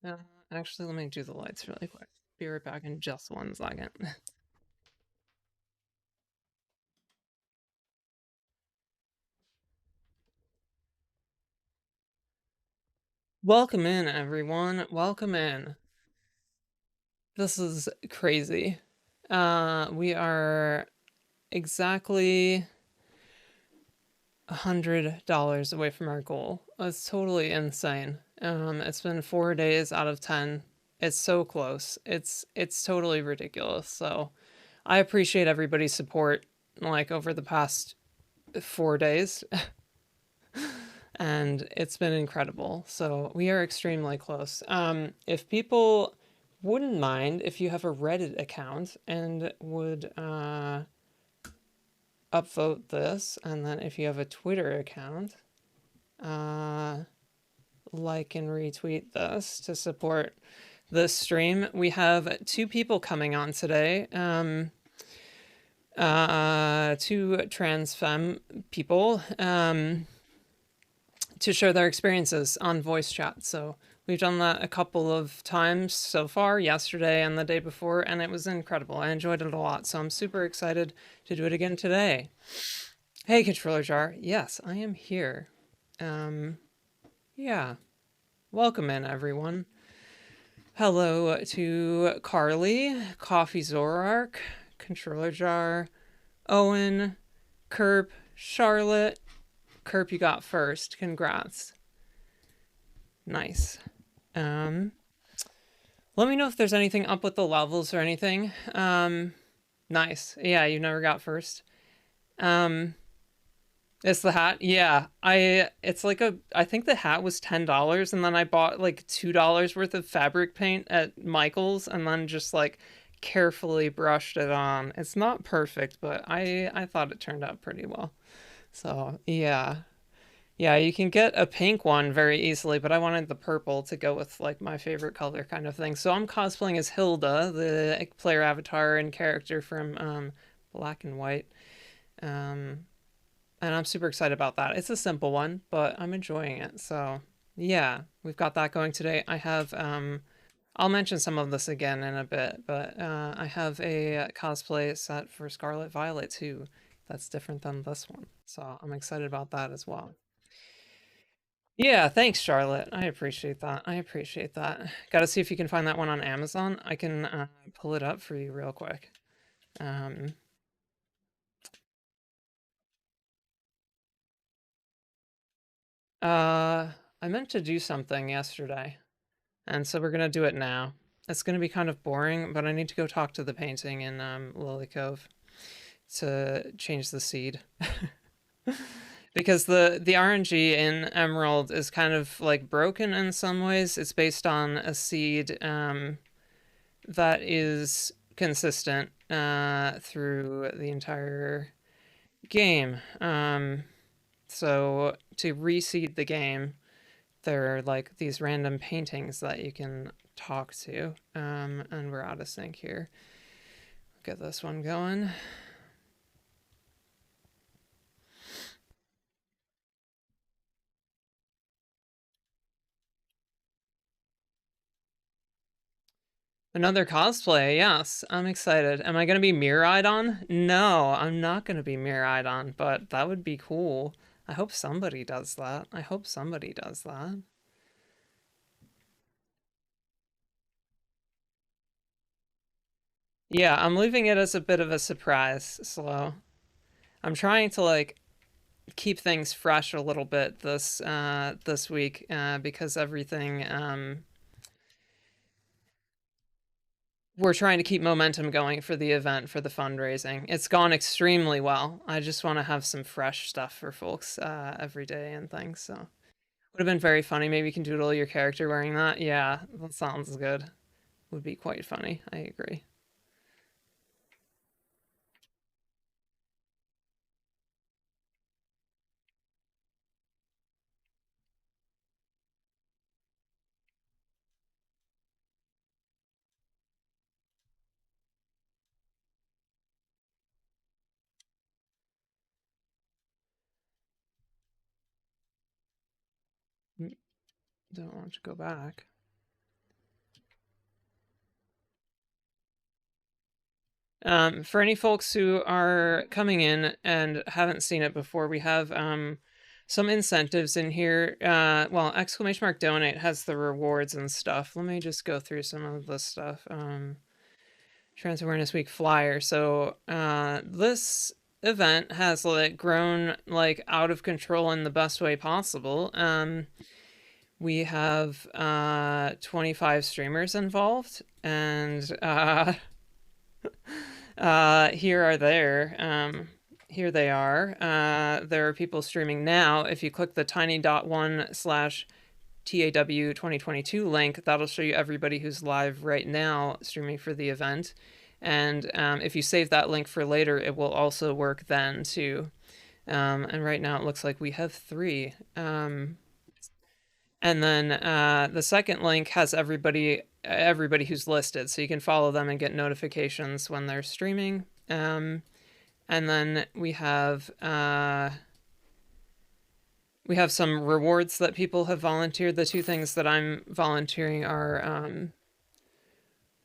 Uh, Actually, let me do the lights really quick. Be right back in just 1 second. Welcome in, everyone. Welcome in. This is crazy. We are exactly $100 away from our goal. It's totally insane. It's been 4 days out of 10. It's so close. It's totally ridiculous. So I appreciate everybody's support like over the past 4 days. And it's been incredible. So we are extremely close. If people wouldn't mind if you have a Reddit account and would upvote this, and then if you have a Twitter account, uh, like and retweet this to support this stream. We have two people coming on today. Two trans femme people. To share their experiences on voice chat. So we've done that a couple of times so far, yesterday and the day before, and it was incredible. I enjoyed it a lot. So I'm super excited to do it again today. Hey, Controller Jar. Yes, I am here. Yeah. Welcome in, everyone. Hello to Carly, Coffee Zorark, Controller Jar, Owen, Kerp, Charlotte. Kerp, you got first. Congrats. Nice. Um, Let me know if there's anything up with the levels or anything. Nice. Yeah, you never got first. Um, it's the hat. Yeah, it's like I think the hat was $10, and then I bought like $2 worth of fabric paint at Michael's, and then just like carefully brushed it on. It's not perfect, but I thought it turned out pretty well. So yeah. Yeah, you can get a pink one very easily, but I wanted the purple to go with like my favorite color kind of thing. So I'm cosplaying as Hilda, the player avatar and character from Black and White. Um, and I'm super excited about that. It's a simple one, but I'm enjoying it. So yeah, we've got that going today. I have I'll mention some of this again in a bit, but I have a cosplay set for Scarlet Violet too. That's different than this one. So I'm excited about that as well. Yeah, thanks, Charlotte. I appreciate that. I appreciate that. Got to see if you can find that one on Amazon. I can pull it up for you real quick. Um, uh, I meant to do something yesterday, and so we're gonna do it now. It's gonna be kind of boring, but I need to go talk to the painting in Lily Cove to change the seed. Because the RNG in Emerald is kind of like broken in some ways. It's based on a seed that is consistent through the entire game. So to reseed the game, there are like these random paintings that you can talk to. And we're out of sync here. Get this one going. Another cosplay, yes. I'm excited. Am I going to be mirror-eyed on? No, I'm not going to be mirror-eyed on, but that would be cool. I hope somebody does that. I hope somebody does that. Yeah, I'm leaving it as a bit of a surprise, Slow. I'm trying to like keep things fresh a little bit this week because everything we're trying to keep momentum going for the event for the fundraising. It's gone extremely well. I just want to have some fresh stuff for folks every day and things. So would have been very funny. Maybe you can doodle your character wearing that. Yeah, that sounds good. Would be quite funny. I agree. Mm, don't want to go back. For any folks who are coming in and haven't seen it before, we have some incentives in here. Well, exclamation mark donate has the rewards and stuff. Let me just go through some of the stuff. Trans Awareness Week flyer. So this event has like grown like out of control in the best way possible. We have 25 streamers involved, and here they are. There are people streaming now. If you click the tiny.1/TAW 2022 link, that'll show you everybody who's live right now streaming for the event. And if you save that link for later, it will also work then too. And right now it looks like we have 3. And then the second link has everybody who's listed, so you can follow them and get notifications when they're streaming. And then we have some rewards that people have volunteered. The 2 things that I'm volunteering are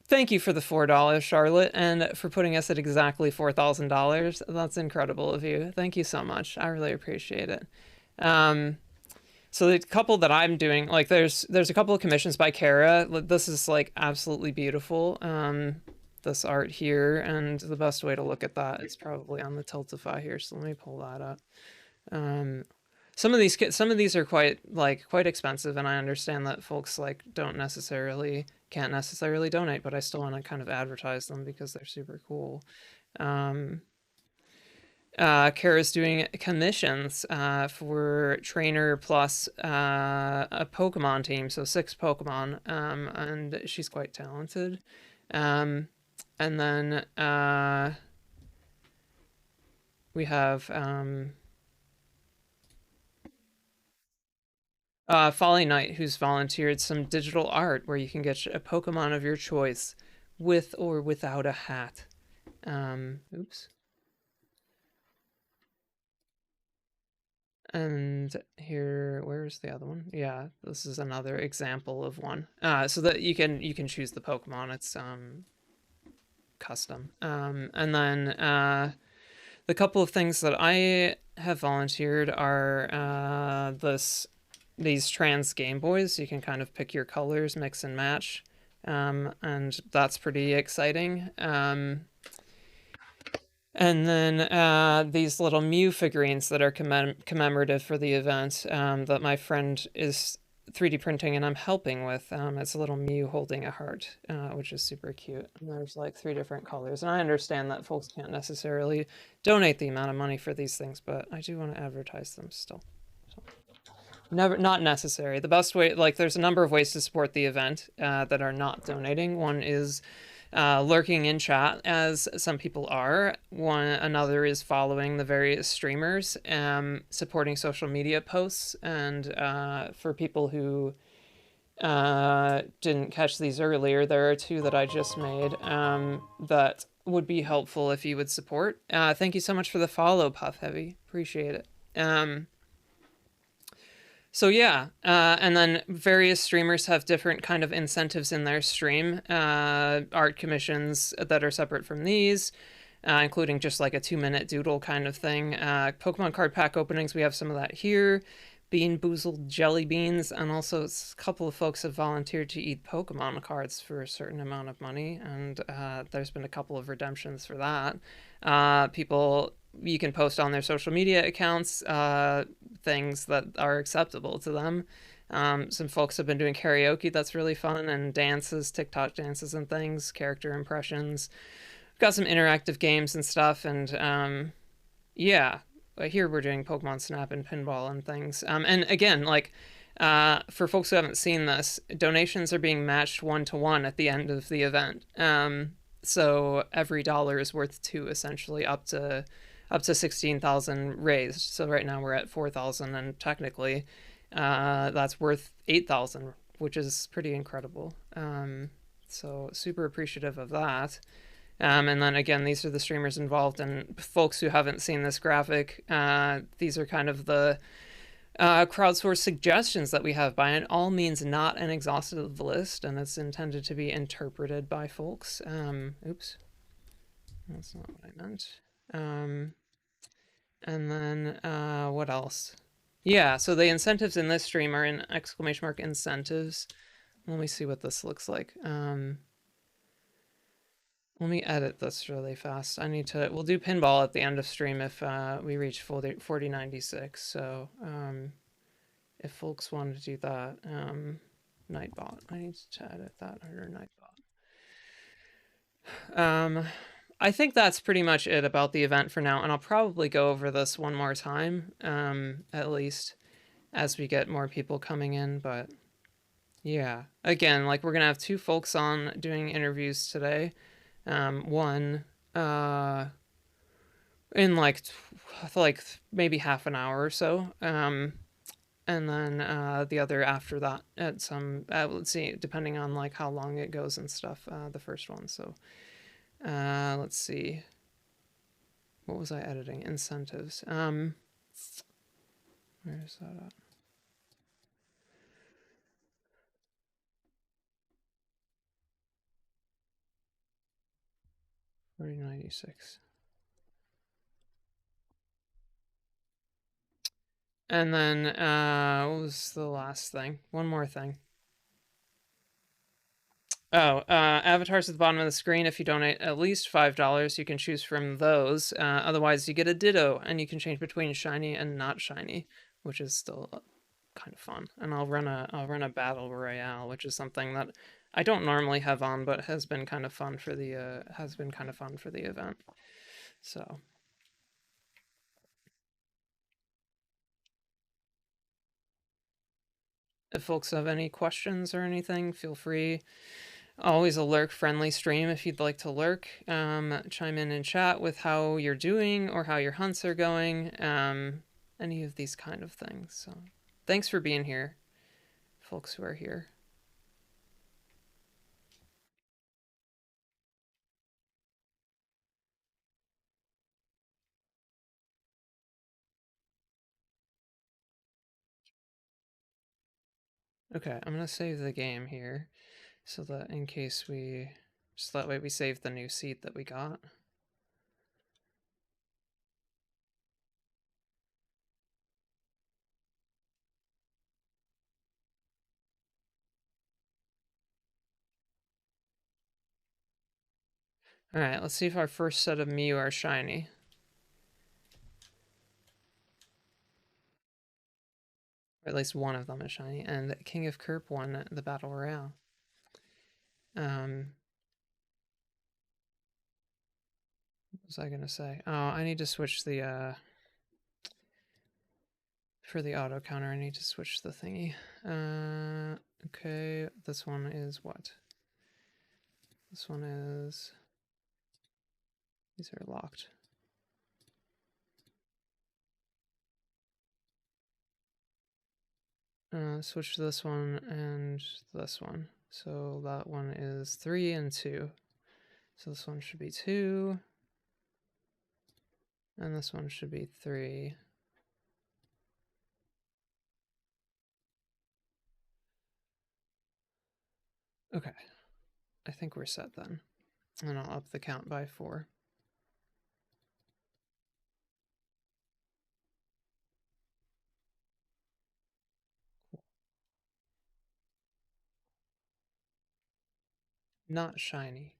thank you for the $4, Charlotte, and for putting us at exactly $4,000. That's incredible of you. Thank you so much. I really appreciate it. So the couple that I'm doing, like there's a couple of commissions by Kara. This is like absolutely beautiful. This art here, and the best way to look at that is probably on the Tiltify here. So let me pull that up. Some of these are quite expensive, and I understand that folks can't necessarily donate, but I still want to kind of advertise them because they're super cool. Kara's doing commissions for trainer plus a Pokemon team, so 6 Pokemon, and she's quite talented. And then we have Folly Knight, who's volunteered some digital art where you can get a Pokemon of your choice with or without a hat. Oops. And here, where's the other one? Yeah, this is another example of one. So that you can choose the Pokemon. It's custom. And then the couple of things that I have volunteered are these trans Game Boys. You can kind of pick your colors, mix and match, and that's pretty exciting. And then these little Mew figurines that are commemorative for the event that my friend is 3D printing and I'm helping with. It's a little Mew holding a heart, which is super cute. And there's like 3 different colors. And I understand that folks can't necessarily donate the amount of money for these things, but I do want to advertise them still. So, not necessary. The best way, there's a number of ways to support the event that are not donating. One is lurking in chat, as some people are. Another is following the various streamers, supporting social media posts, and for people who didn't catch these earlier, there are 2 that I just made that would be helpful if you would support. Thank you so much for the follow, Puff Heavy. Appreciate it. So yeah, and then various streamers have different kind of incentives in their stream. Art commissions that are separate from these, including just like a 2-minute doodle kind of thing. Pokemon card pack openings, we have some of that here. Bean Boozled jelly beans, and also a couple of folks have volunteered to eat Pokemon cards for a certain amount of money, and there's been a couple of redemptions for that. People, you can post on their social media accounts things that are acceptable to them. Some folks have been doing karaoke, that's really fun, and dances, TikTok dances and things, character impressions. We've got some interactive games and stuff, and yeah, here we're doing Pokemon Snap and Pinball and things. And again, for folks who haven't seen this, donations are being matched 1-to-1 at the end of the event. So every dollar is worth 2, essentially, up to 16,000 raised. So right now we're at 4,000, and technically that's worth 8,000, which is pretty incredible. So super appreciative of that. And then again, these are the streamers involved, and folks who haven't seen this graphic, these are kind of the crowdsourced suggestions that we have. By all means not an exhaustive list, and it's intended to be interpreted by folks. Oops. That's not what I meant. Um, and then what else? Yeah, so the incentives in this stream are in exclamation mark incentives. Let me see what this looks like. Let me edit this really fast. I need to. We'll do pinball at the end of stream if we reach 4096. So if folks want to do that, Nightbot. I need to edit that under Nightbot. I think that's pretty much it about the event for now, and I'll probably go over this one more time, at least as we get more people coming in. But yeah, again, like we're gonna have two folks on doing interviews today. One in like maybe half an hour or so. And then the other after that at some let's see, depending on like how long it goes and stuff. The first one. So let's see. What was I editing? Incentives. Where is that at? 4096. And then what was the last thing? One more thing. Oh, avatars at the bottom of the screen. If you donate at least $5, you can choose from those. Otherwise, you get a ditto, and you can change between shiny and not shiny, which is still kind of fun. And I'll run a battle royale, which is something that I don't normally have on, but has been kind of fun for the event. So if folks have any questions or anything, feel free. Always a lurk friendly stream if you'd like to lurk. Chime in chat with how you're doing or how your hunts are going. Any of these kind of things. So thanks for being here, folks who are here. Okay, I'm gonna save the game here so that in case just that way we save the new seat that we got. Alright, let's see if our first set of Mew are shiny. Or at least one of them is shiny. And King of Kerp won the Battle Royale. What was I gonna say? Oh, I need to switch the for the auto counter, I need to switch the thingy. Okay, this one is what? This one is... These are locked. Switch this one and this one. So that one is 3 and 2. So this one should be 2. And this one should be 3. Okay. I think we're set then. And I'll up the count by 4. Not shiny.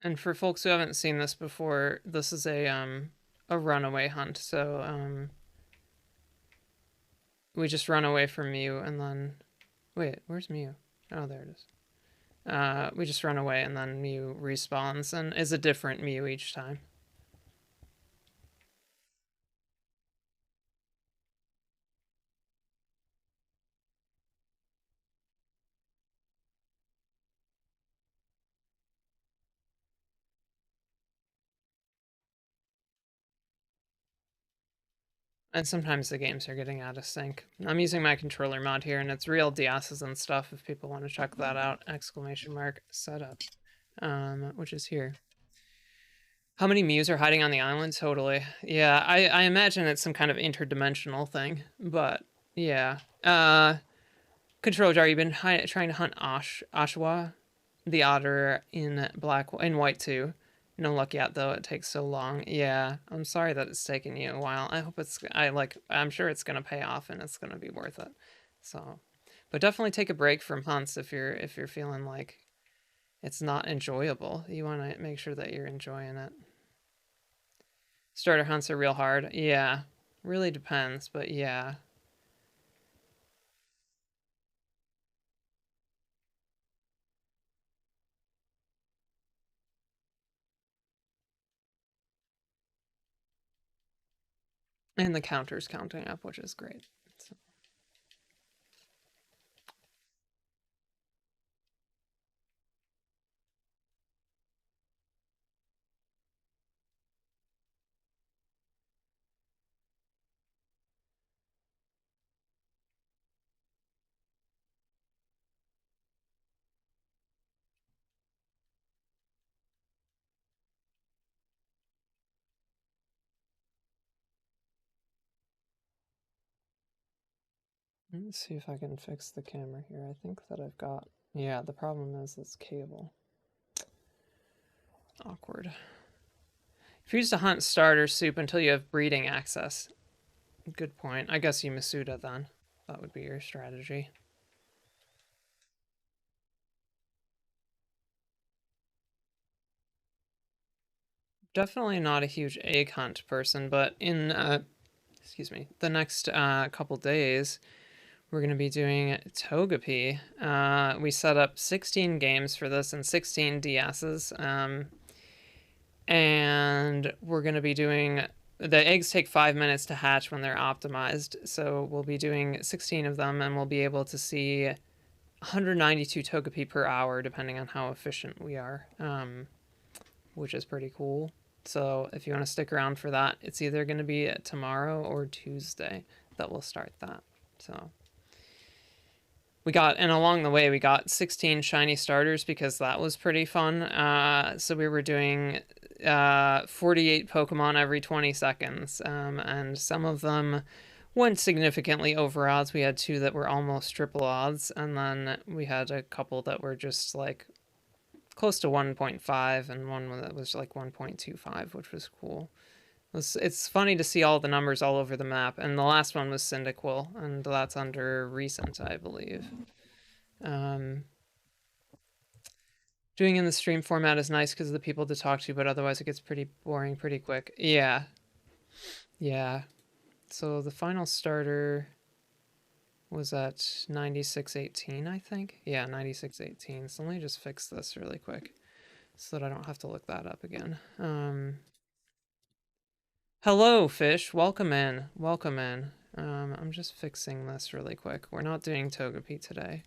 And for folks who haven't seen this before, this is a runaway hunt. So we just run away from Mew and then... Wait, where's Mew? Oh, there it is. We just run away and then Mew respawns and is a different Mew each time. And sometimes the games are getting out of sync. I'm using my controller mod here and it's real DSs and stuff if people want to check that out. Exclamation mark setup. which is here. How many Mews are hiding on the island? Totally. Yeah, I imagine it's some kind of interdimensional thing, but yeah. Control Jar, you've been trying to hunt Oshawa, the otter in white too. No luck yet though. It takes so long. Yeah, I'm sorry that it's taken you a while. I hope I'm sure it's gonna pay off and it's gonna be worth it. So, but definitely take a break from hunts if you're feeling like it's not enjoyable. You want to make sure that you're enjoying it. Starter hunts are real hard. Yeah, really depends, but yeah. And the counter's counting up, which is great. So, let's see if I can fix the camera here. I think that I've got. Yeah, the problem is this cable. Awkward. Refuse to hunt starter soup until you have breeding access. Good point. I guess you Masuda then. That would be your strategy. Definitely not a huge egg hunt person, but in excuse me, the next couple days, we're going to be doing Togepi. We set up 16 games for this and 16 DSs. And we're going to be doing. The eggs take 5 minutes to hatch when they're optimized. So we'll be doing 16 of them and we'll be able to see 192 Togepi per hour, depending on how efficient we are, which is pretty cool. So if you want to stick around for that, it's either going to be tomorrow or Tuesday that we'll start that. So and along the way, we got 16 shiny starters because that was pretty fun. So we were doing 48 Pokemon every 20 seconds, and some of them went significantly over odds. We had two that were almost triple odds, and then we had a couple that were just like close to 1.5, and one that was like 1.25, which was cool. It's funny to see all the numbers all over the map, and the last one was Cyndaquil, and that's under recent, I believe. Um, Doing in the stream format is nice because of the people to talk to, but otherwise it gets pretty boring pretty quick. Yeah, yeah. So the final starter was at 9618, I think. Yeah, 9618. So let me just fix this really quick so that I don't have to look that up again. Hello, fish. Welcome in. Welcome in. I'm just fixing this really quick. We're not doing Togepi today.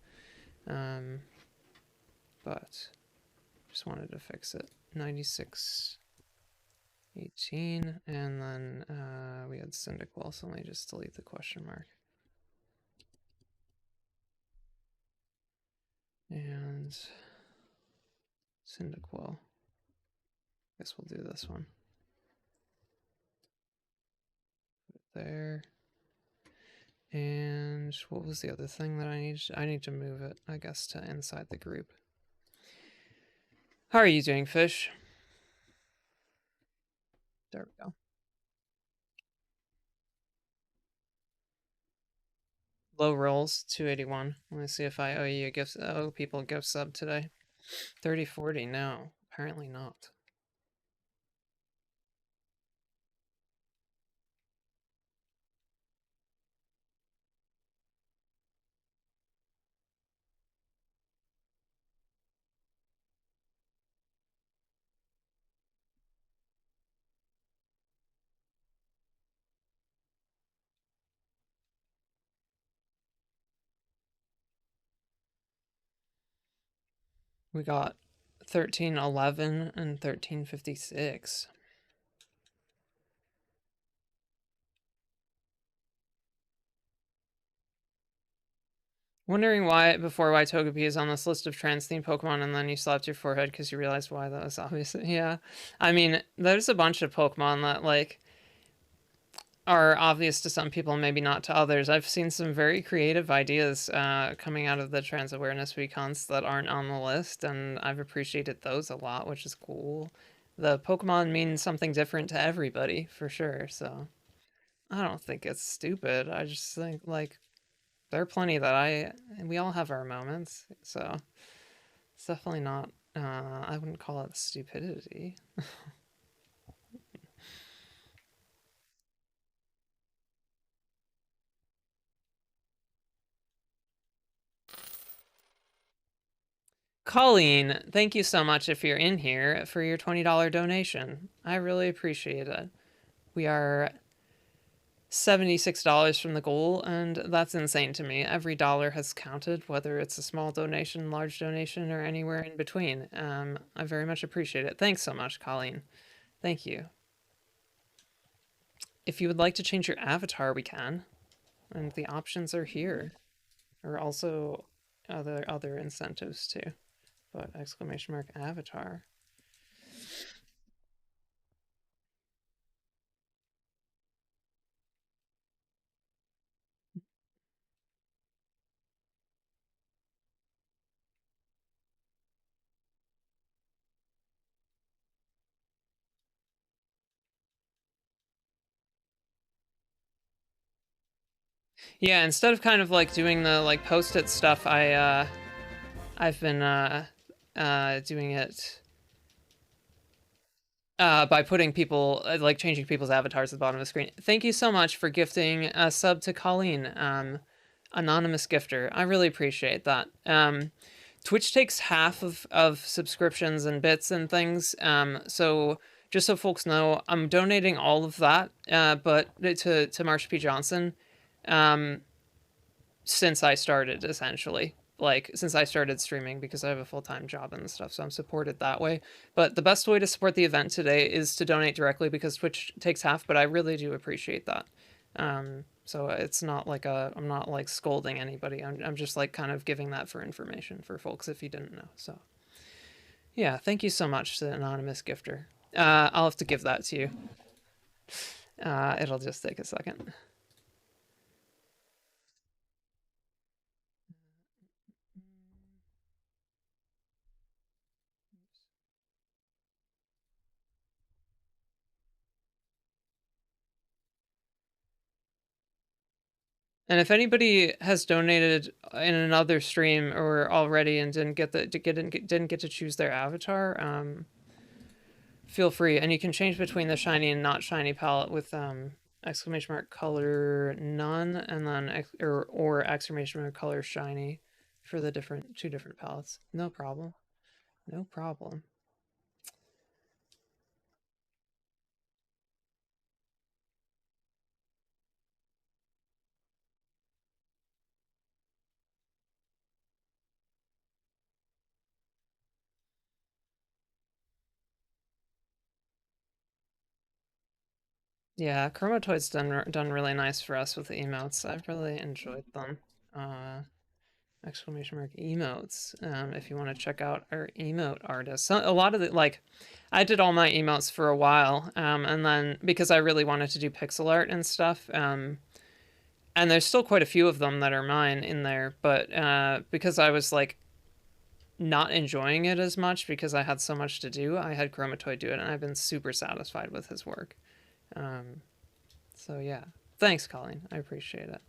But just wanted to fix it. 9618, and then we had Cyndaquil, so let me just delete the question mark. And Cyndaquil. Guess we'll do this one. Put it there. And what was the other thing that I need? I need to move it, I guess, to inside the group. How are you doing, fish? There we go. Low rolls, 281. Let me see if I owe you a gift. Oh, people gift sub today. 3040, no. Apparently not. We got 1311 and 1356. Wondering why before why Togepi is on this list of trans-themed Pokemon, and then you slapped your forehead because you realized why that was obvious. Yeah, I mean, there's a bunch of Pokemon that like are obvious to some people, maybe not to others. I've seen some very creative ideas coming out of the trans awareness recons that aren't on the list, and I've appreciated those a lot, which is cool. The Pokemon mean something different to everybody for sure, so I don't think it's stupid. I just think like there are plenty that we all have our moments, so it's definitely not. I wouldn't call it stupidity. Colleen, thank you so much if you're in here for your $20 donation. I really appreciate it. We are $76 from the goal, and that's insane to me. Every dollar has counted, whether it's a small donation, large donation, or anywhere in between. I very much appreciate it. Thanks so much, Colleen. Thank you. If you would like to change your avatar, we can, and the options are here. There are also other incentives too. But exclamation mark avatar. Yeah, instead of kind of like doing the like post-it stuff, I've been doing it by putting people like changing people's avatars at the bottom of the screen. Thank you so much for gifting a sub to Colleen, anonymous gifter. I really appreciate that. Twitch takes half of subscriptions and bits and things. So just so folks know, I'm donating all of that, but to Marsha P. Johnson, um, since I started essentially. Like since I started streaming because I have a full-time job and stuff, so I'm supported that way. But the best way to support the event today is to donate directly because Twitch takes half, but I really do appreciate that. So it's not like I'm not like scolding anybody. I'm just like kind of giving that for information for folks if you didn't know. So yeah, thank you so much to the anonymous gifter. I'll have to give that to you. It'll just take a second. And if anybody has donated in another stream or already and didn't get to choose their avatar, feel free. And you can change between the shiny and not shiny palette with exclamation mark color none and then or exclamation mark color shiny for the two different palettes. No problem. No problem. Yeah, Chromatoid's done really nice for us with the emotes. I've really enjoyed them. Uh, exclamation mark emotes. If you want to check out our emote artists, a lot of the like, I did all my emotes for a while, and then because I really wanted to do pixel art and stuff, and there's still quite a few of them that are mine in there, but because I was like not enjoying it as much because I had so much to do, I had Chromatoid do it, and I've been super satisfied with his work. Um, so yeah, thanks, Colleen. I appreciate it.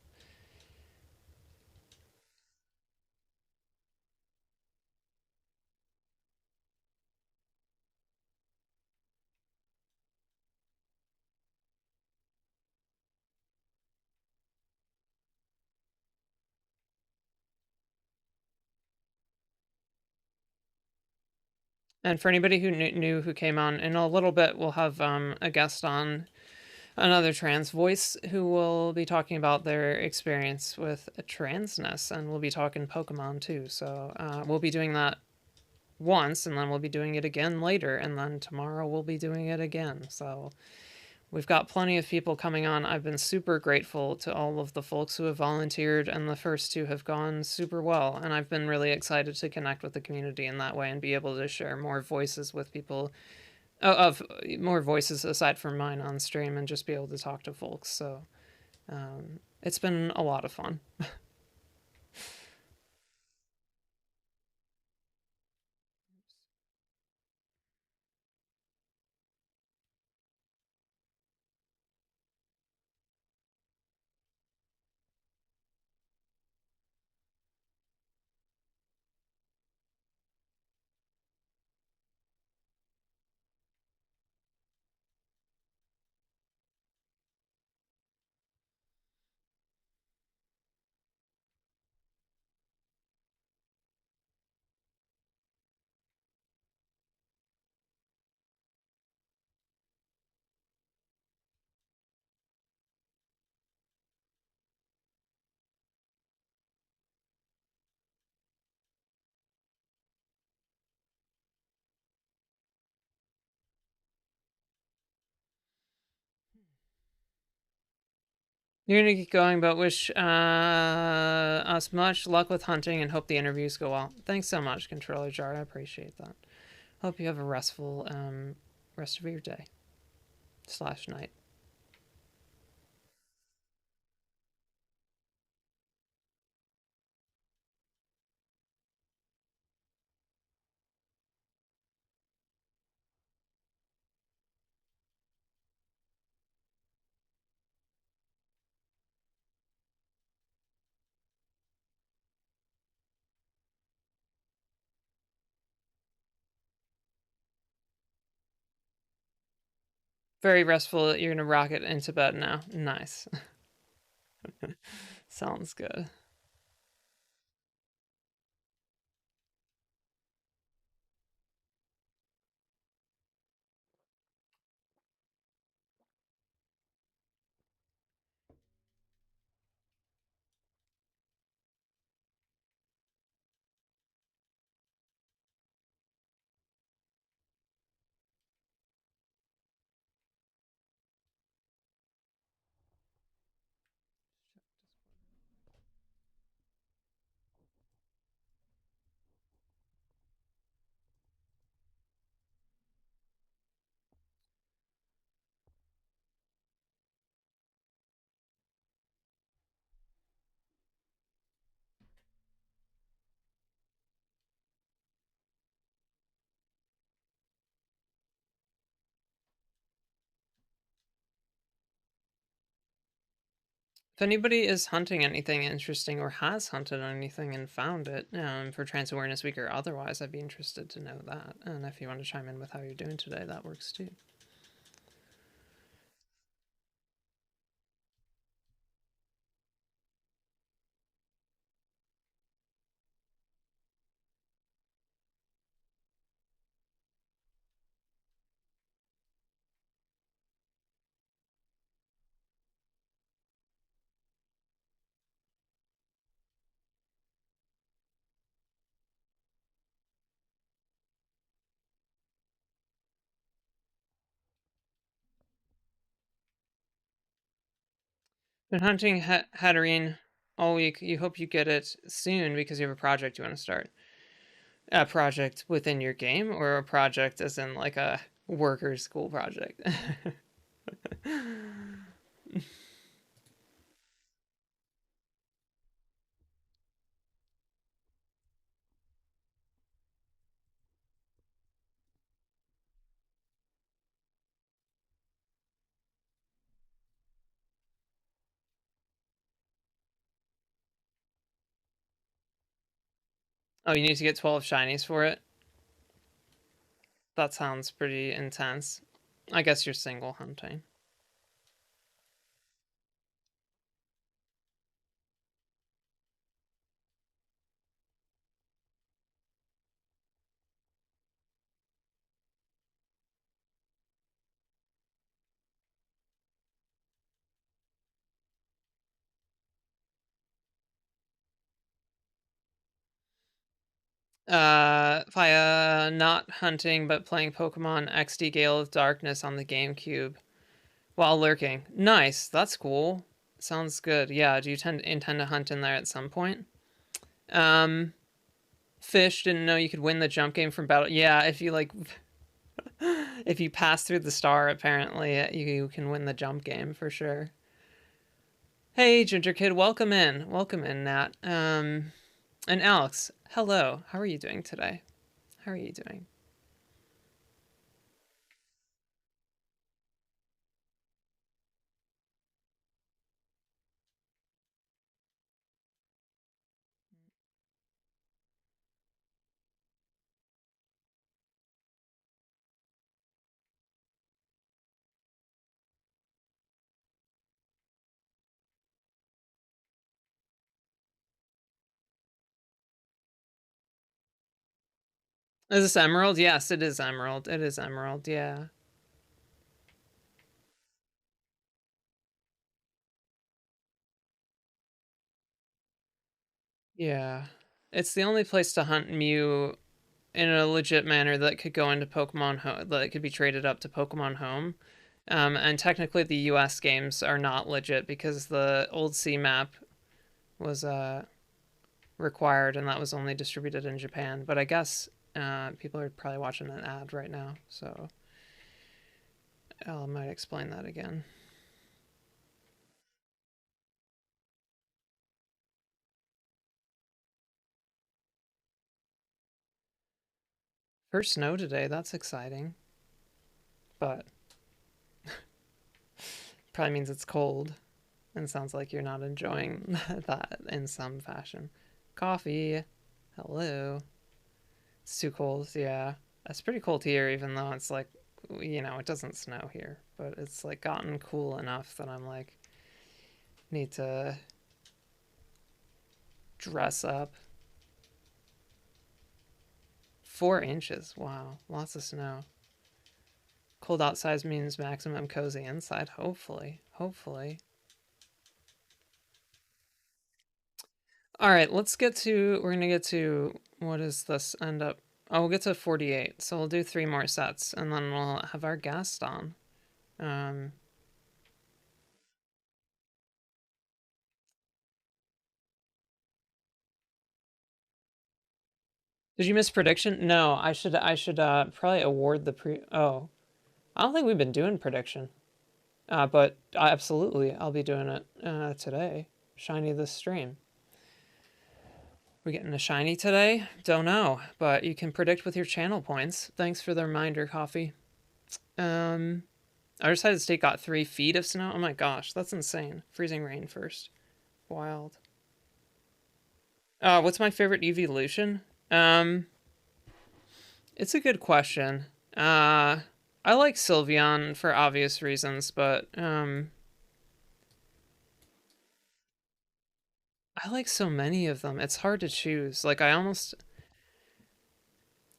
And for anybody who knew who came on, in a little bit, we'll have a guest on, another trans voice who will be talking about their experience with transness, and we'll be talking Pokemon too. So we'll be doing that once, and then we'll be doing it again later, and then tomorrow we'll be doing it again. So we've got plenty of people coming on. I've been super grateful to all of the folks who have volunteered, and the first two have gone super well. And I've been really excited to connect with the community in that way and be able to share more voices with people, of more voices aside from mine on stream, and just be able to talk to folks. So it's been a lot of fun. You're gonna keep going, but wish us much luck with hunting and hope the interviews go well. Thanks so much, Controller Jar. I appreciate that. Hope you have a restful rest of your day slash night. Very restful. You're gonna rock it into bed now. Nice. Sounds good. If anybody is hunting anything interesting or has hunted anything and found it for Trans Awareness Week or otherwise, I'd be interested to know that. And if you want to chime in with how you're doing today, that works too. Been hunting Hatterene all week. You hope you get it soon because you have a project you want to start. A project within your game, or a project as in like a worker school project? Oh, you need to get 12 shinies for it? That sounds pretty intense. I guess you're single hunting. Via not hunting but playing Pokemon XD Gale of Darkness on the GameCube. While lurking. Nice. That's cool. Sounds good. Yeah. Do you intend to hunt in there at some point? Um, Fish didn't know you could win the jump game from battle. Yeah, if you like, if you pass through the star, apparently you can win the jump game for sure. Hey, Ginger Kid, welcome in. Welcome in, Nat. And Alex, hello. How are you doing today? How are you doing? Is this Emerald? Yes, it is Emerald. It is Emerald, yeah. Yeah. It's the only place to hunt Mew in a legit manner that could go into Pokemon Home, that could be traded up to Pokemon Home. And technically, the US games are not legit because the old C map was required and that was only distributed in Japan. But I guess people are probably watching an ad right now, so I might explain that again. First snow today, that's exciting, but probably means it's cold and sounds like you're not enjoying that in some fashion. Coffee, hello. It's too cold, yeah. It's pretty cold here, even though it's like, it doesn't snow here, but it's like gotten cool enough that I'm like, need to dress up. 4 inches, wow, lots of snow. Cold outside means maximum cozy inside, hopefully. Hopefully. All right, we're gonna get to, what does this end up? Oh, we'll get to 48, so we'll do 3 more sets, and then we'll have our guest on. Um, did you miss prediction? No, I should probably award the pre. Oh, I don't think we've been doing prediction. But absolutely, I'll be doing it today. Shiny this stream. We getting a shiny today? Don't know, but you can predict with your channel points. Thanks for the reminder, Coffee. Um, our side of the state got 3 feet of snow. Oh my gosh, that's insane. Freezing rain first. Wild. What's my favorite evolution? Um, it's a good question. I like Sylveon for obvious reasons, but I like so many of them. It's hard to choose. Like I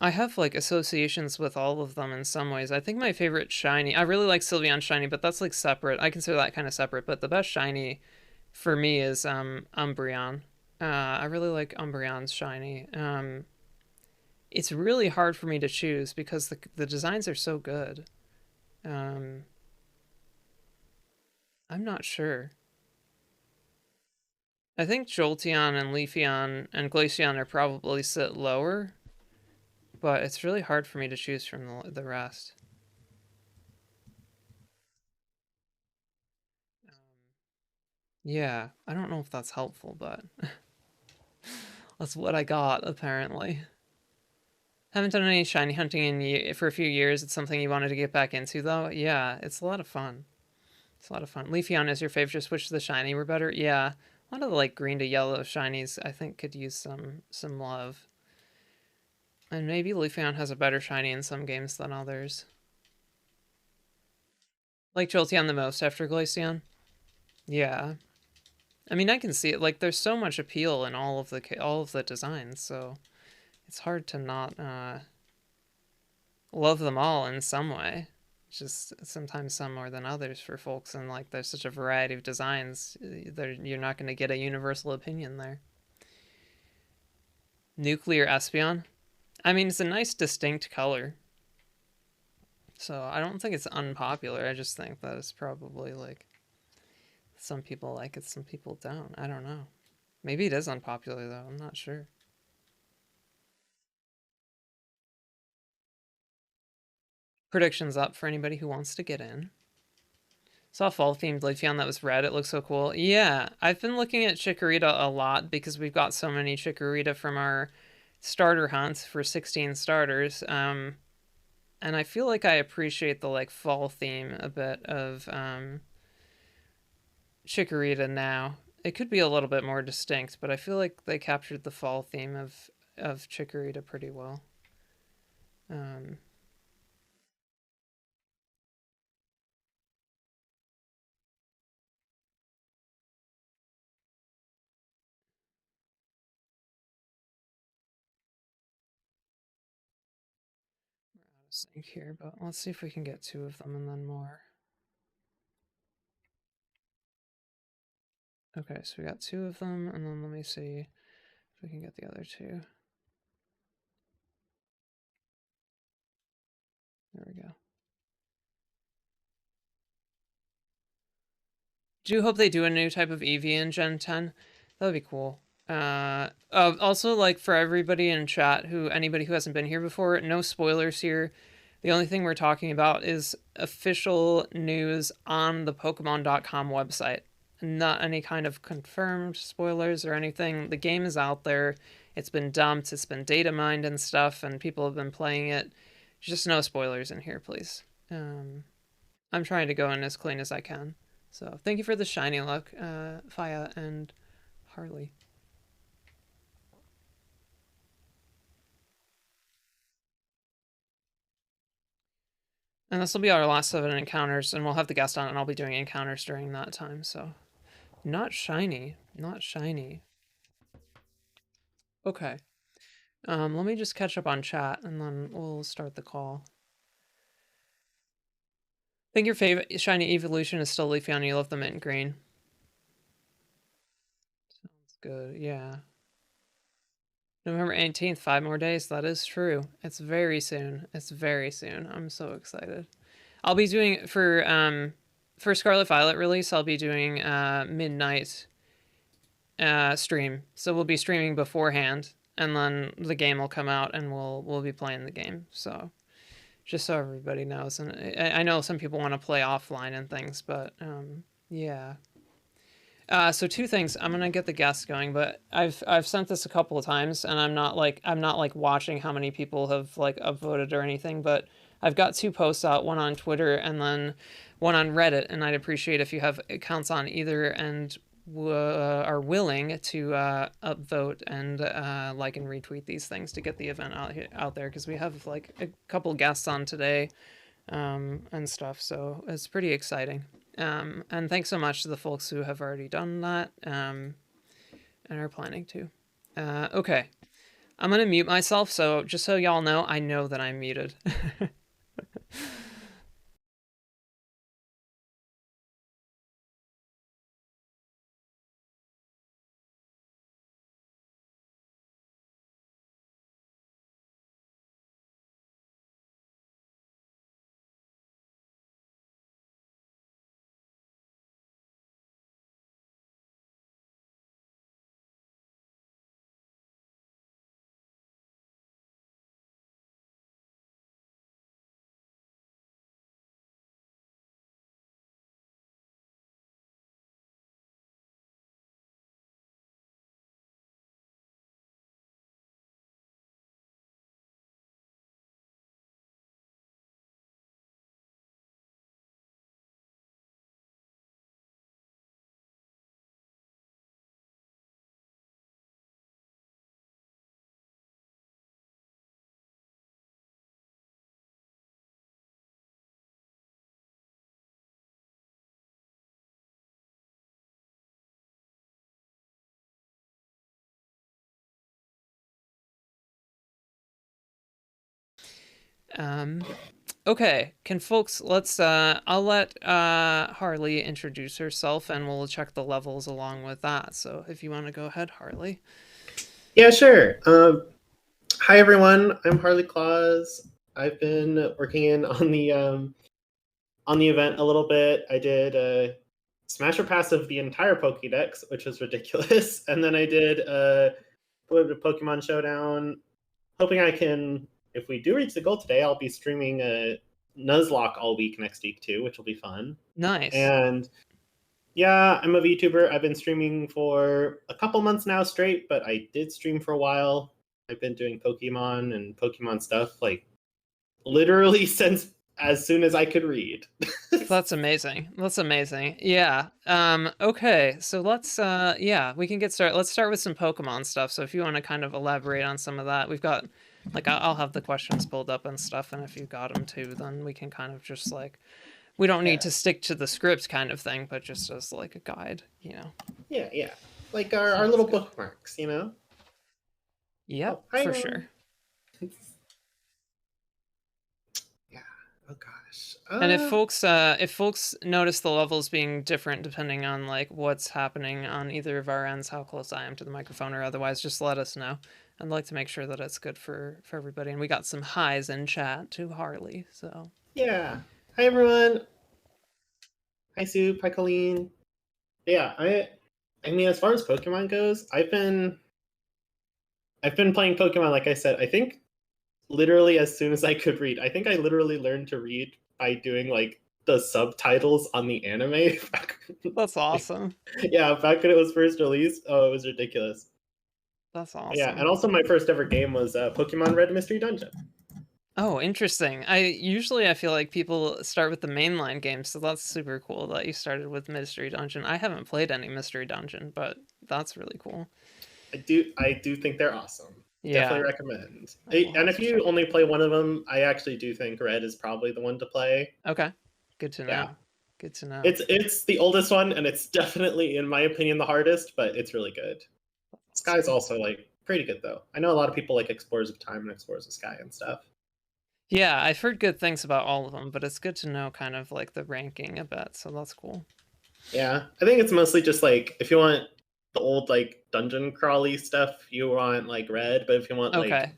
have like associations with all of them in some ways. I think my favorite shiny, I really like Sylveon shiny, but that's like separate. I consider that kind of separate, but the best shiny for me is Umbreon. I really like Umbreon's shiny. It's really hard for me to choose because the designs are so good. Um, I'm not sure. I think Jolteon and Leafeon and Glaceon are probably sit lower, but it's really hard for me to choose from the rest. Yeah, I don't know if that's helpful, but that's what I got apparently. Haven't done any shiny hunting for a few years. It's something you wanted to get back into though. Yeah, it's a lot of fun. It's a lot of fun. Leafeon is your favorite. Just wish the shiny were better. Yeah, a lot of the like green to yellow shinies I think could use some love. And maybe Leafeon has a better shiny in some games than others. Like Jolteon the most after Glaceon. Yeah. I mean, I can see it. Like, there's so much appeal in all of the designs, so it's hard to not love them all in some way. Just sometimes some more than others for folks, and like there's such a variety of designs, you're not going to get a universal opinion there. Nuclear Espeon. I mean, it's a nice distinct color. So I don't think it's unpopular. I just think that it's probably like some people like it, some people don't. I don't know. Maybe it is unpopular though. I'm not sure. Predictions up for anybody who wants to get in. Saw fall themed Leafeon that was red. It looks so cool. Yeah, I've been looking at Chikorita a lot because we've got so many Chikorita from our starter hunt for 16 starters. And I feel like I appreciate the like fall theme a bit of Chikorita now. It could be a little bit more distinct, but I feel like they captured the fall theme of Chikorita pretty well. Um, we're out of sync here, but let's see if we can get two of them and then more. Okay, so we got two of them, and then let me see if we can get the other two. There we go. Do hope they do a new type of EV in Gen 10. That would be cool. Also, like for everybody in chat, anybody who hasn't been here before, no spoilers here. The only thing we're talking about is official news on the Pokemon.com website. Not any kind of confirmed spoilers or anything. The game is out there. It's been dumped. It's been data mined and stuff, and people have been playing it. Just no spoilers in here, please. I'm trying to go in as clean as I can. So thank you for the shiny luck, Faya and Harley. And this will be our last 7 encounters, and we'll have the guest on, and I'll be doing encounters during that time. So not shiny, not shiny. Okay. Let me just catch up on chat, and then we'll start the call. I think your favorite shiny evolution is still Leafeon. You love the mint green. Sounds good. Yeah. November 18th, 5 more days. That is true. It's very soon. It's very soon. I'm so excited. I'll be doing for Scarlet Violet release, I'll be doing midnight stream. So we'll be streaming beforehand, and then the game will come out and we'll be playing the game. So just so everybody knows. And I know some people want to play offline and things, but yeah. So two things. I'm gonna get the guests going, but I've sent this a couple of times, and I'm not like watching how many people have like upvoted or anything, but I've got two posts out, one on Twitter and then one on Reddit, and I'd appreciate if you have accounts on either and are willing to upvote and like and retweet these things to get the event out there, because we have like a couple guests on today and stuff, so it's pretty exciting. And thanks so much to the folks who have already done that and are planning to. Okay, I'm gonna mute myself, so just so y'all know, I know that I'm muted. um, okay, can folks let's I'll let Harley introduce herself, and we'll check the levels along with that. So if you want to go ahead, Harley. Yeah, sure. Hi, everyone. I'm Harley Claus. I've been working in on the event a little bit. I did a Smasher Pass of the entire Pokédex, which was ridiculous, and then I did a Pokemon Showdown. Hoping I can, if we do reach the goal today, I'll be streaming a Nuzlocke all week next week too, which will be fun. Nice. And yeah, I'm a VTuber. I've been streaming for a couple months now straight, but I did stream for a while. I've been doing Pokemon and Pokemon stuff like literally since as soon as I could read. That's amazing. That's amazing. Yeah. Okay. So let's yeah, we can get started. Let's start with some Pokemon stuff. So if you want to kind of elaborate on some of that, we've got like I'll have the questions pulled up and stuff, and if you got them too, then we can kind of just like we don't need to stick to the script kind of thing, but just as like a guide, you know. Yeah, yeah. Like our little bookmarks, you know? Yep, Oh, for sure. Yeah. Oh gosh. And if folks notice the levels being different depending on like what's happening on either of our ends, how close I am to the microphone or otherwise, just let us know. I'd like to make sure that it's good for everybody. And we got some highs in chat to Harley, so yeah. Hi everyone. Hi Soup, hi Colleen. Yeah, I mean as far as Pokemon goes, I've been playing Pokemon, like I said, I think literally as soon as I could read. I think I literally learned to read by doing like the subtitles on the anime. that's awesome. Yeah, back when it was first released. Oh, it was ridiculous. That's awesome. Yeah, and also my first ever game was Pokemon Red Mystery Dungeon. Oh, interesting. I feel like people start with the mainline games, so that's super cool that you started with Mystery Dungeon. I haven't played any Mystery Dungeon, but that's really cool. I do think they're awesome. Yeah. Definitely recommend. And if you only play one of them, I actually do think Red is probably the one to play. Okay. Good to know. Yeah. Good to know. It's the oldest one, and it's definitely, in my opinion, the hardest, but it's really good. Sky's also like pretty good though. I know a lot of people like Explorers of Time and Explorers of Sky and stuff. Yeah, I've heard good things about all of them, but it's good to know kind of like the ranking a bit, so that's cool. Yeah, I think it's mostly just like if you want the old like dungeon crawly stuff, you want like Red, but if you want like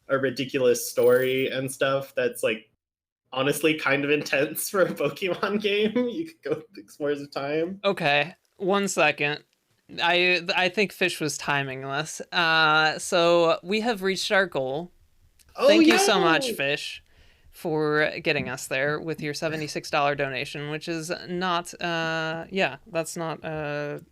a ridiculous story and stuff that's like honestly kind of intense for a Pokemon game, you could go with Explorers of Time. Okay, 1 second. I think Fish was timing this. So we have reached our goal. Oh, Thank you so much, Fish, for getting us there with your $76 donation, which is not, yeah, that's not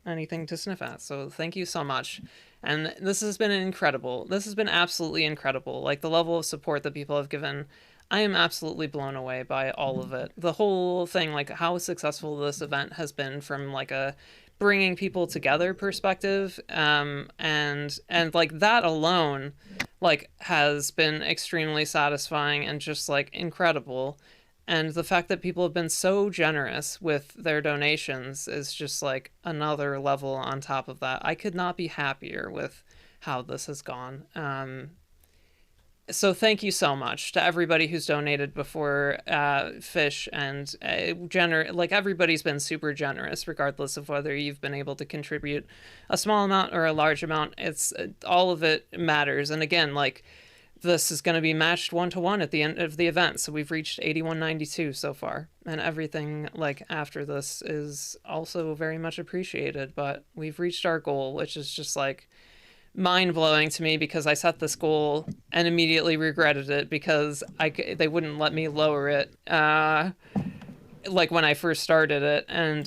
anything to sniff at. So thank you so much. And this has been incredible. This has been absolutely incredible. Like the level of support that people have given, I am absolutely blown away by all of it. The whole thing, like how successful this event has been from like a bringing people together perspective, and like that alone like has been extremely satisfying and just like incredible. And the fact that people have been so generous with their donations is just like another level on top of that. I could not be happier with how this has gone. So thank you so much to everybody who's donated before, Fish, and like everybody's been super generous regardless of whether you've been able to contribute a small amount or a large amount. It's all of it matters. And again, like this is going to be matched 1-to-1 at the end of the event, so we've reached 8192 so far, and everything like after this is also very much appreciated. But we've reached our goal, which is just like mind-blowing to me because I set this goal and immediately regretted it because they wouldn't let me lower it like when I first started it, and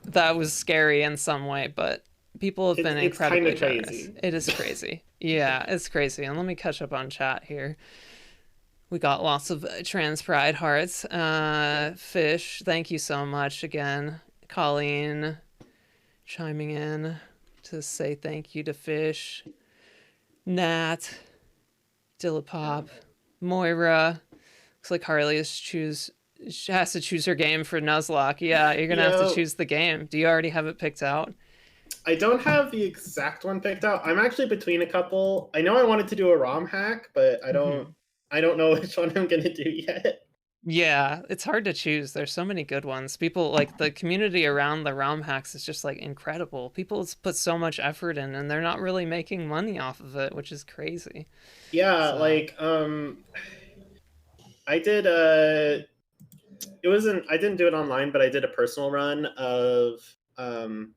that was scary in some way, but people have been incredibly generous. Crazy. It is crazy. Yeah, it's crazy. And let me catch up on chat here. We got lots of trans pride hearts. Fish, thank you so much again. Colleen chiming in to say thank you to Fish. Nat, Dillapop, Moira. Looks like Harley has to choose her game for Nuzlocke. Yeah, you're gonna have to choose the game. Do you already have it picked out? I don't have the exact one picked out. I'm actually between a couple. I know I wanted to do a ROM hack, but I don't know which one I'm gonna do yet. Yeah, it's hard to choose. There's so many good ones. People like the community around the ROM hacks is just like incredible. People put so much effort in and they're not really making money off of it, which is crazy. Yeah, So, like I did it wasn't I didn't do it online, but I did a personal run of um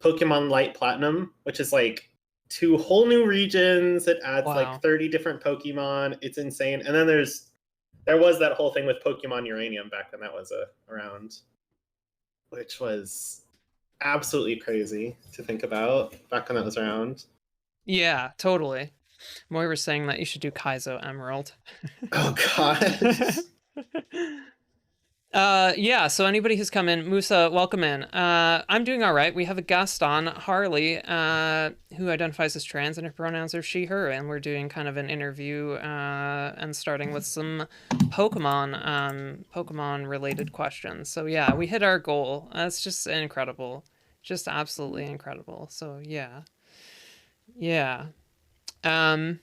Pokemon Light Platinum, which is like two whole new regions. It adds like wow. 30 different Pokemon. It's insane. And then there was that whole thing with Pokemon Uranium back when that was around, which was absolutely crazy to think about back when that was around. Yeah, totally. Moy was saying that you should do Kaizo Emerald. Oh god. Yeah, so anybody who's come in, Musa, welcome in. I'm doing all right. We have a guest on, Harley, who identifies as trans, and her pronouns are she, her, and we're doing kind of an interview and starting with some Pokemon related questions. So yeah, we hit our goal. That's just incredible. Just absolutely incredible. So yeah. Yeah. Um,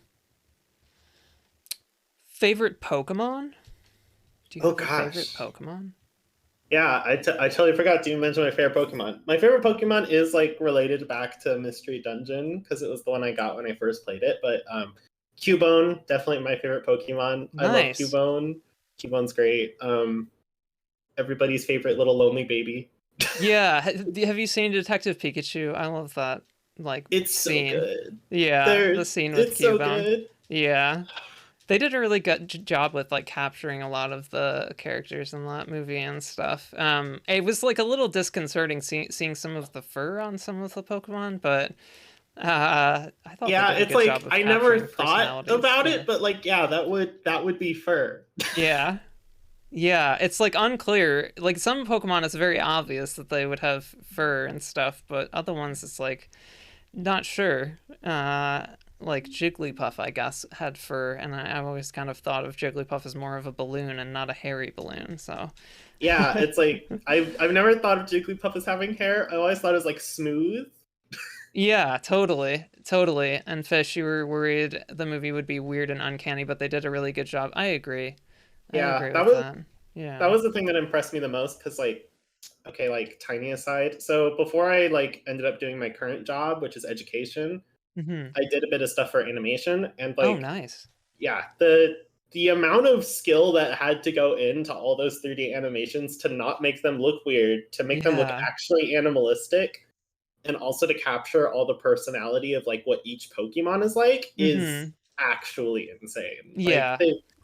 favorite Pokemon? Do you Oh have a favorite gosh. Pokemon? Yeah, I totally forgot to mention my favorite Pokemon. My favorite Pokemon is like related back to Mystery Dungeon because it was the one I got when I first played it. But Cubone, definitely my favorite Pokemon. I love Nice. Cubone. Cubone's great. Everybody's favorite little lonely baby. Yeah, have you seen Detective Pikachu? I love that like It's so scene. good. Yeah, the scene with It's so Cubone. good. Yeah. They did a really good job with like capturing a lot of the characters in that movie and stuff. It was like a little disconcerting seeing some of the fur on some of the Pokemon, but I thought they Yeah, did a it's good job like of I never capturing thought personalities. about Yeah. it, but like yeah, that would be fur. Yeah. Yeah, it's like unclear. Like some Pokemon, it's very obvious that they would have fur and stuff, but other ones, it's like not sure. Like Jigglypuff, I guess, had fur, and I've always kind of thought of Jigglypuff as more of a balloon and not a hairy balloon. So, Yeah, it's like I've never thought of Jigglypuff as having hair. I always thought it was like smooth. yeah, totally, totally. And Fish, you were worried the movie would be weird and uncanny, but they did a really good job. I agree. I Yeah, agree that with was that. that Yeah. was the thing that impressed me the most because like okay, like tiny aside. So before I like ended up doing my current job, which is education, Hmm. I did a bit of stuff for animation and Oh, like nice. yeah, the amount of skill that had to go into all those 3D animations to not make them look weird, to make them look Yeah. actually animalistic, and also to capture all the personality of like what each Pokemon is like is Hmm. actually insane. Like Yeah.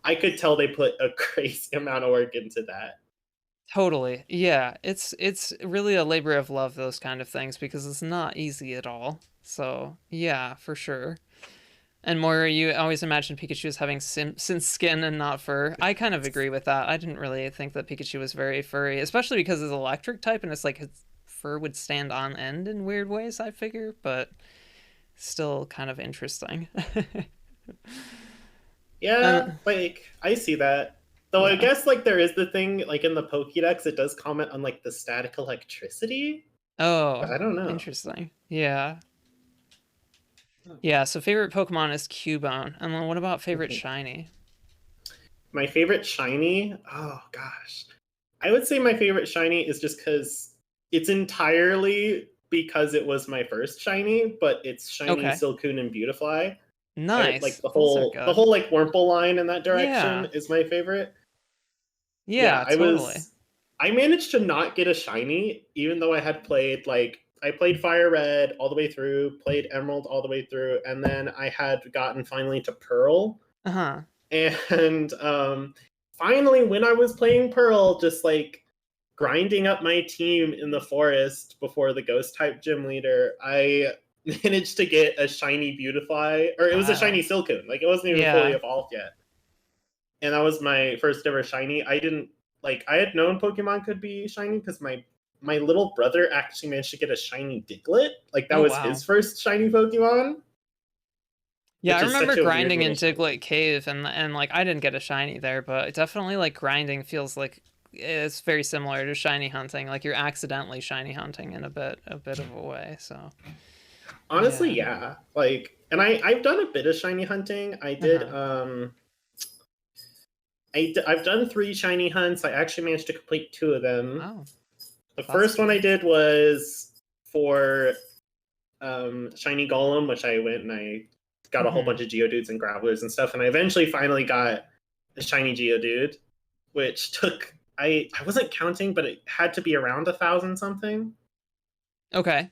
I could tell they put a crazy amount of work into that. Totally. Yeah, it's really a labor of love those kind of things because it's not easy at all. So, yeah, for sure. And Moira, you always imagine Pikachu as having sin skin and not fur. I kind of agree with that. I didn't really think that Pikachu was very furry, especially because it's electric type and it's like his fur would stand on end in weird ways, I figure, but still kind of interesting. Yeah, And like I see that. Though I yeah. guess like there is the thing like in the Pokédex it does comment on like the static electricity, but Oh, I don't know. interesting. Yeah. Yeah, so favorite Pokemon is Cubone. And then what about favorite shiny? My favorite shiny, oh gosh. I would say my favorite shiny is just cuz it's entirely because it was my first shiny, but it's shiny Okay. Silcoon and Beautifly. I like Nice. the Those are whole the good. whole like Wurmple line in that direction Yeah. is my favorite. Yeah, Yeah, totally. I managed to not get a shiny even though I had played like I played Fire Red all the way through, played Emerald all the way through, and then I had gotten finally to Pearl. Uh-huh. And finally when I was playing Pearl, just like grinding up my team in the forest before the ghost type gym leader, I managed to get a shiny Beautifly, or it was a Wow. shiny Silcoon. Like it wasn't even fully Yeah. evolved yet. And that was my first ever shiny. I didn't like I had known Pokemon could be shiny because my little brother actually managed to get a shiny Diglett. Like that Oh, was wow. his first shiny Pokemon, Yeah, I which is remember such a weird grinding little in shiny. Diglett Cave and like I didn't get a shiny there, but it definitely like grinding feels like it's very similar to shiny hunting. Like you're accidentally shiny hunting in a bit of a way. So, Honestly, yeah. yeah. Like and I've done a bit of shiny hunting. I did Uh-huh. I've done 3 shiny hunts. I actually managed to complete 2 of them. Oh, The that's first one I cool. did was for shiny golem, which I went and I got a whole Hmm. bunch of geodudes and gravelers and stuff, and I eventually finally got a shiny geodude, which took I wasn't counting, but it had to be around 1,000 something, Okay,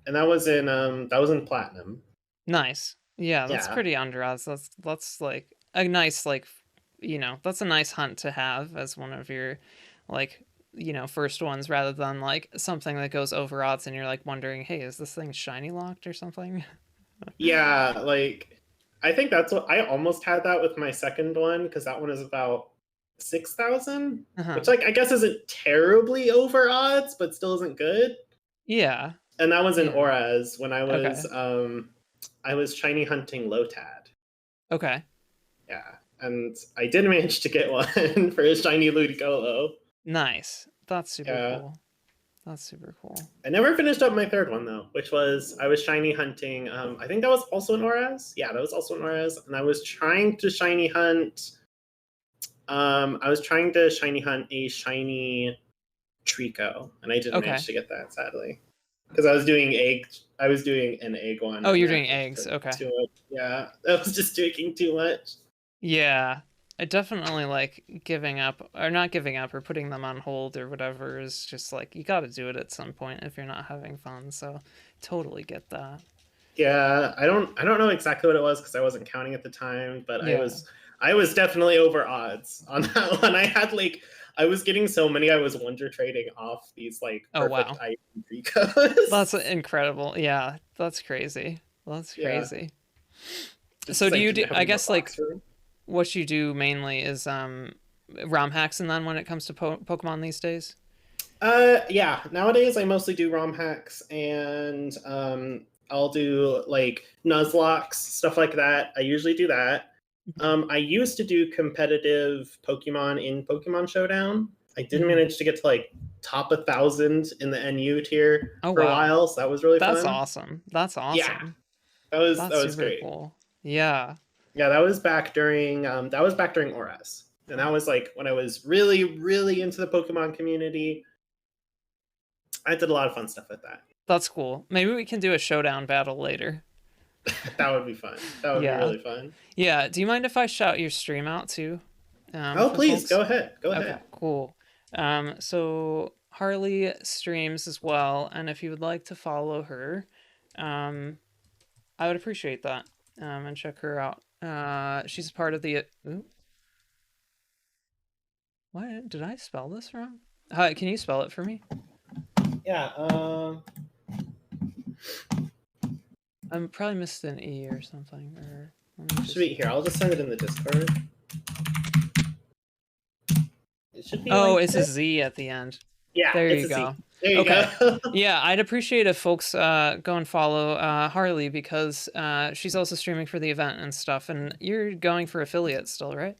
and that was in platinum. nice. Yeah, that's Yeah, pretty under odds. That's like a nice like that's a nice hunt to have as one of your like first ones rather than like something that goes over odds and you're like wondering, hey, is this thing shiny locked or something? yeah, like I think that's what I almost had that with my second one because that one is about 6,000, Uh-huh. which like I guess isn't terribly over odds, but still isn't good. Yeah. And that was in Yeah. Auras when Okay. I was shiny hunting Lotad. Okay. Yeah. And I did manage to get one for a shiny Ludicolo. Nice. That's super Yeah. cool. That's super cool. I never finished up my third one though, which was I was shiny hunting. I think that was also in Auras. Yeah, that was also in Auras, and I was trying to shiny hunt. I was trying to shiny hunt a shiny Trico, and I didn't manage Okay. to get that sadly because I was doing egg. I was doing an egg one, Oh, and you're that doing just eggs. took Okay. too much. Yeah, that was just taking too much. Yeah. I definitely like giving up or not giving up or putting them on hold or whatever is just like you got to do it at some point if you're not having fun. So, totally get that. Yeah, I don't know exactly what it was because I wasn't counting at the time, but Yeah. I was definitely over odds on that one. I had like I was getting so many I was wonder trading off these like Oh, perfect wow. item That's Tricos. incredible. Yeah, that's crazy. That's Yeah, crazy. just So because do I you do didn't have I any more guess like box room. what you do mainly is ROM hacks and then when it comes to Pokemon these days? Yeah. Nowadays, I mostly do ROM hacks, and I'll do like Nuzlocks, stuff like that. I usually do that. Mhm. I used to do competitive Pokemon in Pokemon Showdown. I didn't Mhm. manage to get to like top 1,000 in the NU tier Oh for a wow. while, so that was really That's fun. awesome. That's Yeah, awesome. that That's was super great. cool. Yeah. Yeah, that was back during Oras, and that was like when I was really into the Pokemon community. I did a lot of fun stuff with that. That's cool. Maybe we can do a showdown battle later. That would be fun. That would be Yeah. really fun. Yeah. Do you mind if I shout your stream out too? Oh, For please folks? go ahead. Go Okay, ahead. cool. So Harley streams as well, and if you would like to follow her, um, I would appreciate that. And check her out. She's part of the. Ooh, what did I spell this wrong? Hi, can you spell it for me? Yeah. I probably missed an E or something. Or let me Should just. be here. I'll just send it in the Discord. It should be Oh, like it's a this. Z at the end. Yeah, There it's you a go. Z. There you Okay. go. Yeah, I'd appreciate if folks go and follow Harley because she's also streaming for the event and stuff. And you're going for affiliate still, right?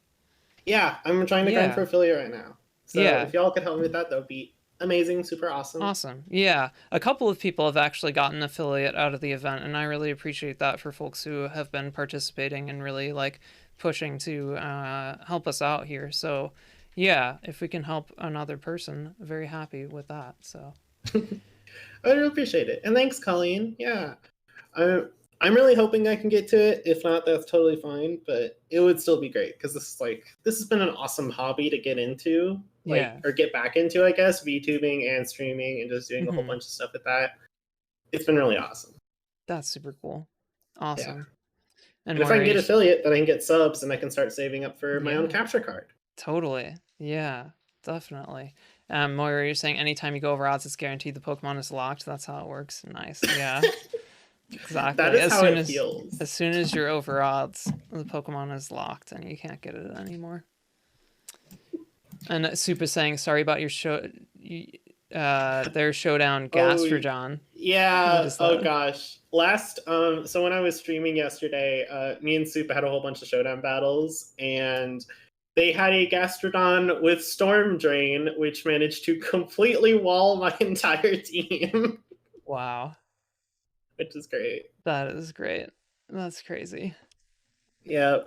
Yeah, I'm trying to grind for Yeah. affiliate right now. So Yeah. if y'all could help me with that, that would be amazing, super awesome. Awesome. Yeah. A couple of people have actually gotten affiliate out of the event, and I really appreciate that for folks who have been participating and really like pushing to help us out here. So, yeah, if we can help another person, very happy with that. So, I really appreciate it. And thanks, Colleen. Yeah. I, I'm really hoping I can get to it. If not, that's totally fine. But it would still be great because this has been an awesome hobby to get into, like yeah. or get back into, I guess, VTubing and streaming and just doing a whole Hmm. bunch of stuff with that. It's been really awesome. That's super cool. Yeah. Awesome. And And if I can get Maurice, affiliate, then I can get subs and I can start saving up for my own yeah, capture card. totally. Yeah, definitely. Moira, you're saying anytime you go over odds, it's guaranteed the Pokemon is locked. That's how it works. Nice. Yeah. That Exactly. is how it feels. As soon as you're over odds, the Pokemon is locked and you can't get it anymore. And Super saying sorry about your show. Their showdown Oh Gastrodon. What yeah. is Oh that? gosh. Last so when I was streaming yesterday, me and Soup had a whole bunch of showdown battles, and they had a Gastrodon with Storm Drain, which managed to completely wall my entire team, Wow, which is great. that is great. That's crazy. Yeah.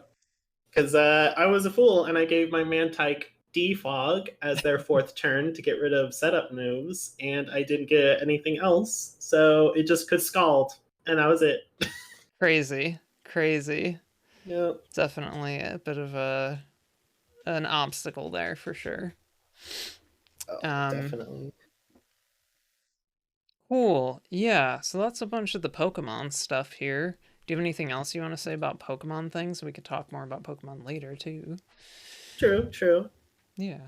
because I was a fool and I gave my Mantike defog as their fourth turn to get rid of setup moves, and I didn't get anything else, so it just could scald, and that was it. Crazy, crazy. Yep. Definitely a bit of an obstacle there for sure. Oh, Um, definitely. cool. Yeah, so that's a bunch of the Pokemon stuff here. Do you have anything else you want to say about Pokemon things? We could talk more about Pokemon later too. True, true. Yeah.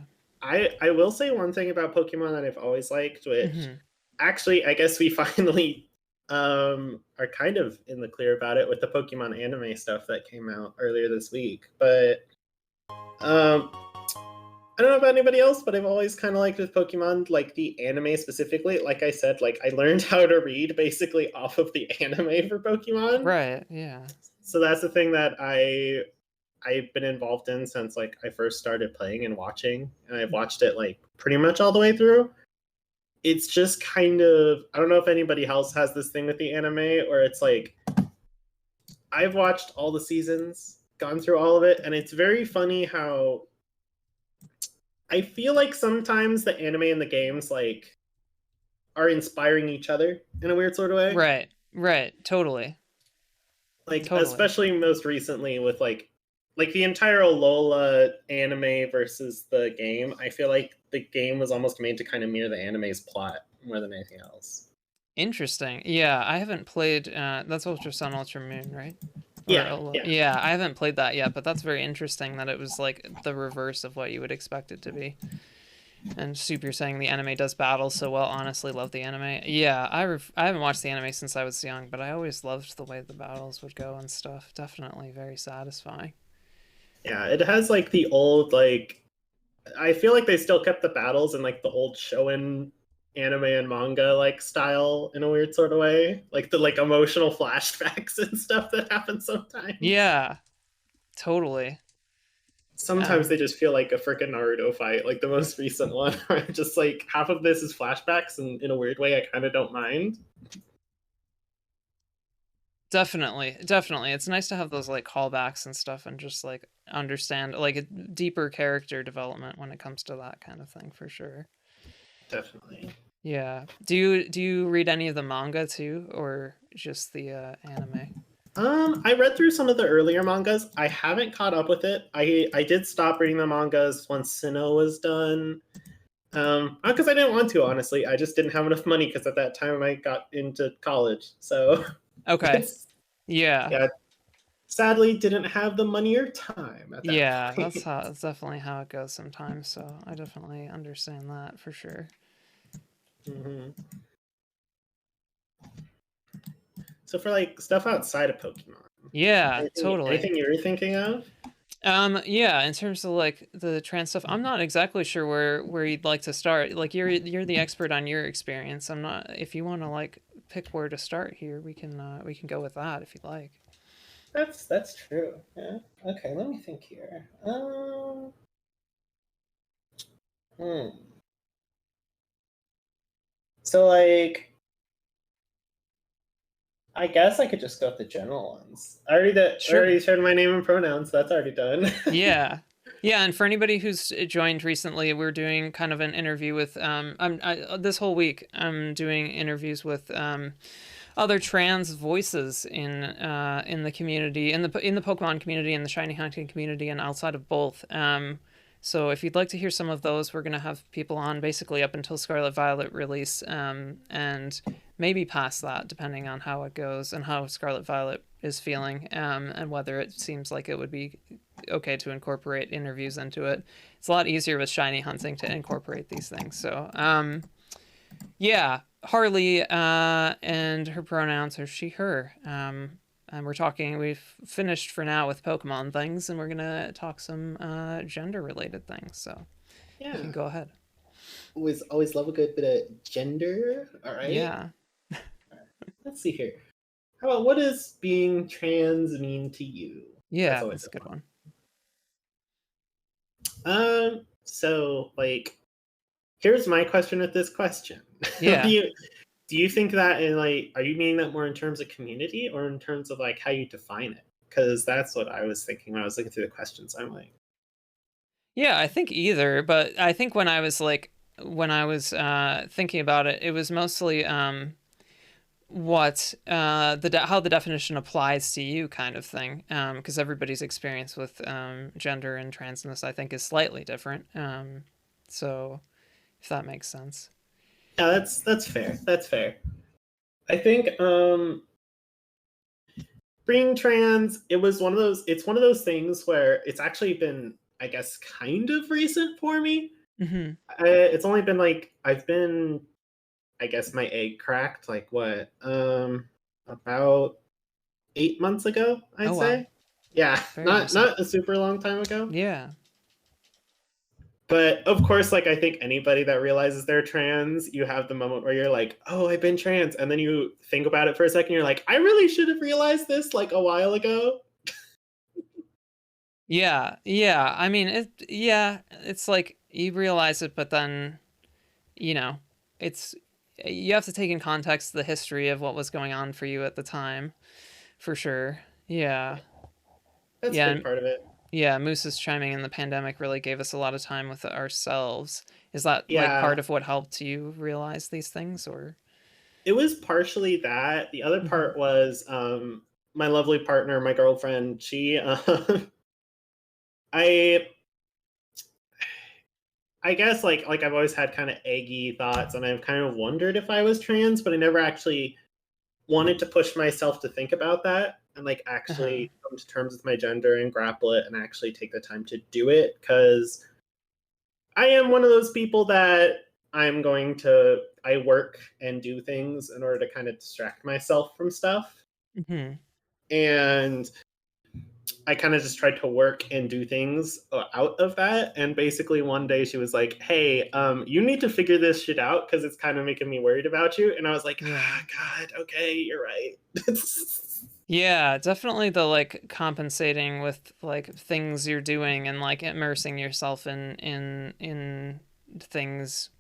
I will say one thing about Pokemon that I've always liked, which Mm-hmm. actually I guess we finally are kind of in the clear about it with the Pokemon anime stuff that came out earlier this week. But I don't know about anybody else, but I've always kind of liked with Pokemon, like the anime specifically. Like I said, like I learned how to read basically off of the anime for Pokemon. Right. Yeah. So that's the thing that I've been involved in since like I first started playing and watching, and I've watched it like pretty much all the way through. It's just kind of, I don't know if anybody else has this thing with the anime, or it's like I've watched all the seasons, gone through all of it, and it's very funny how I feel like sometimes the anime and the games like are inspiring each other in a weird sort of way. Right. Right. Totally. Like Totally. especially most recently with like the entire Alola anime versus the game. I feel like the game was almost made to kind of mirror the anime's plot more than anything else. Interesting. Yeah, I haven't played. That's Ultra Sun, Ultra Moon, right? Or Yeah, yeah, yeah, I haven't played that yet, but that's very interesting that it was like the reverse of what you would expect it to be. And Soup, you're saying the anime does battle so well. Honestly, love the anime. Yeah, I haven't watched the anime since I was young, but I always loved the way the battles would go and stuff. Definitely very satisfying. yeah. It has like the old like I feel like they still kept the battles in like the old Shonen anime and manga like style in a weird sort of way, like the like emotional flashbacks and stuff that happen sometimes. Yeah, totally. Sometimes they just feel like a freaking Naruto fight, like the most recent one, where I'm just like half of this is flashbacks, and in a weird way, I kind of don't mind. Definitely, definitely. It's nice to have those like callbacks and stuff and just like understand like a deeper character development when it comes to that kind of thing for sure. Definitely. Yeah. Do you read any of the manga too or just the anime? I read through some of the earlier mangas. I haven't caught up with it. I did stop reading the mangas once Sinnoh was done. Not because I didn't want to, honestly. I just didn't have enough money because at that time I got into college. So Okay. it's Yeah. yeah. Sadly, didn't have the money or time at that Yeah, point. that's definitely how it goes sometimes, so I definitely understand that for sure. hmm So for like stuff outside of Pokemon, Yeah, anything, totally. anything you're thinking of? Yeah, in terms of like the trans stuff, I'm not exactly sure where you'd like to start. Like you're the expert on your experience. I'm not if you want to like pick where to start here, we can go with that if you'd like. That's true. Yeah. Okay, let me think here. Hmm. So like I guess I could just go with the general ones. I Sure. already shared my name and pronouns. That's already done. Yeah. Yeah, and for anybody who's joined recently, we're doing kind of an interview with this whole week I'm doing interviews with other trans voices in the community, in the Pokemon community, in the shiny hunting community, and outside of both. So if you'd like to hear some of those, we're gonna have people on basically up until Scarlet Violet release, and maybe past that, depending on how it goes and how Scarlet Violet is feeling, and whether it seems like it would be okay to incorporate interviews into it. It's a lot easier with shiny hunting to incorporate these things. So yeah, Harley and her pronouns are she, her. And we've finished for now with Pokemon things, and we're going to talk some gender related things. So you can Yeah. go ahead. Always love a good bit of gender. All right. Yeah. Let's see here. How about what does being trans mean to you? That's Yeah, always that's a a good fun. one. So like here's my question with this question. Yeah. Do you think that in like are you meaning that more in terms of community or in terms of like how you define it? Because that's what I was thinking when I was looking through the questions. I'm like, Yeah, I think either, but I think when I was thinking about it, it was mostly what how the definition applies to you kind of thing, because everybody's experience with gender and transness, I think, is slightly different. So if that makes sense. yeah, that's fair. That's fair. I think being trans, it's one of those things where it's actually been, I guess, kind of recent for me. Mm-hmm. It's only been like I've been, I guess, my egg cracked like what, about 8 months ago, Oh I'd wow, say. Yeah, very recent. not a super long time ago. Yeah. But of course, like I think anybody that realizes they're trans, you have the moment where you're like, "Oh, I've been trans," and then you think about it for a second. You're like, "I really should have realized this like a while ago." Yeah, yeah. I mean, it's like you realize it, but then, you know, it's you have to take in context the history of what was going on for you at the time, for sure. Yeah. That's a Yeah, big part of it. yeah, Moose's chiming in the pandemic really gave us a lot of time with ourselves. Is that like part Yeah, of what helped you realize these things or? it was partially that. The other Hmm. part was my lovely partner, my girlfriend. She, I, I guess like I've always had kind of eggy thoughts, and I've kind of wondered if I was trans, but I never actually wanted to push myself to think about that and like Uh-huh. actually come to terms with my gender and grapple it and actually take the time to do it, because I am one of those people that I work and do things in order to kind of distract myself from stuff. Hmm. And I kind of just tried to work and do things out of that. And basically, one day she was like, "Hey, you need to figure this shit out because it's kind of making me worried about you." And I was like, Yeah. "Ah, God, okay, you're right." Yeah, definitely the like compensating with like things you're doing and like immersing yourself in things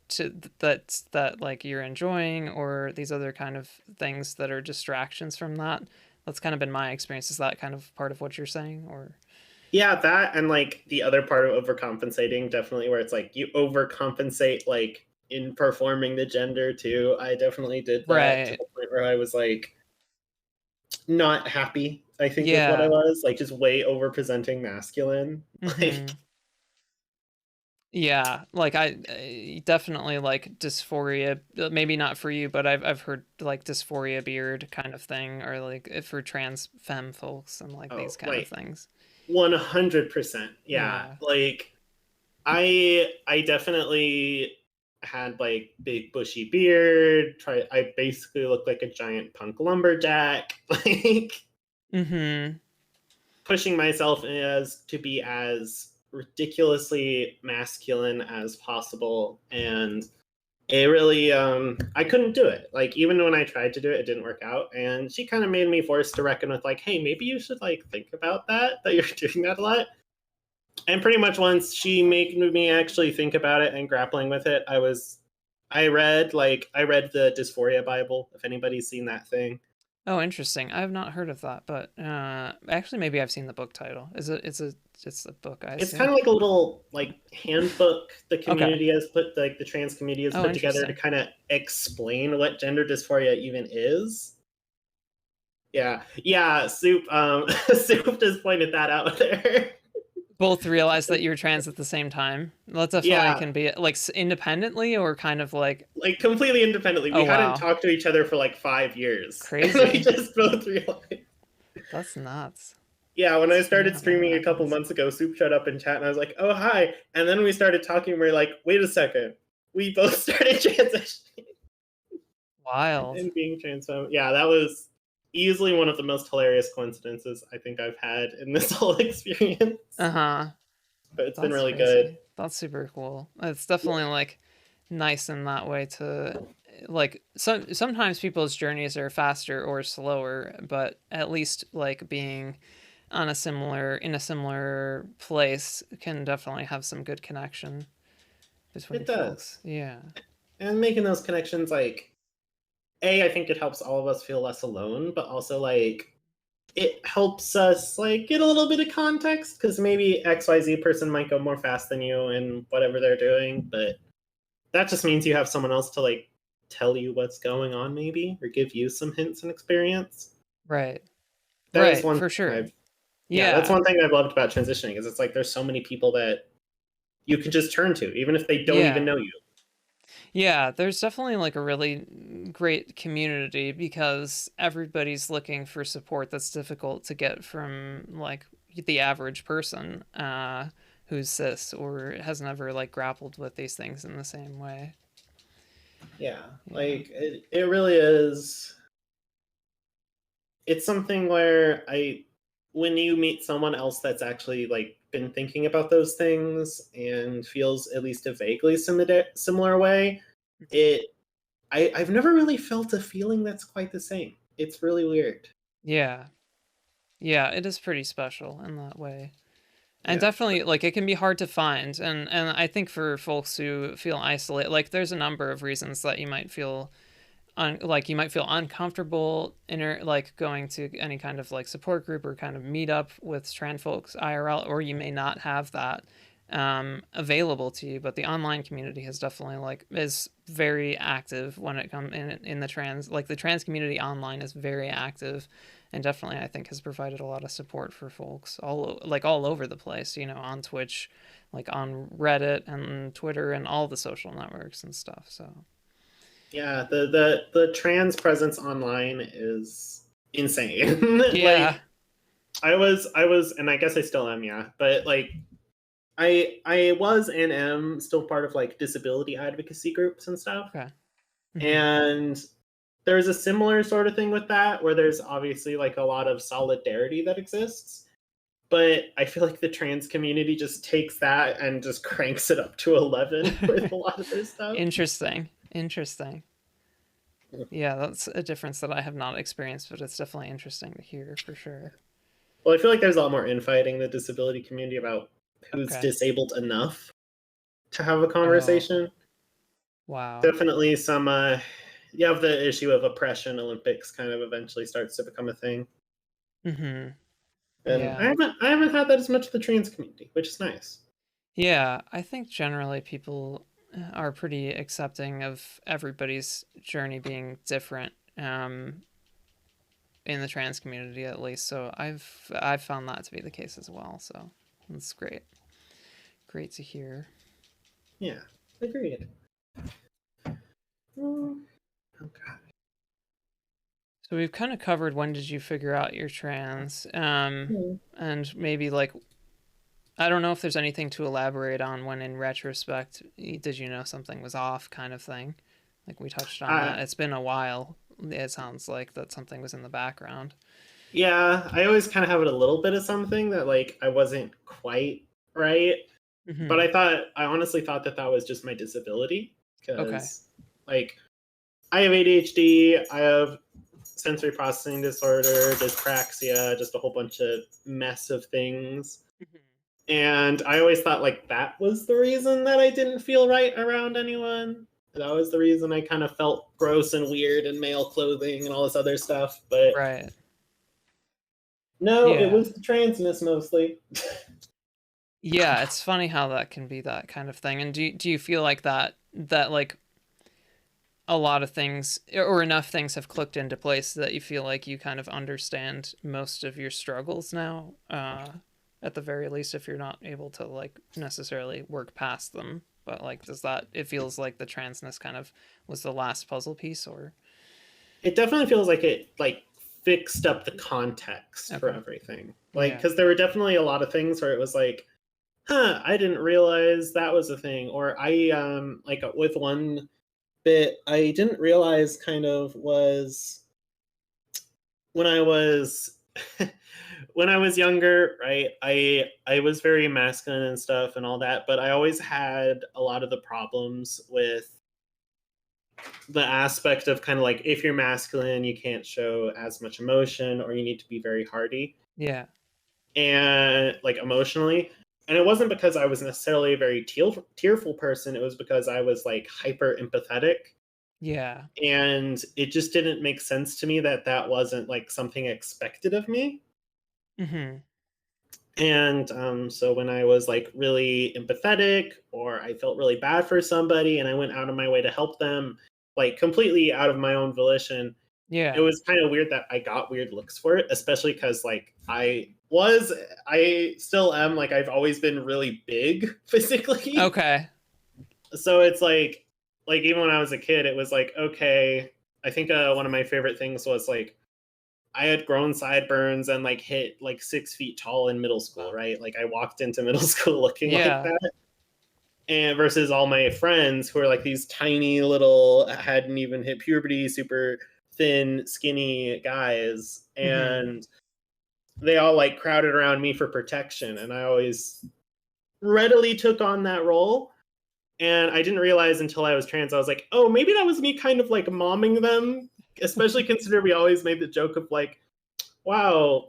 to that like you're enjoying or these other kind of things that are distractions from that. That's kind of been my experience. Is that kind of part of what you're saying or? Yeah, that and like the other part of overcompensating, definitely, where it's like you overcompensate like in performing the gender too. I definitely did that to Right. the point where I was like not happy, I think, with what I Yeah. was, like just way over presenting masculine. Like, Mhm. Yeah, like definitely like dysphoria, maybe not for you, but I've heard like dysphoria beard kind of thing or like for trans femme folks and like oh, these kind of like things. 100%. Yeah. Yeah. Like I definitely had like big bushy beard. I basically looked like a giant punk lumberjack. Like Mhm. pushing myself as to be as ridiculously masculine as possible, and it really I couldn't do it. Like even when I tried to do it, it didn't work out, and she kind of made me forced to reckon with like, hey, maybe you should like think about that you're doing that a lot. And pretty much once she made me actually think about it and grappling with it, I read the Dysphoria Bible, if anybody's seen that thing. Oh, interesting. I have not heard of that, but actually maybe I've seen the book title. Is it it's a book, I It's assume. kind of like a little like handbook the Okay. community has put, like the trans community has Oh, put together to interesting. kind of explain what gender dysphoria even is. Yeah, yeah. Soup, Soup just pointed that out there. Both realize that you're trans at the same time. That definitely Yeah, can be like independently or kind of like, like completely independently. oh We hadn't wow, talked to each other for like 5 years, and we crazy. just both realized. That's nuts. Yeah, when I It's funny started how that streaming a couple happens. months ago, Soup showed up in chat, and I was like, "Oh hi!" And then we started talking. We are like, "Wait a second, we both started transitioning Wild. and being transphobic." Yeah, that was easily one of the most hilarious coincidences I think I've had in this whole experience. Uh-huh. But it's been That's really good. crazy. That's super cool. It's definitely like nice in that way to like sometimes people's journeys are faster or slower, but at least like being on a similar in a similar place can definitely have some good connection between It folks. does, Yeah. and making those connections, like, I think it helps all of us feel less alone, but also like it helps us like get a little bit of context because maybe XYZ person might go more fast than you in whatever they're doing, but that just means you have someone else to like tell you what's going on maybe or give you some hints and experience. Right. That is Right, one for thing sure. I've yeah, that's Yeah. one thing I've loved about transitioning is it's like there's so many people that you can just turn to even if they don't even Yeah. know you. Yeah, there's definitely like a really great community because everybody's looking for support that's difficult to get from like the average person who's cis or has never like grappled with these things in the same way. Yeah, Yeah. like it really is. It's something where when you meet someone else that's actually like been thinking about those things and feels at least a vaguely similar way, it I've never really felt a feeling that's quite the same. It's really weird. Yeah. Yeah, it is pretty special in that way. And Yeah. definitely like it can be hard to find and I think for folks who feel isolated, like there's a number of reasons that you might feel like you might feel uncomfortable like going to any kind of like support group or kind of meet up with trans folks IRL, or you may not have that available to you. But the online community has definitely like is very active when it comes in the trans, like the trans community online is very active, and definitely I think has provided a lot of support for folks all over the place. You know, on Twitch, like on Reddit and Twitter and all the social networks and stuff. So Yeah, the trans presence online is insane. yeah. Like I was and I guess I still am, yeah. But like I was and am still part of like disability advocacy groups and stuff. Okay. Mm-hmm. And there's a similar sort of thing with that where there's obviously like a lot of solidarity that exists. But I feel like the trans community just takes that and just cranks it up to 11 with a lot of their stuff. Interesting. Interesting. Yeah, that's a difference that I have not experienced, but it's definitely interesting to hear for sure. Well, I feel like there's a lot more infighting in the disability community about who's Okay. disabled enough to have a Oh, conversation. wow. Definitely some you have the issue of oppression Olympics kind of eventually starts to become a thing. Mm-hmm. And Yeah. I haven't had that as much with the trans community, which is nice. Yeah, I think generally people are pretty accepting of everybody's journey being different, in the trans community at least. So I've found that to be the case as well. So that's great. Great to hear. Yeah, agreed. Mm, okay. So we've kind of covered when did you figure out you're trans, Hmm. and maybe like I don't know if there's anything to elaborate on when in retrospect did you know something was off kind of thing. Like we touched on Uh, that. It's been a while. It sounds like that something was in the background. yeah, I always kind of have it a little bit of something that like I wasn't quite right, but Mhm. I honestly thought that that was just my disability Okay. because like I have ADHD, I have sensory processing disorder, dyspraxia, just a whole bunch of mess of things. Mhm. And I always thought like that was the reason that I didn't feel right around anyone. That was the reason I kind of felt gross and weird in male clothing and all this other stuff. But Right. no, it Yeah. was the transness mostly. Yeah, it's funny how that can be that kind of thing. And do you feel like that like a lot of things or enough things have clicked into place that you feel like you kind of understand most of your struggles now, at the very least, if you're not able to like necessarily work past them, but like does that it feels like the transness kind of was the last puzzle piece, or It definitely feels like it like fixed up the context for okay. everything. Like Yeah. because there were definitely a lot of things where it was like, huh, I didn't realize that was a thing. Or I like with one bit I didn't realize kind of was when I was when I was younger, right? I was very masculine and stuff and all that, but I always had a lot of the problems with the aspect of kind of like if you're masculine, you can't show as much emotion or you need to be very hardy Yeah. and like emotionally. And it wasn't because I was necessarily a very tearful person, it was because I was like hyper empathetic Yeah. and it just didn't make sense to me that that wasn't like something expected of me. Mm-hmm. And so when I was like really empathetic or I felt really bad for somebody and I went out of my way to help them, like completely out of my own volition, it Yeah. was kind of weird that I got weird looks for it, especially because like I still am, like I've always been really big physically. Okay. So it's like even when I was a kid, it was like, okay, I think one of my favorite things was like I had grown sideburns and like hit like 6 feet tall in middle school, right? Like I walked into middle school looking like Yeah. that. And versus all my friends who are like these tiny little, hadn't even hit puberty, super thin, skinny guys. Mm-hmm. And they all like crowded around me for protection. And I always readily took on that role. And I didn't realize until I was trans, I was like, oh, maybe that was me kind of like momming them, especially consider we always made the joke of like, wow,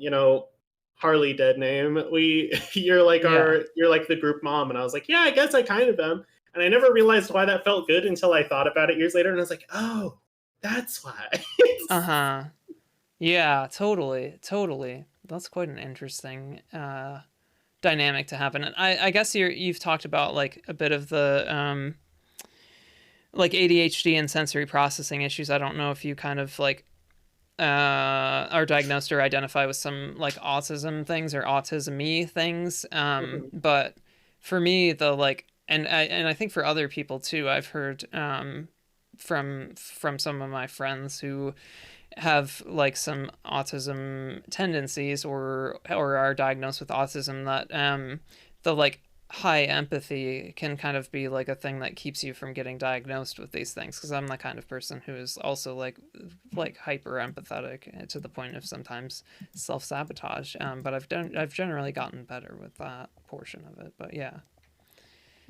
Harley dead name. Yeah. You're like the group mom. And I was like, yeah, I guess I kind of am. And I never realized why that felt good until I thought about it years later. And I was like, oh, that's why. Uh-huh. Yeah, totally. Totally. That's quite an interesting dynamic to happen. And I guess you've talked about like a bit of the like ADHD and sensory processing issues. I don't know if you kind of like are diagnosed or identify with some like autism things or autism-y things. But for me, the like, and I think for other people too, I've heard from some of my friends who have like some autism tendencies or are diagnosed with autism that the like high empathy can kind of be like a thing that keeps you from getting diagnosed with these things, because I'm the kind of person who is also like hyper empathetic to the point of sometimes self-sabotage, but I've generally gotten better with that portion of it, but yeah.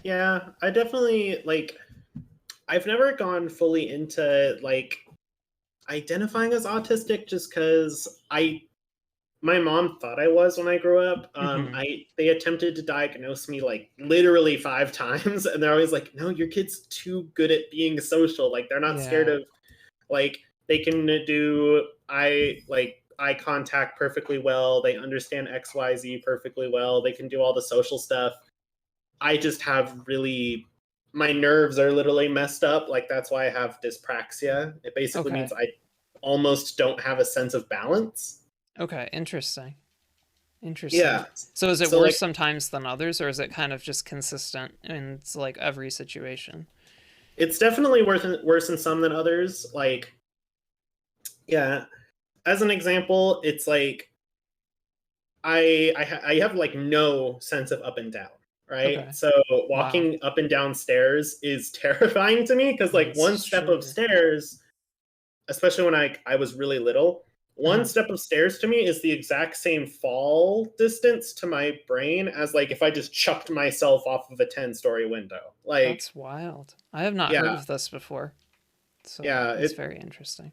Yeah, I definitely like, I've never gone fully into like identifying as autistic just because my mom thought I was when I grew up. Mm-hmm. They attempted to diagnose me like literally 5 times, and they're always like, "No, your kid's too good at being social. Like they're not scared Yeah. of like they can do eye contact perfectly well. They understand XYZ perfectly well. They can do all the social stuff. I just have really my nerves are literally messed up. Like that's why I have dyspraxia. It basically means Okay. I almost don't have a sense of balance. Okay, interesting. Interesting. Yeah. So is it So worse like sometimes than others, or is it kind of just consistent in like every situation? it's definitely worse in some than others. Like, yeah, as an example, it's like I have like no sense of up and down, right? Okay. So Wow. walking up and down stairs is terrifying to me because like one That's step of true. stairs, especially when I was really little, one Uh-huh. step of stairs to me is the exact same fall distance to my brain as like if I just chucked myself off of a 10-story window. Like, That's wild. I have not heard yeah, of this before. So yeah, that's it very interesting.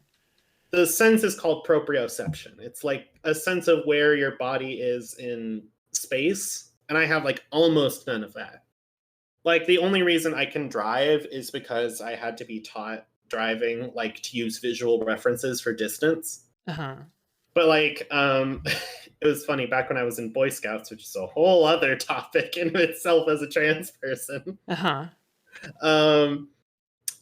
the sense is called proprioception. It's like a sense of where your body is in space. And I have like almost none of that. Like the only reason I can drive is because I had to be taught driving, like to use visual references for distance. Uh-huh. But like, it was funny back when I was in Boy Scouts, which is a whole other topic in itself as a trans person. Uh-huh. Um,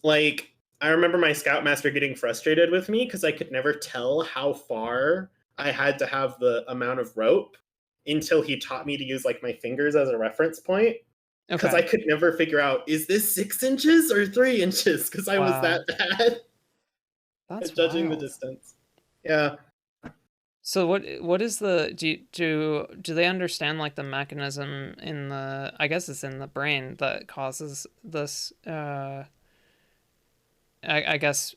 like I remember my scoutmaster getting frustrated with me because I could never tell how far I had to have the amount of rope until he taught me to use like my fingers as a reference point because I Okay. could never figure out, is this 6 inches or 3 inches, because I was that Wow. bad That's at judging the wild. distance. Yeah. So what is the do they understand like the mechanism in the, I guess it's in the brain that causes this I guess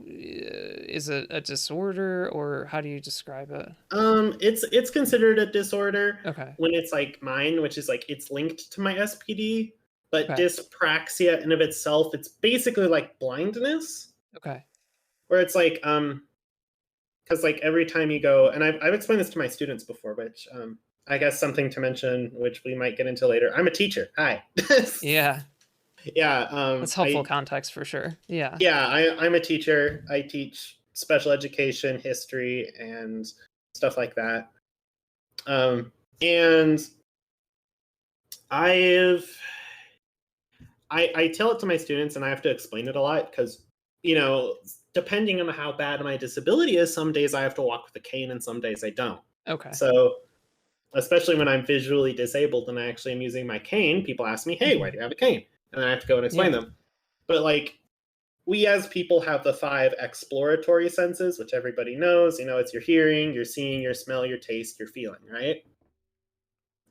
is it a disorder, or how do you describe it? It's considered a disorder Okay. when it's like mine, which is like it's linked to my SPD, but Okay. dyspraxia in of itself, it's basically like blindness, Okay. where it's like because like every time you go, and I've explained this to my students before, which I guess something to mention, which we might get into later. I'm a teacher. Hi. Yeah. Yeah. That's helpful context for sure. Yeah. I'm a teacher. I teach special education, history, and stuff like that. And I've I tell it to my students, and I have to explain it a lot because, you know, depending on how bad my disability is, some days I have to walk with a cane and some days I don't. Okay. So, especially when I'm visually disabled and I actually am using my cane, people ask me, "Hey, why Mhm. do you have a cane?" And then I have to go and explain Yeah. them. But like, we as people have the five exploratory senses, which everybody knows. You know, it's your hearing, your seeing, your smell, your taste, your feeling, right?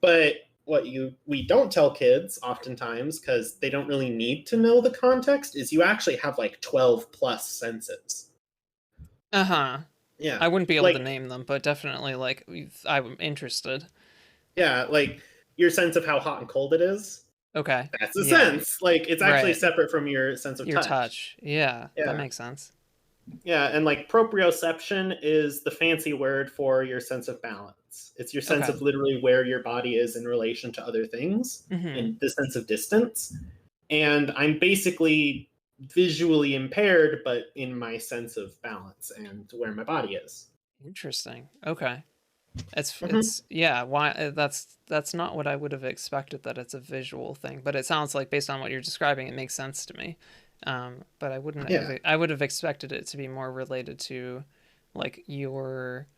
But what we don't tell kids oftentimes, because they don't really need to know the context, is you actually have like 12 plus senses. Uh-huh. Yeah. I wouldn't be able to Like, name them, but definitely like I'm interested. yeah, like your sense of how hot and cold it is. Okay. That's a Yeah. sense. Like, it's actually Right. separate from your sense of Your touch. touch. Yeah, that Yeah. makes sense. Yeah, and like proprioception is the fancy word for your sense of balance. It's your sense Okay. of literally where your body is in relation to other things, Mhm. in the sense of distance. And I'm basically visually impaired, but in my sense of balance and where my body is. Interesting. Okay. Mm-hmm. It's yeah, why that's not what I would have expected, that it's a visual thing, but it sounds like based on what you're describing it makes sense to me. But Yeah. I would have expected it to be more related to like your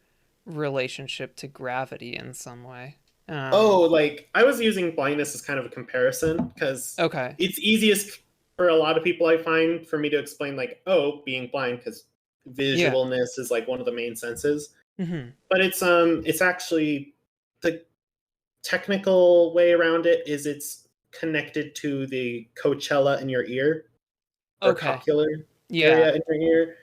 relationship to gravity in some way. Oh, like I was using blindness as kind of a comparison because Okay. it's easiest for a lot of people, I find, for me to explain, like, oh, being blind, because Yeah. visualness is like one of the main senses. Mhm. But it's actually the technical way around it is it's connected to the coachella in your ear or Okay. cochlear Yeah. area in your ear.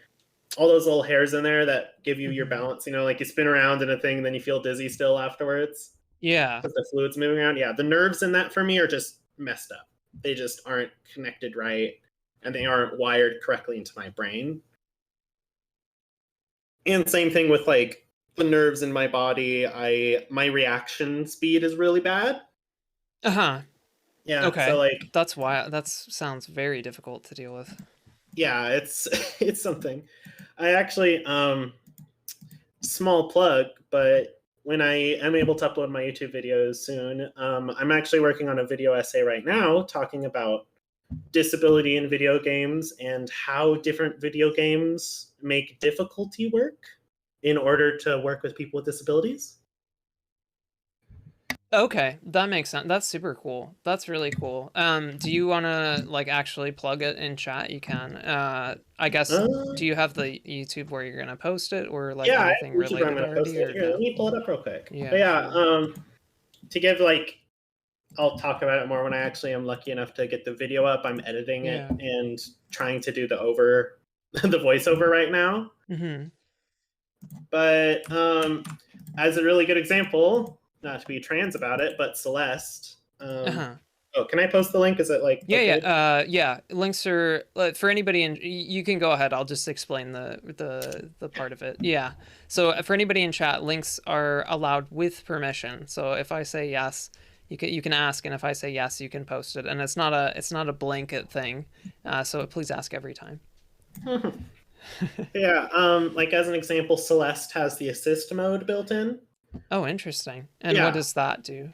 All those little hairs in there that give you your Mhm. balance. You know, like you spin around in a thing, and then you feel dizzy still afterwards Yeah. because the fluid's moving around. Yeah, the nerves in that for me are just messed up. They just aren't connected right, and they aren't wired correctly into my brain. And same thing with like the nerves in my body. My reaction speed is really bad. Uh-huh. Yeah, so Okay. like That's why that sounds very difficult to deal with. yeah, it's it's something. I actually small plug, but when I am able to upload my YouTube videos soon, I'm actually working on a video essay right now talking about disability in video games and how different video games make difficulty work in order to work with people with disabilities. Okay, that makes sense. That's super cool. That's really cool. Do you want to like actually plug it in chat? You can. I guess, Uh, do you have the YouTube where you're gonna post it or like yeah, I anything have YouTube where I'm related going to post already it. or Here, let no? me pull it up real quick. But Yeah, yeah, sure. to give like I'll talk about it more when I actually am lucky enough to get the video up. I'm editing it Yeah. and trying to do the voiceover right now. Mm-hmm. But as a really good example, not to be trans about it, but Celeste. Uh-huh. Oh, can I post the link? Is it like Yeah, yeah. okay? Yeah. Links are for anybody, and you can go ahead. I'll just explain the part of it. Yeah. So for anybody in chat, links are allowed with permission. So if I say yes, you can ask, and if I say yes, you can post it. And it's not a blanket thing. So please ask every time. Yeah. Like as an example, Celeste has the assist mode built in. Oh, interesting. And what Yeah. does that do?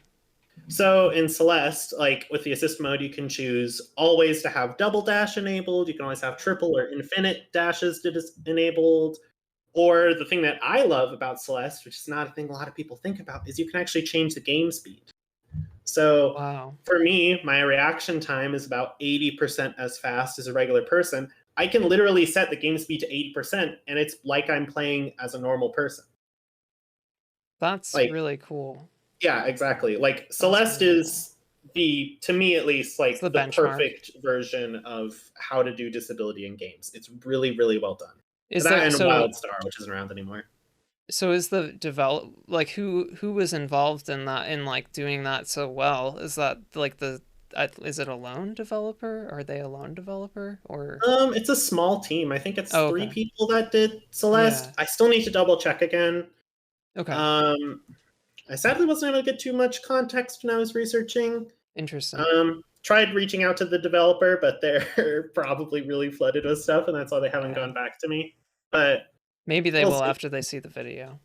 So in Celeste, like with the assist mode, you can choose always to have double dash enabled. You can always have triple or infinite dashes enabled. Or the thing that I love about Celeste, which is not a thing a lot of people think about, is you can actually change the game speed. So Wow. for me, my reaction time is about 80% as fast as a regular person. I can literally set the game speed to 80%, and it's like I'm playing as a normal person. That's Like, really cool. yeah, exactly. Like That's Celeste really cool. is to me at least, It's the like the benchmark. perfect version of how to do disability in games. It's really, really well done. Is That there and so WildStar, which isn't around anymore. So is the develop like who was involved in that, in like doing that so well? Is that like is it a lone developer? Are they a lone developer or? It's a small team. I think it's Oh, three okay. people that did Celeste. Yeah. I still need to double check again. Okay. Um, I sadly wasn't able to get too much context when I was researching. Interesting. Tried reaching out to the developer, but they're probably really flooded with stuff, and that's why they haven't Yeah. gone back to me. But Maybe they we'll will see. after they see the video.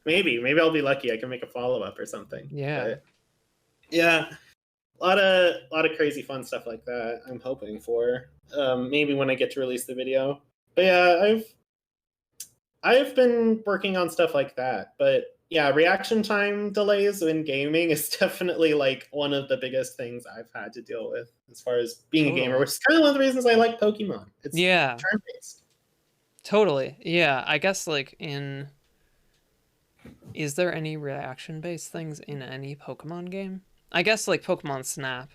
Maybe I'll be lucky. I can make a follow-up or something. Yeah. But yeah, a lot of crazy fun stuff like that. I'm hoping for. Maybe when I get to release the video. But yeah, I've been working on stuff like that. But yeah, reaction time delays in gaming is definitely like one of the biggest things I've had to deal with as far as being a gamer, Totally. which is kind of one of the reasons I like Pokemon. It's Yeah. turn-based. Totally. Yeah. I guess like is there any reaction based things in any Pokemon game? I guess like Pokemon Snap.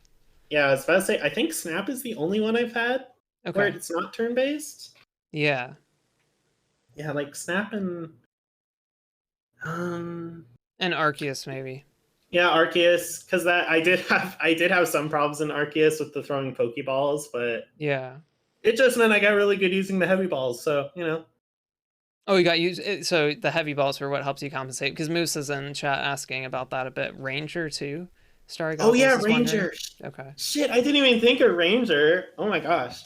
Yeah, I was about to say, I think Snap is the only one I've had where Okay. it's not turn-based. Yeah. Yeah, like Snap and um And Arceus maybe. yeah, Arceus, because that I did have some problems in Arceus with the throwing Pokeballs, but Yeah. it just meant I got really good using the heavy balls. So Oh, you got used. So the heavy balls are what helps you compensate. Because Moose is in chat asking about that a bit. Ranger too. Starry oh Goggles yeah, is wondering. Ranger. Okay. Shit, I didn't even think of Ranger. Oh my gosh.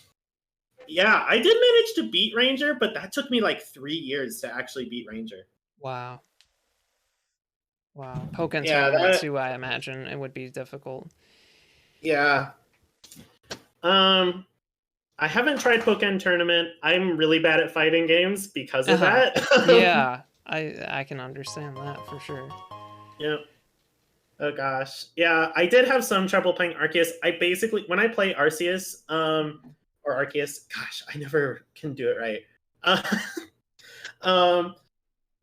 Yeah, I did manage to beat Ranger, but that took me like 3 years to actually beat Ranger. Wow. Wow. Pokken Yeah, tournament that. too. I imagine it would be difficult. Yeah. Um, I haven't tried Pokken Tournament. I'm really bad at fighting games because Uh of huh. that. Yeah. I can understand that for sure. Yeah. Oh gosh. Yeah, I did have some trouble playing Arceus. I basically when I play Arceus, or Arceus, gosh, I never can do it right. Uh, um,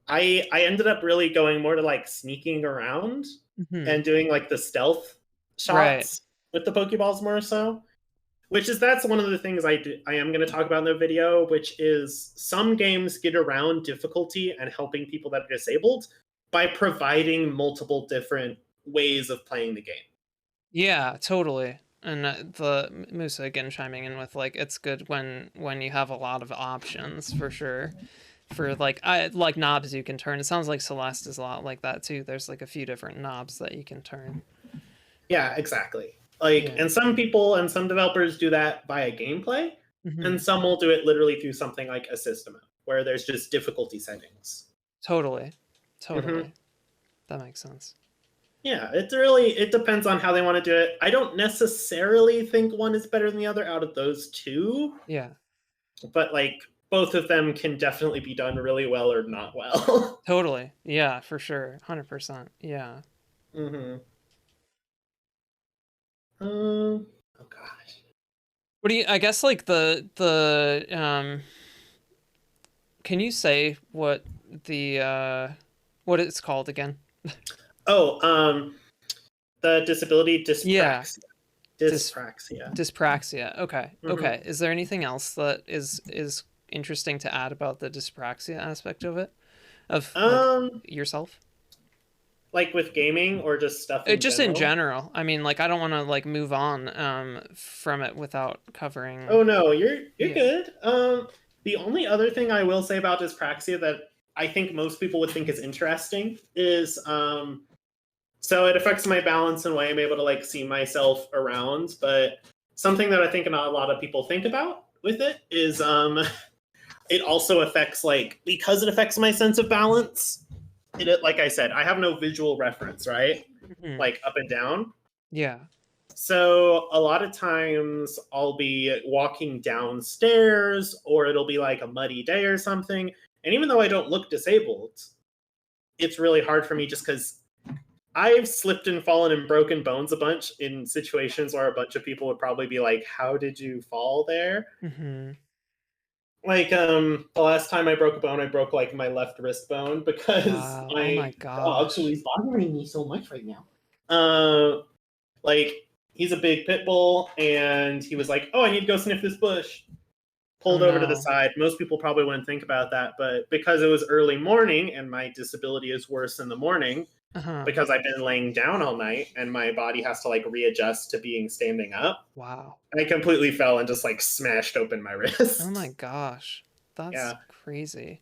I ended up really going more to like sneaking around Hmm. and doing like the stealth Right. shots with the Pokeballs more so. That's one of the things I am going to talk about in the video, which is some games get around difficulty and helping people that are disabled by providing multiple different ways of playing the game. Yeah. Totally. And the Musa again chiming in with like it's good when you have a lot of options for sure. For like I like knobs you can turn. It sounds like Celeste is a lot like that too. There's like a few different knobs that you can turn. Yeah, exactly. Like, Yeah. and some people and some developers do that via gameplay, Hmm. and some will do it literally through something like a system where there's just difficulty settings. Totally. Hmm. Totally. That makes sense. Yeah, it depends on how they want to do it. I don't necessarily think one is better than the other out of those two, Yeah. but like both of them can definitely be done really well or not well. Totally. Yeah, for sure. 100%. Yeah. Hmm. Oh gosh. What do you I guess like the can you say what it's called again? Oh, the disability Yeah. dyspraxia. Dys Dyspraxia. dyspraxia. Okay. Hmm. Okay. Is there anything else that is interesting to add about the dyspraxia aspect of it? Of like Um, yourself? like with gaming or just stuff in Just in general? general. I mean, like I don't want to like move on from it without covering. Oh no, you're Yeah. good. The only other thing I will say about dyspraxia that I think most people would think is interesting is so it affects my balance and way I'm able to like see myself around, but something that I think not a lot of people think about with it is it also affects like because it affects my sense of balance. Like I said, I have no visual reference, right? Mhm. Like up and down. Yeah. So a lot of times I'll be walking downstairs or it'll be like a muddy day or something. And even though I don't look disabled, it's really hard for me just because I've slipped and fallen and broken bones a bunch in situations where a bunch of people would probably be like, "How did you fall there?" Mhm. Like the last time I broke a bone, I broke like my left wrist bone because Wow. Oh my my dog, who gosh. is bothering me so much right now, uh, like he's a big pit bull, and he was like, "Oh, I need to go sniff this bush." Oh Pulled over to the no. side. Most people probably wouldn't think about that, but because it was early morning and my disability is worse in the morning, Uh-huh. because I've been laying down all night and my body has to like readjust to being standing up, Wow. I completely fell and just like smashed open my Oh my wrist. gosh. That's Yeah. crazy.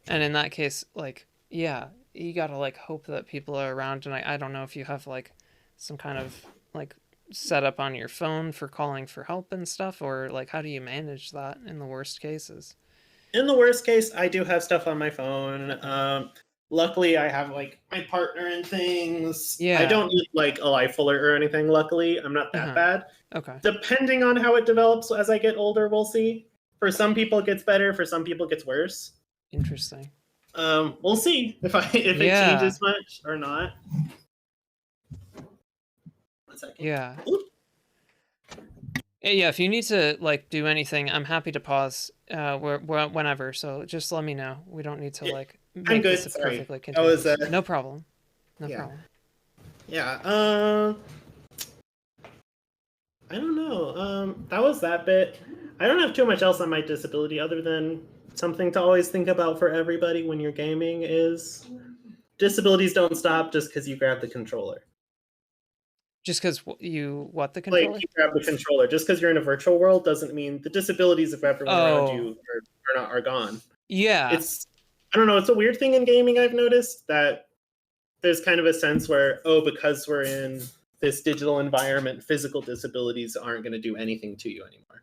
And in that case, like, yeah, you gotta like hope that people are around. And I don't know if you have like some kind of like setup on your phone for calling for help and stuff, or like how do you manage that in the worst cases? In the worst case, I do have stuff on my phone. luckily I have like my partner and things. I Yeah. don't need like a life alert or anything. Luckily, I'm not that Uh-huh. bad. Okay. Depending on how it develops as I get older, we'll see. For some people, it gets better. For some people, it gets worse. Interesting. We'll see if it Yeah. changes much or not. 1 second. Yeah. Oop. Yeah, if you need to like do anything, I'm happy to pause whenever. So just let me know. We don't need to Yeah, like I'm make this good. a Sorry, perfectly I was continuous. No problem. No yeah, problem. yeah. I don't know. That was that bit. I don't have too much else on my disability other than something to always think about for everybody when you're gaming is disabilities don't stop just because you grab the controller. Just because you what the Like controller? you grab the controller, just because you're in a virtual world doesn't mean the disabilities of everyone around Oh, you are gone. yeah. It's I don't know. It's a weird thing in gaming. I've noticed that there's kind of a sense where because we're in this digital environment, physical disabilities aren't going to do anything to you anymore.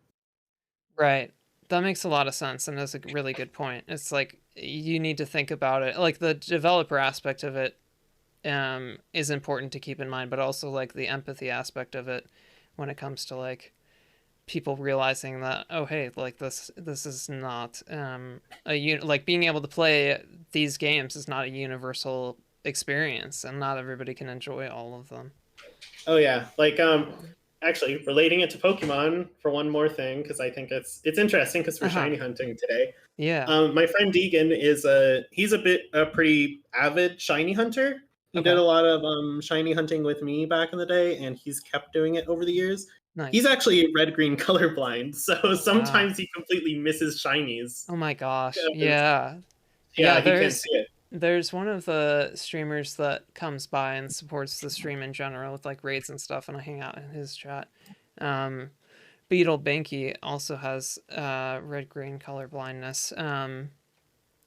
Right. That makes a lot of sense, and that's a really good point. It's like you need to think about it. Like the developer aspect of it is important to keep in mind, but also like the empathy aspect of it when it comes to like people realizing that, oh hey, like this is not like being able to play these games is not a universal experience, and not everybody can enjoy all of them. Oh yeah, like Yeah. actually relating it to Pokemon for one more thing because I think it's interesting because we're Uh-huh. shiny hunting today. Yeah. My friend Deegan is he's a pretty avid shiny hunter. He did Okay. a lot of shiny hunting with me back in the day, and he's kept doing it over the years. He's Nice. actually red green colorblind, so Oh wow. sometimes he completely misses shinies. Oh my gosh. 'Cause, Yeah. Yeah, yeah, he can't see it. there's one of the streamers that comes by and supports the stream in general with like raids and stuff, and I hang out in his chat. Um, Beetle Banky also has red green color blindness.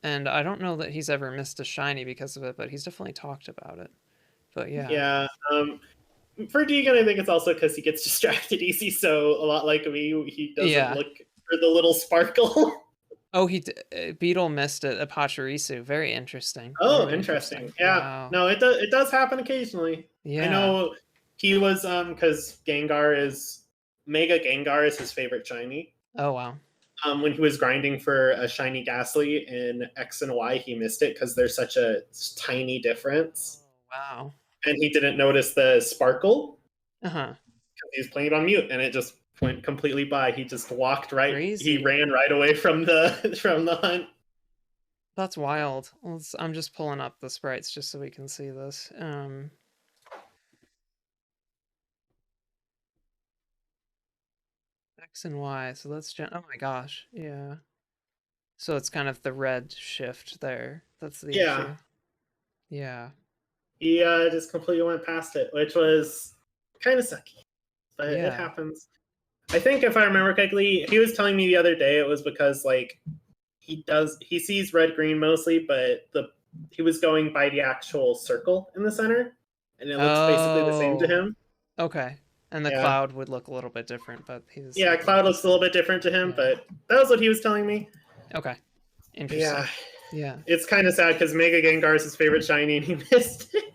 And I don't know that he's ever missed a shiny because of it, but he's definitely talked about it. But yeah. Yeah. For Deegan, I think it's also because he gets distracted easy. So a lot like me, he doesn't Yeah. look for the little sparkle. Oh, Beetle missed it. A Pachirisu. Very interesting. Oh, Very interesting. interesting. Yeah. Wow. No, it does happen occasionally. I Yeah. know he was because Mega Gengar is his favorite shiny. Oh wow. When he was grinding for a shiny Ghastly in X and Y, he missed it because there's such a tiny difference, Oh wow. and he didn't notice the sparkle Uh huh. because he was playing it on mute, and it just went completely by. He just walked right. He Crazy. ran right away from the from the hunt. That's wild. I'm just pulling up the sprites just so we can see this. X and Y. So that's oh my gosh. Yeah. So it's kind of the red shift there. That's the Yeah, issue. Yeah. he just completely went past it, which was kind of sucky, but it Yeah. happens. I think if I remember correctly, he was telling me the other day it was because like he sees red green mostly, but he was going by the actual circle in the center, and it looks basically the same to Oh. him. Okay. And the Yeah, cloud would look a little bit different, but he's yeah. looking at Cloud the looks a little same. bit different to him, Yeah. but that was what he was telling me. Okay. Yeah, Interesting. Yeah. it's kind of sad because Mega Gengar is his favorite shiny, and he missed it.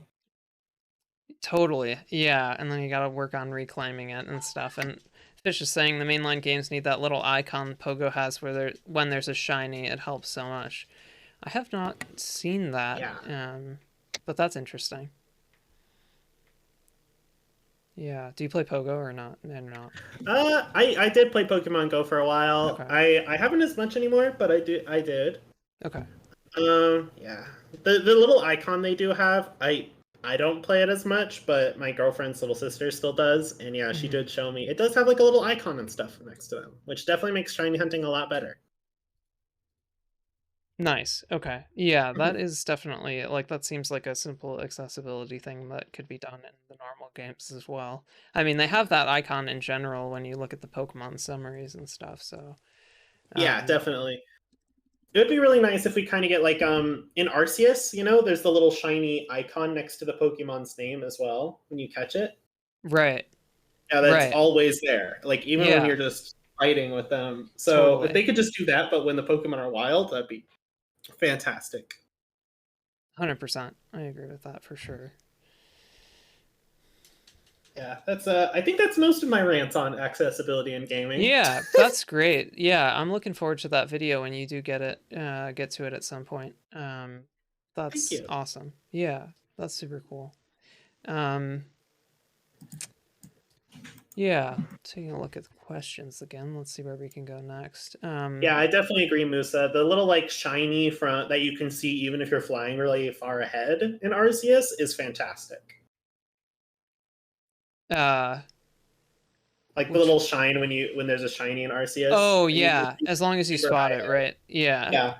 Totally. Yeah. And then you got to work on reclaiming it and stuff. And Fish is saying the mainline games need that little icon Pogo has where when there's a shiny, it helps so much. I have not seen that, Yeah. but that's interesting. Yeah. Do you play Pogo or not? No, not. I did play Pokemon Go for a while. Okay. I haven't as much anymore, but I did. Okay. Yeah. The little icon they do have, I don't play it as much, but my girlfriend's little sister still does, and yeah, she Hmm. did show me. It does have like a little icon and stuff next to them, which definitely makes shiny hunting a lot better. Nice. Okay. Yeah, that is definitely like that seems like a simple accessibility thing that could be done in the normal games as well. I mean, they have that icon in general when you look at the Pokemon summaries and stuff, so Yeah, um definitely. It would be really nice if we kind of get like in Arceus, there's the little shiny icon next to the Pokemon's name as well when you catch it. right. Yeah, that's Right. always there. Like even when Yeah, you're just fighting with them. So if totally. they could just do that, but when the Pokemon are wild, that'd be fantastic. 100%. I agree with that for sure. Yeah, that's I think that's most of my rants on accessibility in gaming. Yeah, that's great. Yeah, I'm looking forward to that video when you do get to it at some point. Thank That's you. awesome. Yeah, that's super cool. Um, yeah, taking a look at the questions again. Let's see where we can go next. Yeah, I definitely agree, Musa. The little like shiny front that you can see even if you're flying really far ahead in Arceus is fantastic. uh, Like the which, little shine when there's a shiny in Arceus oh and you can yeah, see as long as you super spot high it, ahead. right? Yeah, Yeah.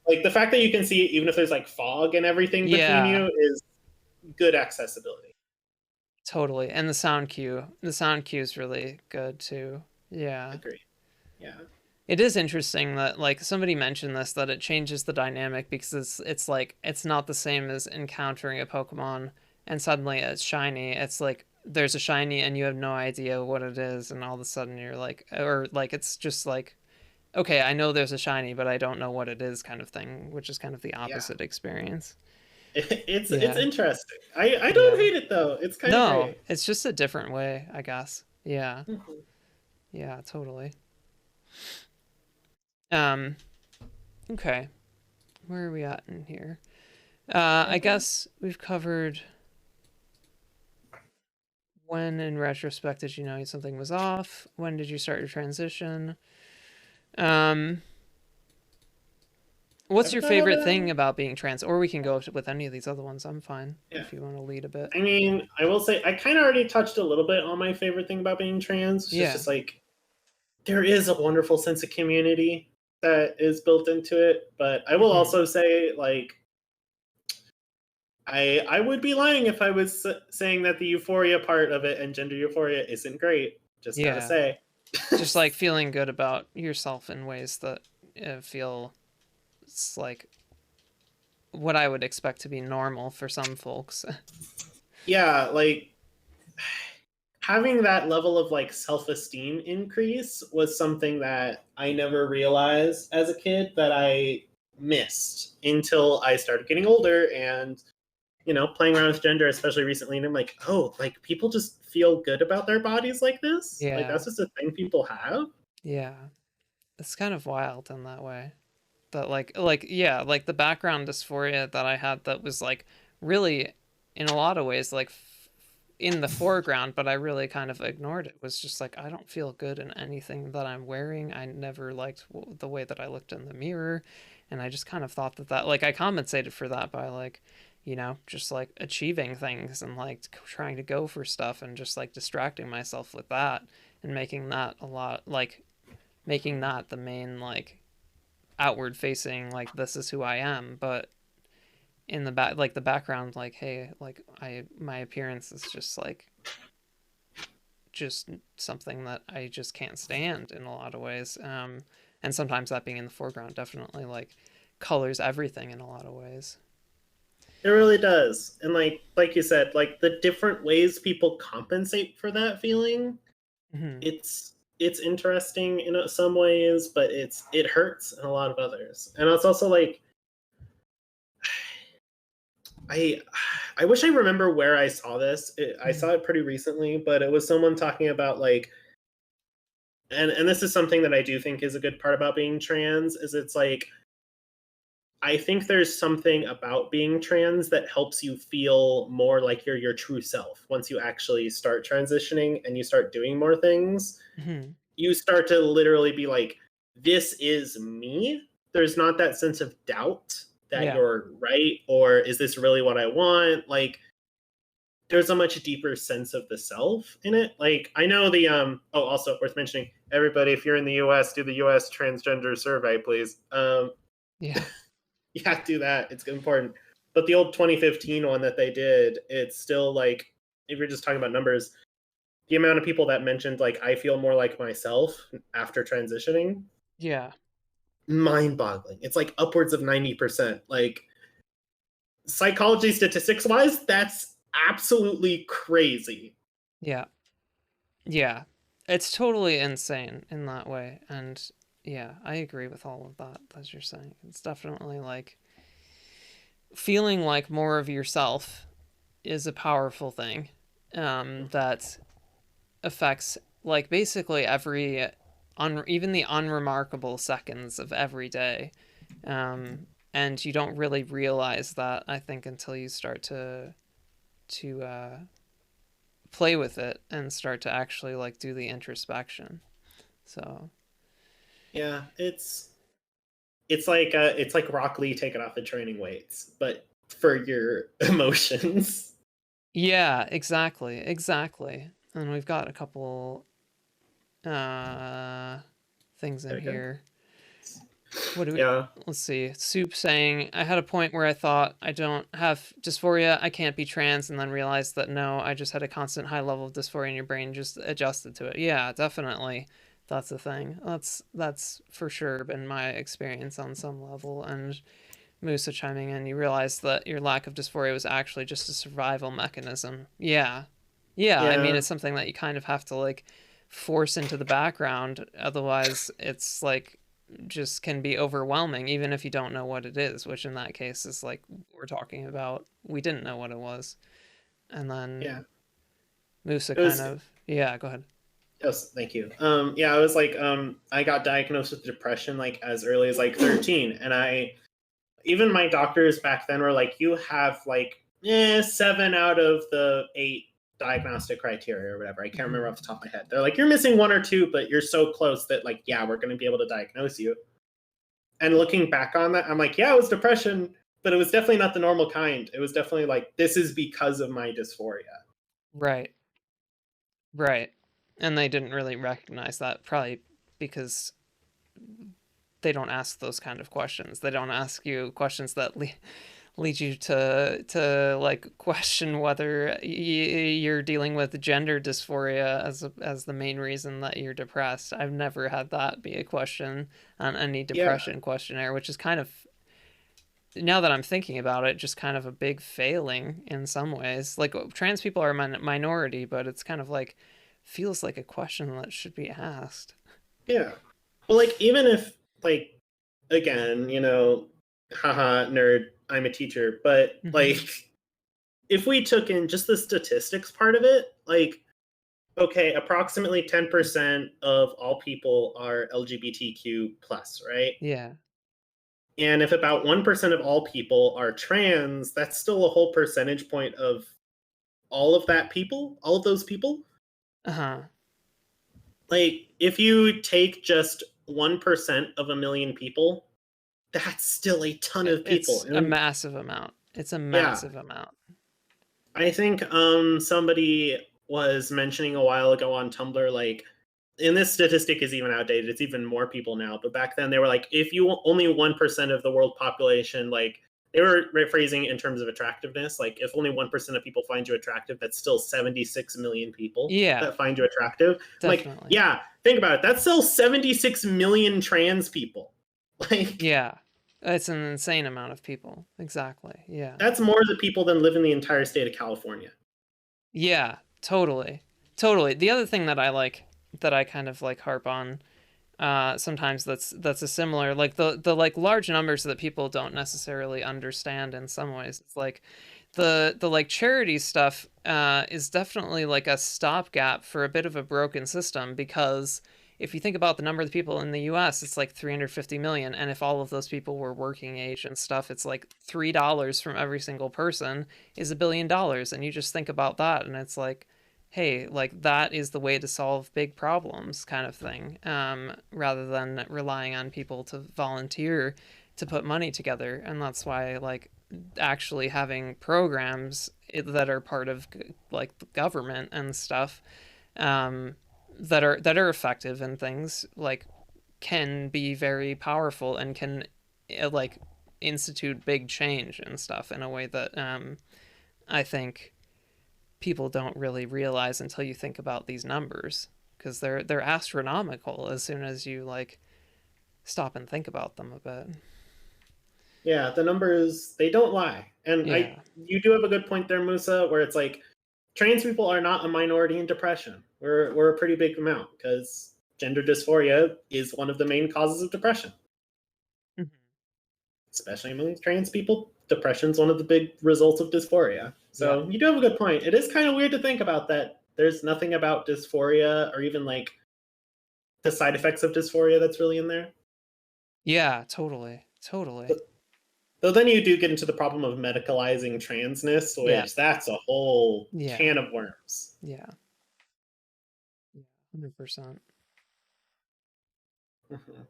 Like the fact that you can see it even if there's like fog and everything between yeah, you is good accessibility. totally. And the sound cue is really good too. Yeah. Agree. Yeah. It is interesting that like somebody mentioned this that it changes the dynamic because it's like it's not the same as encountering a Pokemon and suddenly it's shiny. It's like there's a shiny and you have no idea what it is and all of a sudden you're like or like it's just like okay, I know there's a shiny but I don't know what it is kind of thing, which is kind of the Yeah. opposite experience. It's Yeah. interesting. I don't Yeah. hate it though. It's kind of No, great. it's just a different way, I guess. Yeah. Mhm. Yeah, totally. Um okay. Where are we at in here? I guess we've covered when in retrospect did you know something was off? When did you start your transition? Um, what's I've your got favorite thing about being trans? Or we can go with any of these other ones. I'm fine yeah. if you want to lead a bit. I mean, I will say I kind of already touched a little bit on my favorite thing about being trans, which is Yeah. just like there is a wonderful sense of community that is built into it. But I will Hmm. also say, like, I would be lying if I was saying that the euphoria part of it and gender euphoria isn't great. Just gotta Yeah. say. Just like feeling good about yourself in ways that feel it's like what I would expect to be normal for some folks. Yeah, like having that level of like self-esteem increase was something that I never realized as a kid that I missed until I started getting older and playing around with gender, especially recently, and I'm like, oh, like people just feel good about their bodies like this? Like Yeah. that's just a thing people have? Yeah. It's kind of wild in that way. That like yeah, like the background dysphoria that I had that was like really in a lot of ways like in the foreground, but I really kind of ignored it. Was just like I don't feel good in anything that I'm wearing. I never liked the way that I looked in the mirror, and I just kind of thought that like I compensated for that by like just like achieving things and like trying to go for stuff and just like distracting myself with that and making that a lot like making that the main like outward facing like this is who I am, but in the back like the background like hey like I my appearance is just like just something that I just can't stand in a lot of ways. And sometimes that being in the foreground definitely like colors everything in a lot of ways. It really does. And like you said, like the different ways people compensate for that feeling, Mm-hmm. it's interesting in some ways, but it hurts in a lot of others. And it's also like I I wish I remember where I saw this. I Mm-hmm. saw it pretty recently, but it was someone talking about like and this is something that I do think is a good part about being trans is it's like I think there's something about being trans that helps you feel more like you're your true self once you actually start transitioning and you start doing more things. Mm-hmm. You start to literally be like, this is me. There's not that sense of doubt that Yeah. you're right or is this really what I want? Like, there's a much deeper sense of the self in it. Like, I know also worth mentioning, everybody, if you're in the US, do the US transgender survey, please. Yeah. Yeah, do that. It's important. But the old 2015 one that they did, it's still like, if you're just talking about numbers, the amount of people that mentioned like I feel more like myself after transitioning, Yeah. mind-boggling. It's like upwards of 90%. Like psychology statistics wise, that's absolutely crazy. Yeah. Yeah. It's totally insane in that way. And yeah, I agree with all of that as you're saying. It's definitely like feeling like more of yourself is a powerful thing, that affects like basically every even the unremarkable seconds of every day. And you don't really realize that, I think, until you start to play with it and start to actually like do the introspection. So Yeah, it's like Rock Lee taking off the training weights, but for your emotions. yeah, exactly. And we've got a couple uh things in There we go. here. What do we, Yeah, let's see. Soup saying, I had a point where I thought I don't have dysphoria, I can't be trans, and then realized that no, I just had a constant high level of dysphoria in your brain, just adjusted to it. Yeah, definitely. That's the thing. That's for sure been my experience on some level. And Musa chiming in, you realize that your lack of dysphoria was actually just a survival mechanism. Yeah. Yeah, I mean yeah, it's something that you kind of have to like force into the background, otherwise it's like just can be overwhelming even if you don't know what it is, which in that case is like we're talking about, we didn't know what it was. And then yeah. Musa It kind was. of, yeah, go ahead. Yes, thank you. Yeah, I was like, I got diagnosed with depression like as early as like 13, and I even my doctors back then were like, you have like 7 out of the 8 diagnostic criteria or whatever. I can't remember Mm-hmm. off the top of my head. They're like, you're missing 1 or 2, but you're so close that like, yeah, we're going to be able to diagnose you. And looking back on that, I'm like, yeah, it was depression, but it was definitely not the normal kind. It was definitely like, this is because of my dysphoria. Right, right. And they didn't really recognize that, probably because they don't ask those kind of questions. They don't ask you questions that lead you to like question whether you're dealing with gender dysphoria as the main reason that you're depressed. I've never had that be a question on any Yeah, depression questionnaire, which is kind of, now that I'm thinking about it, just kind of a big failing in some ways. Like trans people are a minority, but it's kind of like feels like a question that should be asked. yeah. Well, like, even if, like, again, haha, nerd, I'm a teacher, but Mm-hmm. like, if we took in just the statistics part of it, like, okay, approximately 10% of all people are LGBTQ plus, right? Yeah. And if about 1% of all people are trans, that's still a whole percentage point of all of those people. Uh huh. Like, if you take just 1% of a million people, that's still a ton of people. It's a And massive amount. It's a yeah, massive amount. I think somebody was mentioning a while ago on Tumblr, like, and this statistic is even outdated, it's even more people now, but back then they were like, if you only 1% of the world population, like, they were rephrasing in terms of attractiveness, like, if only 1% of people find you attractive, that's still 76 million people Yeah, that find you attractive. I'm like, definitely. yeah, think about it, that's still 76 million trans people. Like, Yeah. It's an insane amount of people. Exactly. Yeah. that's more the people than live in the entire state of California. Yeah, totally. Totally. The other thing that I like, that I kind of like harp on sometimes, that's a similar, like the like large numbers that people don't necessarily understand in some ways. It's like the like charity stuff is definitely like a stopgap for a bit of a broken system, because if you think about the number of people in the US, it's like 350 million, and if all of those people were working age and stuff, it's like $3 from every single person is $1 billion. And you just think about that and it's like, hey, like that is the way to solve big problems, kind of thing, rather than relying on people to volunteer to put money together. And that's why like actually having programs that are part of like the government and stuff, um, that are effective and things like can be very powerful and can like institute big change and stuff in a way that I think people don't really realize until you think about these numbers, because they're astronomical as soon as you like stop and think about them a bit. Yeah, the numbers, they don't lie. And I Yeah. you do have a good point there, Musa, where it's like trans people are not a minority in depression. We're a pretty big amount because gender dysphoria is one of the main causes of depression, Mhm. especially among trans people. depression's one of the big results of dysphoria. Yeah. So you do have a good point. It is kind of weird to think about that. There's nothing about dysphoria or even like the side effects of dysphoria that's really in there. Yeah, totally. Totally. Though then you do get into the problem of medicalizing transness, Yeah. which that's a whole Yeah. can of worms. Yeah. 100%. Mhm.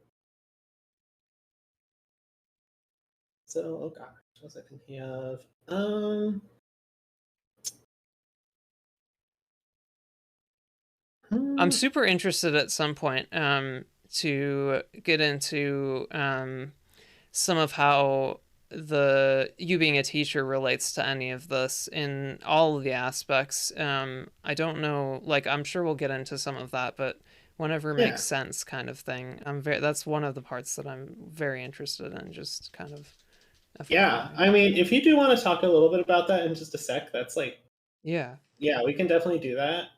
So, oh gosh, what was I thinking of? I'm Hmm, super interested at some point to get into some of how the you being a teacher relates to any of this in all of the aspects. I don't know, like I'm sure we'll get into some of that, but whenever it yeah. makes sense, kind of thing. That's one of the parts that I'm very interested in. Just kind of Yeah, FYI. I mean, if you do want to talk a little bit about that in just a sec, that's like, Yeah, yeah, we can definitely do that.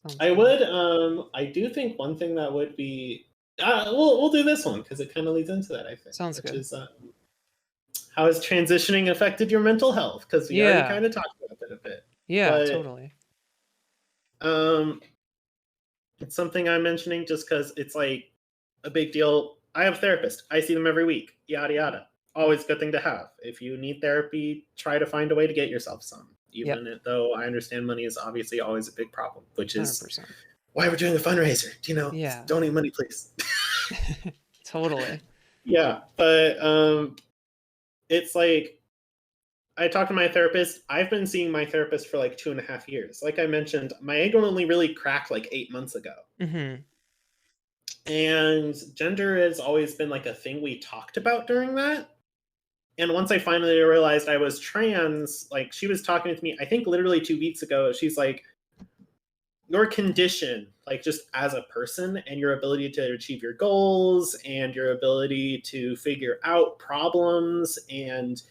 sounds I good. would, I do think one thing that would be, we'll do this one because it kind of leads into that, I think, Sounds which good. is how has transitioning affected your mental health? Because we already Yeah, kind of talked about it a bit, yeah, but totally. um, it's something I'm mentioning just because it's like a big deal. I have a therapist. I see them every week. Yada yada. Always a good thing to have. If you need therapy, try to find a way to get yourself some. Yep, Though I understand money is obviously always a big problem, which is 100%. why we're doing a fundraiser. Yeah, Donate money, please. totally. Yeah, but it's like I talked to my therapist. I've been seeing my therapist for like 2.5 years. Like I mentioned, my egg only really cracked like 8 months ago. Mm-hmm. And gender has always been like a thing we talked about during that. And once I finally realized I was trans, like she was talking to me, I think literally 2 weeks ago, she's like, your condition, like just as a person and your ability to achieve your goals and your ability to figure out problems and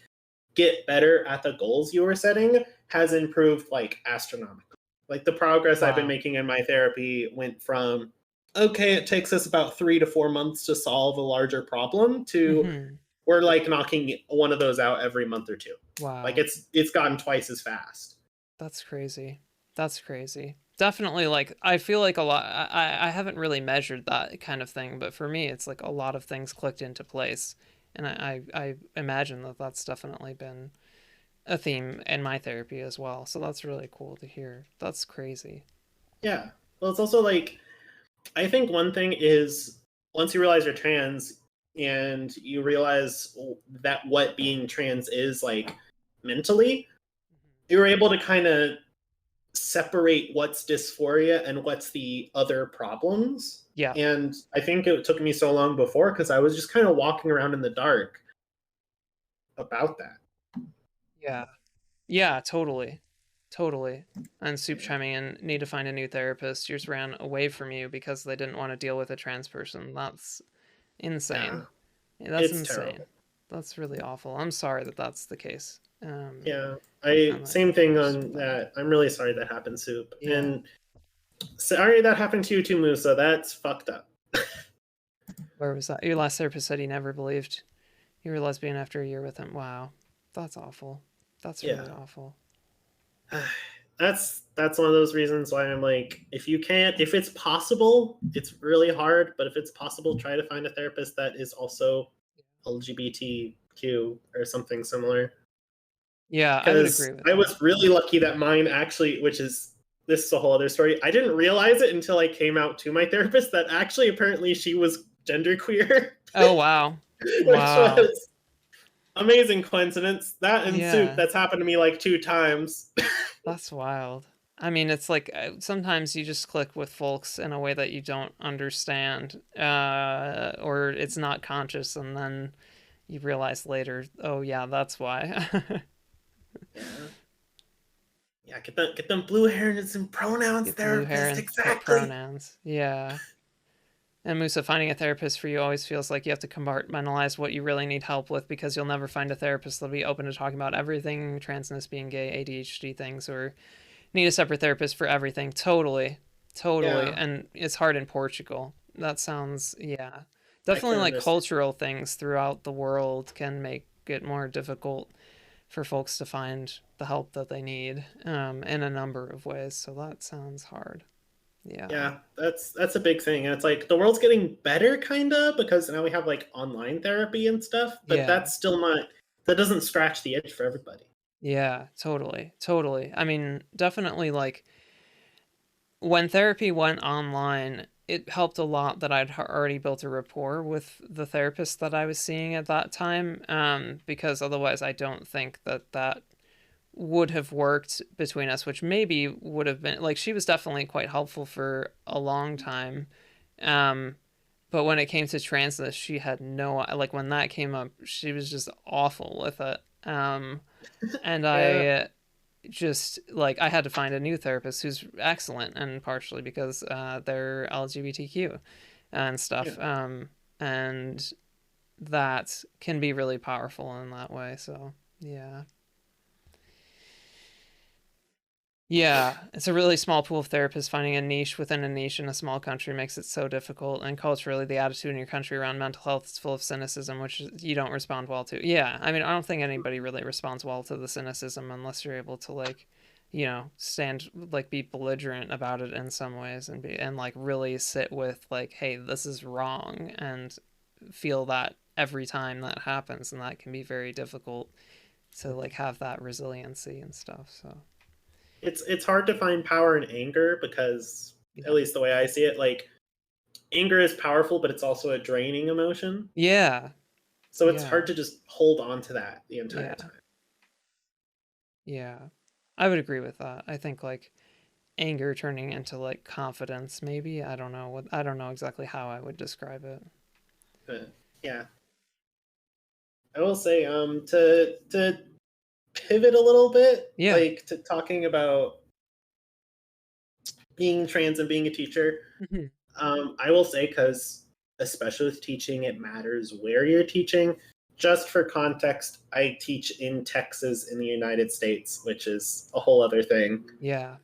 get better at the goals you were setting has improved like astronomically. Like the progress I've been Wow. making in my therapy went from, okay, it takes us about 3 to 4 months to solve a larger problem to Mm-hmm. we're like knocking one of those out every month or two. Like Wow. it's gotten twice as fast. That's crazy. That's crazy. Definitely, like I feel like a lot. I haven't really measured that kind of thing, but for me, it's like a lot of things clicked into place, and I imagine that that's definitely been a theme in my therapy as well. So that's really cool to hear. That's crazy. Yeah. Well, it's also like I think one thing is once you realize you're trans and you realize that what being trans is like mentally, you're able to kind of separate what's dysphoria and what's the other problems. Yeah. And I think it took me so long before because I was just kind of walking around in the dark about that. Yeah. Yeah. Totally. Totally. And Soup Yeah. chiming in, need to find a new therapist. Yours ran away from you because they didn't want to deal with a trans person. That's Yeah. insane. Yeah, that's It's insane. terrible. That's really awful. I'm sorry that that's the case. Yeah. I I'm same thing just with on that. that. I'm really sorry that happened, Soup. Yeah. And sorry that happened to you too, Musa. That's fucked up. Where was that? Your last therapist said he never believed you were lesbian after a year with him. Wow. That's awful. That's Yeah. really awful. That's one of those reasons why I'm like, if it's possible, it's really hard, but if it's possible, try to find a therapist that is also LGBTQ or something similar. Yeah, I would Because agree with I that. was really lucky that mine actually, which is this is a whole other story. I didn't realize it until I came out to my therapist that actually apparently she was genderqueer, Oh, wow. which Wow. was amazing coincidence. That and Soup, Yeah, that's happened to me like 2 times. that's wild. I mean, it's like sometimes you just click with folks in a way that you don't understand, or it's not conscious, and then you realize later, oh, yeah, that's why. Yeah. Yeah, get them blue hairs and some pronouns Get the blue hair therapist, and exactly. pronouns. Yeah. And Musa, finding a therapist for you always feels like you have to compartmentalize what you really need help with because you'll never find a therapist that'll be open to talking about everything, transness, being gay, ADHD things, or need a separate therapist for everything. Totally. Totally. Yeah, And it's hard in Portugal. That sounds, yeah. I can Definitely like understand. cultural things throughout the world can make get more difficult for folks to find the help that they need in a number of ways. So that sounds hard. Yeah. Yeah, that's a big thing. And it's like the world's getting better kind of because now we have like online therapy and stuff, but Yeah. that's still not that doesn't scratch the itch for everybody. Yeah, totally. Totally. I mean, definitely like when therapy went online, it helped a lot that I'd already built a rapport with the therapist that I was seeing at that time, because otherwise I don't think that that would have worked between us, which maybe would have been like she was definitely quite helpful for a long time. Um, but when it came to transness, she had no like when that came up, she was just awful with it. And Yeah, I just like I had to find a new therapist who's excellent, and partially because they're LGBTQ and yeah. stuff. And that can be really powerful in that way. So yeah. Yeah, it's a really small pool of therapists. Finding a niche within a niche in a small country makes it so difficult. And culturally, the attitude in your country around mental health is full of cynicism, which you don't respond well to. Yeah, I mean, I don't think anybody really responds well to the cynicism unless you're able to like, stand like be belligerent about it in some ways and be and like really sit with like, hey, this is wrong, and feel that every time that happens, and that can be very difficult to like have that resiliency and stuff. So It's hard to find power in anger because at yeah. least the way I see it, like anger is powerful, but it's also a draining emotion. Yeah, So it's yeah, hard to just hold on to that the entire yeah, time. yeah. I would agree with that. I think like anger turning into like confidence, maybe. I don't know exactly how I would describe it. But yeah. I will say, to pivot a little bit, Yeah. like to talking about being trans and being a teacher, Hmm. I will say, because especially with teaching, it matters where you're teaching. Just for context, I teach in Texas in the United States, which is a whole other thing. Yeah.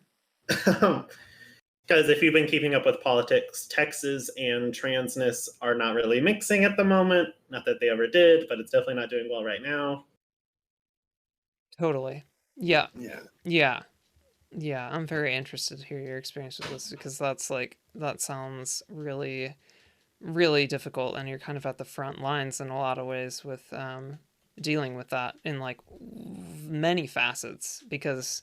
Because if you've been keeping up with politics, Texas and transness are not really mixing at the moment. Not that they ever did, but it's definitely not doing well right now. Totally. Yeah. Yeah. Yeah. Yeah. I'm very interested to hear your experience with this because that's like that sounds really really difficult, and you're kind of at the front lines in a lot of ways with dealing with that in like many facets because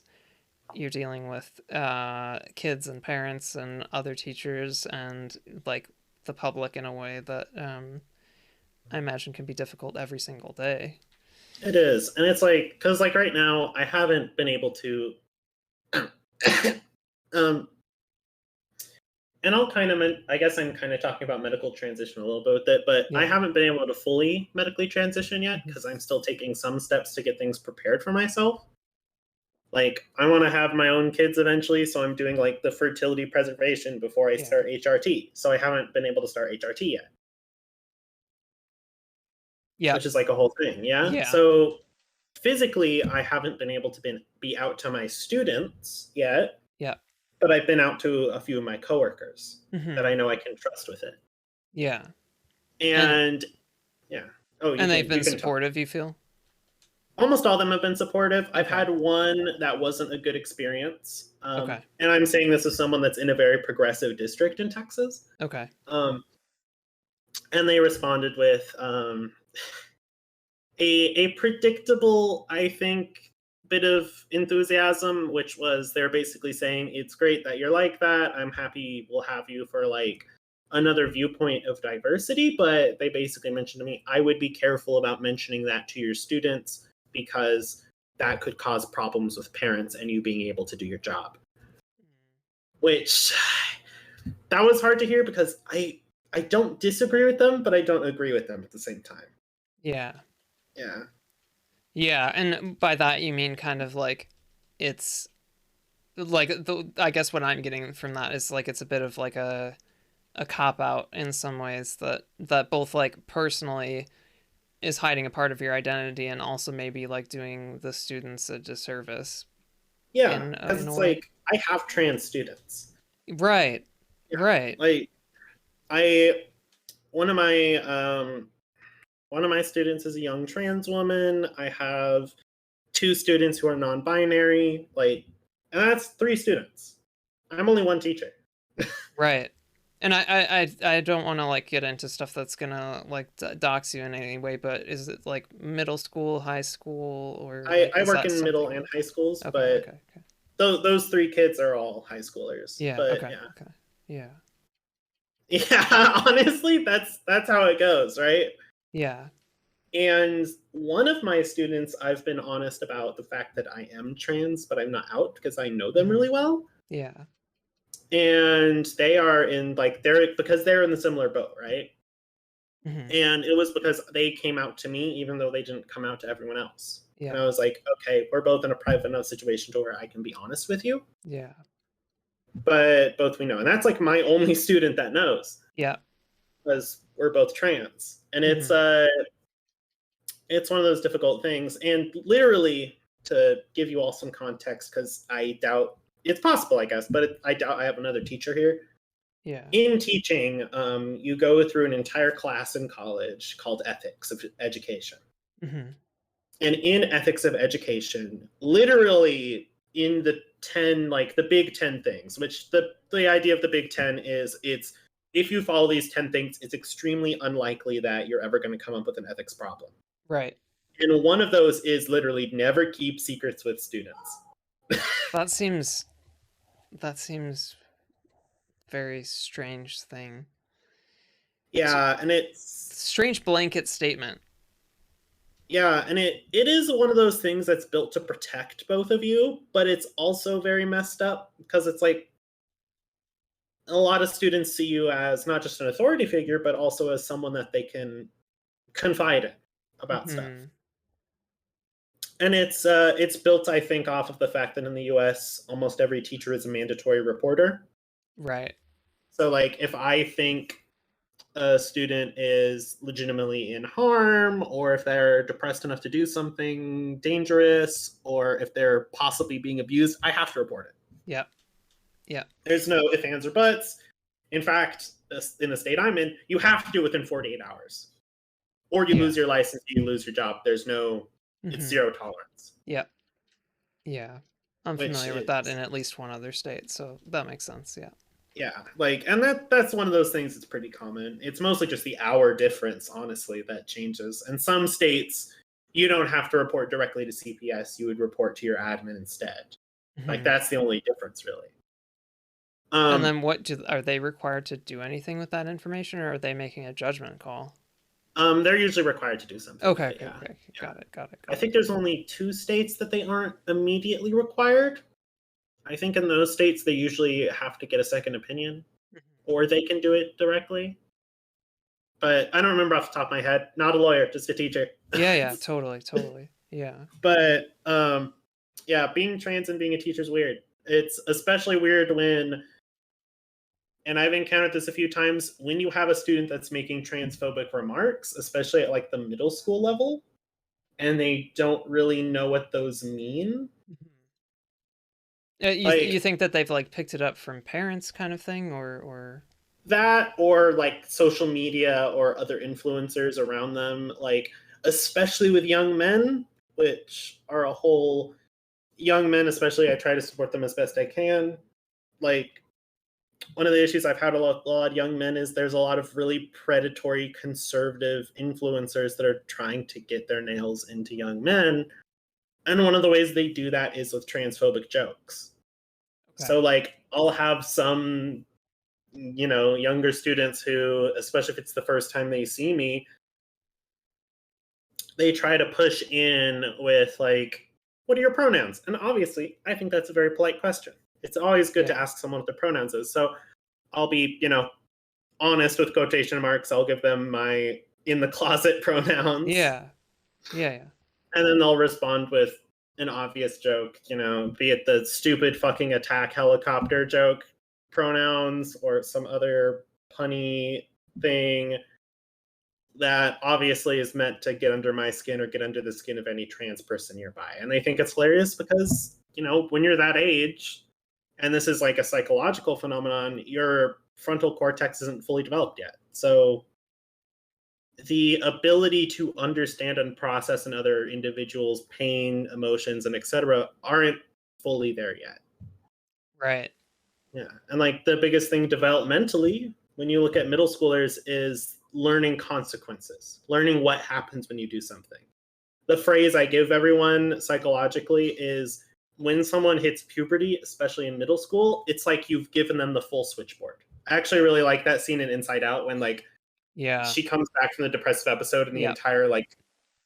you're dealing with kids and parents and other teachers and like the public in a way that I imagine can be difficult every single day. It is. And it's like, because like right now, I haven't been able to. um, and I'll kind of, I guess I'm kind of talking about medical transition a little bit with it, but I Yeah. haven't been able to fully medically transition yet Mhm. because I'm still taking some steps to get things prepared for myself. Like, I want to have my own kids eventually, so I'm doing like the fertility preservation before I Yeah. start HRT. So I haven't been able to start HRT yet, Yeah. which is like a whole thing. Yeah. Yeah. So physically, I haven't been able to be out to my students yet, Yeah. but I've been out to a few of my coworkers that Hmm. I know I can trust with it. Yeah. And And yeah. Oh, and they've you been can talk. supportive, you feel? Almost all of them have been supportive. I've Okay. had one that wasn't a good experience. Okay. And I'm saying this as someone that's in a very progressive district in Texas. Okay. Um, and they responded with a predictable, I think, bit of enthusiasm, which was they're basically saying it's great that you're like that. I'm happy we'll have you for like another viewpoint of diversity, but they basically mentioned to me I would be careful about mentioning that to your students because that could cause problems with parents and you being able to do your job. Which that was hard to hear because I don't disagree with them, but I don't agree with them at the same time. Yeah. Yeah. Yeah, and by that you mean kind of like it's like the I guess what I'm getting from that is like it's a bit of like a cop out in some ways that both like personally is hiding a part of your identity and also maybe like doing the students a disservice Yeah, because in a it's way. like I have trans students. Right. Yeah, Right. like I one of my one of my students is a young trans woman. I have 2 students who are non-binary, like, and that's 3 students. I'm only one teacher. Right. And I don't want to like get into stuff that's gonna like dox you in any way, but is it like middle school, high school, or like I is work that in middle something? and high schools, Okay, but okay, okay. those 3 kids are all high schoolers. Yeah, But okay, yeah, okay. Yeah. yeah. Honestly, that's how it goes, right? Yeah. And one of my students, I've been honest about the fact that I am trans, but I'm not out because I know them Hmm. really well. Yeah. And they are in like they're in the similar boat, right? Hmm. And it was because they came out to me even though they didn't come out to everyone else. And Yeah. I was like, okay, we're both in a private enough situation to where I can be honest with you, Yeah. but both we know. And that's like my only student that knows Yeah. because we're both trans. And Hmm. it's one of those difficult things. And literally, to give you all some context, because I doubt it's possible, I guess, but I doubt I have another teacher here. Yeah. In teaching, you go through an entire class in college called Ethics of Education. Hmm. And in Ethics of Education, literally in the 10, like the big 10 things, which the idea of the big 10 is it's if you follow these 10 things, it's extremely unlikely that you're ever going to come up with an ethics problem. Right. And one of those is literally never keep secrets with students. That seems that seems very strange thing. Yeah, and it's Strange blanket statement. yeah, and it is one of those things that's built to protect both of you, but it's also very messed up because it's like a lot of students see you as not just an authority figure, but also as someone that they can confide in about stuff. Hmm. And it's built, I think, off of the fact that in the U.S. almost every teacher is a mandatory reporter. Right. So, like, if I think a student is legitimately in harm, or if they're depressed enough to do something dangerous, or if they're possibly being abused, I have to report it. Yep. Yep. There's no ifs, ands, or buts. In fact, in the state I'm in, you have to do it within 48 hours. Or you Yeah. lose your license, you lose your job. It's Hmm. zero tolerance. Yep. Yeah. I'm Which familiar with that in is, at least one other state, so that makes sense. Yeah. yeah, like, and that's one of those things that's pretty common. It's mostly just the hour difference, honestly, that changes. And some states, you don't have to report directly to CPS, you would report to your admin instead. Like, Hmm. that's the only difference, really. And Um, then are they required to do anything with that information, or are they making a judgment call? they're usually required to do something with Okay, it, okay, yeah. okay. Yeah. Got it, got it, I got it. think there's only 2 states that they aren't immediately required. I think in those states, they usually have to get a second opinion, Mhm. or they can do it directly. But I don't remember off the top of my head. Not a lawyer, just a teacher. Yeah, yeah, totally, totally. Yeah. But yeah, being trans and being a teacher is weird. It's especially weird when, and I've encountered this a few times, when you have a student that's making transphobic remarks, especially at like the middle school level, and they don't really know what those mean. Mhm. You Like think that they've like picked it up from parents, kind of thing, or that, or like social media or other influencers around them, like especially with young men, which are a whole young men, especially, I try to support them as best I can. Like, one of the issues I've had a lot of young men is there's a lot of really predatory conservative influencers that are trying to get their nails into young men. And one of the ways they do that is with transphobic jokes. okay. So, like, I'll have some, younger students who, especially if it's the first time they see me, they try to push in with, like, what are your pronouns? And obviously, I think that's a very polite question. It's always good to Yeah. ask someone what their pronouns is. So I'll be, honest with quotation marks. I'll give them my in the closet pronouns. Yeah. Yeah, yeah. And then they'll respond with an obvious joke, be it the stupid fucking attack helicopter joke pronouns or some other punny thing that obviously is meant to get under my skin or get under the skin of any trans person nearby. And they think it's hilarious because, when you're that age, and this is like a psychological phenomenon, your frontal cortex isn't fully developed yet. So the ability to understand and process another individual's pain, emotions, and etc. aren't fully there yet. Right. Yeah. And like the biggest thing developmentally, when you look at middle schoolers, is learning consequences, learning what happens when you do something. The phrase I give everyone psychologically is when someone hits puberty, especially in middle school, it's like you've given them the full switchboard. I actually really like that scene in Inside Out when like Yeah. she comes back from the depressive episode and the Yep. entire like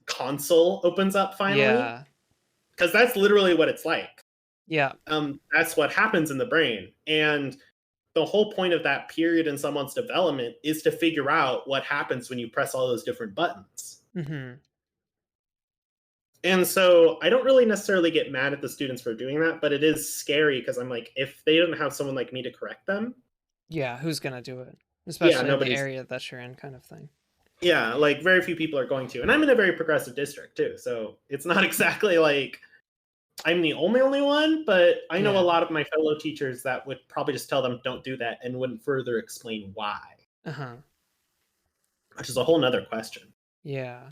console opens up finally. Yeah. Because that's literally what it's like. Yeah. That's what happens in the brain. And the whole point of that period in someone's development is to figure out what happens when you press all those different buttons. Mm-hmm. And so I don't really necessarily get mad at the students for doing that, but it is scary because I'm like, if they don't have someone like me to correct them, Yeah, who's gonna do it? yeah, Especially in the nobody's. area that you're in, kind of thing. Yeah, like very few people are going to. And I'm in a very progressive district too. So it's not exactly like I'm the only one, but I know a Yeah. lot of my fellow teachers that would probably just tell them don't do that and wouldn't further explain why, Uh-huh. which is a whole nother question. Yeah.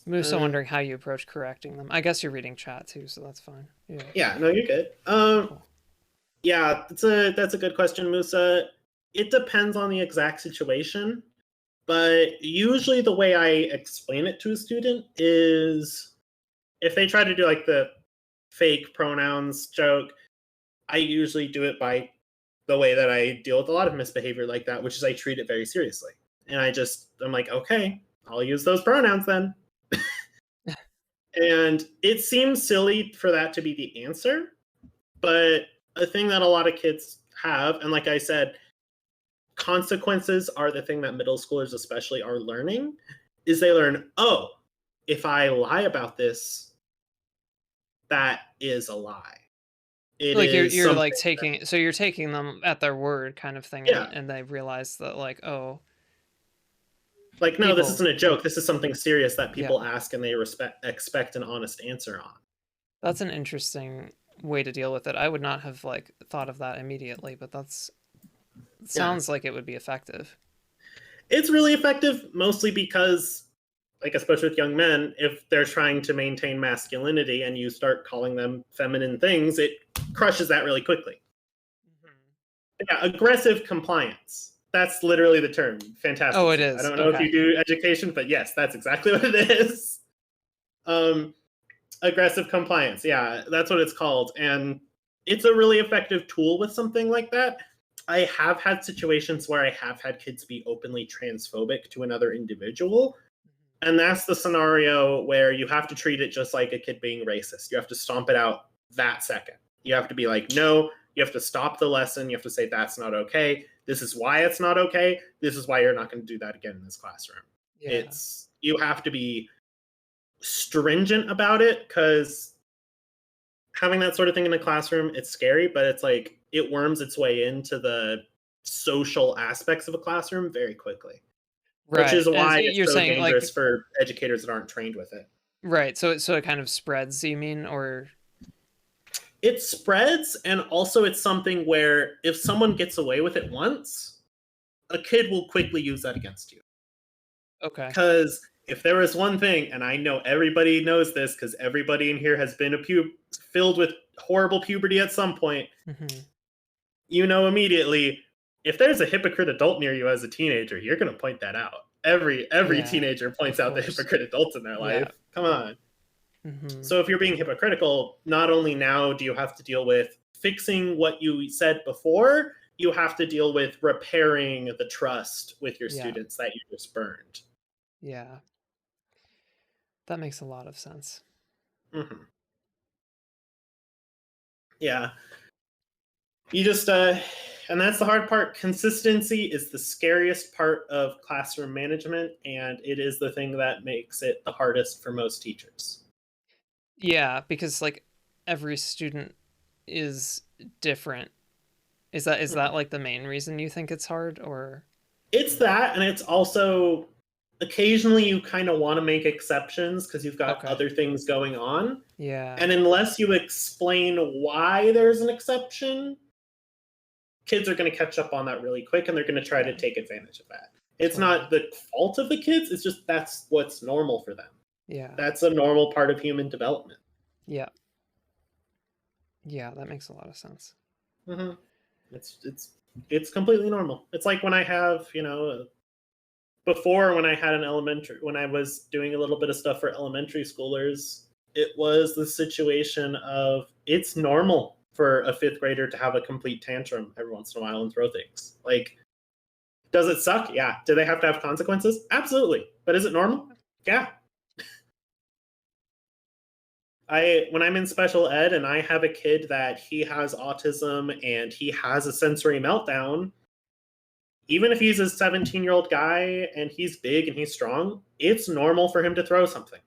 I'm also Uh, wondering how you approach correcting them. I guess you're reading chat too, so that's fine. Yeah. yeah, no, you're good. Cool. Yeah, that's a good question, Musa. It depends on the exact situation, but usually the way I explain it to a student is if they try to do like the fake pronouns joke, I usually do it by the way that I deal with a lot of misbehavior like that, which is I treat it very seriously. And I'm like, okay, I'll use those pronouns then. And it seems silly for that to be the answer, but a thing that a lot of kids have, and like I said, consequences are the thing that middle schoolers especially are learning, is they learn, oh, if I lie about this, that is a lie. It Like is you're something like that, you're taking them at their word kind of thing, yeah, and they realize that like, oh, like, no, this people isn't a joke. This is something serious that yeah. people ask and they expect an honest answer on. That's an interesting way to deal with it. I would not have like thought of that immediately, but Yeah. sounds like it would be effective. It's really effective, mostly because, like, especially with young men, if they're trying to maintain masculinity and you start calling them feminine things, it crushes that really quickly. Yeah, aggressive compliance. That's literally the term. Fantastic. Oh, it I is. don't know if Okay. you do education, but yes, that's exactly what it is. Aggressive compliance. Yeah, that's what it's called. And it's a really effective tool with something like that. I have had situations where I have had kids be openly transphobic to another individual. And that's the scenario where you have to treat it just like a kid being racist. You have to stomp it out that second. You have to be like, no, you have to stop the lesson. You have to say, that's not okay. This is why it's not okay. This is why you're not going to do that again in this classroom. Yeah. You have to be stringent about it because having that sort of thing in a classroom, it's scary, but it's like it worms its way into the social aspects of a classroom very quickly, which Right. is As why it's you're so saying, dangerous like, for educators that aren't trained with it. right. So it kind of spreads, you mean, or It spreads, and also it's something where if someone gets away with it once, a kid will quickly use that against you. okay. Because if there was one thing, and I know everybody knows this because everybody in here has been filled with horrible puberty at some point, Mm-hmm. you know immediately if there's a hypocrite adult near you as a teenager, you're going to point that out. Every Yeah. teenager points Of out the course. hypocrite adults in their Yeah. life. Come on. Mm-hmm. So if you're being hypocritical, not only now do you have to deal with fixing what you said before, you have to deal with repairing the trust with your Yeah. students that you just burned. Yeah. That makes a lot of sense. Hmm. Yeah. You just and that's the hard part. Consistency is the scariest part of classroom management, and it is the thing that makes it the hardest for most teachers. Yeah, because like every student is different. Is that Mhm. like the main reason you think it's hard, or It's that, and it's also occasionally you kind of want to make exceptions because you've got okay. other things going on. Yeah. And unless you explain why there's an exception, kids are going to catch up on that really quick and they're going to try to Yeah. take advantage of that. It's Totally. not the fault of the kids, it's just that's what's normal for them. Yeah. That's a normal part of human development. Yeah. Yeah, that makes a lot of sense. Hmm. It's it's completely normal. It's like when I have, before when I had an elementary, when I was doing a little bit of stuff for elementary schoolers, it was the situation of it's normal for a fifth grader to have a complete tantrum every once in a while and throw things. Like, does it suck? Yeah. Do they have to have consequences? Absolutely. But is it normal? Yeah. When I'm in special ed and I have a kid that he has autism and he has a sensory meltdown, even if he's a 17-year-old guy and he's big and he's strong, it's normal for him to throw something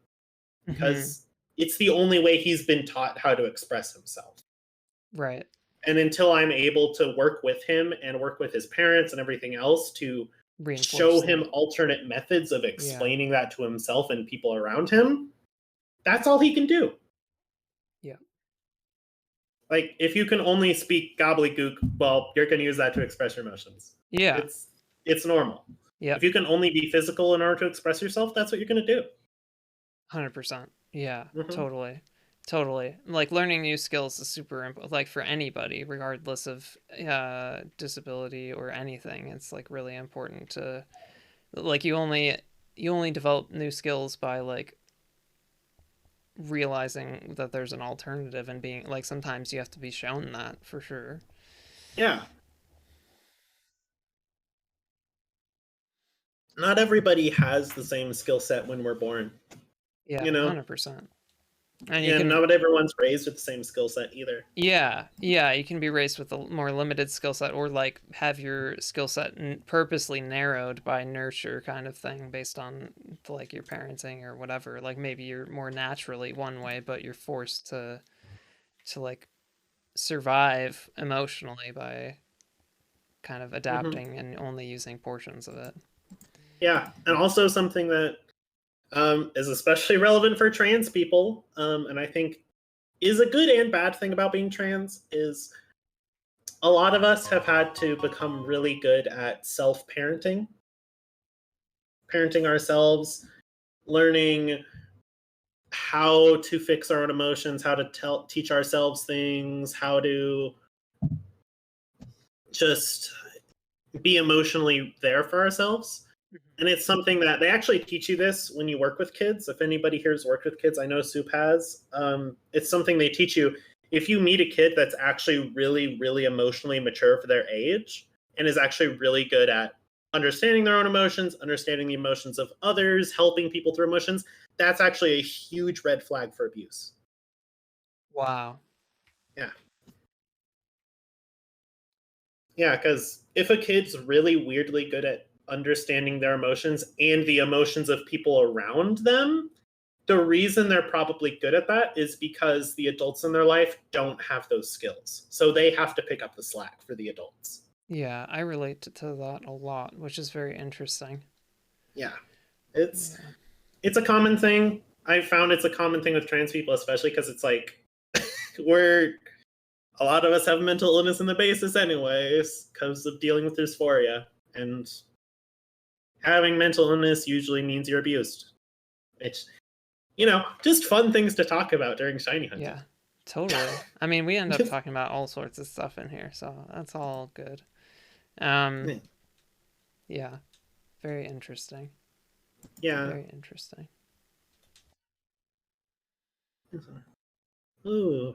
Hmm. because it's the only way he's been taught how to express himself. Right. And until I'm able to work with him and work with his parents and everything else to show Reinforce him that. alternate methods of Yeah. explaining that to himself and people around him, that's all he can do. Yeah. Like, if you can only speak gobbledygook, well, you're going to use that to express your emotions. Yeah. It's normal. If Yep. you can only be physical in order to express yourself, that's what you're going to do. 100%. Yeah, Hmm. totally. Totally. Like learning new skills is super important, like for anybody, regardless of disability or anything. It's like really important to like you only develop new skills by like realizing that there's an alternative and being like sometimes you have to be shown that for sure. Yeah. Not everybody has the same skill set when we're born, Yeah, you know? 100%. And you And can not everyone's raised with the same skill set either. yeah, you can be raised with a more limited skill set or like have your skill set purposely narrowed by nurture kind of thing based on like your parenting or whatever. Like maybe you're more naturally one way, but you're forced to like survive emotionally by kind of Hmm. adapting and only using portions of it. Yeah. And also something that is especially relevant for trans people, and I think is a good and bad thing about being trans, is a lot of us have had to become really good at self parenting ourselves, learning how to fix our own emotions, how to teach ourselves things, how to just be emotionally there for ourselves. And it's something that they actually teach you this when you work with kids. If anybody here has worked with kids, I know Soup has. It's something they teach you. If you meet a kid that's actually really, really emotionally mature for their age and is actually really good at understanding their own emotions, understanding the emotions of others, helping people through emotions, that's actually a huge red flag for abuse. Wow. Yeah. Yeah, because if a kid's really weirdly good at understanding their emotions and the emotions of people around them, the reason they're probably good at that is because the adults in their life don't have those skills. So they have to pick up the slack for the adults. Yeah, I relate to that a lot, which is very interesting. Yeah. It's Yeah. it's a common thing. I've found it's a common thing with trans people, especially because it's like we're a lot of us have mental illness in the basis anyways because of dealing with dysphoria. And having mental illness usually means you're abused. It's, just fun things to talk about during shiny hunting. Yeah. Totally. I mean, we end up talking about all sorts of stuff in here, so that's all good. Um, yeah, very interesting. Yeah. Very interesting. Ooh.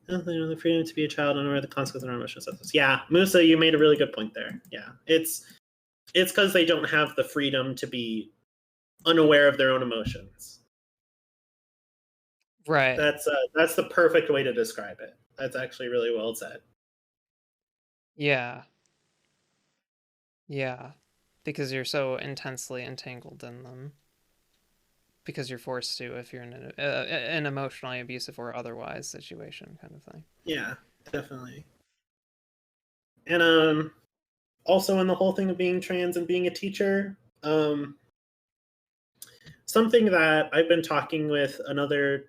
The freedom to be a child and aware of the consequences of our emotional substance. Yeah, Musa, you made a really good point there. Yeah, it's because they don't have the freedom to be unaware of their own emotions. Right. That's the perfect way to describe it. That's actually really well said. Yeah. Yeah. Because you're so intensely entangled in them. Because you're forced to if you're in an emotionally abusive or otherwise situation kind of thing. Yeah, definitely. And also in the whole thing of being trans and being a teacher, something that I've been talking with another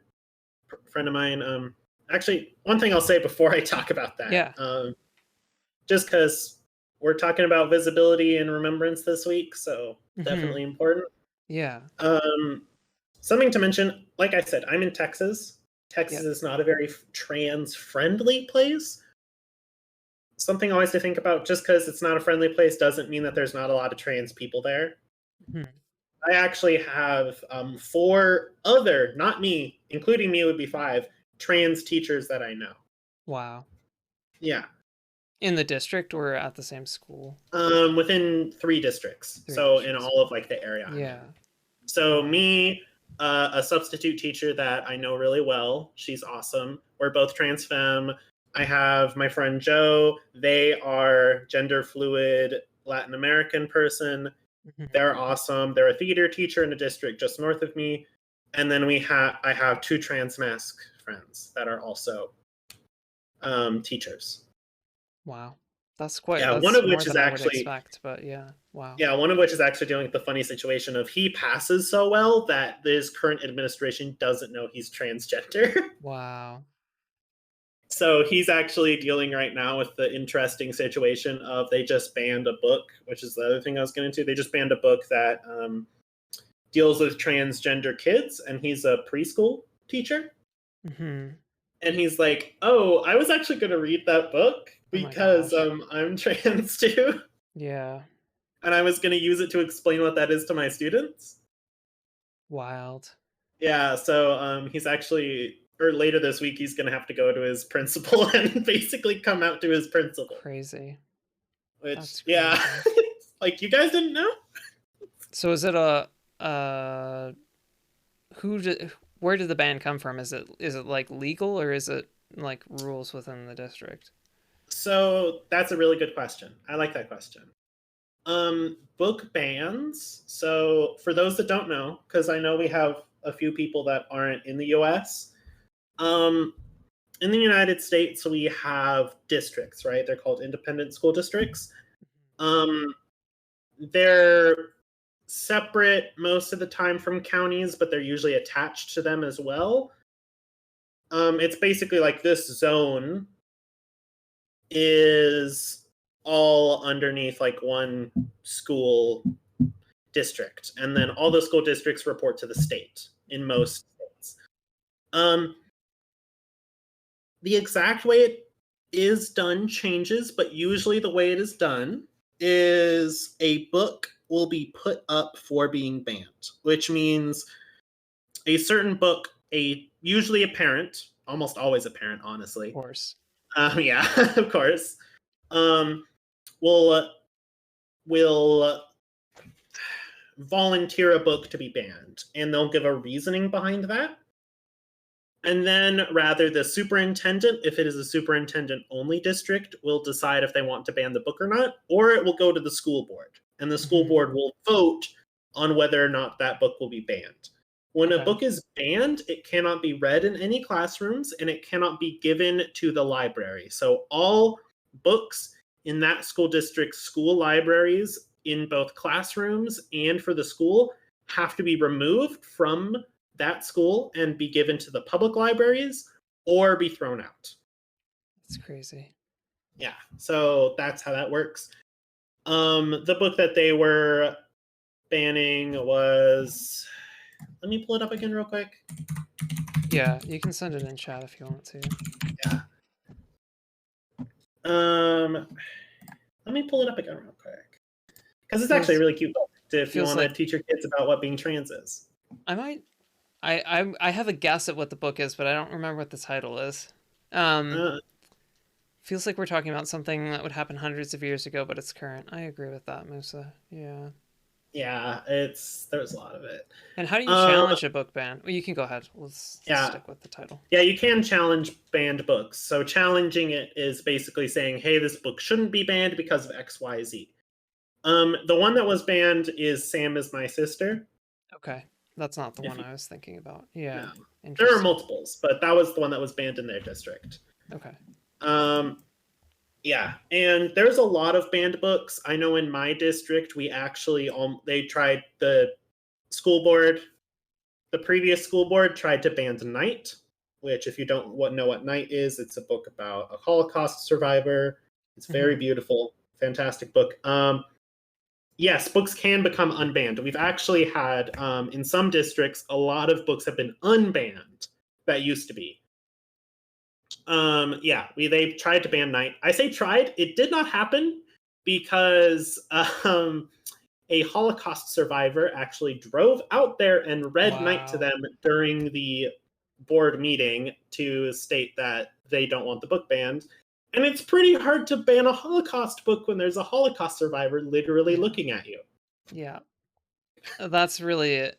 friend of mine. Actually, one thing I'll say before I talk about that, Yeah. just because we're talking about visibility and remembrance this week, so definitely important. Yeah. Something to mention, like I said, I'm in Texas. Texas Yep. is not a very trans-friendly place. Something always to think about, just because it's not a friendly place doesn't mean that there's not a lot of trans people there. I actually have 4 other, not me, including me would be 5, trans teachers that I know. Wow. Yeah. In the district or at the same school? Within 3 districts. 3 So in districts. all of like the area I'm Yeah. in. So Wow. me, a substitute teacher that I know really well. She's awesome. We're both trans femme. I have my friend Joe. They are gender fluid Latin American person. They're awesome. They're a theater teacher in a district just north of me. And then I have 2 trans mask friends that are also teachers. Wow. That's Yeah, one that's of more which is than I would actually expect, but yeah. Wow. Yeah, one of which is actually dealing with the funny situation of he passes so well that his current administration doesn't know he's transgender. Wow. So he's actually dealing right now with the interesting situation of they just banned a book, which is the other thing I was getting into. They just banned a book that deals with transgender kids, and he's a preschool teacher. And he's like, "Oh, I was actually going to read that book Oh my because gosh. I'm trans too, Yeah. and I was going to use it to explain what that is to my students." Wild. Yeah, so he's actually, or later this week, he's going to have to go to his principal and basically come out to his principal. Crazy. Which, That's yeah, crazy. like you guys didn't know? So is it a where did the ban come from? Is it like legal or is it like rules within the district? So that's a really good question. I like that question. Book bans. So for those that don't know, because I know we have a few people that aren't in the US, in the United States, we have districts, right? They're called independent school districts. They're separate most of the time from counties, but they're usually attached to them as well. It's basically like this zone is all underneath like one school district, and then all the school districts report to the state in most states. The exact way it is done changes, but usually the way it is done is a book will be put up for being banned, which means a certain book, usually a parent, almost always a parent, Of honestly. course. Yeah, of course. Um, will volunteer a book to be banned, and they'll give a reasoning behind that. And then rather the superintendent, if it is a superintendent only district, will decide if they want to ban the book or not, or it will go to the school board, and the school board will vote on whether or not that book will be banned. When a book is banned, it cannot be read in any classrooms, and it cannot be given to the library. So all books in that school district's school libraries, in both classrooms and for the school, have to be removed from that school and be given to the public libraries or be thrown out. It's crazy. Yeah, so that's how that works. The book that they were banning was, let me pull it up again real quick. Yeah, you can send it in chat if you want to. Yeah. Let me pull it up again real quick, because it's actually a really cute book if you want to teach your kids about what being trans is. I have a guess at what the book is, but I don't remember what the title is. Feels like we're talking about something that would happen hundreds of years ago, but it's current. I agree with that, Musa. Yeah. Yeah, there's a lot of it. And how do you challenge a book ban? Well, you can go ahead. Let's stick with the title. Yeah, you can challenge banned books. So challenging it is basically saying, hey, this book shouldn't be banned because of X, Y, Z. The one that was banned is Sam is My Sister. Okay. That's not the one I was thinking about. Yeah. No. There are multiples, but that was the one that was banned in their district. Okay. Yeah, and there's a lot of banned books. I know in my district, we actually they tried the school board. The previous school board tried to ban Night, which, if you don't know what Night is, it's a book about a Holocaust survivor. It's very beautiful, fantastic book. Yes, books can become unbanned. We've actually had, in some districts, a lot of books have been unbanned that used to be. Yeah, they tried to ban Night. I say tried. It did not happen because a Holocaust survivor actually drove out there and read Night to Wow. them during the board meeting to state that they don't want the book banned. And it's pretty hard to ban a Holocaust book when there's a Holocaust survivor literally Yeah. looking at you. Yeah. That's really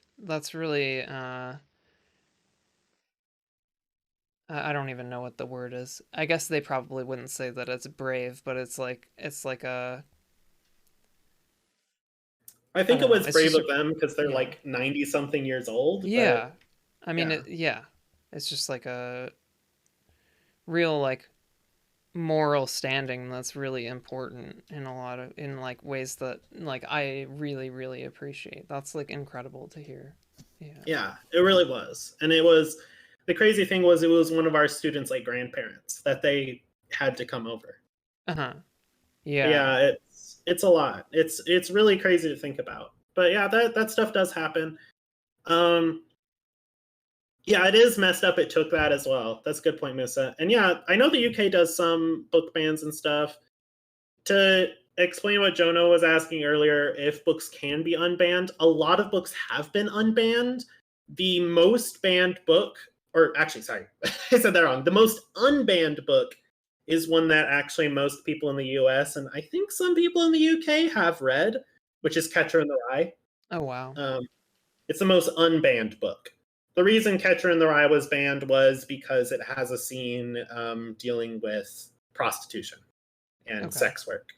I don't even know what the word is. I guess they probably wouldn't say that it's brave, but it's like a I I think don't it know. was It's brave just of them because they're yeah. like 90 something years old, Yeah. but I mean yeah. yeah. It's just like a real like moral standing that's really important in a lot of in like ways that like I really appreciate. That's like incredible to hear. Yeah. Yeah, it really was. And it was the crazy thing was it was one of our students like grandparents that they had to come over. Uh-huh. Yeah. Yeah, it's a lot. It's really crazy to think about. But yeah, that stuff does happen. Um yeah, it is messed up it took that as well. That's a good point, Musa. And yeah, I know the UK does some book bans and stuff. To explain what Jono was asking earlier, if books can be unbanned, a lot of books have been unbanned. The most banned book, or actually, sorry, I said that wrong. The most unbanned book is one that actually most people in the US and I think some people in the UK have read, which is Catcher in the Rye. Oh wow. Um, it's the most unbanned book. The reason Catcher in the Rye was banned was because it has a scene dealing with prostitution and Okay. sex work.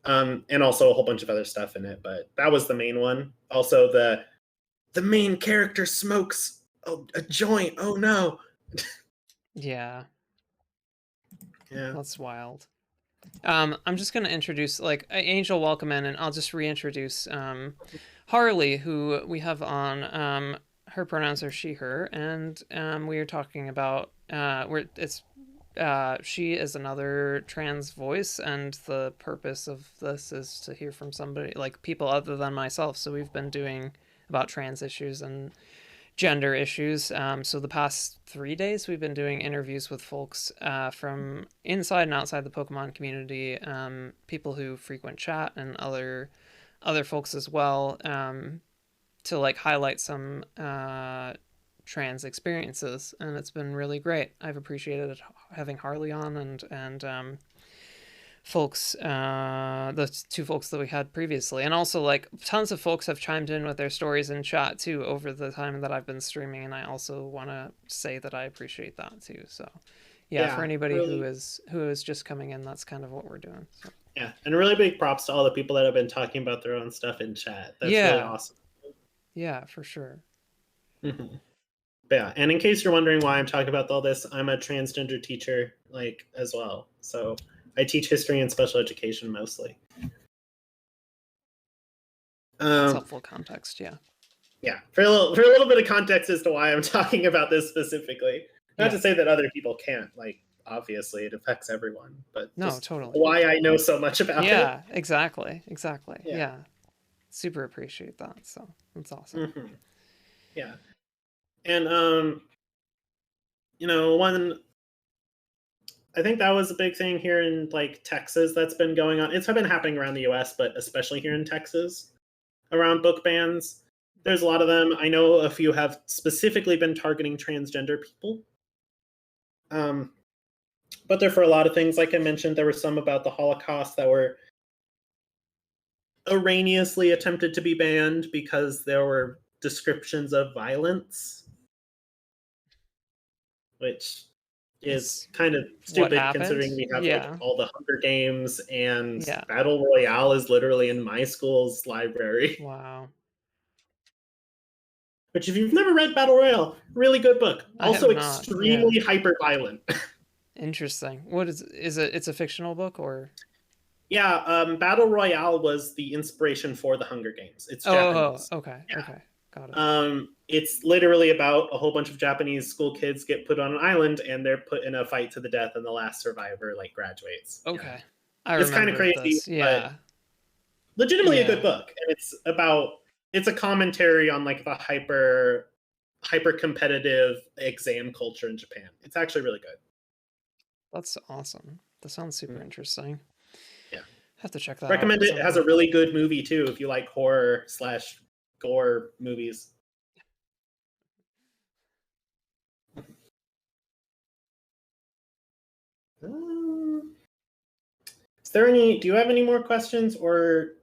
And also a whole bunch of other stuff in it, but that was the main one. Also, the main character smokes a joint. Oh no! Yeah. Yeah, That's wild. I'm just gonna introduce like Angel, welcome in, and I'll just reintroduce Harley, who we have on. Her pronouns are she/her, and we are talking about she is another trans voice, and the purpose of this is to hear from somebody like people other than myself. So we've been doing about trans issues and gender issues. So the past 3 days, we've been doing interviews with folks from inside and outside the Pokemon community, people who frequent chat, and other folks as well, to like highlight some trans experiences, and it's been really great. I've appreciated having Harley on and folks, the two folks that we had previously, and also like tons of folks have chimed in with their stories in chat too over the time that I've been streaming, and I also want to say that I appreciate that too. So yeah, for yeah, anybody really. who is just coming in, that's kind of what we're doing. So Yeah, and really big props to all the people that have been talking about their own stuff in chat. That's really yeah, awesome. yeah, for sure. Mhm. Yeah, and in case you're wondering why I'm talking about all this, I'm a transgender teacher, like as well. So I teach history and special education mostly. That's Um, helpful context. Yeah, yeah, for a little bit of context as to why I'm talking about this specifically. Not yeah, to say that other people can't. Like, obviously, it affects everyone, but no, just totally. why I know so much about it. Yeah, exactly. Yeah. Yeah, super appreciate that. So that's awesome. Yeah, and one I think that was a big thing here in like Texas that's been going on. It's been happening around the U.S., but especially here in Texas around book bans. There's a lot of them. I know a few have specifically been targeting transgender people. Um, but they're for a lot of things. Like I mentioned, there were some about the Holocaust that were erroneously attempted to be banned because there were descriptions of violence, which is Is kind of what stupid happened? considering we have like Yeah, all the Hunger Games and yeah. Battle Royale is literally in my school's library. Wow. Which, if you've never read Battle Royale, really good book. I have Also not. Yeah. extremely hyper violent. Interesting. What is it? It's a fictional book or? Yeah, Battle Royale was the inspiration for the Hunger Games. It's Oh, Japanese. okay. Yeah. Okay. Got it. It's literally about a whole bunch of Japanese school kids get put on an island and they're put in a fight to the death, and the last survivor like graduates. Yeah. Okay. I It's kind of remembered crazy, this. but Yeah. legitimately a good Yeah. book. And it's a commentary on like the hyper competitive exam culture in Japan. It's actually really good. That's awesome. That sounds super Mhm. interesting. Yeah. Have to check that out Recommend at it. It some has a point. really good movie too if you like horror slash gore movies. Um, is there any? Do you have any more questions, or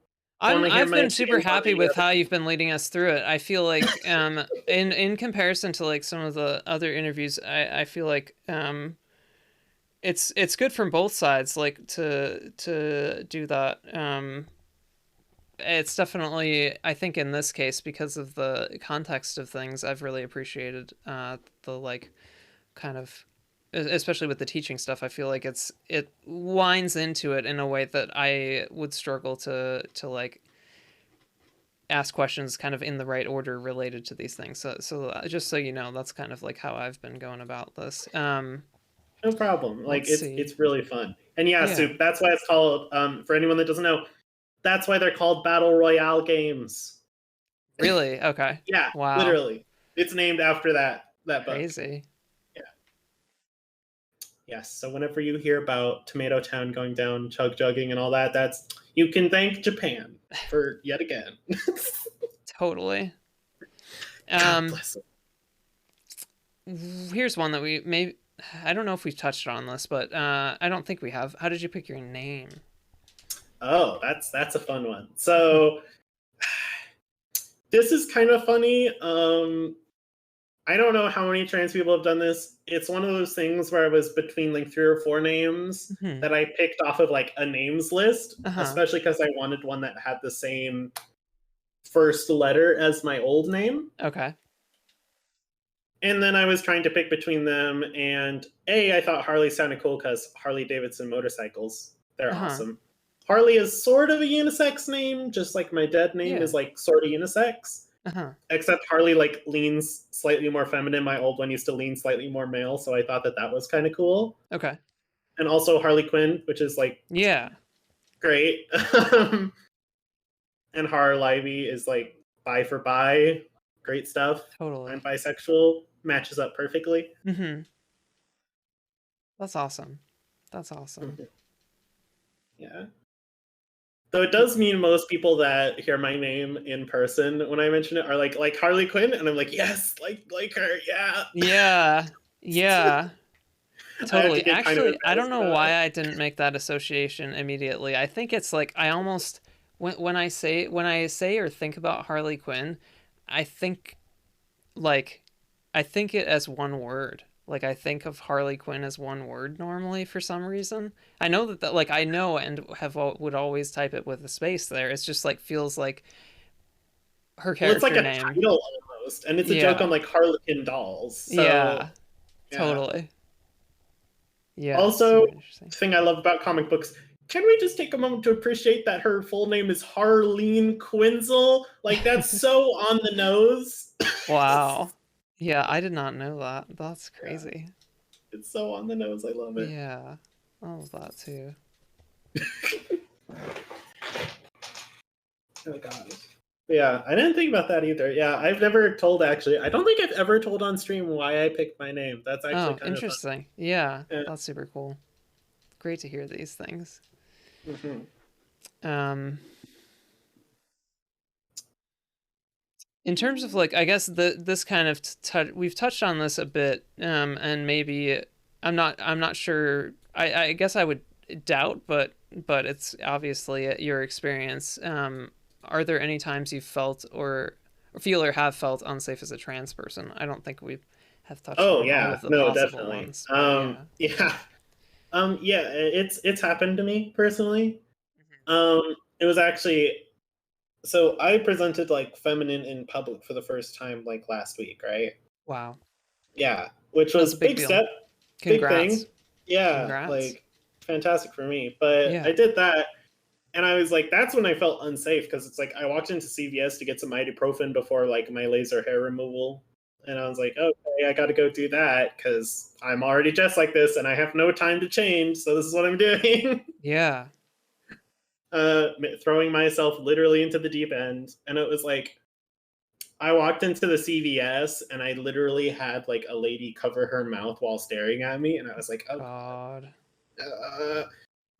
want to hear I've my been super opinions on happy any with other? how you've been leading us through it. I feel like in comparison to like some of the other interviews, I feel like it's good from both sides like to do that. It's definitely, I think in this case, because of the context of things, I've really appreciated the like kind of, especially with the teaching stuff. I feel like it winds into it in a way that I would struggle to like ask questions kind of in the right order related to these things. So just so you know, that's kind of like how I've been going about this. No problem. Like Let's see. it's really fun. And yeah, Yeah. Soup. That's why it's called. For anyone that doesn't know, that's why they're called battle royale games. Really? Okay. Yeah, Wow. literally. It's named after that book. Crazy. Yeah. Yes. So whenever you hear about Tomato Town going down, chug jugging, and all that, that's you can thank Japan for yet again. Totally. God Um, bless them. here's one that we maybe, I don't know if we've touched on this, but I don't think we have. How did you pick your name? Oh, that's a fun one. So this is kind of funny. I don't know how many trans people have done this. It's one of those things where I was between like 3 or 4 names Hmm. that I picked off of like a names list, Uh-huh. especially because I wanted one that had the same first letter as my old name. Okay. And then I was trying to pick between them, and I thought Harley sounded cool because Harley Davidson motorcycles. They're Uh-huh. awesome. Harley is sort of a unisex name, just like my dead name Yeah. is like sort of unisex. Uh-huh. Except Harley like leans slightly more feminine. My old one used to lean slightly more male, so I thought that was kind of cool. Okay. And also Harley Quinn, which is like Yeah. great. And Har Livy is like bi for bi, great stuff. I'm Totally. bisexual, matches up perfectly. Mm-hmm. That's awesome. That's awesome. Mhm. Yeah. Though it does mean most people that hear my name in person when I mention it are like Harley Quinn, and I'm like, yes, like her, yeah. Yeah. Yeah. I have to Totally. get kind of Actually, I don't embarrassed know about why it. I didn't make that association immediately. I think it's like I almost when I say or think about Harley Quinn, I think like I think it as one word. Like I think of Harley Quinn as one word normally for some reason. I know that like I know and would always type it with a space there. It's just like feels like her Well, it's like character a name. title almost, and it's a joke on Yeah. like Harlequin dolls. So Yeah. yeah. Totally. Yeah, Also, super interesting. the thing I love about comic books. Can we just take a moment to appreciate that her full name is Harleen Quinzel? Like that's so on the nose. Wow. Yeah, I did not know that. That's Yeah, crazy. it's so on the nose. I love it. Yeah, I love that too. Oh god. Yeah, I didn't think about that either. Yeah, I've never told actually. I don't think I've ever told on stream why I picked my name. That's actually Oh, kind of fun. interesting. Yeah, Yeah. that's super cool. Great to hear these things. Mhm. Um, in terms of like, I guess this kind of we've touched on this a bit, and maybe I'm not sure. I guess I would doubt, but it's obviously your experience. Are there any times you felt or feel or have felt unsafe as a trans person? I don't think we have touched Oh on all yeah, of the no, possible definitely. ones, but yeah. Yeah. Yeah, it's happened to me personally. Mhm. It was actually so I presented like feminine in public for the first time like last week, right? Wow, Yeah, which that's was a big big deal. step, big Congrats. thing. Yeah, Congrats. like fantastic for me. But I Yeah. did that, and I was like, that's when I felt unsafe because it's like I walked into CVS to get some ibuprofen before like my laser hair removal, and I was like, okay, I got to go do that because I'm already dressed like this and I have no time to change, so this is what I'm doing. Yeah. throwing myself literally into the deep end, and it was like I walked into the CVS and I literally had like a lady cover her mouth while staring at me, and I was like, oh. God.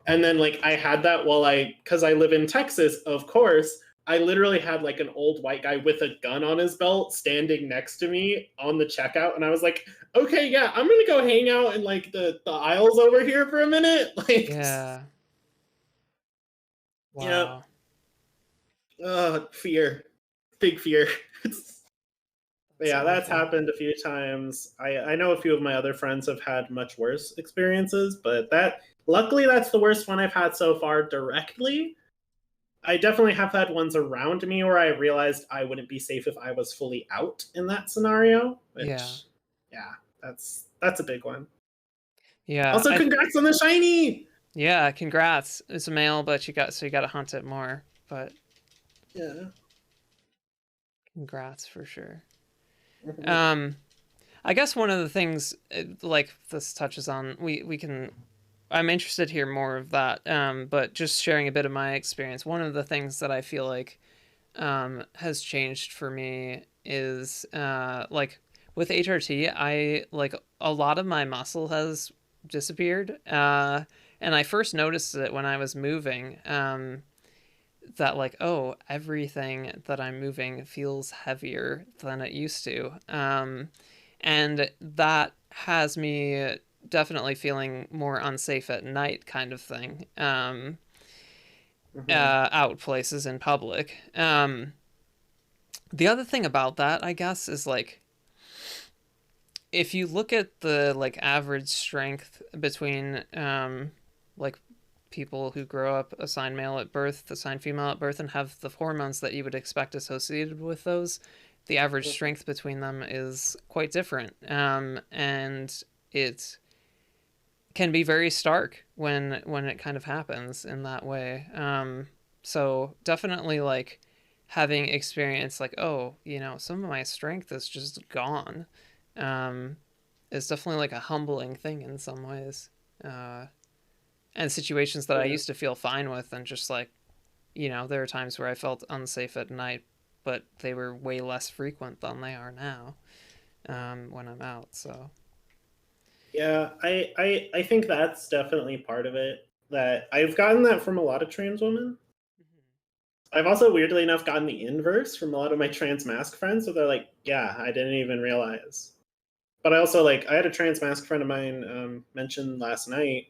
And then like I had that while because I live in Texas, of course. I literally had like an old white guy with a gun on his belt standing next to me on the checkout, and I was like, okay, yeah, I'm gonna go hang out in like the aisles over here for a minute. Like, Yeah. yeah, Wow. fear, big fear. But That's yeah, that's awful. happened a few times. I know a few of my other friends have had much worse experiences, but luckily that's the worst one I've had so far directly. I definitely have had ones around me where I realized I wouldn't be safe if I was fully out in that scenario, Yeah. which yeah, that's a big one. Yeah. Also, congrats on the shiny. Yeah, congrats. It's a male, but you got to hunt it more. But Yeah. congrats for sure. Mhm. I guess one of the things like this touches on we can I'm interested to hear more of that. But just sharing a bit of my experience. One of the things that I feel like has changed for me is like with HRT, I like a lot of my muscle has disappeared. And I first noticed it when I was moving. That like, oh, everything that I'm moving feels heavier than it used to. And that has me definitely feeling more unsafe at night, kind of thing. Mhm. Out places in public. The other thing about that, I guess, is like if you look at the like average strength between like people who grow up assigned male at birth, assigned female at birth, and have the hormones that you would expect associated with those, the average Mhm. strength between them is quite different, and it can be very stark when it kind of happens in that way. So definitely like having experience like, oh, some of my strength is just gone. Um, is definitely like a humbling thing in some ways. Uh, and situations that I Yeah. used to feel fine with, and just like, there are times where I felt unsafe at night, but they were way less frequent than they are now when I'm out. So, Yeah, I think that's definitely part of it. That I've gotten that from a lot of trans women. I've also weirdly enough gotten the inverse from a lot of my trans mask friends, so they're like, "Yeah, I didn't even realize." But I also like I had a trans mask friend of mine mention last night.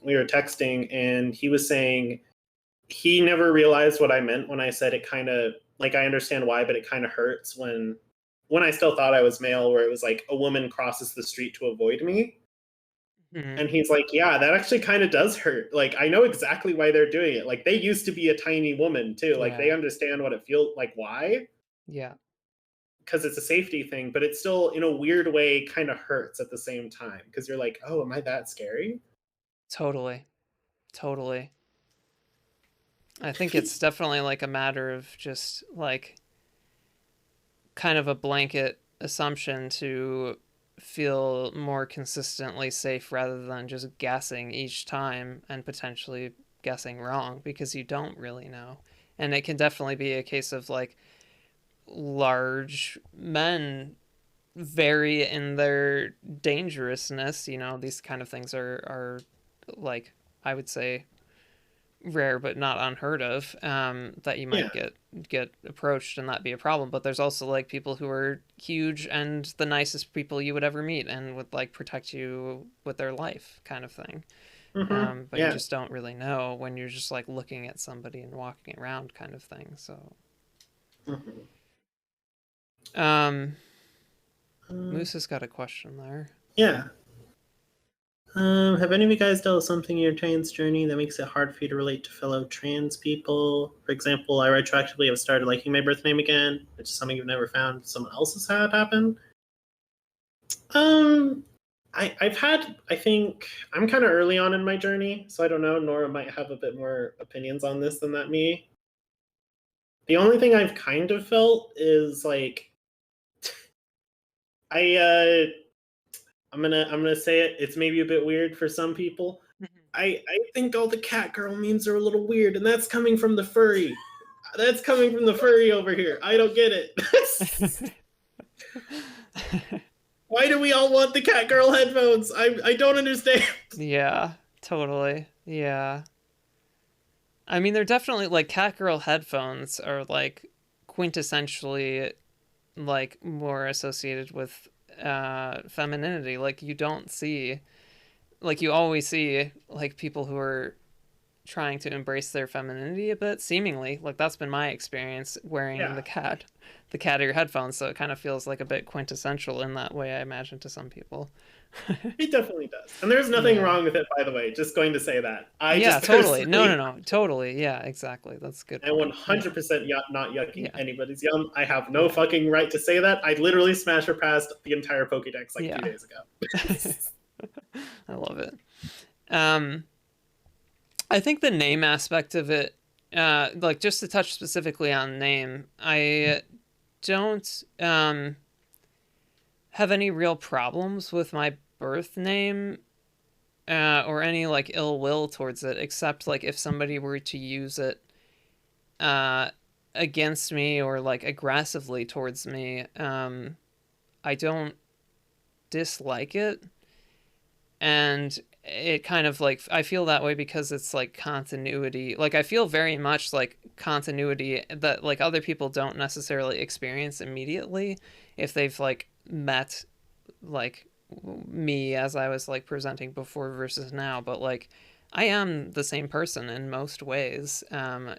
We were texting, and he was saying he never realized what I meant when I said it kind of like I understand why, but it kind of hurts when I still thought I was male, where it was like a woman crosses the street to avoid me. mm-hmm. And he's like, yeah, that actually kind of does hurt. Like, I know exactly why they're doing it. Like, they used to be a tiny woman too. Like, they Yeah, understand what it feels like. Why? yeah, Because it's a safety thing, but it still, in a weird way, kind of hurts at the same time. Because you're like, oh, am I that scary? totally, totally. I think it's definitely like a matter of just like kind of a blanket assumption to feel more consistently safe rather than just guessing each time and potentially guessing wrong because you don't really know. And it can definitely be a case of like large men vary in their dangerousness. These kind of things are like, I would say, rare but not unheard of, that you Yeah. might get approached and that be a problem. But there's also like people who are huge and the nicest people you would ever meet and would like protect you with their life, kind of thing. But you Yeah. just don't really know when you're just like looking at somebody and walking around, kind of thing. So hmm um Um, Moose has got a question there. yeah. Have any of you guys dealt with something in your trans journey that makes it hard for you to relate to fellow trans people? For example, I retroactively have started liking my birth name again, which is something you've never found someone else has had happen. Um, I've had, I think, I'm kind of early on in my journey, so I don't know. Nora might have a bit more opinions on this than that me. The only thing I've kind of felt is like, I, I'm gonna say it. It's maybe a bit weird for some people. I think all the cat girl memes are a little weird, and that's coming from the furry. That's coming from the furry over here. I don't get it. Why do we all want the cat girl headphones? I don't understand. Yeah, totally. Yeah. I mean, they're definitely like Catgirl headphones are like quintessentially like more associated with femininity. Like you don't see like you always see like people who are trying to embrace their femininity a bit seemingly. Like that's been my experience wearing Yeah, the cat ear headphones, so it kind of feels like a bit quintessential in that way I imagine to some people. it definitely does. And there's nothing Yeah. wrong with it, by the way. Just going to say that. I Yeah, just totally. No, no, personally no. Totally. Yeah, exactly. That's a good am point. Yeah. 100% not yucking Yeah. anybody's yum. I have no Yeah. fucking right to say that. I literally smashed her past the entire Pokédex like two Yeah. days ago. I love it. Um I think the name aspect of it, like just to touch specifically on name, I don't have any real problems with my birth name or any like ill will towards it, except like if somebody were to use it uh, against me or like aggressively towards me. I don't dislike it, and it kind of like I feel that way because it's like continuity. Like I feel very much like continuity that like other people don't necessarily experience immediately if they've like met like me as I was like presenting before versus now, but like I am the same person in most ways,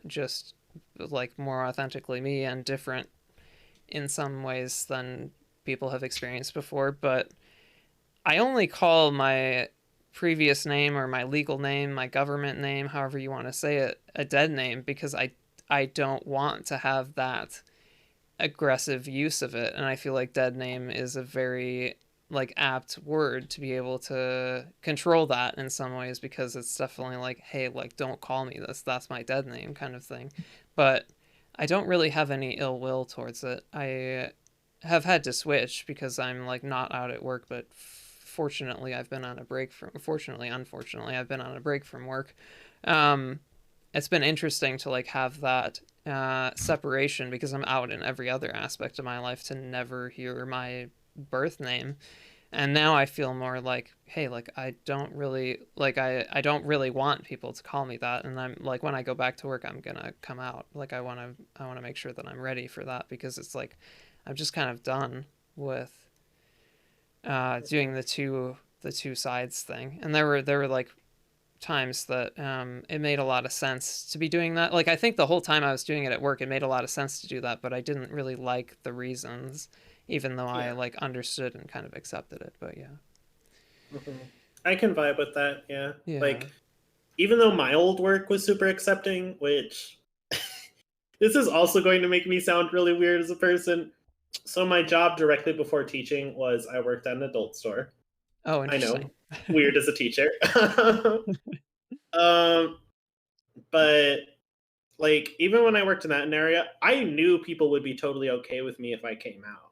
just like more authentically me and different in some ways than people have experienced before. But I only call my previous name or my legal name, my government name, however you want to say it, a dead name because I don't want to have that aggressive use of it, and I feel like dead name is a very like apt word to be able to control that in some ways because it's definitely like, hey, like don't call me this, that's my dead name kind of thing. But I don't really have any ill will towards it. I have had to switch because I'm like not out at work, but fortunately I've been on a break from fortunately unfortunately I've been on a break from work. um it's been interesting to like have that separation because I'm out in every other aspect of my life to never hear my birth name. And now I feel more like, hey, like I don't really like I don't really want people to call me that. And I'm like when I go back to work I'm gonna come out. Like I wanna make sure that I'm ready for that because it's like I'm just kind of done with doing the two sides thing. And there were like times that it made a lot of sense to be doing that. Like I think the whole time I was doing it at work, it made a lot of sense to do that, but I didn't really like the reasons, even though I Yeah. like understood and kind of accepted it. But yeah, Mhm. I can vibe with that. Yeah. yeah. Like, even though my old work was super accepting, which this is also going to make me sound really weird as a person. So, my job directly before teaching was I worked at an adult store. Oh, I know, interesting. weird as a teacher. um, but like, even when I worked in that area, I knew people would be totally okay with me if I came out.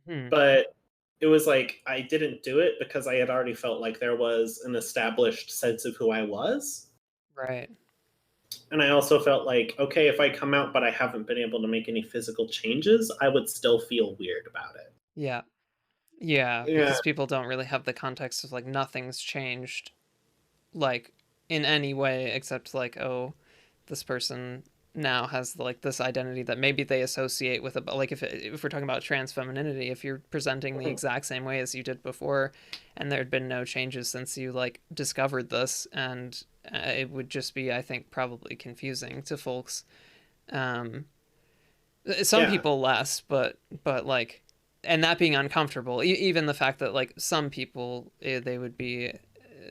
Hmm. But it was like I didn't do it because I had already felt like there was an established sense of who I was. Right. And I also felt like, okay, if I come out but I haven't been able to make any physical changes, I would still feel weird about it. Yeah. Yeah, Yeah. because people don't really have the context of like nothing's changed like in any way except like, oh, this person now has like this identity that maybe they associate with it. But like if we're talking about trans femininity, if you're presenting the Mhm. exact same way as you did before and there had been no changes since you like discovered this, and it would just be, I think, probably confusing to folks. um some Yeah. people less, but like, and that being uncomfortable, even the fact that like some people they would be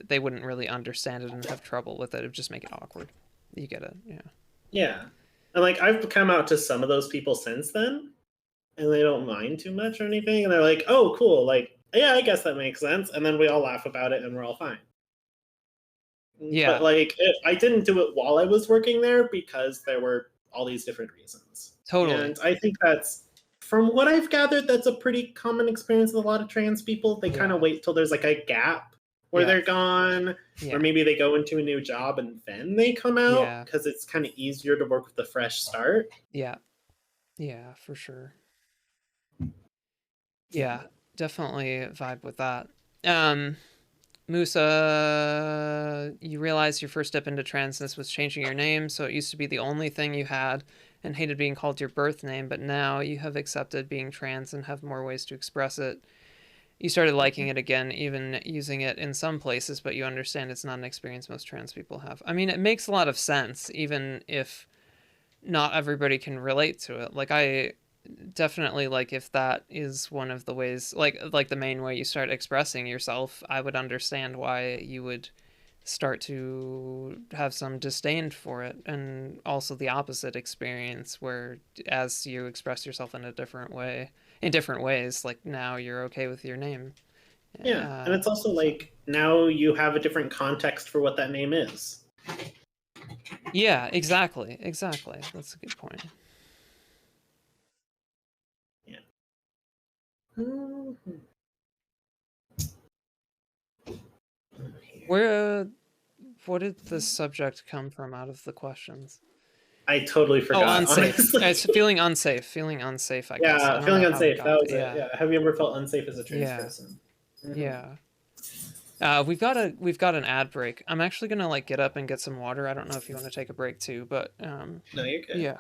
they wouldn't really understand it and have trouble with it. It would just make it awkward. You get it? Yeah. Yeah. And like I've come out to some of those people since then, and they don't mind too much or anything. And they're like, oh, cool. Like, yeah, I guess that makes sense. And then we all laugh about it and we're all fine. But Yeah, like, I didn't do it while I was working there because there were all these different reasons. totally. And I think that's, from what I've gathered, that's a pretty common experience with a lot of trans people. They kind of Yeah. wait till there's like a gap where they're gone, Yeah. or maybe they go into a new job and then they come out because it's kind of easier to work with the fresh start. Yeah. Yeah, for sure. Yeah, definitely vibe with that. Musa, you realize your first step into transness was changing your name, so it used to be the only thing you had and hated being called your birth name, but now you have accepted being trans and have more ways to express it. You started liking it again, even using it in some places, but you understand it's not an experience most trans people have. I mean, it makes a lot of sense, even if not everybody can relate to it. Like, I definitely, like, if that is one of the ways, like the main way you start expressing yourself, I would understand why you would start to have some disdain for it, and also the opposite experience where as you express yourself in a different way, in different ways, like now you're okay with your name. Yeah, and it's also like now you have a different context for what that name is. Yeah, exactly, that's a good point. Yeah. Mm-hmm. Where what did the subject come from out of the questions? I totally forgot. Unsafe. Honestly. It's feeling unsafe. Feeling unsafe, I guess. I Yeah, don't feeling know how we unsafe. got That to, was it. Yeah. Have you ever felt unsafe as a trans person? Mm-hmm. Yeah. We've got an ad break. I'm actually gonna like get up and get some water. I don't know if you want to take a break too, but No, you're good. yeah.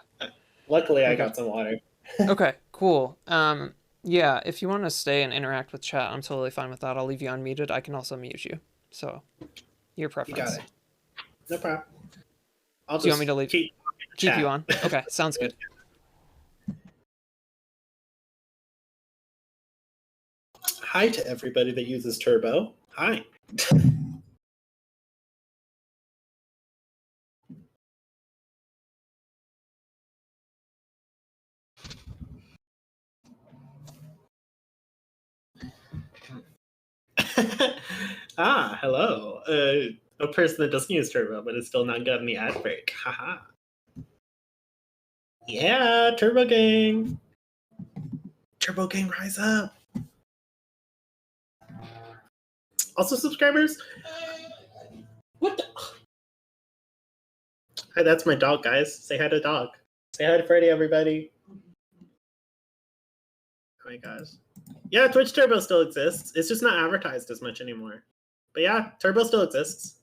Luckily, I Okay. got some water. Okay. Cool. Yeah. If you want to stay and interact with chat, I'm totally fine with that. I'll leave you unmuted. I can also mute you. So, your You got preference. it. No problem. I'll Do you want just me to leave? keep You on? Okay. Sounds good. Hi to everybody that uses Turbo. Hi. Hello. A person that doesn't use Turbo but is still not getting the ad break. Haha. Yeah, Turbo Gang. Turbo Gang, rise up. Also, subscribers. What the? Hi, that's my dog, guys. Say hi to dog. Say hi to Freddy, everybody. Oh my gosh. Yeah, Twitch Turbo still exists. It's just not advertised as much anymore. But yeah, Turbo still exists.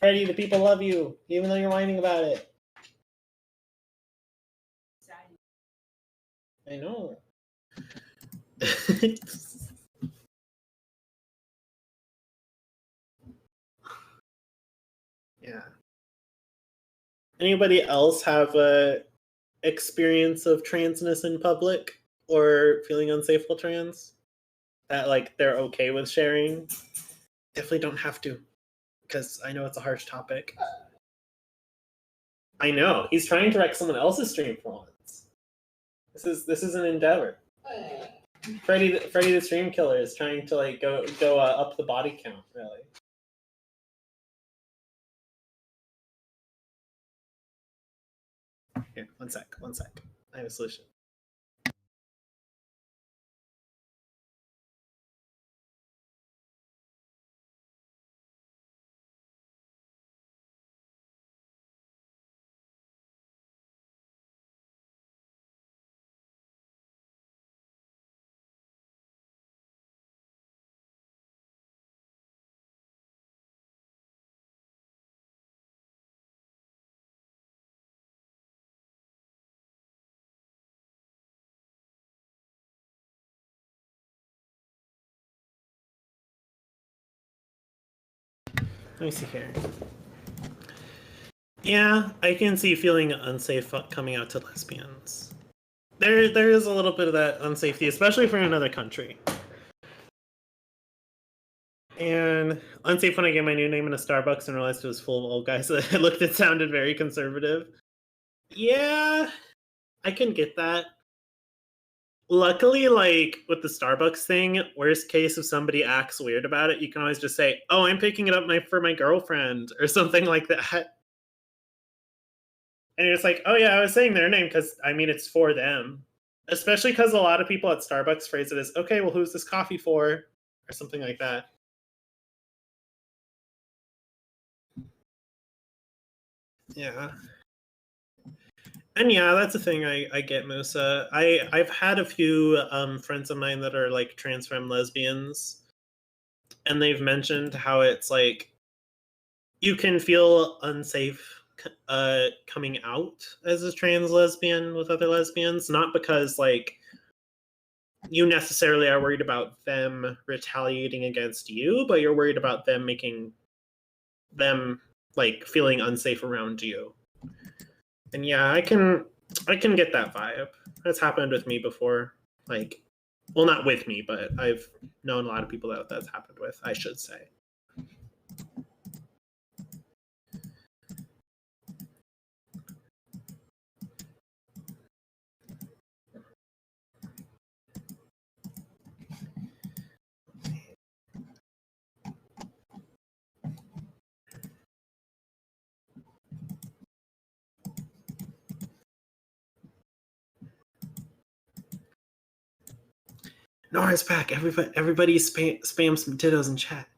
Freddy, the people love you, even though you're whining about it. I know. Yeah. Anybody else have a experience of transness in public or feeling unsafe while trans? That like they're okay with sharing? Definitely don't have to, because I know it's a harsh topic. I know he's trying to wreck someone else's stream for once. This is an endeavor. Freddy the stream killer is trying to like go up the body count, really. Here, one sec. I have a solution. Let me see here. Yeah, I can see feeling unsafe coming out to lesbians. There is a little bit of that unsafety, especially for another country. And unsafe when I get my new name in a Starbucks and realized it was full of old guys that looked and sounded very conservative. Yeah, I can get that. Luckily, like with the Starbucks thing, worst case if somebody acts weird about it, you can always just say, "Oh, I'm picking it up for my girlfriend" or something like that. And you're just like, "Oh yeah, I was saying their name because I mean it's for them." Especially because a lot of people at Starbucks phrase it as, "Okay, well, who's this coffee for?" or something like that. Yeah. And yeah, that's the thing I get, Musa. I've had a few friends of mine that are like trans femme lesbians, and they've mentioned how it's like you can feel unsafe coming out as a trans lesbian with other lesbians, not because like you necessarily are worried about them retaliating against you, but you're worried about them making them like feeling unsafe around you. And yeah, I can get that vibe. That's happened with me before. Like, well, not with me, but I've known a lot of people that that's happened with, I should say. Nora's back. Everybody spam some dittos in chat.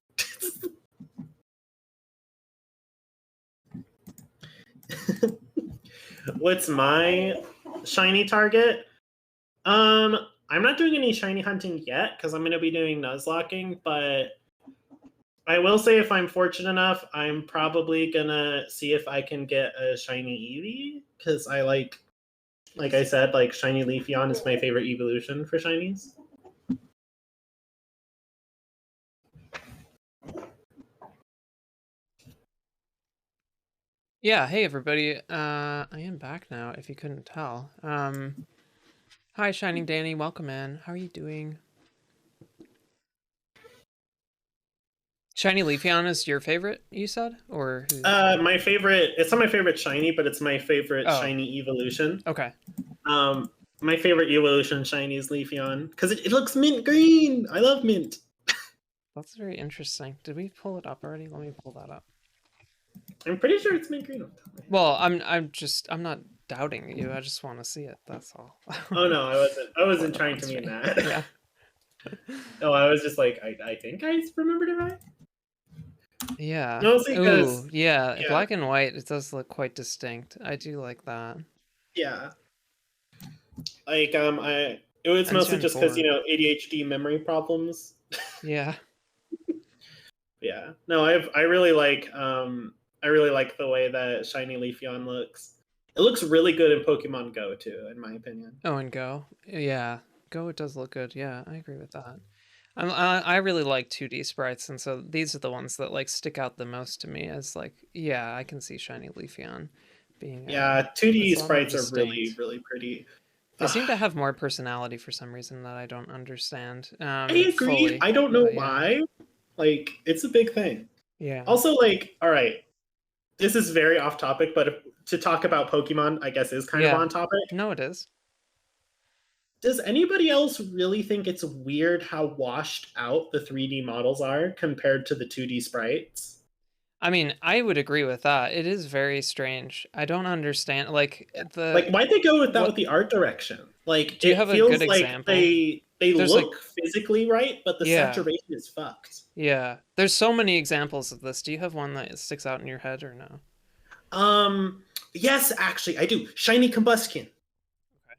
What's my shiny target? I'm not doing any shiny hunting yet because I'm going to be doing Nuzlocking, but I will say if I'm fortunate enough, I'm probably going to see if I can get a shiny Eevee because I like I said, like shiny Leafeon is my favorite evolution for shinies. Yeah, hey everybody. I am back now, if you couldn't tell. Hi, Shining Danny, welcome in. How are you doing? Shiny Leafeon is your favorite, you said? Or who's My favorite, it's not my favorite shiny, but it's my favorite Oh. shiny evolution. Okay. My favorite evolution shiny is Leafeon because it looks mint green. I love mint. That's very interesting. Did we pull it up already? Let me pull that up. I'm pretty sure it's mint green. Well, I'm not doubting you. I just want to see it. That's all. Oh no, I wasn't trying to mean that. Yeah. No, I was just like, I think I remembered it right. Yeah. Mostly because Ooh, yeah. Black and white, it does look quite distinct. I do like that. Yeah. Like it was mostly just because ADHD memory problems. Yeah. Yeah. No, I really like the way that shiny Leafeon looks. It looks really good in Pokemon Go too, in my opinion. Oh, and Go. Yeah. Go, it does look good. Yeah, I agree with that. I really like 2D sprites, and so these are the ones that like stick out the most to me as like, yeah, I can see shiny Leafeon being. 2D sprites are really, really pretty. They seem to have more personality for some reason that I don't understand. I agree. Fully, I don't know why. Like, it's a big thing. Yeah. Also, like, all right, this is very off topic, but to talk about Pokemon, I guess, is kind of on topic. No, it is. Does anybody else really think it's weird how washed out the 3D models are compared to the 2D sprites? I mean, I would agree with that. It is very strange. I don't understand. Like why'd they go with that with the art direction? Like, do you have a good example? They look physically right, but the saturation is fucked. Yeah, there's so many examples of this. Do you have one that sticks out in your head or no? Yes, actually, I do. Shiny Combustion. Okay.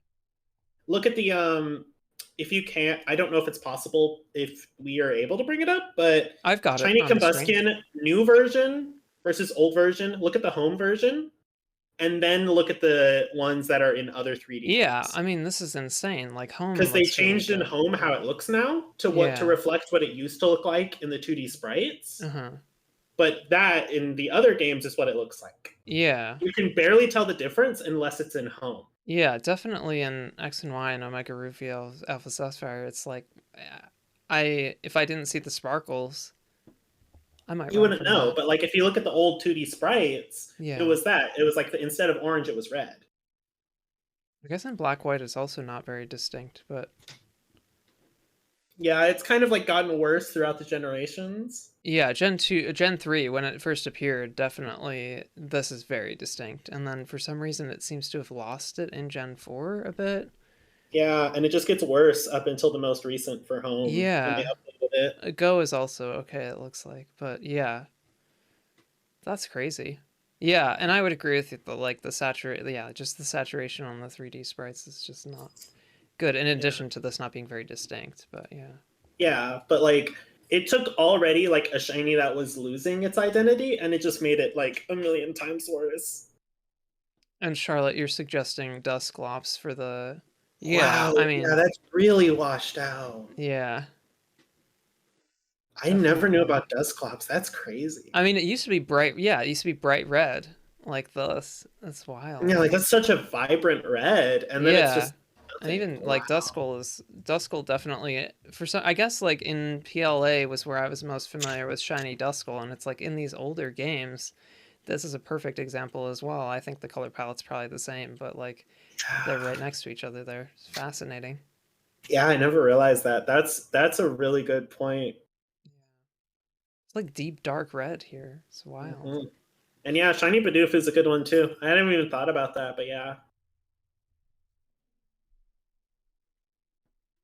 Look at the if you can't, I don't know if it's possible if we are able to bring it up, but I've got Shiny Combustion, new version versus old version. Look at the home version, and then look at the ones that are in other 3D. Yeah, games. I mean, this is insane. Like home, because they changed in home how it looks now to reflect what it used to look like in the 2D sprites. But that in the other games is what it looks like. Yeah, you can barely tell the difference unless it's in home. Yeah, definitely in X and Y and Omega Rufio, Alpha Sapphire, it's like, if I didn't see the sparkles, I might. You wouldn't know, but like if you look at the old 2D sprites, it was that. It was like instead of orange, it was red. I guess in Black White is also not very distinct, but yeah, it's kind of like gotten worse throughout the generations. Yeah, Gen 3, when it first appeared, definitely this is very distinct. And then for some reason it seems to have lost it in Gen 4 a bit. Yeah, and it just gets worse up until the most recent for home. Yeah. When they updated with it. Go is also okay, it looks like. But yeah, that's crazy. Yeah, and I would agree with you. Just the saturation on the 3D sprites is just not good. In Yeah. addition to this not being very distinct, but yeah. Yeah, but like it took already like a shiny that was losing its identity and it just made it like a million times worse. And Charlotte, you're suggesting Dusclops for the. Yeah, Wow, I yeah, mean, that's really washed out. yeah, I never knew definitely. about Dusclops. That's crazy. I mean, it used to be bright. Yeah, it used to be bright red like this. That's wild. Yeah, like that's such a vibrant red, and then it's Yeah, just and nothing. even like Wow. Duskull definitely for some. I guess like in PLA was where I was most familiar with shiny Duskull, and it's like in these older games, this is a perfect example as well. I think the color palette's probably the same, but like they're right Yeah. next to each other there. It's fascinating. Yeah, I never realized that. That's a really good point. Yeah. It's like deep dark red here. It's wild. Hmm. And yeah, Shiny Bidoof is a good one too. I hadn't even thought about that, but yeah.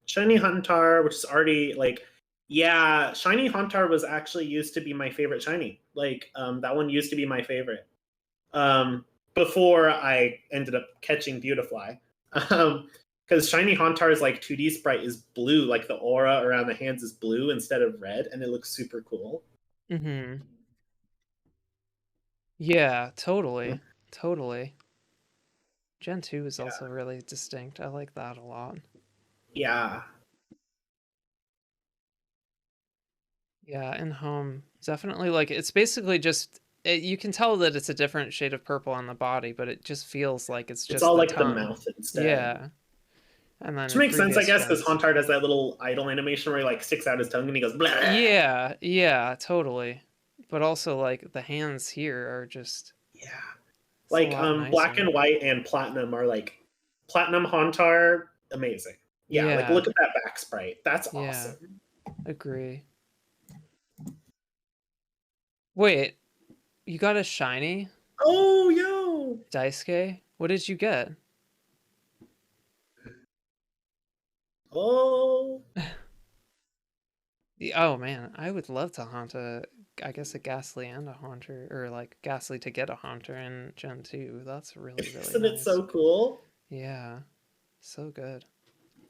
Shiny Huntar, which is already like, yeah, Shiny Huntar was actually used to be my favorite shiny. Like, that one used to be my favorite. Um, Before I ended up catching Beautifly. Because Shiny Hauntar's like 2D sprite is blue, like the aura around the hands is blue instead of red, and it looks super cool. Mm-hmm. Yeah, totally. Totally. Gen 2 is Yeah. also really distinct. I like that a lot. Yeah. Yeah, and home definitely like it's basically just you can tell that it's a different shade of purple on the body, but it just feels like it's It's just all the like the tone. mouth instead. Yeah, and then Which in makes sense, I previous guess, because gens, Hauntar does that little idle animation where he like sticks out his tongue and he goes blah. yeah, yeah, totally. But also like the hands here are just Yeah. it's a Like lot black nicer. and white and platinum are like platinum Hauntar, amazing. Yeah, like Yeah, look at that back sprite. That's yeah, awesome. agree. Wait, you got a shiny Oh yo. Daisuke? What did you get? Oh. Oh man, I would love to haunt a, I guess a Ghastly and a Haunter, or like Ghastly to get a Haunter in Gen 2. That's really, really Isn't it nice. so cool? Yeah, so good.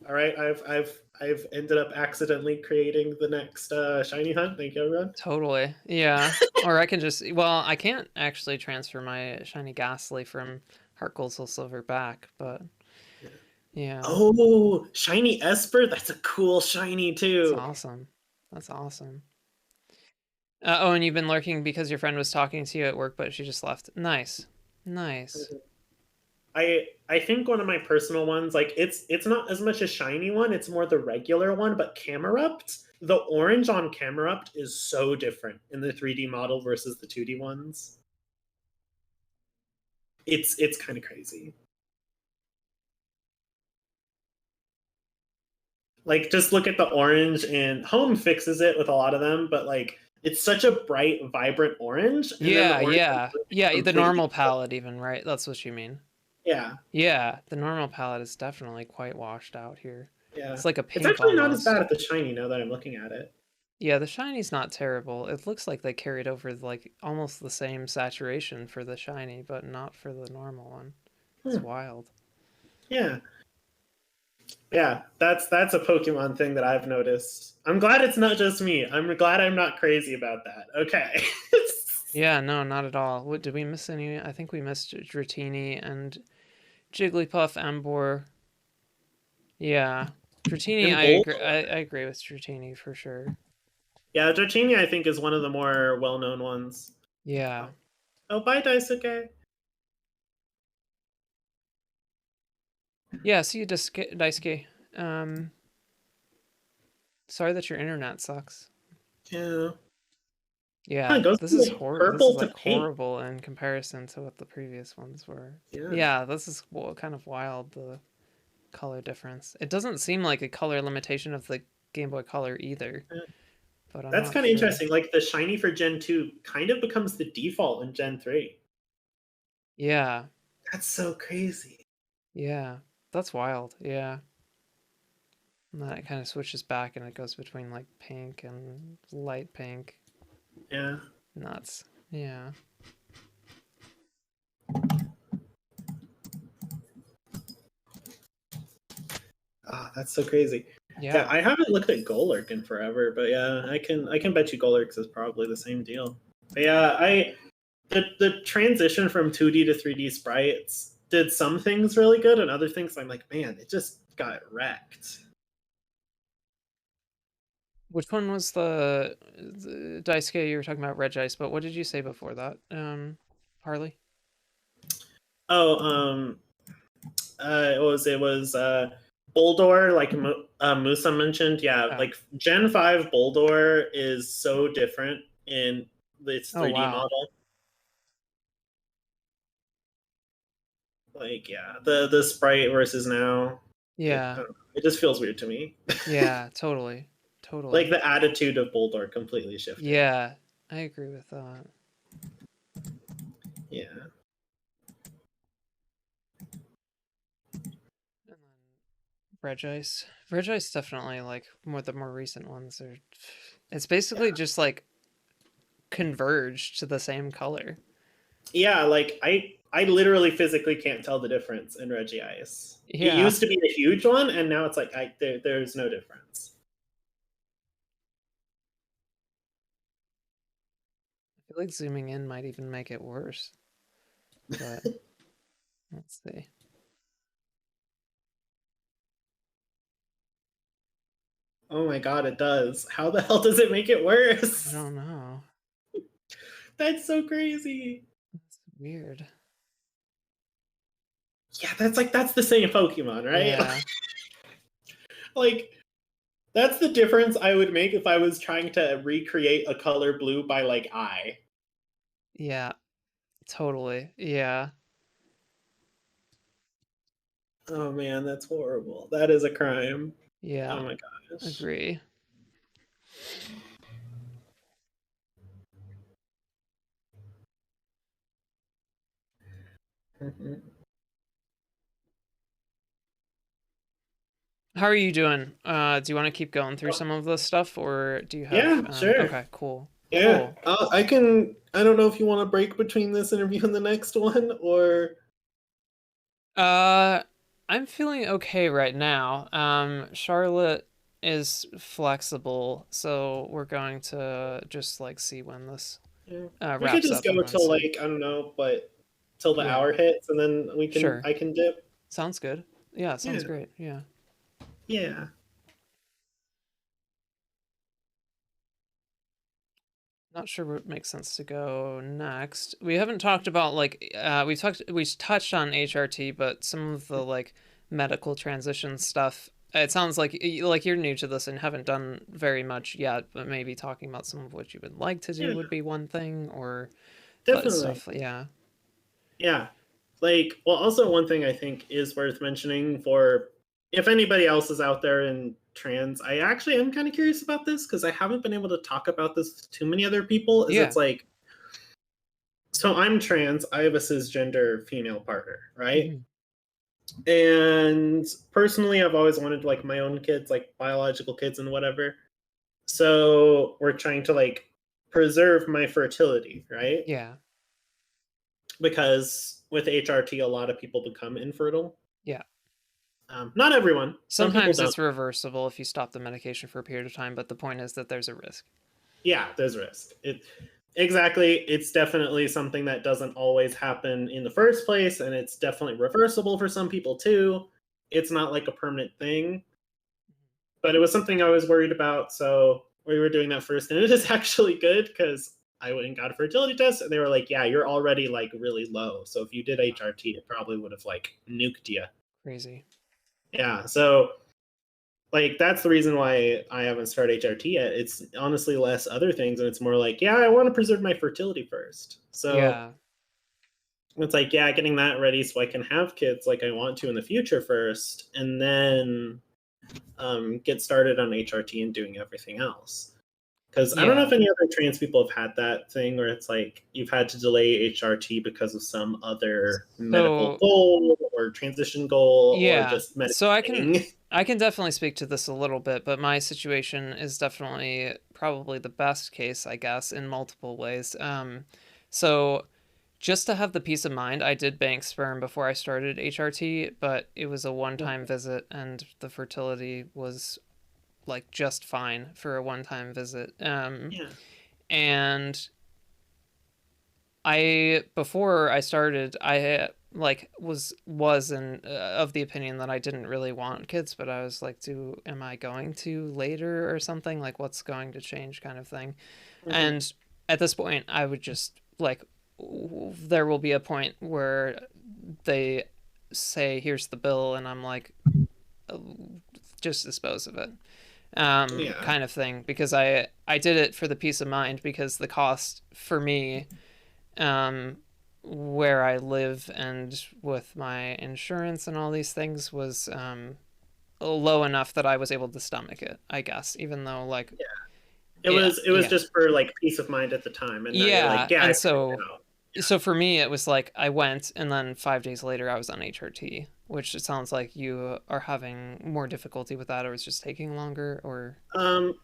All right, I've ended up accidentally creating the next shiny hunt. Thank you, everyone. Totally. Yeah. Or I can just, well, I can't actually transfer my shiny Ghastly from Heart Gold Soul Silver back, but yeah, Oh, shiny Esper. That's a cool shiny it's too. awesome. That's awesome. Oh, and you've been lurking because your friend was talking to you at work, but she just left. Nice. Nice. I think one of my personal ones, like it's not as much a shiny one, it's more the regular one, but Camerupt, the orange on Camerupt is so different in the 3D model versus the 2D ones. It's kind of crazy. Like just look at the orange and Home fixes it with a lot of them, but like it's such a bright, vibrant orange, and then the Yeah, orange yeah. is Yeah, the completely normal palette even, right? That's what you mean. yeah, Yeah, the normal palette is definitely quite washed out here. yeah. It's like a It's pink actually not as bad almost. at the shiny now that I'm looking at it. Yeah, the shiny's not terrible. It looks like they carried over like almost the same saturation for the shiny, but not for the normal one. It's Hmm. wild. Yeah. Yeah, that's a Pokemon thing that I've noticed. I'm glad it's not just me. I'm glad I'm not crazy about that. Okay. Yeah, no, not at all. What did we miss any? I think we missed Dratini and Jigglypuff, Emboar. Yeah. Dratini, And I agree. Bulbasaur. I agree with Dratini for sure. Yeah, Dratini I think is one of the more well-known ones. Yeah. Oh, oh bye Daisuke. Yeah, see you, Daisuke. Um, Sorry that your internet sucks. Yeah. Huh, it Yeah, goes this from is like this is purple to like pink. horrible in comparison to what the previous ones were. Yeah. Yeah, this is kind of wild, the color difference. It doesn't seem like a color limitation of the Game Boy Color either, Yeah. but I'm That's not kind of sure. interesting. Like the shiny for Gen 2 kind of becomes the default in Gen 3. Yeah, That's so crazy. yeah, that's wild. Yeah. And then it kind of switches back and it goes between like pink and light pink. Yeah. Nuts. Yeah. Ah, that's so crazy. Yeah, Yeah. I haven't looked at Golurk in forever, but yeah, I can bet you Golurk is probably the same deal. But yeah, the transition from 2D to 3D sprites did some things really good, and other things I'm like, man, it just got wrecked. Which one was the Daisuke you were talking about, Regice, but what did you say before that? Harley? Oh, it was Boldor, like Musa mentioned. Yeah, Oh. like Gen 5 Boldor is so different in its Oh 3D wow. model. Like, yeah, the sprite versus now, I Yeah. don't know, it just feels weird to me. Yeah, totally. Like Totally. the attitude of Boldor completely shifted. Yeah. I agree with that. Yeah. And then Regice. Regice definitely like the more recent ones are it's basically just like converged to the same color. Yeah, like I literally physically can't tell the difference in Reggie Ice. It Yeah. used to be a huge one, and now it's like there's no difference. I feel like zooming in might even make it worse. But let's see. Oh my god, it does. How the hell does it make it I worse? don't know. That's so crazy. That's weird. Yeah, that's the same Pokemon, right? Yeah. Like that's the difference I would make if I was trying to recreate a color blue by like eye. Yeah. Totally. Yeah. Oh man, that's horrible. That is a crime. Yeah. Oh my gosh. Agree. Mhm. How are you doing? Do you want to keep going through Oh, some of this stuff, or do you have? yeah, sure. Okay, cool, Yeah, cool. I can. I don't know if you want to break between this interview and the next one, or Uh, I'm feeling okay right now. Charlotte is flexible, so we're going to just like see when this yeah, we could wraps just up go and then till see. like I don't know, but till the Yeah, hour hits, and then sure. I can dip. Sounds good. Yeah, sounds Yeah, great. Yeah. yeah, Not sure what makes sense to go next. We haven't talked about like we touched on HRT, but some of the like medical transition stuff. It sounds like you're new to this and haven't done very much yet, but maybe talking about some of what you would like to do yeah, would be one thing, or but definitely. stuff. Yeah, Yeah, like well, also one thing I think is worth mentioning for if anybody else is out there in trans, I actually am kind of curious about this because I haven't been able to talk about this with too many other people. Is yeah, it's like so I'm trans, I have a cisgender female partner, right? hmm, And personally, I've always wanted like my own kids, like biological kids and whatever. So we're trying to like preserve my fertility, right? yeah, Because with HRT, a lot of people become infertile. yeah. Not everyone. Some people Sometimes don't. it's reversible if you stop the medication for a period of time, but the point is that there's a risk. Yeah, there's risk. Exactly. It's definitely something that doesn't always happen in the first place, and it's definitely reversible for some people too. It's not like a permanent thing, but it was something I was worried about. So we were doing that first, and it is actually good because I went and got a fertility test, and they were like, "Yeah, you're already like really low. So if you did Wow, HRT, it probably would have like nuked you." crazy. Yeah. So like that's the reason why I haven't started HRT yet. It's honestly less other things, and it's more like, yeah, I want to preserve my fertility first. So Yeah, it's like, yeah, getting that ready so I can have kids like I want to in the future first, and then get started on HRT and doing everything else. Because I don't know Yeah. if any other trans people have had that thing where it's like you've had to delay HRT because of some other medical So goal or transition goal or yeah. just medical So thing. I can definitely speak to this a little bit, but my situation is definitely probably the best case, I guess, in multiple ways. So just to have the peace of mind, I did bank sperm before I started HRT, but it was a one-time visit and the fertility was like just fine for a one-time visit. Yeah. And I before I started, I like was in of the opinion that I didn't really want kids, but I was like, do am I going to later or something? Like, what's going to change, kind of thing. Hmm. And at this point, I would just like there will be a point where they say, "Here's the bill," and I'm like, just dispose of it, Yeah. kind of thing. Because I did it for the peace of mind because the cost for me, um, where I live and with my insurance and all these things was low enough that I was able to stomach it, I guess. Even though like Yeah. yeah, It was yeah, just for like peace of mind at the time, and now you're like, yeah, yeah, I and figured it out. so for me it was like I went and then 5 days later I was on HRT, which it sounds like you are having more difficulty with that, or it's just taking longer, or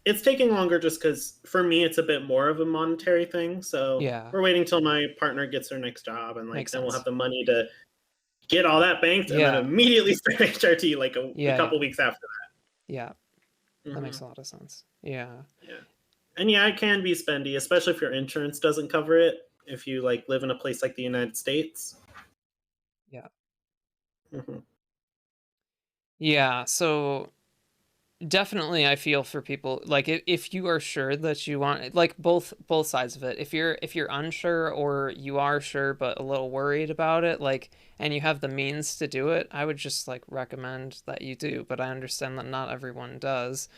It's taking longer just because for me it's a bit more of a monetary thing. So yeah, we're waiting till my partner gets her next job, and like makes then we'll have sense. the money to get all that banked, and then Yeah, immediately start HRT like a yeah, couple yeah, weeks after yeah. that. That Hmm. makes a lot of sense. Yeah, Yeah, and yeah, it can be spendy, especially if your insurance doesn't cover it. If you like live in a place like the United States. yeah, Hmm. yeah. So definitely I feel for people like if you are sure that you want like both sides of it, if you're unsure or you are sure but a little worried about it, like, and you have the means to do it, I would just like recommend that you do, but I understand that not everyone does.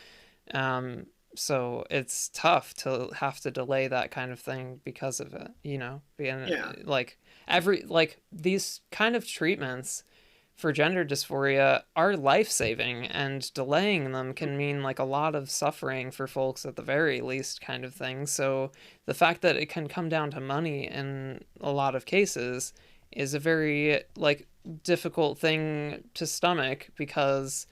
um so it's tough to have to delay that kind of thing because of it, being Yeah. like every like these kind of treatments for gender dysphoria are life saving, and delaying them can mean like a lot of suffering for folks at the very least, kind of thing. So the fact that it can come down to money in a lot of cases is a very like difficult thing to stomach, because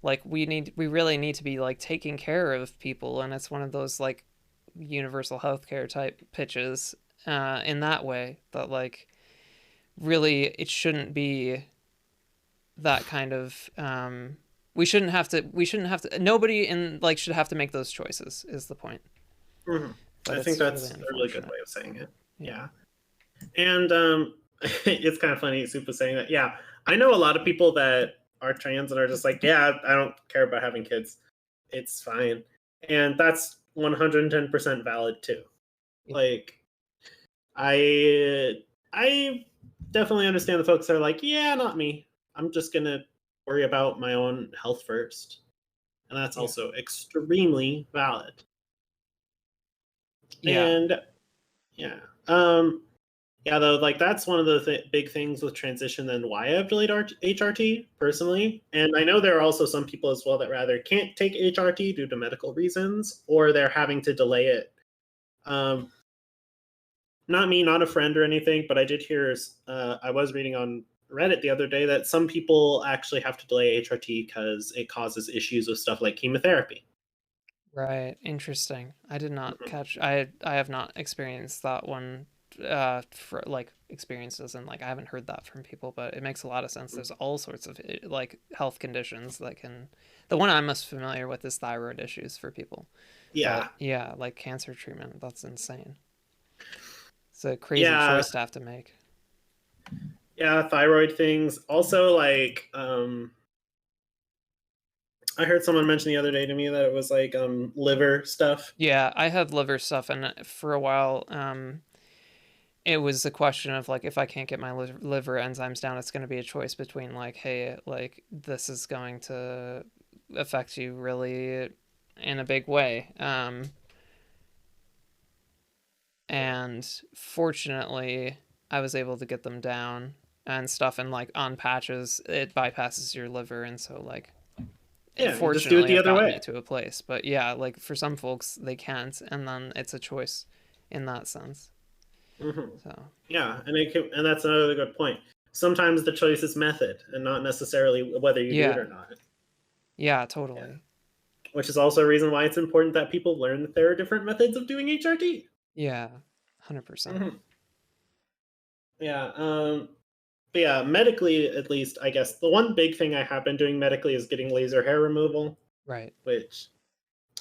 like we really need to be like taking care of people, and it's one of those like universal healthcare type pitches, in that way, that like really it shouldn't be that kind of we shouldn't have to nobody in like should have to make those choices, is the point. Hmm. But I think it's really that's a really good unfortunate. way of saying it. Yeah. Yeah. And it's kind of funny Super saying that. Yeah, I know a lot of people that are trans and are just like, yeah, I don't care about having kids. It's fine. And that's 110% valid too. Yeah. Like I definitely understand the folks that are like, yeah, not me. I'm just going to worry about my own health first. And that's Yeah. also extremely valid. Yeah. And yeah. Um Yeah, though, like that's one of the big things with transition and why I've delayed HRT personally. And I know there are also some people as well that rather can't take HRT due to medical reasons, or they're having to delay it. Um, Not me, not a friend or anything, but I did hear. I was reading on Reddit the other day that some people actually have to delay HRT because it causes issues with stuff like chemotherapy. Right. Interesting. I did not Mhm. catch I have not experienced that one, for like experiences, and like I haven't heard that from people, but it makes a lot of sense. There's all sorts of like health conditions that can, the one I'm most familiar with is thyroid issues for people. Yeah, But yeah, like cancer treatment, that's insane. It's a crazy yeah, choice to have to make. yeah. Thyroid things. Also, like, I heard someone mention the other day to me that it was like liver stuff. Yeah, I had liver stuff, and for a while, it was a question of like, if I can't get my liver enzymes down, it's going to be a choice between like, hey, like this is going to affect you really in a big way. And fortunately, I was able to get them down and stuff, and like on patches, it bypasses your liver, and so like Yeah, you just do it fortunately the have other gotten way. me to a place. But yeah, like for some folks they can't, and then it's a choice in that sense. Hmm. So Yeah, and that's another good point. Sometimes the choice is method and not necessarily whether you do it yeah, or not. yeah, Yeah, totally. which is also a reason why it's important that people learn that there are different methods of doing HRT. Yeah, 100%. Hmm. Yeah, but yeah, medically at least, I guess the one big thing I have been doing medically is getting laser hair removal, Right. which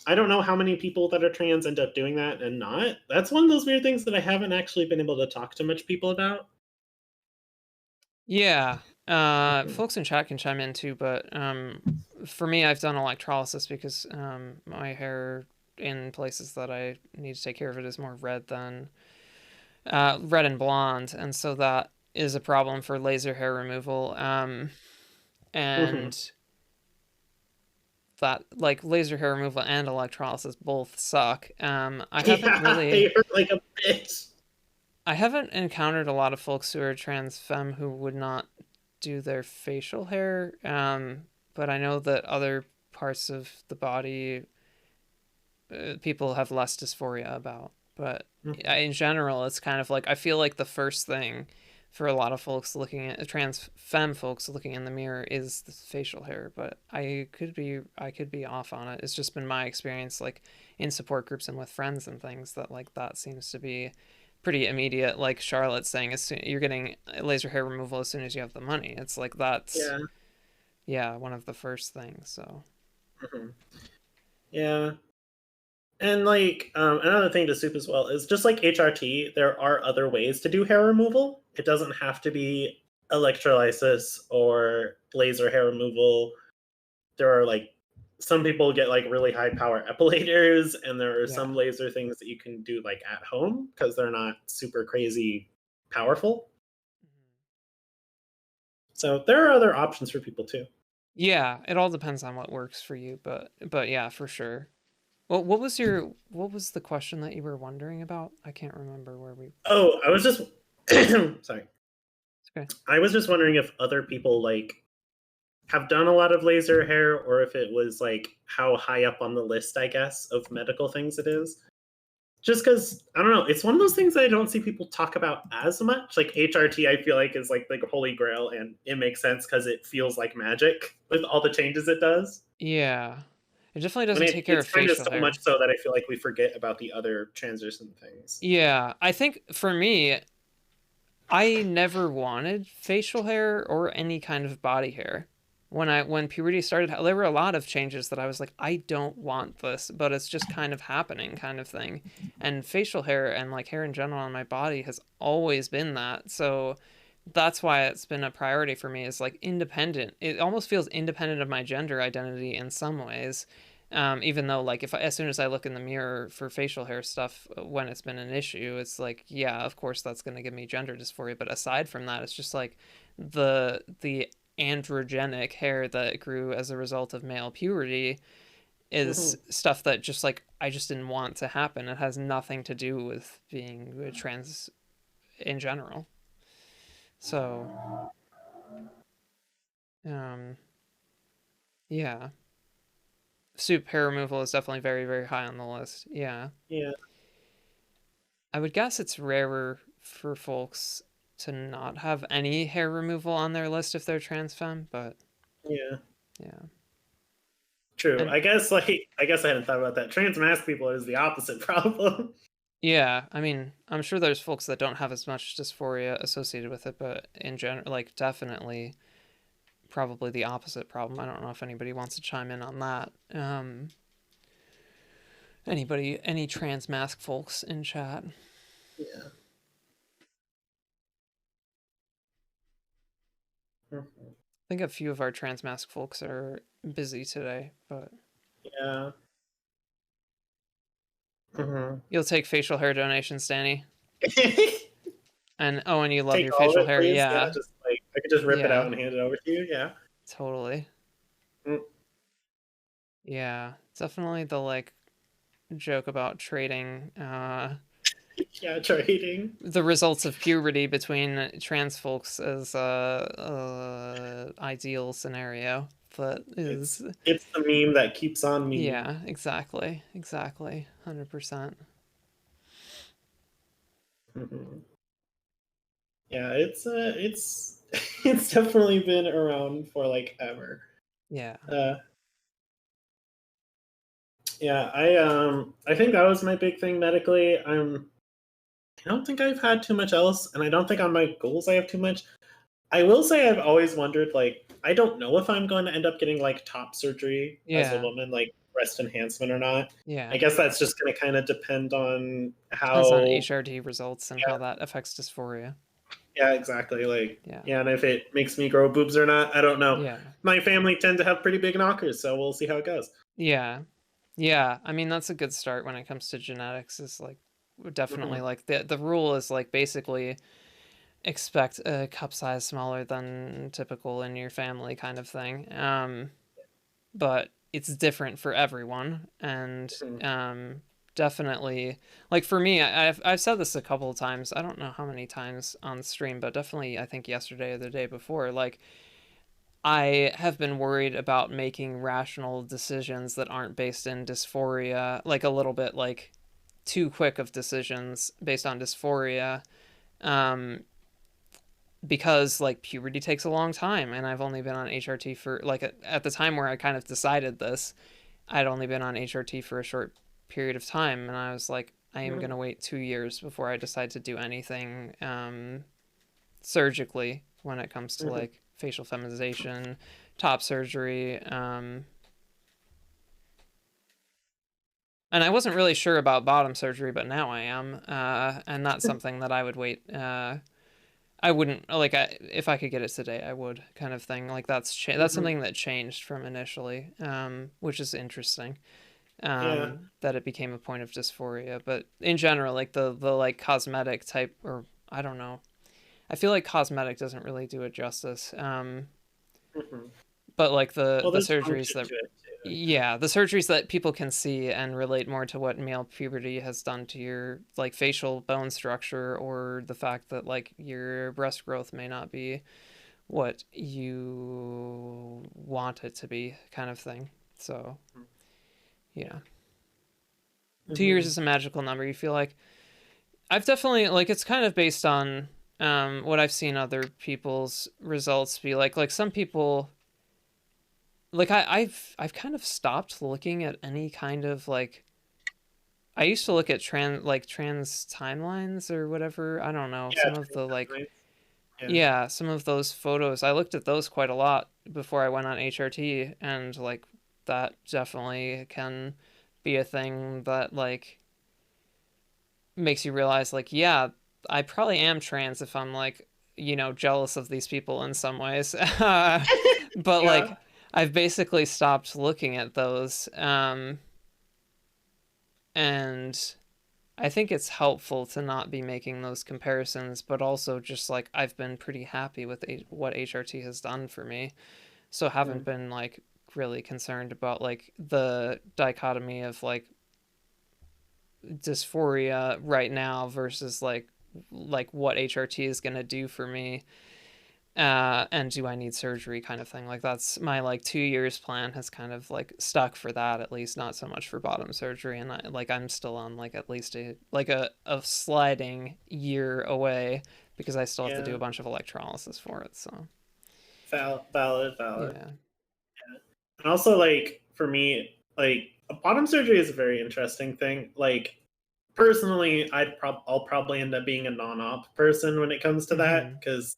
I don't know how many people that are trans end up doing that and not. That's one of those weird things that I haven't actually been able to talk to much people about. Yeah. Mhm. Folks in chat can chime in too, but for me, I've done electrolysis because my hair in places that I need to take care of it is more red than red and blonde, and so that is a problem for laser hair removal. Mhm. And that like laser hair removal and electrolysis both suck. Yeah, they hurt like a bitch. I haven't encountered a lot of folks who are trans femme who would not do their facial hair. But I know that other parts of the body people have less dysphoria about. But Mhm. in general, it's kind of like I feel like the first thing for a lot of folks looking at trans femme folks looking in the mirror is the facial hair. But I could be off on it. It's just been my experience, like in support groups and with friends and things, that like that seems to be pretty immediate. Like Charlotte's saying, as soon you're getting laser hair removal as soon as you have the money. It's like that's Yeah. yeah one of the first things. So Mhm. Yeah. And like another thing to soup as well is just like HRT, there are other ways to do hair removal. It doesn't have to be electrolysis or laser hair removal. There are like some people get like really high power epilators, and there are yeah. some laser things that you can do like at home because they're not super crazy powerful. So there are other options for people too. Yeah, it all depends on what works for you, but yeah, for sure. Well, what was the question that you were wondering about? I can't remember where we. Oh, I was just sorry. Okay. I was just wondering if other people like have done a lot of laser hair or if it was like how high up on the list, I guess, of medical things it is. Just because I don't know, it's one of those things that I don't see people talk about as much. Like HRT, I feel like is like the holy grail, and it makes sense because it feels like magic with all the changes it does. Yeah, it definitely When doesn't take care it's of kind of facial so much hair. so that I feel like we forget about the other transition things. Yeah, I think for me, I never wanted facial hair or any kind of body hair. When puberty started, there were a lot of changes that I was like, I don't want this, but it's just kind of happening, kind of thing. And facial hair and like hair in general on my body has always been that. So that's why it's been a priority for me, is like independent. It almost feels independent of my gender identity in some ways. Even though like if as soon as I look in the mirror for facial hair stuff when it's been an issue, it's like yeah, of course that's going to give me gender dysphoria. But aside from that, it's just like the androgenic hair that grew as a result of male puberty is Mhm. stuff that just like I just didn't want to happen. It has nothing to do with being trans in general. So um, yeah, soup hair removal is definitely very very high on the list. Yeah. Yeah, I would guess it's rarer for folks to not have any hair removal on their list if they're trans femme, but yeah. yeah. True. And I guess I hadn't thought about that. Trans mask people is the opposite problem. yeah, I mean, I'm sure there's folks that don't have as much dysphoria associated with it, but in general, like definitely probably the opposite problem. I don't know if anybody wants to chime in on that. Anybody, any trans mask folks in chat? I Yeah. Mhm. think a few of our trans mask folks are busy today, but Yeah. Mhm. you'll take facial hair donations, Danny. And oh, and you love Take your all of facial it, hair. please. Yeah, Yeah, just like I could just rip it out yeah, and hand it over to you. Yeah. totally. Mm. Yeah, definitely the like joke about trading Yeah, trading. the results of puberty between trans folks as a ideal scenario that is. It's the meme that keeps on memeing. Yeah, exactly, exactly, 100%. Mhm. Yeah, it's it's definitely been around for like ever. Yeah, Uh, yeah, I think that was my big thing medically. I don't think I've had too much else, and I don't think on my goals I have too much. I will say I've always wondered, like, I don't know if I'm going to end up getting like top surgery as a yeah, woman, like breast enhancement or not. I yeah. guess that's just going to kind of depend on Depends on how. HRT results and how Yeah, that affects dysphoria. yeah, exactly. Like, Yeah, yeah, and if it makes me grow boobs or not, I don't know. yeah, My family tend to have pretty big knockers, so we'll see how it goes. yeah, yeah. I mean, that's a good start when it comes to genetics. Is like definitely Hmm. like the rule is like basically expect a cup size smaller than typical in your family kind of thing. But it's different for everyone, and Hmm. definitely like for me, I've said this a couple of times. I don't know how many times on stream, but definitely I think yesterday or the day before. Like I have been worried about making rational decisions that aren't based in dysphoria, like a little bit like too quick of decisions based on dysphoria. Um, because like puberty takes a long time and I've only been on HRT for like at the time where I kind of decided this, I'd only been on HRT for a short period of time and I was like I am going to wait 2 years before I decide to do anything surgically when it comes to Hmm. like facial feminization, top surgery, and I wasn't really sure about bottom surgery, but now I am, and that's something that I would wait. I wouldn't like if I could get it today, I would kind of thing. Like that's Hmm. something that changed from initially, which is interesting. Yeah. That it became a point of dysphoria, but in general, like the like cosmetic type, or I don't know. I feel like cosmetic doesn't really do it justice. Hmm. But like Well, the there's surgeries function that to it too, I think. yeah, the surgeries that people can see and relate more to what male puberty has done to your like facial bone structure or the fact that like your breast growth may not be what you want it to be kind of thing. So, yeah. 2 years Hmm. is a magical number. You feel like I've definitely like it's kind of based on what I've seen other people's results be like some people like I've kind of stopped looking at any kind of like I used to look at trans timelines or whatever. I don't know. Yeah, Some of the like nice. Yeah. yeah, some of those photos. I looked at those quite a lot before I went on HRT and like that definitely can be a thing that like makes you realize like yeah, I probably am trans if I'm like, jealous of these people in some ways. But Yeah. like I've basically stopped looking at those and I think it's helpful to not be making those comparisons, but also just like I've been pretty happy with what HRT has done for me. So haven't Mm. been like really concerned about like the dichotomy of like dysphoria right now versus like what HRT is going to do for me, and do I need surgery kind of thing. Like that's my like 2 years plan has kind of like stuck for that, at least not so much for bottom surgery. And I'm still on like at least a sliding year away because I still have to do Yeah. a bunch of electrolysis for it. So Valid, valid. yeah. And also, like for me, like bottom surgery is a very interesting thing. Like personally, I'll probably end up being a non-op person when it comes to that Mm-hmm. because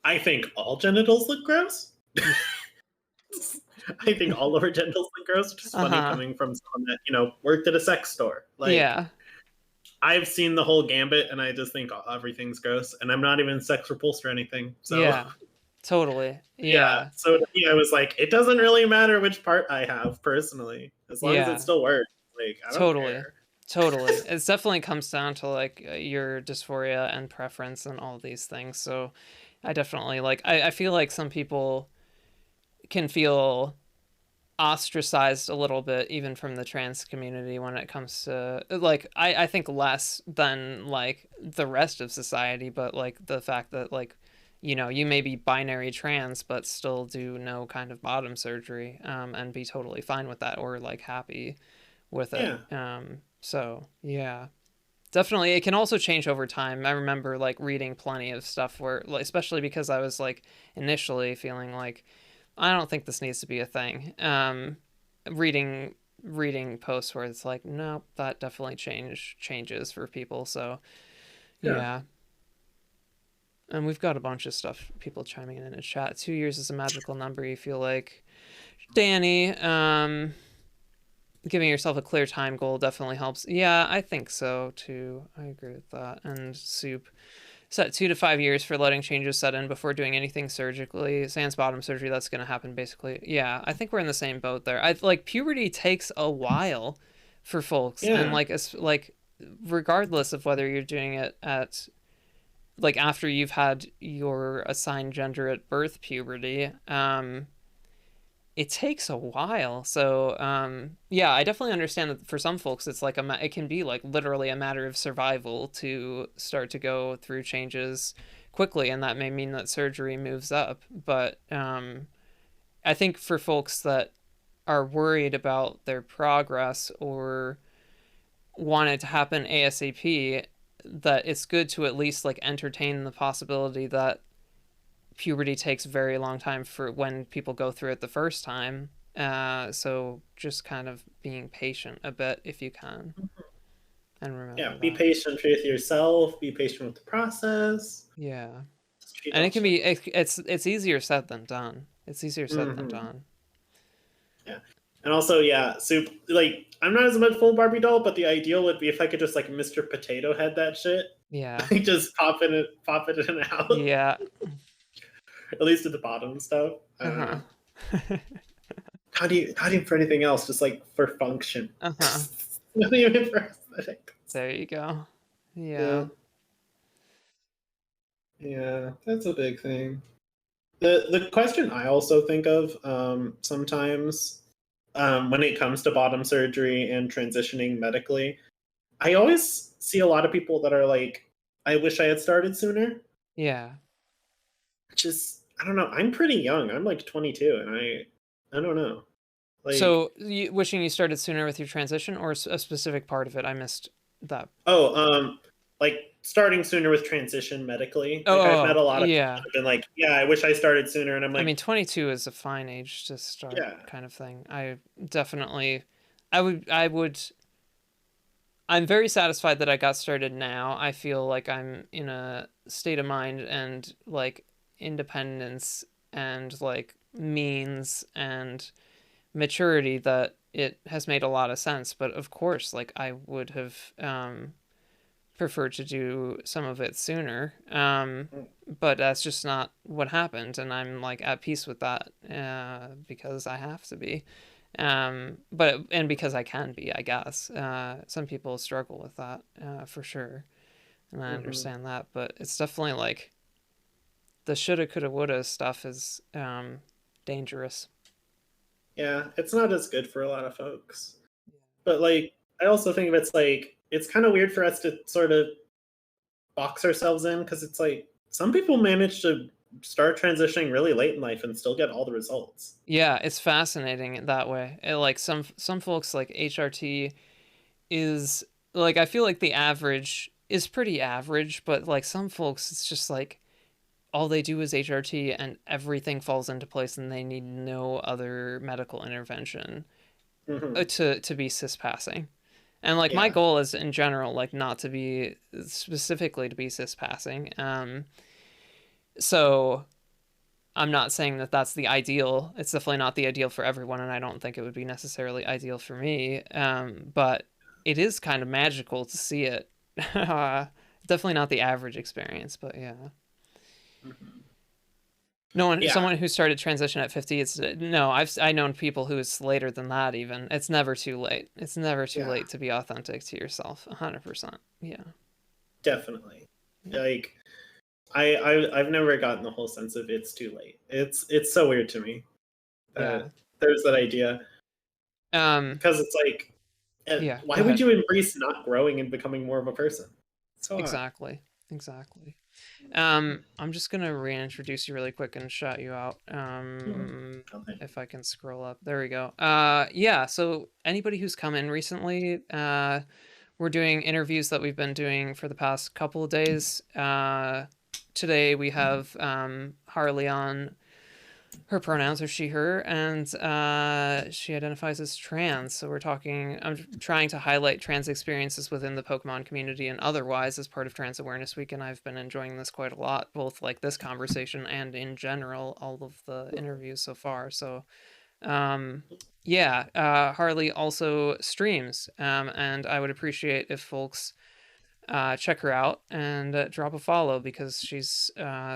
I think all genitals look gross. I think all over genitals look gross, which is funny Uh-huh. coming from someone that worked at a sex store. Like Yeah. I've seen the whole gambit, and I just think everything's gross. And I'm not even sex repulsed or anything, so Yeah. Totally. yeah. Yeah. So to me, I was like, it doesn't really matter which part I have personally, as long as it Yeah. still works. Like I don't Totally. care. Totally. It definitely comes down to like your dysphoria and preference and all these things. So I definitely like I feel like some people can feel ostracized a little bit even from the trans community when it comes to like I think less than like the rest of society, but like the fact that like you know, you may be binary trans but still do no kind of bottom surgery, and be totally fine with that, or like happy with it. Yeah. So yeah, definitely it can also change over time. I remember like reading plenty of stuff where, like, especially because I was like initially feeling like I don't think this needs to be a thing. Reading posts where it's like, nope, that definitely changes for people. So Yeah. yeah. And we've got a bunch of stuff, people chiming in the chat. 2 years is a magical number, you feel like. Danny, giving yourself a clear time goal definitely helps. Yeah, I think so too. I agree with that. And Soup, set 2 to 5 years for letting changes set in before doing anything surgically. Sans bottom surgery, that's going to happen basically. Yeah, I think we're in the same boat there. I like puberty takes a while for folks, and Yeah. like it's like regardless of whether you're doing it at like after you've had your assigned gender at birth, puberty, it takes a while. So yeah, I definitely understand that for some folks it's like it can be like literally a matter of survival to start to go through changes quickly, and that may mean that surgery moves up. But I think for folks that are worried about their progress or want it to happen ASAP, that it's good to at least like entertain the possibility that puberty takes a very long time for when people go through it the first time. So just kind of being patient a bit if you can, and Yeah. remember Be that. patient with yourself. Be patient with the process. Yeah, Just treat and all it can shit. be it's easier said than done. It's easier said than Mm-hmm. done. Yeah. And also, yeah, soup. Like, I'm not as much full Barbie doll, but the ideal would be if I could just like Mr. Potato Head that shit. Yeah, Like, just pop it in and out. yeah, At least at the bottom stuff. I uh don't know. huh, Not even for anything else, just like for function. uh huh. Not even for aesthetic. There you go. Yeah. Yeah, Yeah, that's a big thing. The question I also think of sometimes when it comes to bottom surgery and transitioning medically, I always see a lot of people that are like, I wish I had started sooner. yeah. Which is, I don't know. I'm pretty young. I'm like 22, and I don't know. Like, So, wishing you started sooner with your transition, or a specific part of it? I missed that. oh, like starting sooner with transition medically. Oh, Like, I've oh, met a lot of people yeah. that have been like, yeah, I wish I started sooner, and I'm I like, mean, 22 is a fine age to start, yeah. kind of thing. I definitely, I would, I'm very satisfied that I got started now. I feel like I'm in a state of mind and like independence and like means and maturity that it has made a lot of sense. But of course, like I would have preferred to do some of it sooner. But that's just not what happened, and I'm like at peace with that, because I have to be. But and because I can be, I guess. Some people struggle with that, for sure, and I Hmm. understand that. But it's definitely like the shoulda, coulda, woulda stuff is dangerous. Yeah, it's not as good for a lot of folks. But like, I also think of it's like it's kind of weird for us to sort of box ourselves in because it's like some people manage to start transitioning really late in life and still get all the results. Yeah, it's fascinating that way. Like some folks like HRT is like I feel like the average is pretty average, but like some folks it's just like all they do is HRT and everything falls into place and they need no other medical intervention Hmm. to be cis passing. And like my Yeah. goal is in general like not to be specifically to be cis passing. So I'm not saying that that's the ideal. It's definitely not the ideal for everyone, and I don't think it would be necessarily ideal for me. But it is kind of magical to see it. Definitely not the average experience, but yeah. Hmm. No one, Yeah. someone who started transition at 50. It's no. I known people who's later than that. Even it's never too late. It's never too Yeah. late to be authentic to yourself. 100%. Yeah. Definitely. Yeah. Like I've never gotten the whole sense of it's too late. It's so weird to me Yeah. that there's that idea Um. because it's like, Yeah. why Go would ahead. you embrace not growing and becoming more of a person? So odd. Exactly. exactly. I'm just gonna reintroduce you really quick and shout you out. Okay. If I can scroll up. There we go. Yeah, so anybody who's come in recently, we're doing interviews that we've been doing for the past couple of days. Today we have Harley on. Her pronouns are she, her, and she identifies as trans. So we're talking, I'm trying to highlight trans experiences within the Pokemon community and otherwise as part of Trans Awareness Week. And I've been enjoying this quite a lot, both like this conversation and in general, all of the interviews so far. So, um, yeah, Harley also streams, and I would appreciate if folks check her out and drop a follow because she's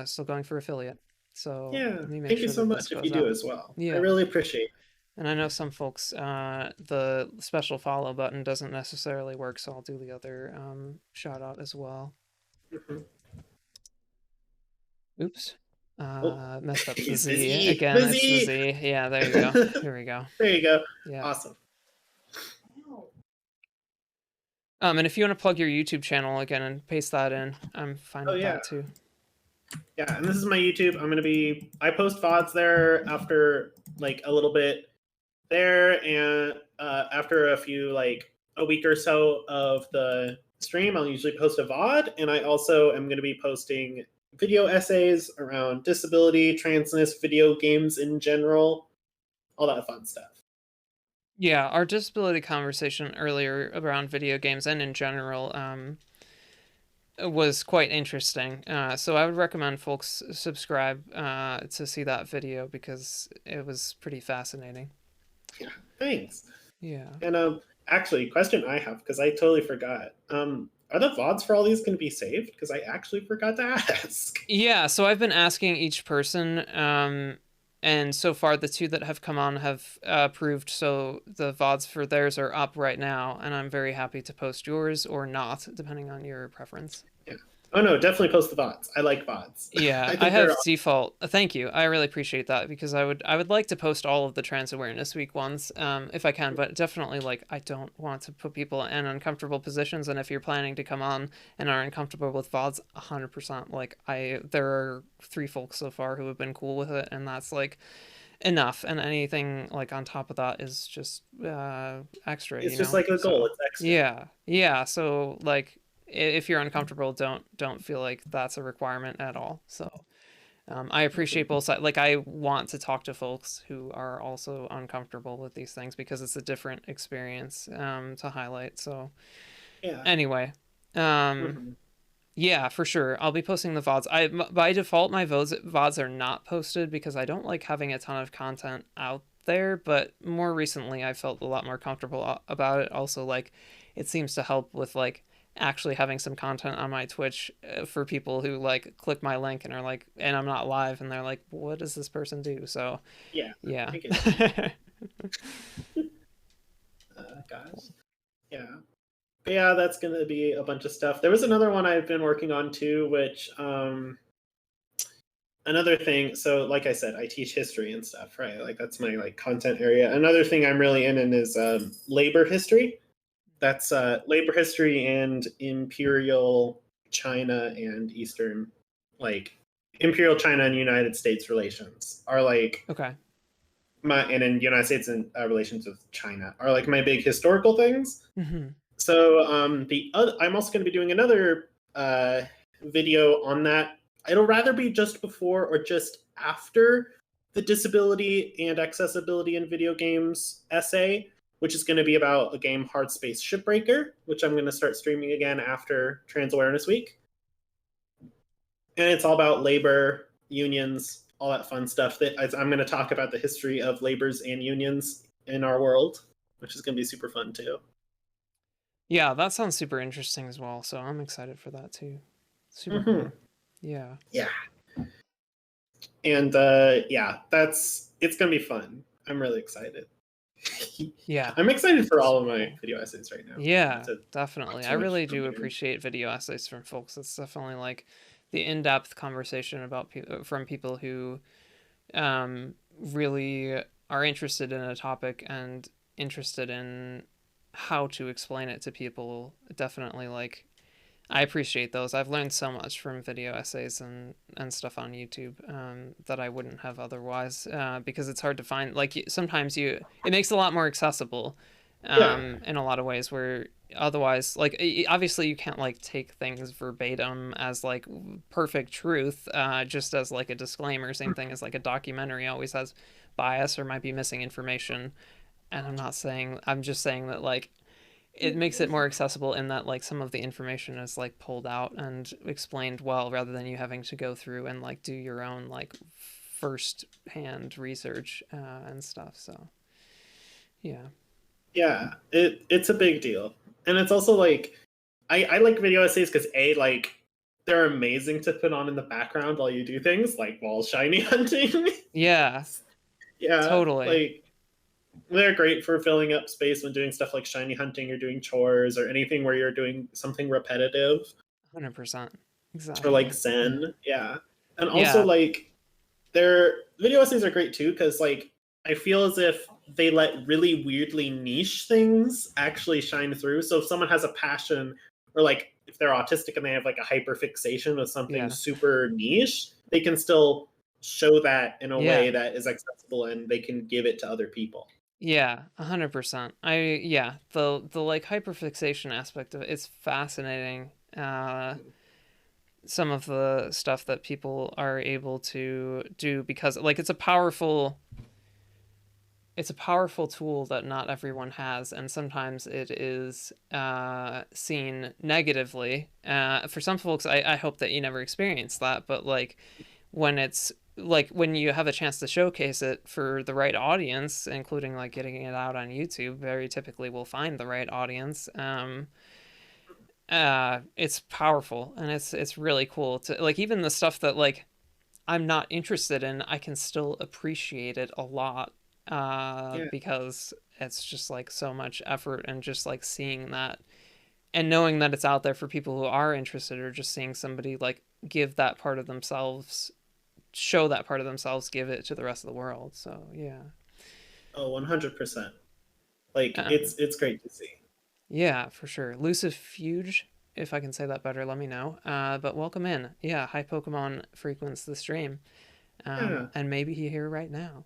still going for affiliate. So Yeah, let me make thank you sure so that this much if you goes do out. as well. I Yeah. really appreciate And I know some folks, the special follow button doesn't necessarily work, so I'll do the other shout out as well. it. Oops. Oh, Messed up the he's Z. busy. Again, it's the Busy. Z. Yeah, there you go. Here we go. There you go. Yeah. Awesome. And if you want to plug your YouTube channel again and paste that in, I'm fine Oh with yeah. that too. Yeah, and this is my YouTube. I post VODs there after like a little bit there, and after a week or so of the stream, I'll usually post a VOD, and I also am going to be posting video essays around disability, transness, video games in general, all that fun stuff. Yeah, our disability conversation earlier around video games and in general was quite interesting. So I would recommend folks subscribe to see that video because it was pretty fascinating. Yeah, thanks. Yeah. And actually, question I have because I totally forgot. Are the VODs for all these going to be saved? Because I actually forgot to ask. Yeah, so I've been asking each person, and so far the two that have come on have approved, so the VODs for theirs are up right now, and I'm very happy to post yours or not, depending on your preference. Yeah. Oh no, definitely post the VODs. I like VODs. Yeah, I I think they're have default. Thank you. I really appreciate that because I would like to post all of the Trans Awareness Week ones, if I can, but definitely like I don't want to put people in uncomfortable positions. And if you're planning to come on and are uncomfortable with VODs, 100%. Like there are 3 folks so far who have been cool with it, and that's like enough. And anything like on top of that is just extra, it's you just know. like a goal. So It's extra. yeah, yeah. So like if you're uncomfortable, don't feel like that's a requirement at all. So I appreciate both sides. Like I want to talk to folks who are also uncomfortable with these things because it's a different experience to highlight. So Yeah. anyway, um, Mhm. yeah, for sure. I'll be posting the VODs. By default, my VODs are not posted because I don't like having a ton of content out there. But more recently, I felt a lot more comfortable about it. Also, like, it seems to help with like actually having some content on my Twitch for people who like click my link and are like, and I'm not live, and they're like, what does this person do? So, Yeah. yeah. I get it. Gosh. Yeah. But yeah, that's gonna be a bunch of stuff. There was another one I've been working on too, which another thing. So, like I said, I teach history and stuff, right? Like that's my like content area. Another thing I'm really in is labor history. That's labor history and imperial China and Eastern, like imperial China and United States relations are like Okay. my, and in United States and relations with China are like my big historical things. Hmm. So I'm also going to be doing another video on that. It'll rather be just before or just after the disability and accessibility in video games essay, which is going to be about a game Hard Space Shipbreaker, which I'm going to start streaming again after Trans Awareness Week. And it's all about labor, unions, all that fun stuff. That I'm going to talk about the history of labors and unions in our world, which is going to be super fun too. Yeah, that sounds super interesting as well. So I'm excited for that too. Super Mm-hmm. cool. Yeah. Yeah. And yeah, it's gonna be fun. I'm really excited. Yeah. I'm excited for all of my video essays right now. Yeah, It's a, definitely. I so much really fun do to do. appreciate video essays from folks. It's definitely like the in-depth conversation about from people who really are interested in a topic and interested in how to explain it to people. Definitely like I appreciate those. I've learned so much from video essays and stuff on YouTube that I wouldn't have otherwise because it's hard to find. Like sometimes it makes it a lot more accessible Yeah. in a lot of ways where otherwise, like obviously you can't like take things verbatim as like perfect truth, just as like a disclaimer. Same thing as like a documentary always has bias or might be missing information. And I'm just saying that like it makes it more accessible in that like some of the information is like pulled out and explained well rather than you having to go through and like do your own like first hand research and stuff. So yeah. Yeah, it's a big deal. And it's also like I like video essays because A, like they're amazing to put on in the background while you do things like while shiny hunting. Yeah, Yeah, totally. like they're great for filling up space when doing stuff like shiny hunting or doing chores or anything where you're doing something repetitive 100%. or like Exactly. Yeah. Zen. Yeah. And also Yeah. like their video essays are great too because like I feel as if they let really weirdly niche things actually shine through. So if someone has a passion or like if they're autistic and they have like a hyper fixation with something Yeah. super niche, they can still show that in a way Yeah. that is accessible and they can give it to other people. Yeah, 100%. Yeah, the like hyperfixation aspect of it's fascinating. Some of the stuff that people are able to do because like it's a powerful tool that not everyone has, and sometimes it is seen negatively. For some folks, I hope that you never experience that, but like when it's like when you have a chance to showcase it for the right audience, including like getting it out on YouTube, very typically will find the right audience. It's powerful and it's really cool to like even the stuff that like I'm not interested in, I can still appreciate it a lot Yeah. because it's just like so much effort and just like seeing that and knowing that it's out there for people who are interested or just seeing somebody like give that part of themselves, show that part of themselves, give it to the rest of the world. So yeah. Oh, 100%. Like Um, it's great to see. yeah, for sure. Lucifuge, if I can say that better, let me know. But welcome in. Yeah, hi Pokemon frequents the stream. Yeah, And maybe he here right now.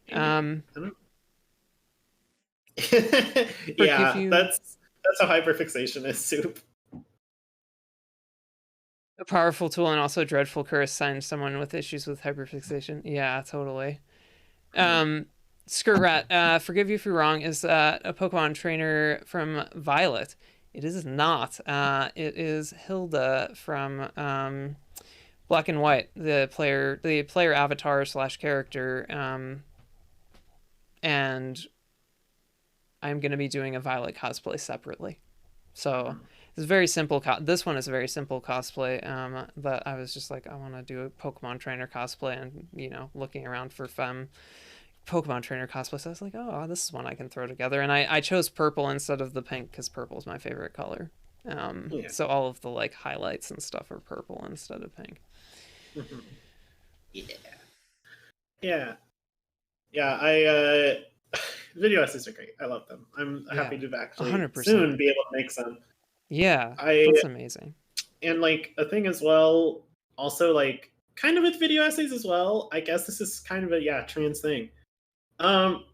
maybe. Um, I don't forgive Yeah, you. that's how hyperfixation is, Soup. A powerful tool and also dreadful curse signs someone with issues with hyperfixation. Yeah, totally. Um, Skirt Rat, forgive you if you're wrong, is a Pokemon trainer from Violet. It is not. It is Hilda from Black and White, the player avatar slash character. And I'm gonna be doing a Violet cosplay separately. So it's very simple. This one is a very simple cosplay. But I was just like, I want to do a Pokemon trainer cosplay, and looking around for femme Pokemon trainer cosplay. So I was like, oh, this is one I can throw together. And I chose purple instead of the pink because purple is my favorite color. Yeah. So all of the like highlights and stuff are purple instead of pink. Yeah. Yeah. Yeah, I video essays are great. I love them. I'm Yeah, happy to actually 100%. soon be able to make some. Yeah, I that's amazing. and like a thing as well, also like kind of with video essays as well. I guess this is kind of a trans thing. Um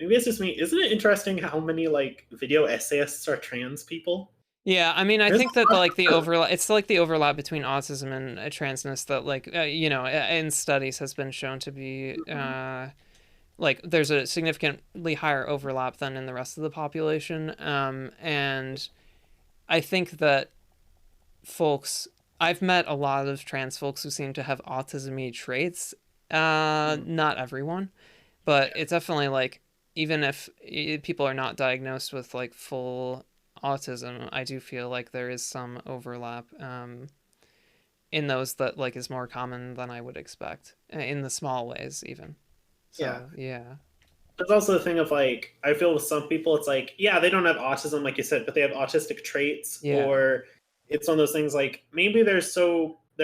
Maybe it's just me. Isn't it interesting how many like video essayists are trans people? Yeah, I mean, I There's think that a like the lot. overlap, it's like the overlap between autism and transness that like in studies has been shown to be like there's a significantly higher overlap than in the rest of the population. And I think that folks, I've met a lot of trans folks who seem to have autism-y traits. Not everyone, but Yeah. it's definitely like even if people are not diagnosed with like full autism, I do feel like there is some overlap in those that like is more common than I would expect in the small ways even. Yeah. So yeah, There's also a thing of like I feel with some people it's like they don't have autism like you said, but they have autistic traits, yeah, or it's one of those things like maybe they're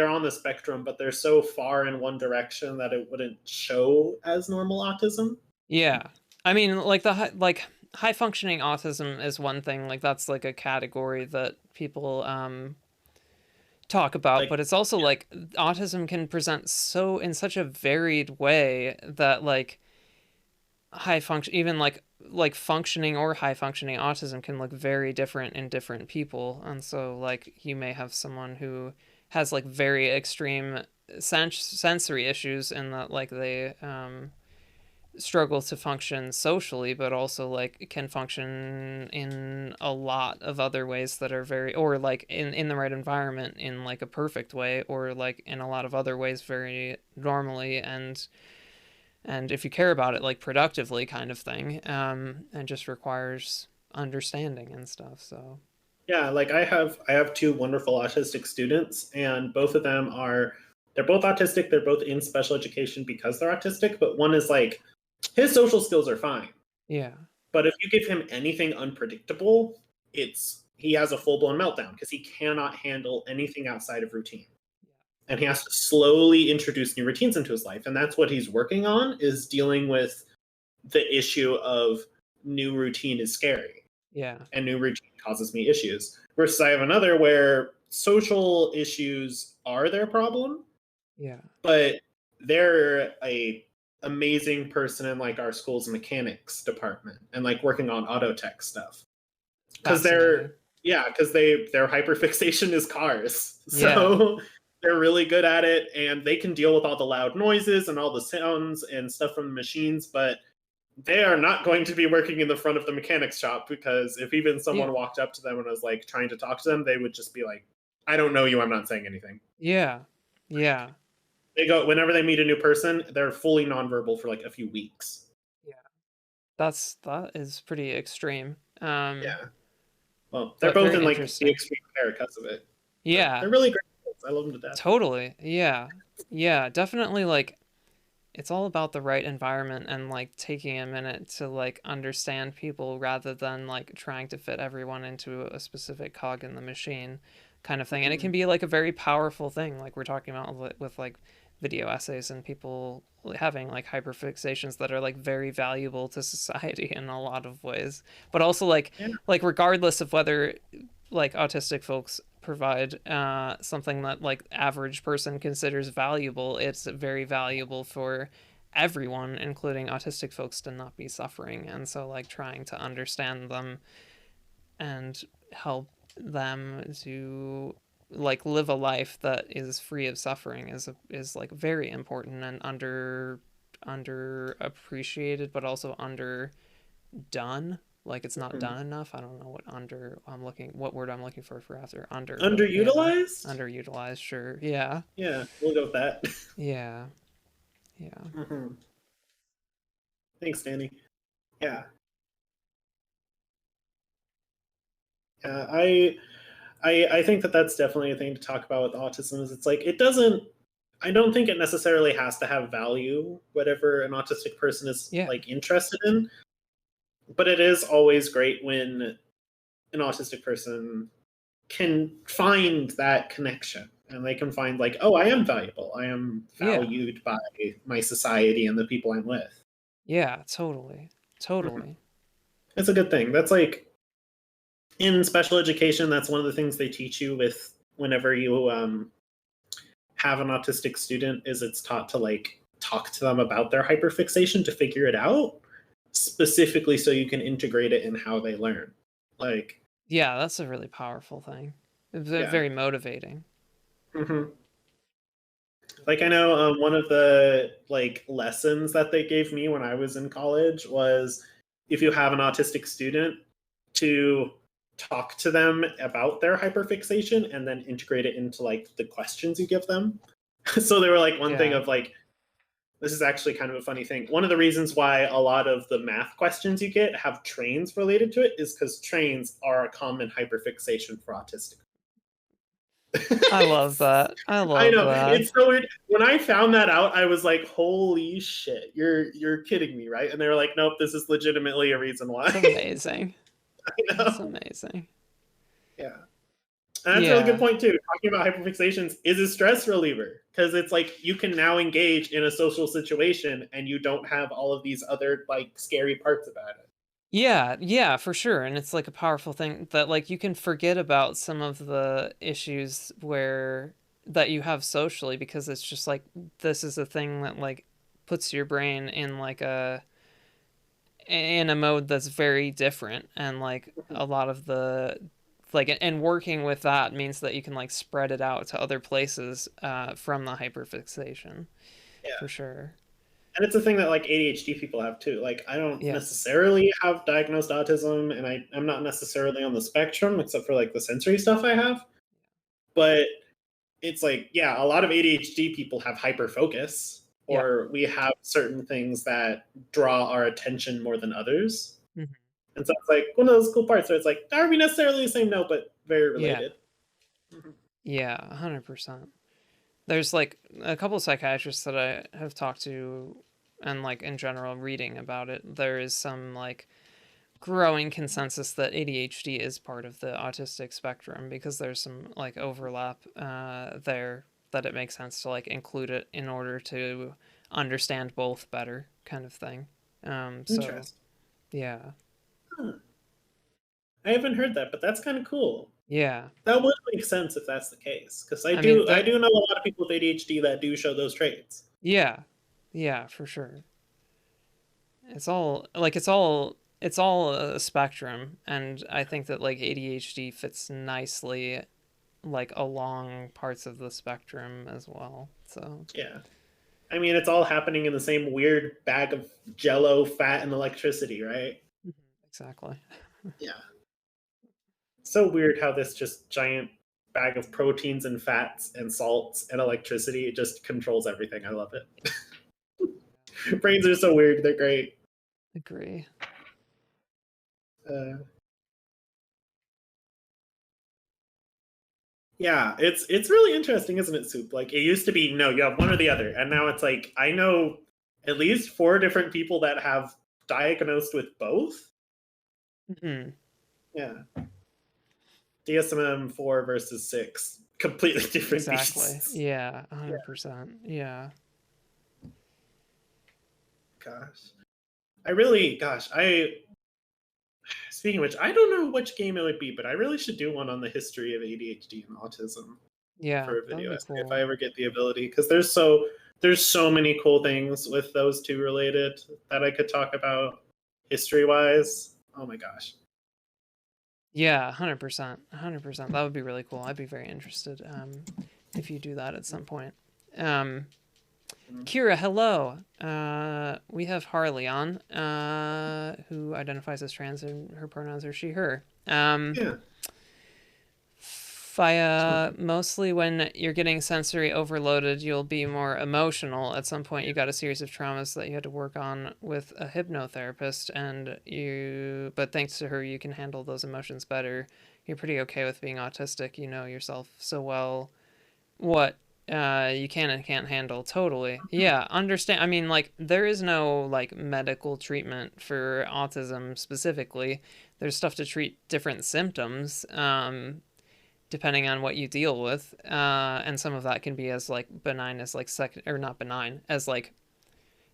on the spectrum, but they're so far in one direction that it wouldn't show as normal autism. yeah. I mean, like high functioning autism is one thing, like that's like a category that people talk about, Like, but it's also like autism can present so in such a varied way that like high function, even like functioning or high functioning autism can look very different in different people. And so like you may have someone who has like very extreme sensory issues in that like they struggle to function socially, but also like can function in a lot of other ways that are very, or like in the right environment in like a perfect way, or like in a lot of other ways very normally, and if you care about it, like productively kind of thing, and just requires understanding and stuff. So yeah, like I have two wonderful autistic students, and both of them are they're both autistic. They're both in special education because they're autistic, but one is like his social skills are fine. yeah, But if you give him anything unpredictable, it's he has a full-blown meltdown because he cannot handle anything outside of routine. And he has to slowly introduce new routines into his life. And that's what he's working on, is dealing with the issue of new routine is scary yeah, and new routine causes me issues. Versus I have another where social issues are their problem, yeah, but they're a amazing person in like our school's mechanics department and like working on auto tech stuff because fascinating. their hyperfixation is cars. Yeah, So they're really good at it, and they can deal with all the loud noises and all the sounds and stuff from the machines, but they are not going to be working in the front of the mechanics shop, because if even yeah, someone walked up to them and was like trying to talk to them, they would just be like, I don't know you, I'm not saying anything. yeah, yeah, They go whenever they meet a new person, they're fully nonverbal for like a few weeks. yeah. That is pretty extreme. Yeah. Well, they're But both very in like the interesting. extreme care because of it. But Yeah, they're really great. I love them to death. totally. Yeah. Yeah, definitely like it's all about the right environment and like taking a minute to like understand people rather than like trying to fit everyone into a specific cog in the machine kind of thing. And it Mm-hmm. can be like a very powerful thing like we're talking about with like video essays and people having like hyperfixations that are like very valuable to society in a lot of ways. But also Yeah. like regardless of whether like autistic folks provide something that like average person considers valuable, it's very valuable for everyone, including autistic folks, to not be suffering. And so like trying to understand them and help them to like live a life that is free of suffering is like very important and underappreciated, but also underdone. Like it's not Mm-hmm. done enough. I don't know what word I'm looking for after under, but yeah, Underutilized? underutilized. Sure. Yeah. Yeah, we'll go with that. Yeah. Yeah. Mm-hmm. Thanks, Danny. Yeah. Yeah, I think that that's definitely a thing to talk about with autism. Is it's like it doesn't. I don't think it necessarily has to have value, whatever an autistic person is Yeah. like interested in. But it is always great when an autistic person can find that connection, and they can find like, oh, I am valuable. I am Yeah. valued by my society and the people I'm with. Yeah. Totally. Mhm. Totally. It's a good thing. That's like in special education. That's one of the things they teach you with whenever you have an autistic student, is it's taught to like talk to them about their hyperfixation to figure it out, specifically so you can integrate it in how they learn. Like, Yeah, that's a really powerful thing. It's yeah. very motivating. Hmm. Like I know one of the like lessons that they gave me when I was in college was, if you have an autistic student, to talk to them about their hyperfixation and then integrate it into like the questions you give them. So they were like one thing Yeah. of like, this is actually kind of a funny thing. One of the reasons why a lot of the math questions you get have trains related to it is because trains are a common hyperfixation for autistic. I love that. I I love know, that. it's so weird. When I found that out, I was like, "Holy shit, you're kidding me, right?" And they were like, "Nope, this is legitimately a reason why." It's amazing. I It's know. amazing. Yeah, and that's a really good Yeah. point too. Talking about hyperfixations is a stress reliever, because it's like you can now engage in a social situation and you don't have all of these other like scary parts about it. Yeah, for sure. And it's like a powerful thing that like you can forget about some of the issues where that you have socially because it's just like this is a thing that like puts your brain in like a mode that's very different and like a lot of the like and working with that means that you can like spread it out to other places from the hyperfixation Yeah. for sure. And it's a thing that like ADHD people have too. Like I don't Yeah. necessarily have diagnosed autism, and I'm not necessarily on the spectrum except for like the sensory stuff I have. But it's like, yeah, a lot of ADHD people have hyperfocus, Yeah. or we have certain things that draw our attention more than others. Mhm. And so it's like one of those cool parts where it's like, aren't we necessarily the same note, but very Yeah. related. Mhm. Yeah, 100%. There's like a couple of psychiatrists that I have talked to and like in general reading about it. There is some like growing consensus that ADHD is part of the autistic spectrum because there's some like overlap there that it makes sense to like include it in order to understand both better kind of thing. So Interesting. yeah. Huh. I haven't heard that, but that's kind of cool. Yeah. That would make sense if that's the case, because I I mean do I that do know a lot of people with ADHD that do show those traits. yeah. Yeah, for sure. It's all a spectrum and I think that like ADHD fits nicely like along parts of the spectrum as well. So, Yeah. I mean, it's all happening in the same weird bag of jello, fat, and electricity, right? mhm, exactly. Yeah. So weird how this just giant bag of proteins and fats and salts and electricity just controls everything. I love it. Brains are so weird. They're great. Agree. Uh, yeah, it's really interesting, isn't it, Soup? Like it used to be, no, you have one or the other, and now it's like I know at least 4 different people that have diagnosed with both. Hmm. Yeah, DSM-4 versus 6, completely different Exactly. beasts. Yeah, Yeah, 100%. Yeah. gosh, I really, gosh, I. Speaking of which, I don't know which game it would be, but I really should do one on the history of ADHD and autism Yeah, for a that would video be essay if I cool. ever get the ability, because there's so many cool things with those two related that I could talk about history wise. Oh my gosh. Yeah, 100%. 100%. That would be really cool. I'd be very interested if you do that at some point. Um Kira, hello. We have Harley on, who identifies as trans and her pronouns are she, her. Yeah. Via mostly when you're getting sensory overloaded, you'll be more emotional. At some point, you got a series of traumas that you had to work on with a hypnotherapist, but thanks to her, you can handle those emotions better. You're pretty okay with being autistic. You know yourself so well what you can and can't handle totally. Yeah, understand. I mean, like there is no like medical treatment for autism specifically. There's stuff to treat different symptoms depending on what you deal with, and some of that can be as like benign as like second or not benign as like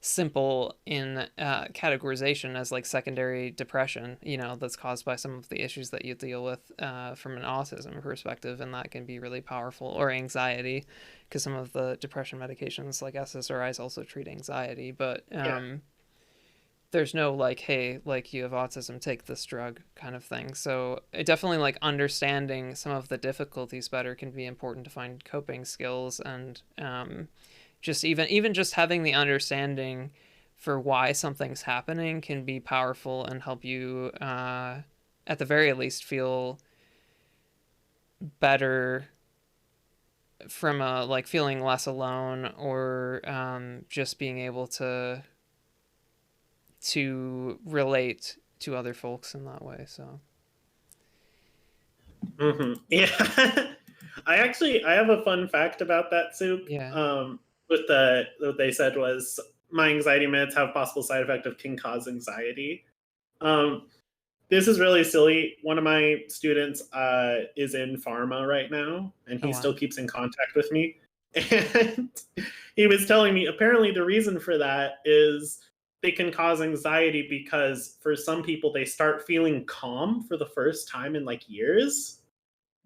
simple in categorization as like secondary depression, that's caused by some of the issues that you deal with from an autism perspective, and that can be really powerful. Or anxiety, because some of the depression medications like SSRIs also treat anxiety, but Yeah. there's no like, hey, like you have autism, take this drug kind of thing. So it definitely like understanding some of the difficulties better can be important to find coping skills and just even just having the understanding for why something's happening can be powerful and help you at the very least feel better from like feeling less alone or just being able to relate to other folks in that way. So Yeah. I have a fun fact about that, Soup. yeah. With the what they said was my anxiety meds have possible side effect of can cause anxiety. Um, this is really silly. One of my students is in pharma right now, and Oh he wow. still keeps in contact with me. And he was telling me apparently the reason for that is they can cause anxiety because for some people they start feeling calm for the first time in like years,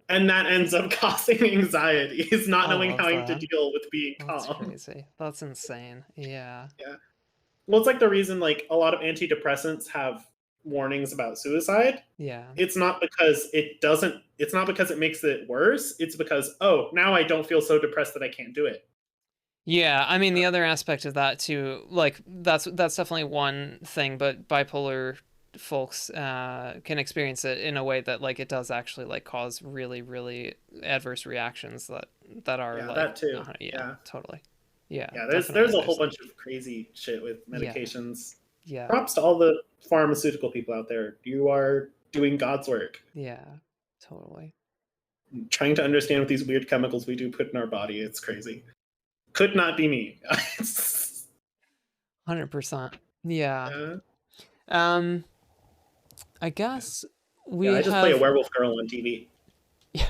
and that ends up causing anxiety is not I knowing love how to that. deal with being That's calm. crazy. That's insane. Yeah. Yeah. Well, it's like the reason like a lot of antidepressants have warnings about suicide. Yeah. It's not because it makes it worse. It's because, oh, now I don't feel so depressed that I can't do it. Yeah, I mean the other aspect of that too, like that's definitely one thing, but bipolar folks can experience it in a way that like it does actually like cause really really adverse reactions that are Yeah, like that too. yeah, Yeah. totally. Yeah, Yeah, definitely there's a whole there's that. bunch of crazy shit with Yeah. medications. Yeah. Props to all the pharmaceutical people out there. You are doing God's work. Yeah. Totally. Trying to understand what these weird chemicals we do put in our body. It's crazy. Could not be me. 100%. Yeah. uh, Um I guess yeah, we I just play a have werewolf girl on TV. yeah,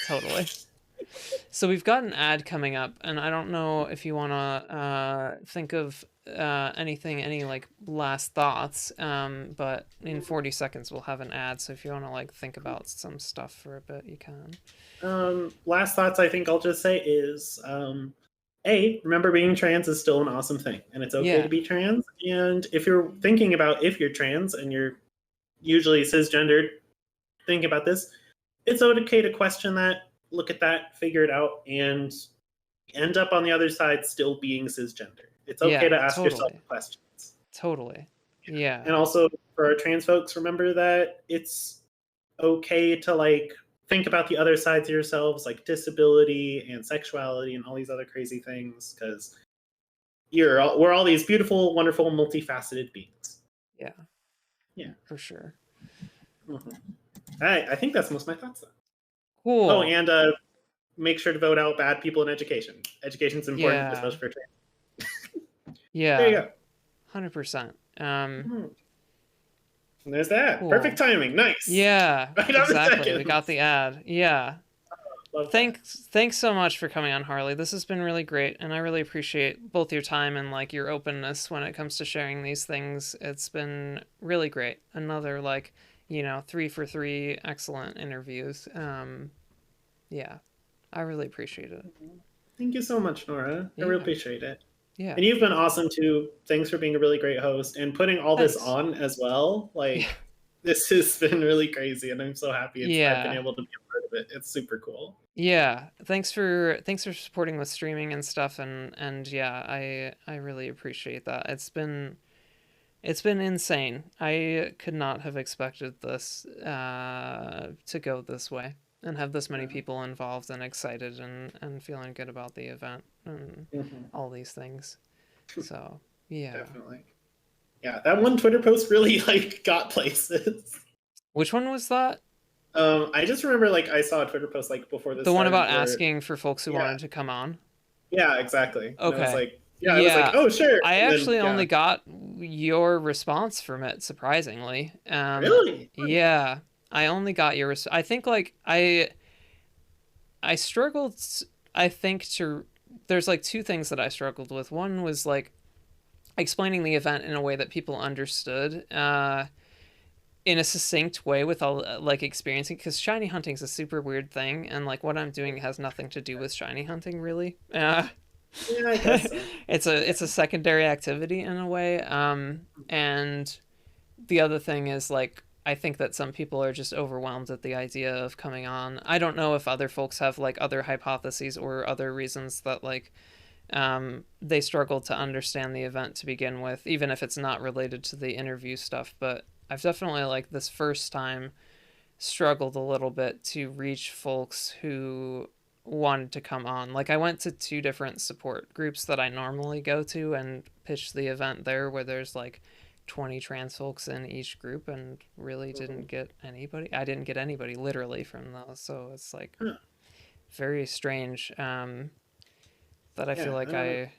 totally. So we've got an ad coming up, and I don't know if you want to think of anything, any like last thoughts. But in 40 seconds we'll have an ad. So if you want to like think about some stuff for a bit, you can. Last thoughts I think I'll just say is remember being trans is still an awesome thing, and it's okay Yeah, to be trans. And if you're thinking about if you're trans and you're usually cisgendered, think about this. It's okay to question that, look at that, figure it out, and end up on the other side still being cisgender. It's okay to yeah, ask yourself totally, questions. totally. Yeah, And also for our trans folks, remember that it's okay to like think about the other sides of yourselves, like disability and sexuality and all these other crazy things, because we're all these beautiful, wonderful, multifaceted beings. yeah, Yeah. for sure. Mm-hmm. All right, I think that's most of my thoughts. Though. Oh, Cool. and make sure to vote out bad people in education. Education's important, Yeah, especially for trans. There you yeah, go. 100%. And there's that. Cool. Perfect timing. Nice. Yeah, Right on the exactly. We got seconds. the ad. Yeah. Love that. Thanks so much for coming on, Harley. This has been really great, and I really appreciate both your time and like your openness when it comes to sharing these things. It's been really great. Another like, 3 for 3 excellent interviews. Yeah, I really appreciate it. Thank you so much, Nora. I really Yeah, appreciate it. yeah. And you've been awesome too. Thanks for being a really great host and putting all this Thanks. on as well. Yeah, Like this has been really crazy, and I'm so happy I've been yeah, able to be a part of it. It's super cool. yeah. Thanks for supporting with streaming and stuff, and yeah, I really appreciate that. It's been insane. I could not have expected this to go this way and have this many Yeah. people involved and excited and feeling good about the event and Mhm. all these things. So, yeah. Definitely. Yeah, that one Twitter post really like got places. Which one was that? I just remember like I saw a Twitter post like before this The one started about where asking for folks who yeah, wanted to come on? yeah, exactly. And I was Okay. like, yeah, I was like, Yeah. oh sure. I And then actually yeah. only got your response from it, surprisingly. Really? Yeah. I only got your I think like I struggled. I think to there's like two things that I struggled with. One was like explaining the event in a way that people understood, in a succinct way with all like experiencing, because shiny hunting is a super weird thing, and like what I'm doing has nothing to do with shiny hunting really. Yeah, I guess so. It's a secondary activity in a way. And the other thing is like I think that some people are just overwhelmed at the idea of coming on. I don't know if other folks have like other hypotheses or other reasons that like they struggled to understand the event to begin with, even if it's not related to the interview stuff. But I've definitely like this first time struggled a little bit to reach folks who wanted to come on. Like I went to two different support groups that I normally go to and pitched the event there, where there's like 20 trans folks in each group, and really didn't Mhm. get anybody. I didn't get anybody literally from those. So it's like Huh. very strange, that I feel Yeah, I like don't know. I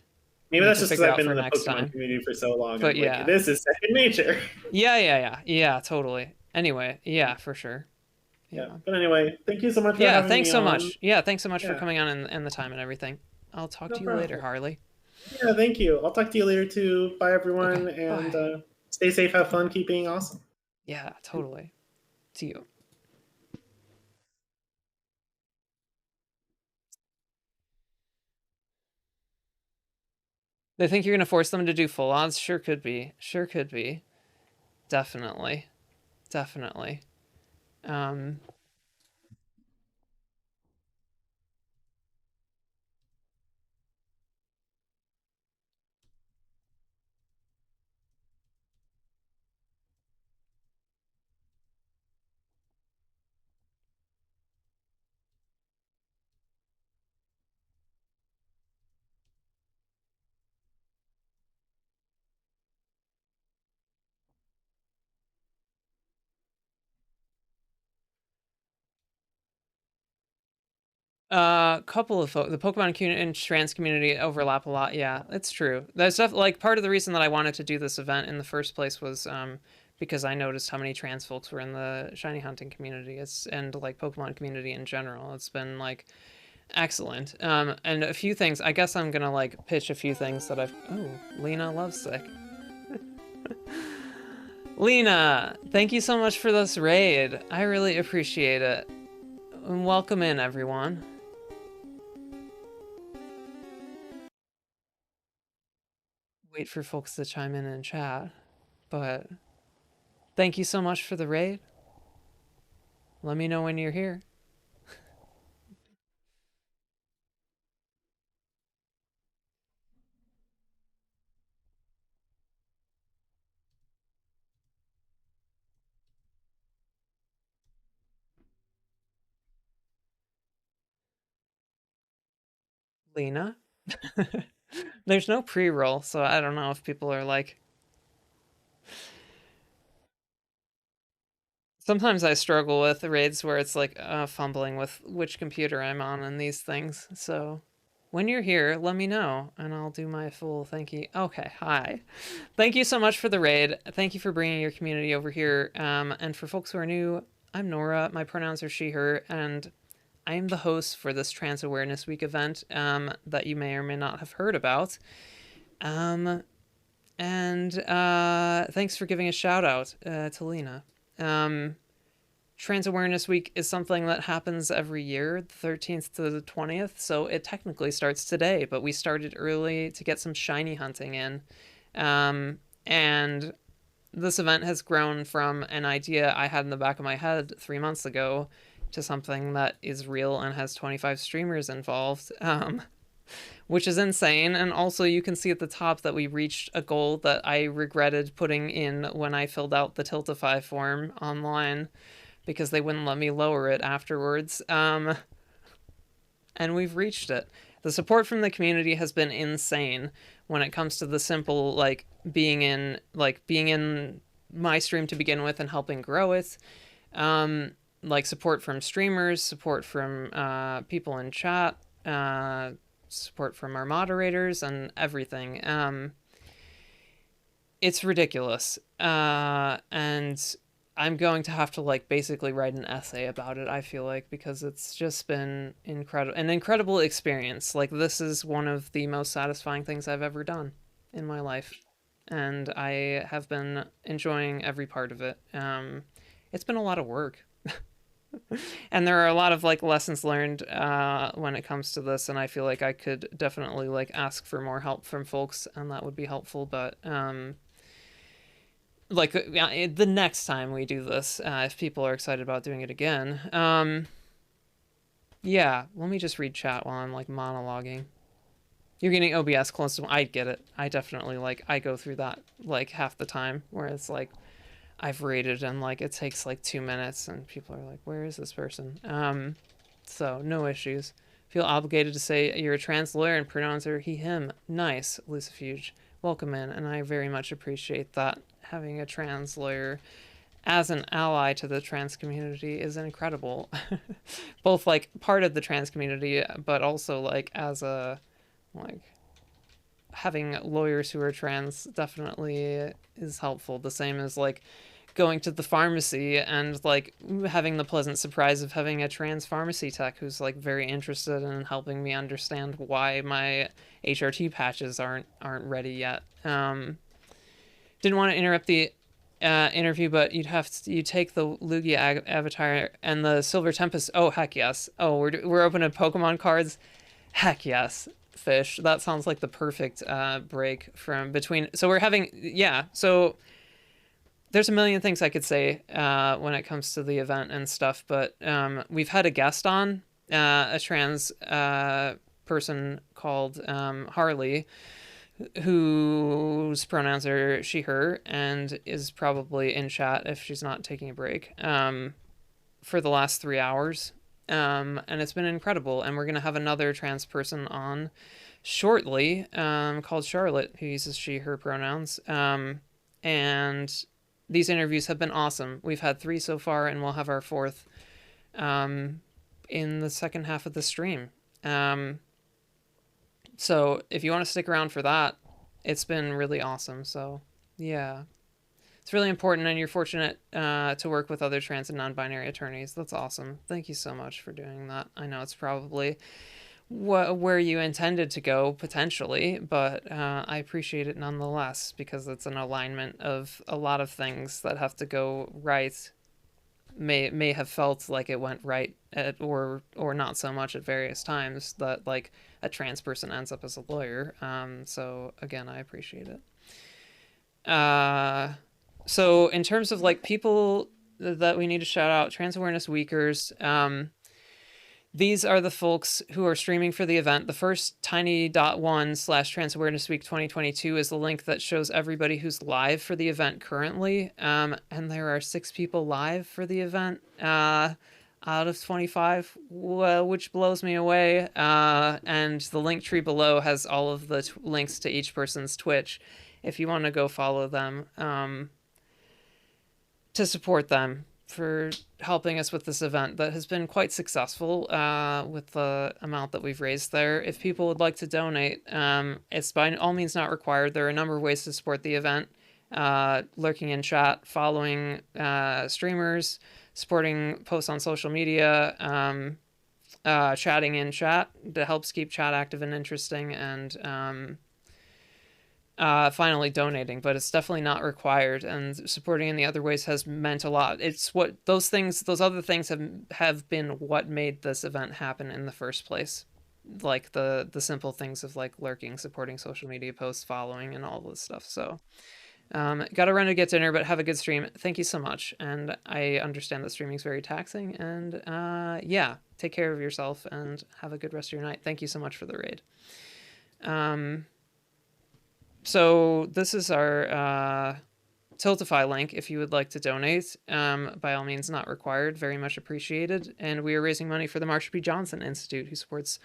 Maybe need that's to just because figure I've out been for in the next Pokemon time. community for so long, and But I'm like, yeah. this is second nature. Yeah, yeah, totally. Anyway, yeah, for sure. Yeah. Yeah. But anyway, thank you so much for Yeah, having thanks me so on. much. Yeah, thanks so much for Yeah, coming on and the time and everything. I'll talk no to you later, problem. Harley. Yeah, thank you. I'll talk to you later too. Bye, Okay, everyone, and bye. stay safe, have fun, keep being awesome. Yeah, totally. See you. They think you're gonna force them to do full odds? Sure could be. Sure could be. Definitely. Definitely. Um, couple of the Pokemon and trans community overlap a lot. Yeah, it's true. That's like part of the reason that I wanted to do this event in the first place was because I noticed how many trans folks were in the shiny hunting community. And like Pokemon community in general. It's been like excellent. And a few things. I guess I'm gonna like pitch a few things that I've. Oh, Lena Lovesick. Lena, thank you so much for this raid. I really appreciate it. And welcome in, everyone. Wait for folks to chime in and chat. But thank you so much for the raid. Let me know when you're here. Lena? There's no pre-roll, so I don't know if people are like. Sometimes I struggle with raids where it's like fumbling with which computer I'm on and these things. So when you're here, let me know and I'll do my full thank you. Okay, hi. Thank you so much for the raid. Thank you for bringing your community over here. And for folks who are new, I'm Nora. My pronouns are she, her, and I am the host for this Trans Awareness Week event that you may or may not have heard about. Um, and thanks for giving a shout out to Lena. Um, Trans Awareness Week is something that happens every year, the 13th to the 20th. So it technically starts today, but we started early to get some shiny hunting in. And this event has grown from an idea I had in the back of my head 3 months ago to something that is real and has 25 streamers involved, which is insane. And also, you can see at the top that we reached a goal that I regretted putting in when I filled out the Tiltify form online because they wouldn't let me lower it afterwards. And we've reached it. The support from the community has been insane when it comes to the simple being in my stream to begin with and helping grow it. Like support from streamers, support from people in chat, support from our moderators, and everything. It's ridiculous, and I'm going to have to like basically write an essay about it. I feel like because it's just been an incredible experience. Like this is one of the most satisfying things I've ever done in my life, and I have been enjoying every part of it. It's been a lot of work, and there are a lot of like lessons learned when it comes to this, and I feel like I could definitely like ask for more help from folks, and that would be helpful. But like the next time we do this, if people are excited about doing it again, yeah, let me just read chat while I'm like monologuing. You're getting OBS close to. I get it. I definitely like. I go through that like half the time where it's like I've rated and like it takes like 2 minutes and people are like, "Where is this person?" So no issues. Feel obligated to say you're a trans lawyer and pronouns are he, him. Nice, Lucifuge. Welcome in, and I very much appreciate that. Having a trans lawyer as an ally to the trans community is incredible. Both like part of the trans community, but also like as a like having lawyers who are trans definitely is helpful. The same as like going to the pharmacy and like having the pleasant surprise of having a trans pharmacy tech who's like very interested in helping me understand why my HRT patches aren't ready yet. Didn't want to interrupt the interview, but you take the Lugia avatar and the Silver Tempest. Oh heck yes! Oh, we're opening Pokemon cards. Heck yes, Fish. That sounds like the perfect break from between. So we're having, yeah. So there's a million things I could say when it comes to the event and stuff, but we've had a guest on, a trans person called Harley, whose pronouns are she, her, and is probably in chat if she's not taking a break, for the last 3 hours. And it's been incredible. And we're going to have another trans person on shortly, called Charlotte, who uses she, her pronouns. And these interviews have been awesome. We've had 3 so far, and we'll have our 4th in the second half of the stream. So if you want to stick around for that, it's been really awesome. So yeah, it's really important, and you're fortunate to work with other trans and non-binary attorneys. That's awesome. Thank you so much for doing that. I know it's probably where you intended to go potentially, but I appreciate it nonetheless, because it's an alignment of a lot of things that have to go right. May have felt like it went right or not so much at various times, that like a trans person ends up as a lawyer. So again, I appreciate it. So in terms of like people that we need to shout out, Trans Awareness Weekers, these are the folks who are streaming for the event. The first tiny.1/Trans Awareness Week 2022 is the link that shows everybody who's live for the event currently. And there are 6 people live for the event out of 25, which blows me away. And the link tree below has all of the links to each person's Twitch if you want to go follow them, to support them for helping us with this event that has been quite successful with the amount that we've raised there. If people would like to donate, it's by all means not required. There are a number of ways to support the event. Lurking in chat, following streamers, supporting posts on social media, chatting in chat that helps keep chat active and interesting, and finally donating, but it's definitely not required, and supporting in the other ways has meant a lot. It's what those other things have been what made this event happen in the first place. Like the simple things of like lurking, supporting social media posts, following, and all this stuff. So gotta run to get dinner, but have a good stream. Thank you so much. And I understand that streaming is very taxing, and yeah, take care of yourself and have a good rest of your night. Thank you so much for the raid. So this is our Tiltify link if you would like to donate. By all means, not required. Very much appreciated. And we are raising money for the Marsha P. Johnson Institute, who supports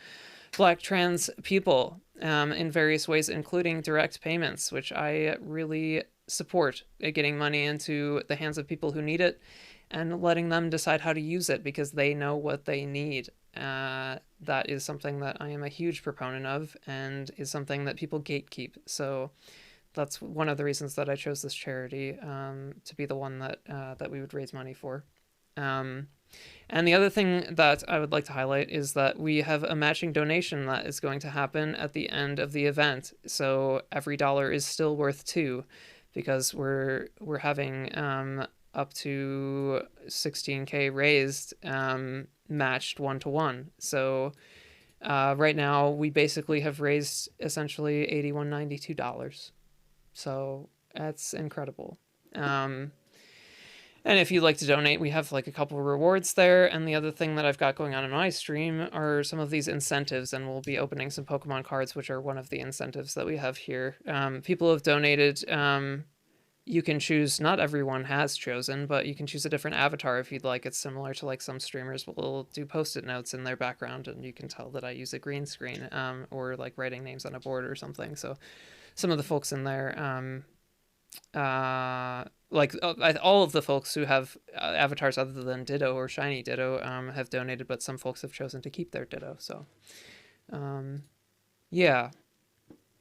Black trans people in various ways, including direct payments, which I really support, getting money into the hands of people who need it and letting them decide how to use it because they know what they need. That is something that I am a huge proponent of, and is something that people gatekeep. So that's one of the reasons that I chose this charity to be the one that we would raise money for. And the other thing that I would like to highlight is that we have a matching donation that is going to happen at the end of the event. So every dollar is still worth 2, because we're having up to 16K raised, matched 1-to-1. So right now we basically have raised essentially $81.92. So that's incredible. And if you'd like to donate, we have like a couple of rewards there. And the other thing that I've got going on in my stream are some of these incentives, and we'll be opening some Pokemon cards, which are one of the incentives that we have here. People have donated. You can choose, not everyone has chosen, but you can choose a different avatar if you'd like. It's similar to like some streamers will do post-it notes in their background, and you can tell that I use a green screen, or like writing names on a board or something. So some of the folks in there, like all of the folks who have avatars other than Ditto or Shiny Ditto have donated, but some folks have chosen to keep their Ditto. So yeah.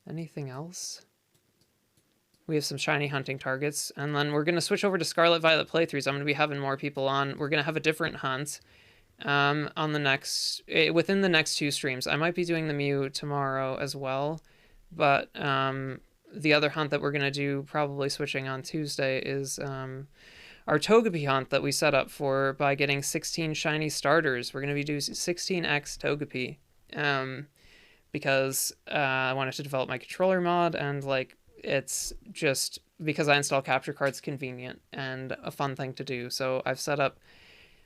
Anything else? We have some shiny hunting targets, and then we're gonna switch over to Scarlet Violet playthroughs. I'm gonna be having more people on. We're gonna have a different hunt on the next within the next 2 streams. I might be doing the Mew tomorrow as well, but the other hunt that we're gonna do, probably switching on Tuesday, is our Togepi hunt that we set up for by getting 16 shiny starters. We're gonna be doing 16x Togepi, because I wanted to develop my controller mod, and like it's just because I install capture cards convenient and a fun thing to do. So I've set up.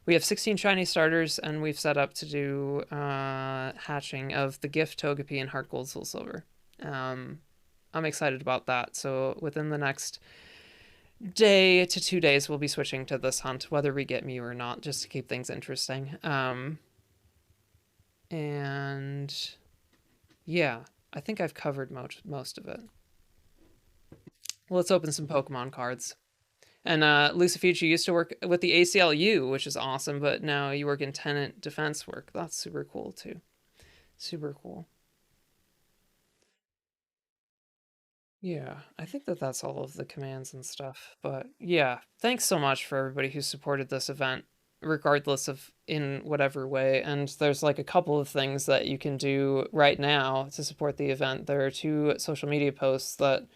We have 16 shiny starters, and we've set up to do hatching of the gift Togepi and Heart Gold Soul Silver. I'm excited about that. So within the next day to 2 days, we'll be switching to this hunt, whether we get Mew or not, just to keep things interesting. And yeah, I think I've covered most of it. Let's open some Pokemon cards. And Lucifuge, you used to work with the ACLU, which is awesome, but now you work in tenant defense work. That's super cool too. Super cool. Yeah, I think that's all of the commands and stuff. But yeah, thanks so much for everybody who supported this event, regardless of in whatever way. And there's like a couple of things that you can do right now to support the event. There are 2 social media posts that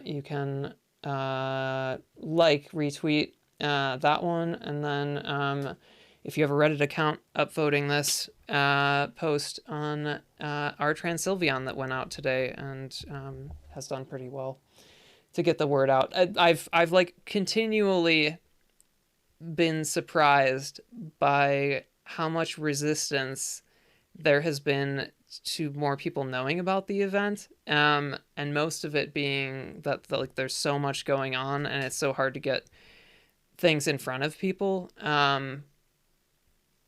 you can like, retweet that one, and then if you have a Reddit account, upvoting this post on our Transylveon that went out today and has done pretty well to get the word out. I've like continually been surprised by how much resistance there has been to more people knowing about the event, and most of it being that like there's so much going on and it's so hard to get things in front of people.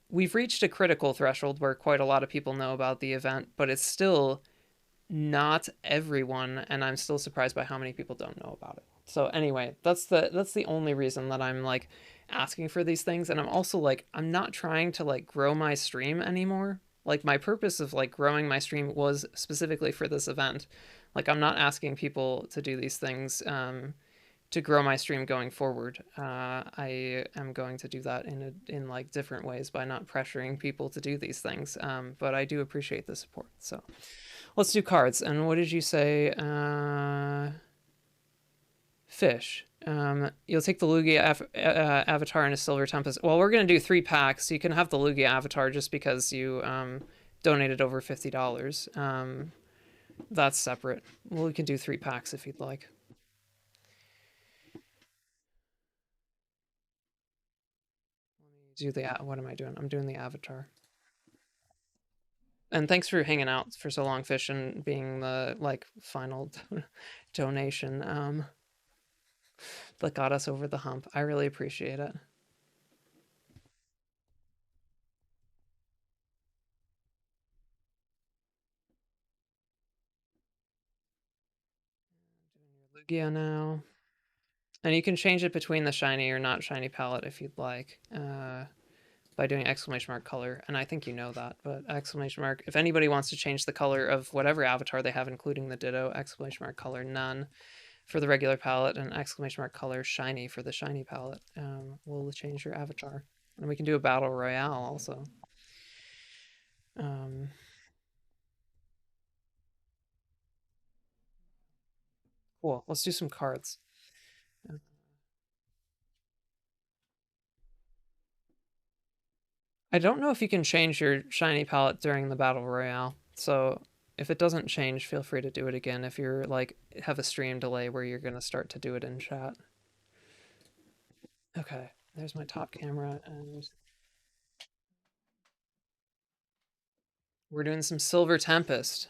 We've reached a critical threshold where quite a lot of people know about the event, but it's still not everyone, and I'm still surprised by how many people don't know about it. So anyway, that's the only reason that I'm like asking for these things. And I'm also like, I'm not trying to like grow my stream anymore. Like my purpose of like growing my stream was specifically for this event. Like I'm not asking people to do these things to grow my stream going forward. I am going to do that in like different ways by not pressuring people to do these things. But I do appreciate the support. So let's do cards. And what did you say? Fish. You'll take the Lugia avatar and a Silver Tempest. Well, we're going to do 3 packs. You can have the Lugia avatar just because you donated over $50. That's separate. Well, we can do 3 packs if you'd like. Do the what am I doing? I'm doing the avatar. And thanks for hanging out for so long, Fish, and being the like final donation that got us over the hump. I really appreciate it. Doing your Lugia now. And you can change it between the shiny or not shiny palette if you'd like, by doing !color. And I think you know that, but ! If anybody wants to change the color of whatever avatar they have, including the Ditto, !color none for the regular palette, and !color shiny for the shiny palette, we'll change your avatar. And we can do a battle royale also. Cool. Let's do some cards. I don't know if you can change your shiny palette during the battle royale, so if it doesn't change, feel free to do it again if you're like have a stream delay where you're gonna start to do it in chat. Okay, there's my top camera, and we're doing some Silver Tempest.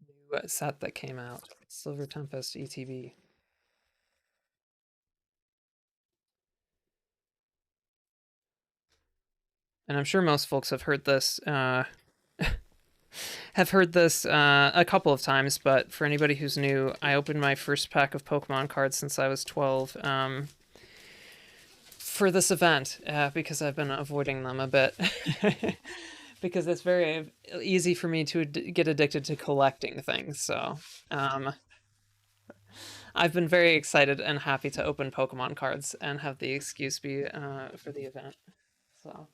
New set that came out. Silver Tempest ETB. And I'm sure most folks have heard this a couple of times, but for anybody who's new, I opened my first pack of Pokemon cards since I was 12 for this event, because I've been avoiding them a bit. because it's very easy for me to get addicted to collecting things. So, um, I've been very excited and happy to open Pokemon cards and have the excuse be for the event. So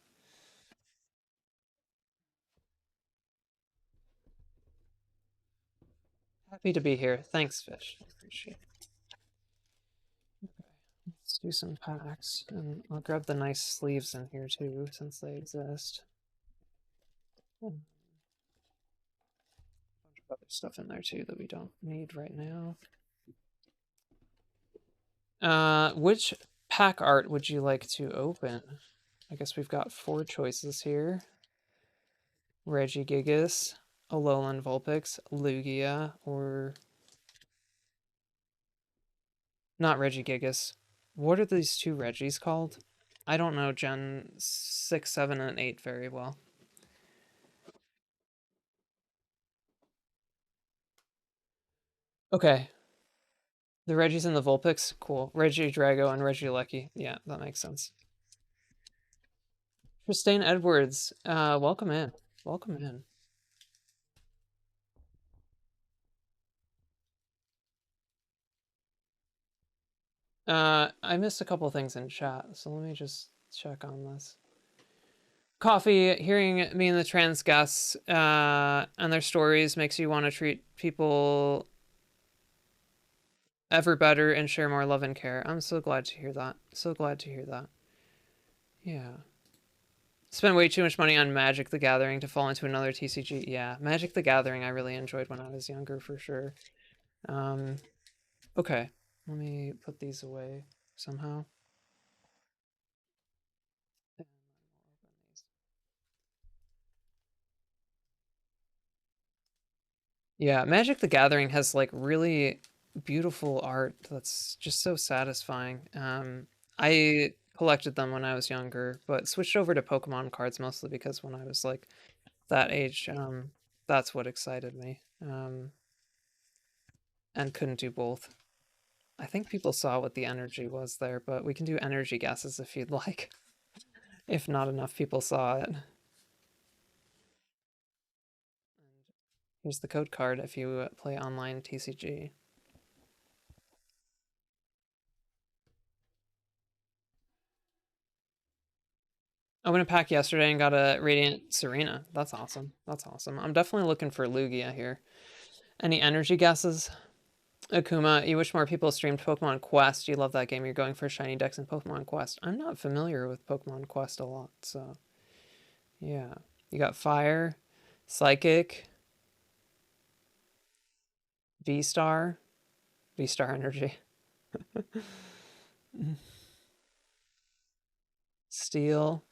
happy to be here. Thanks, Fish. I appreciate it. Okay, let's do some packs, and I'll grab the nice sleeves in here too, since they exist. Hmm. Bunch of other stuff in there too that we don't need right now. Which pack art would you like to open? I guess we've got 4 choices here. Regigigas, Alolan Vulpix, Lugia, or not Regigigas. What are these 2 Regis called? I don't know Gen 6, 7, and 8 very well. Okay. The Regis and the Vulpix? Cool. Regidrago and Regieleki. Yeah, that makes sense. Christine Edwards, welcome in. Welcome in. I missed a couple things in chat, so let me just check on this. Coffee, hearing me and the trans guests and their stories makes you want to treat people ever better and share more love and care. I'm so glad to hear that. So glad to hear that. Yeah. Spent way too much money on Magic the Gathering to fall into another TCG. Yeah, Magic the Gathering I really enjoyed when I was younger for sure. Okay, let me put these away somehow. Yeah, Magic the Gathering has like really beautiful art that's just so satisfying. I collected them when I was younger, but switched over to Pokemon cards mostly because when I was like that age, that's what excited me. And couldn't do both. I think people saw what the energy was there, but we can do energy guesses if you'd like, if not enough people saw it. Here's the code card if you play online TCG. I went a pack yesterday and got a Radiant Serena. That's awesome. That's awesome. I'm definitely looking for Lugia here. Any energy guesses? Akuma, you wish more people streamed Pokemon Quest. You love that game. You're going for shiny decks in Pokemon Quest. I'm not familiar with Pokemon Quest a lot, so yeah. You got Fire, Psychic, V-Star, V-Star Energy, Steel.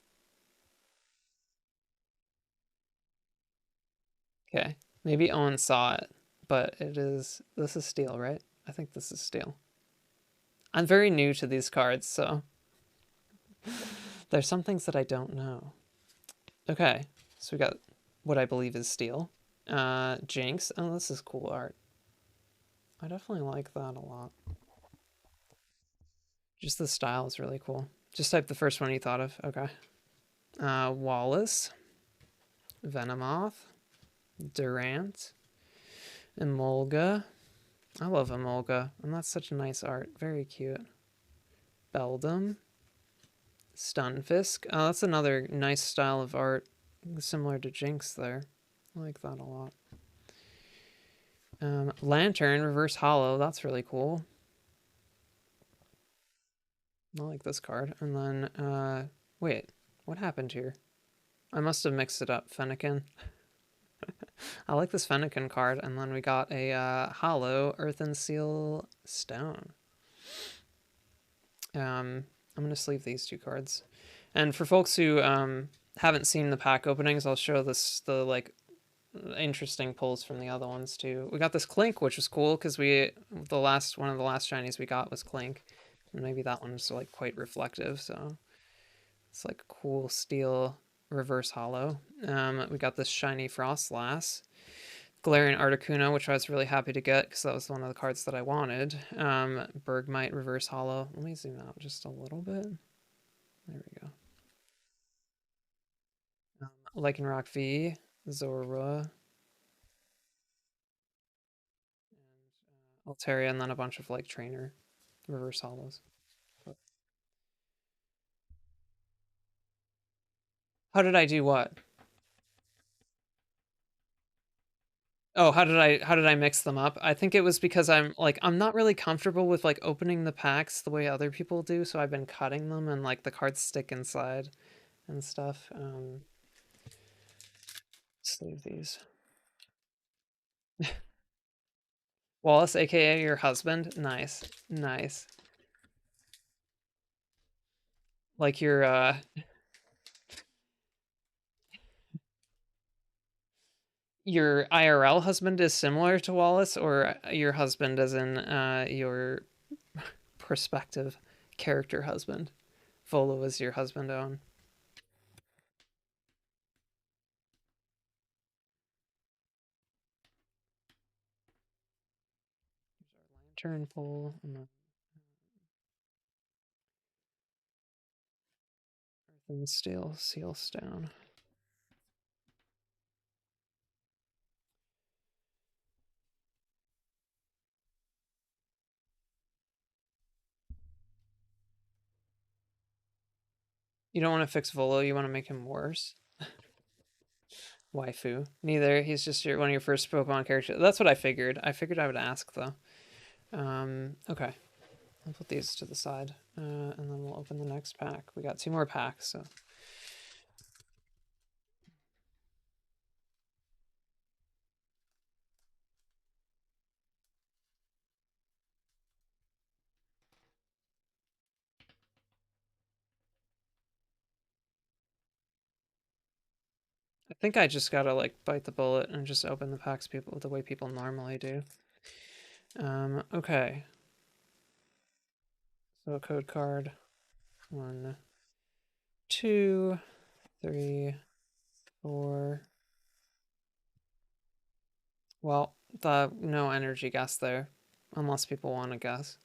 Okay, maybe Owen saw it, but this is Steel, right? I think this is Steel. I'm very new to these cards, so there's some things that I don't know. Okay, so we got what I believe is Steel. Jinx. Oh, this is cool art. I definitely like that a lot. Just the style is really cool. Just type the first one you thought of. Okay. Wallace. Venomoth. Durant. Emolga. I love Emolga, and that's such nice art. Very cute. Beldum. Stunfisk. Oh, that's another nice style of art, similar to Jinx there. I like that a lot. Lantern, reverse hollow. That's really cool. I like this card. And then, wait, what happened here? I must have mixed it up. Fennekin. I like this Fennekin card. And then we got a hollow Earthen Seal Stone. I'm going to sleeve these 2 cards. And for folks who haven't seen the pack openings, I'll show the like interesting pulls from the other ones too. We got this Clink, which was cool because one of the last shinies we got was Clink, and maybe that one's like quite reflective. So it's like a cool steel reverse hollow. We got this shiny Frostlass, Galarian Articuno, which I was really happy to get because that was one of the cards that I wanted. Bergmite reverse hollow. Let me zoom out just a little bit. There we go. Lycanroc V, Zorua, Altaria, and then a bunch of like trainer reverse hollows. But how did I do what? Oh, how did I mix them up? I think it was because I'm not really comfortable with like opening the packs the way other people do, so I've been cutting them and like the cards stick inside and stuff. Save these. Wallace, aka your husband. Nice. Nice. Like your IRL husband is similar to Wallace, or your husband as in your prospective character husband. Volo is your husband own. Lantern pole and the earth and steel seal stone. You don't want to fix Volo, you want to make him worse. Waifu. Neither. He's just one of your first Pokemon characters. That's what I figured. I figured I would ask though. Okay. I'll put these to the side, and then we'll open the next pack. We got 2 more packs, so. I think I just gotta like bite the bullet and just open the packs the way people normally do. Okay. So a code card. 1, 2, 3, 4. Well, no energy guess there, unless people want to guess.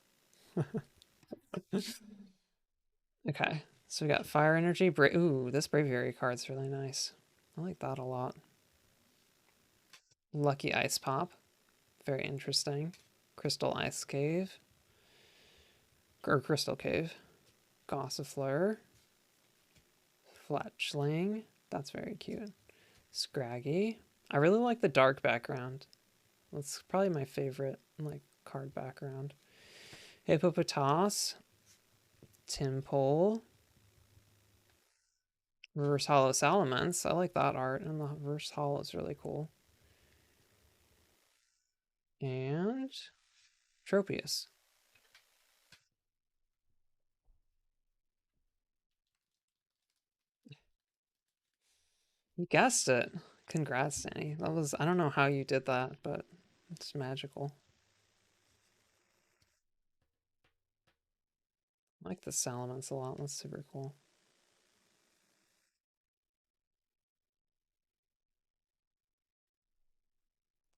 Okay, so we got fire energy. Ooh, this braviary card's really nice. I like that a lot. Lucky ice pop, very interesting. Crystal ice cave, or crystal cave. Gossifleur, Fletchling. That's very cute. Scraggy. I really like the dark background. That's probably my favorite like card background. Hippopotas, Timpole, Reverse Hollow Salamence. I like that art, and the Reverse Hollow is really cool. And Tropius. You guessed it. Congrats, Danny. I don't know how you did that, but it's magical. I like the Salamence a lot. That's super cool.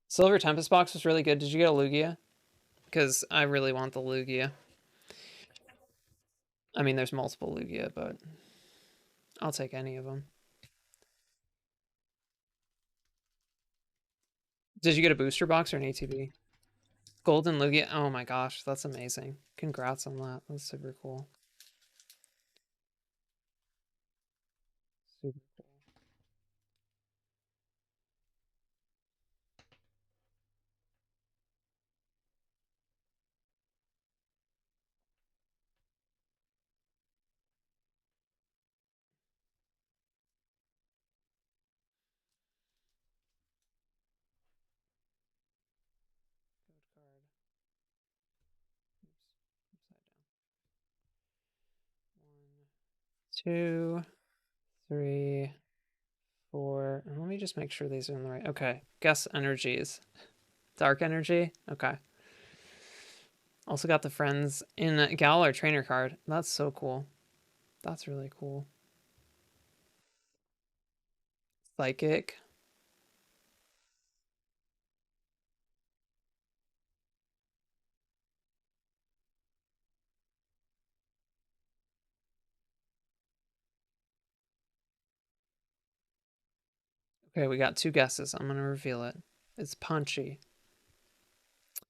Silver Tempest box was really good. Did you get a Lugia? Because I really want the Lugia. I mean, there's multiple Lugia, but I'll take any of them. Did you get a booster box or an ATB? Golden Lugia. Oh my gosh, that's amazing. Congrats on that. That's super cool. Super cool. Code card. Oops. Upside down. 1, 2, 3, 4. And let me just make sure these are in the right. Okay. Guess energies. Dark energy. Okay. Also got the friends in a Galar trainer card. That's so cool. That's really cool. Psychic. Okay, we got two guesses. I'm gonna reveal it. It's Punchy. So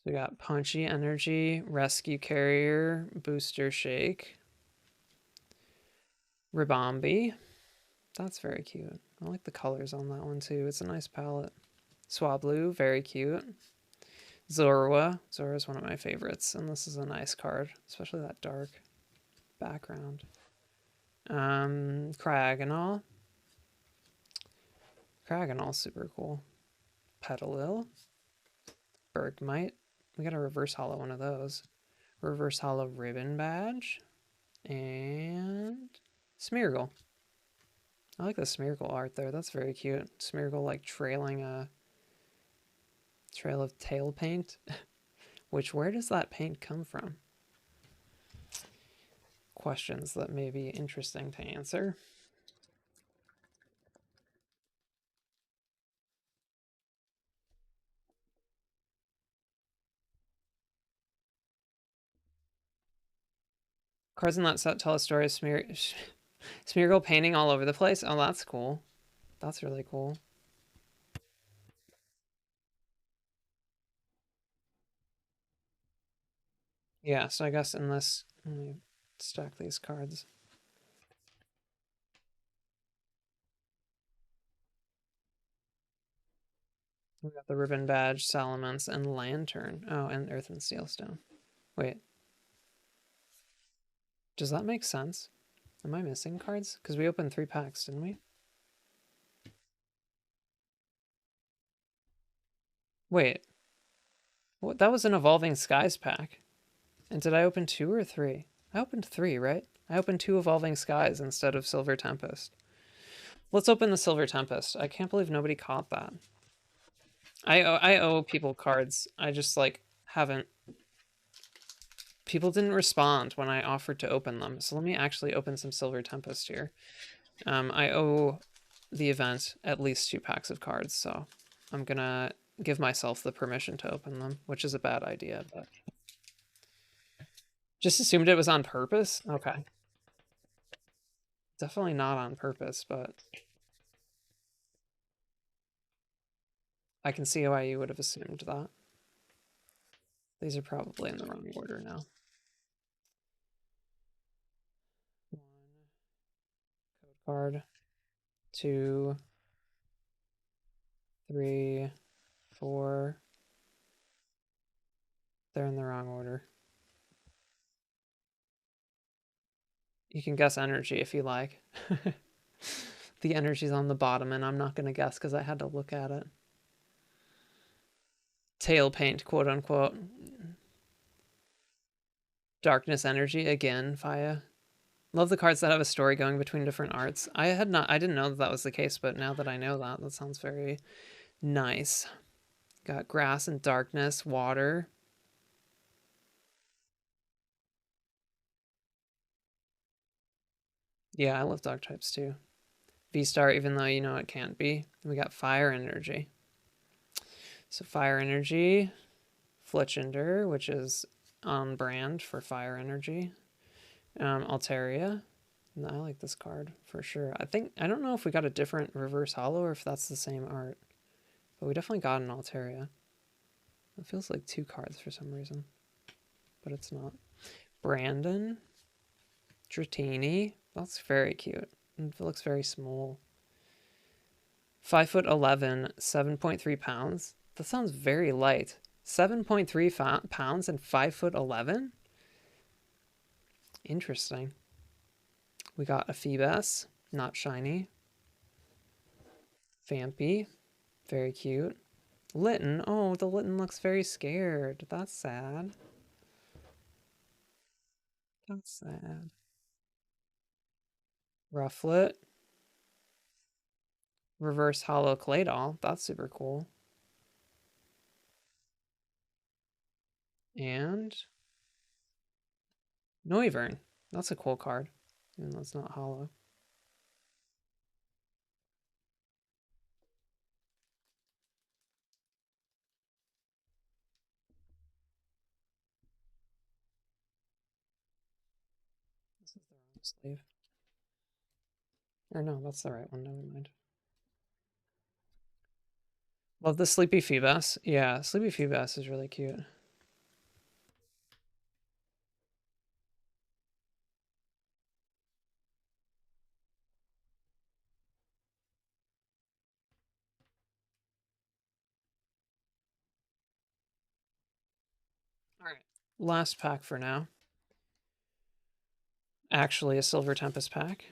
we got Punchy Energy, Rescue Carrier, Booster Shake, Ribombi. That's very cute. I like the colors on that one too. It's a nice palette. Swablu, very cute. Zorua. Zorua is one of my favorites, and this is a nice card, especially that dark background. Kraganol. Kraganol's super cool. Petalil. Bergmite. We got a reverse hollow one of those. Reverse hollow ribbon badge. And Smeargle. I like the Smeargle art there. That's very cute. Smeargle like trailing a trail of tail paint. Which, where does that paint come from? Questions that may be interesting to answer. Cards in that set tell a story of Smeargle painting all over the place. Oh, that's cool. That's really cool. Yeah, so I guess in this, let me stack these cards. We got the Ribbon Badge, Salamence, and Lantern. Oh, and Earth and Steelstone. Wait. Does that make sense? Am I missing cards? Because we opened 3 packs, didn't we? Wait. What? That was an Evolving Skies pack. And did I open 2 or 3? I opened 3, right? I opened 2 Evolving Skies instead of Silver Tempest. Let's open the Silver Tempest. I can't believe nobody caught that. I owe people cards. I just, like, haven't... People didn't respond when I offered to open them. So let me actually open some Silver Tempest here. I owe the event at least 2 packs of cards, so I'm gonna give myself the permission to open them, which is a bad idea, but... Just assumed it was on purpose? Okay. Definitely not on purpose, but... I can see why you would have assumed that. These are probably in the wrong order now. 1 code card, 2, 3, 4. They're in the wrong order. You can guess energy if you like. The energy's on the bottom, and I'm not going to guess because I had to look at it. Tail paint, quote unquote. Darkness energy again, Faya. Love the cards that have a story going between different arts. I didn't know that that was the case, but now that I know that, that sounds very nice. Got grass and darkness, water. Yeah, I love dark types too. V-Star, even though you know it can't be. We got fire energy. So fire energy, Fletchender, which is on brand for fire energy. Altaria. I like this card for sure. I don't know if we got a different reverse hollow or if that's the same art, but we definitely got an Altaria. It feels like 2 cards for some reason, but it's not. Brandon, Dratini. That's very cute. It looks very small. 5'11", 7.3 pounds. That sounds very light. 7.3 pounds and 5'11". Interesting. We got a Phoebus, not shiny. Vampy, very cute. Litten, oh, the Litten looks very scared. That's sad. That's sad. Rufflet. Reverse Hollow Claydol, that's super cool. And Noivern, that's a cool card, even though it's not hollow. This is the wrong sleeve. Or no, that's the right one, never mind. Love the Sleepy Feebas. Yeah, Sleepy Feebas is really cute. All right. Last pack for now. Actually, a Silver Tempest pack.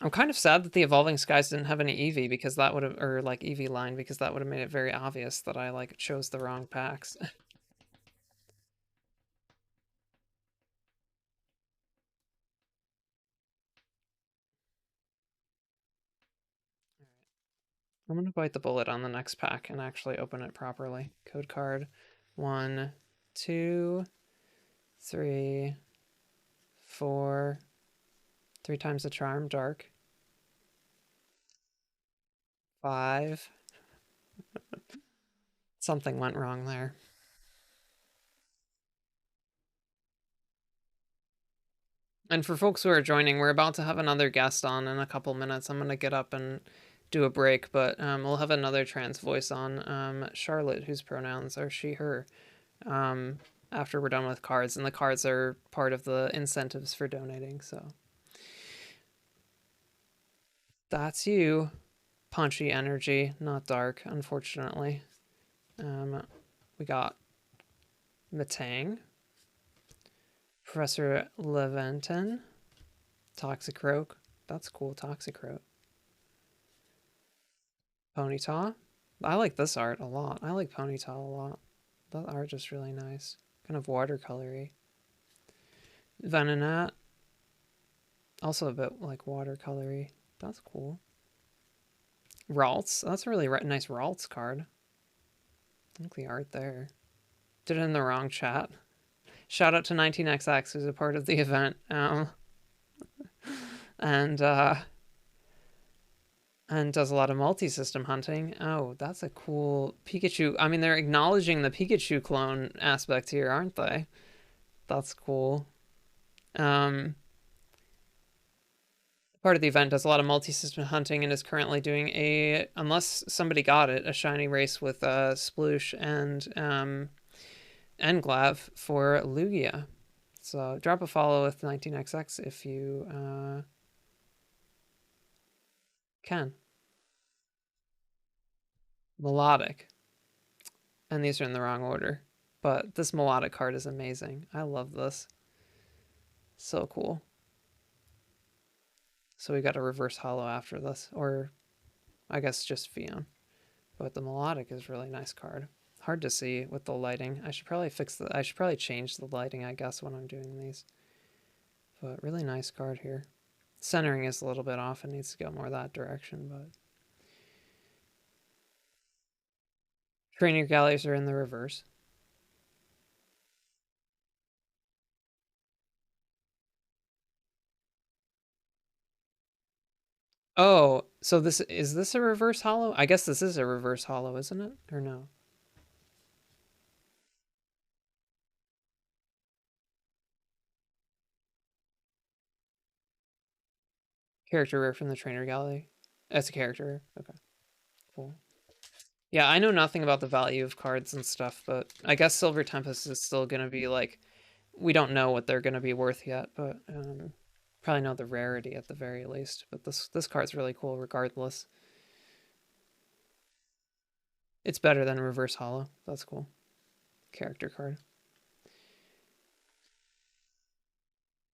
I'm kind of sad that the Evolving Skies didn't have any Eevee because that would have, or like Eevee line, because that would have made it very obvious that I like chose the wrong packs. I'm gonna bite the bullet on the next pack and actually open it properly. Code card 1, 2, 3, 4. 3 times the charm, dark. 5. Something went wrong there. And for folks who are joining, we're about to have another guest on in a couple minutes. I'm gonna get up and do a break, but we'll have another trans voice on, Charlotte, whose pronouns are she, her, after we're done with cards. And the cards are part of the incentives for donating, so. That's you. Punchy energy, not dark, unfortunately. We got Matang, Professor Leventon, Toxicroak. That's cool, Toxicroak. Ponyta. I like this art a lot. I like Ponyta a lot. That art is really nice. Kind of watercolory. Venonat. Also a bit like watercolory. That's cool. Ralts. That's a really nice Ralts card. I like the art there. Did it in the wrong chat. Shout out to 19XX, who's a part of the event. And does a lot of multi-system hunting. Oh, that's a cool Pikachu. I mean, they're acknowledging the Pikachu clone aspect here, aren't they? That's cool. Part of the event does a lot of multi-system hunting and is currently doing a, unless somebody got it, a shiny race with Sploosh and Glav for Lugia. So drop a follow with 19XX if you can. Melodic. And these are in the wrong order. But this melodic card is amazing. I love this. So cool. So we got a reverse hollow after this, or I guess just Fion. But the melodic is really nice card. Hard to see with the lighting. I should probably I should probably change the lighting, I guess, when I'm doing these. But really nice card here. Centering is a little bit off. It needs to go more that direction, but trainer galleys are in the reverse. Oh, so this a reverse hollow? I guess this is a reverse hollow, isn't it? Or no? Character rare from the trainer gallery. That's a character rare. Okay, cool. Yeah, I know nothing about the value of cards and stuff, but I guess Silver Tempest is still gonna be like, we don't know what they're gonna be worth yet, but probably know the rarity at the very least. But this card's really cool regardless. It's better than Reverse Hollow. That's cool. Character card.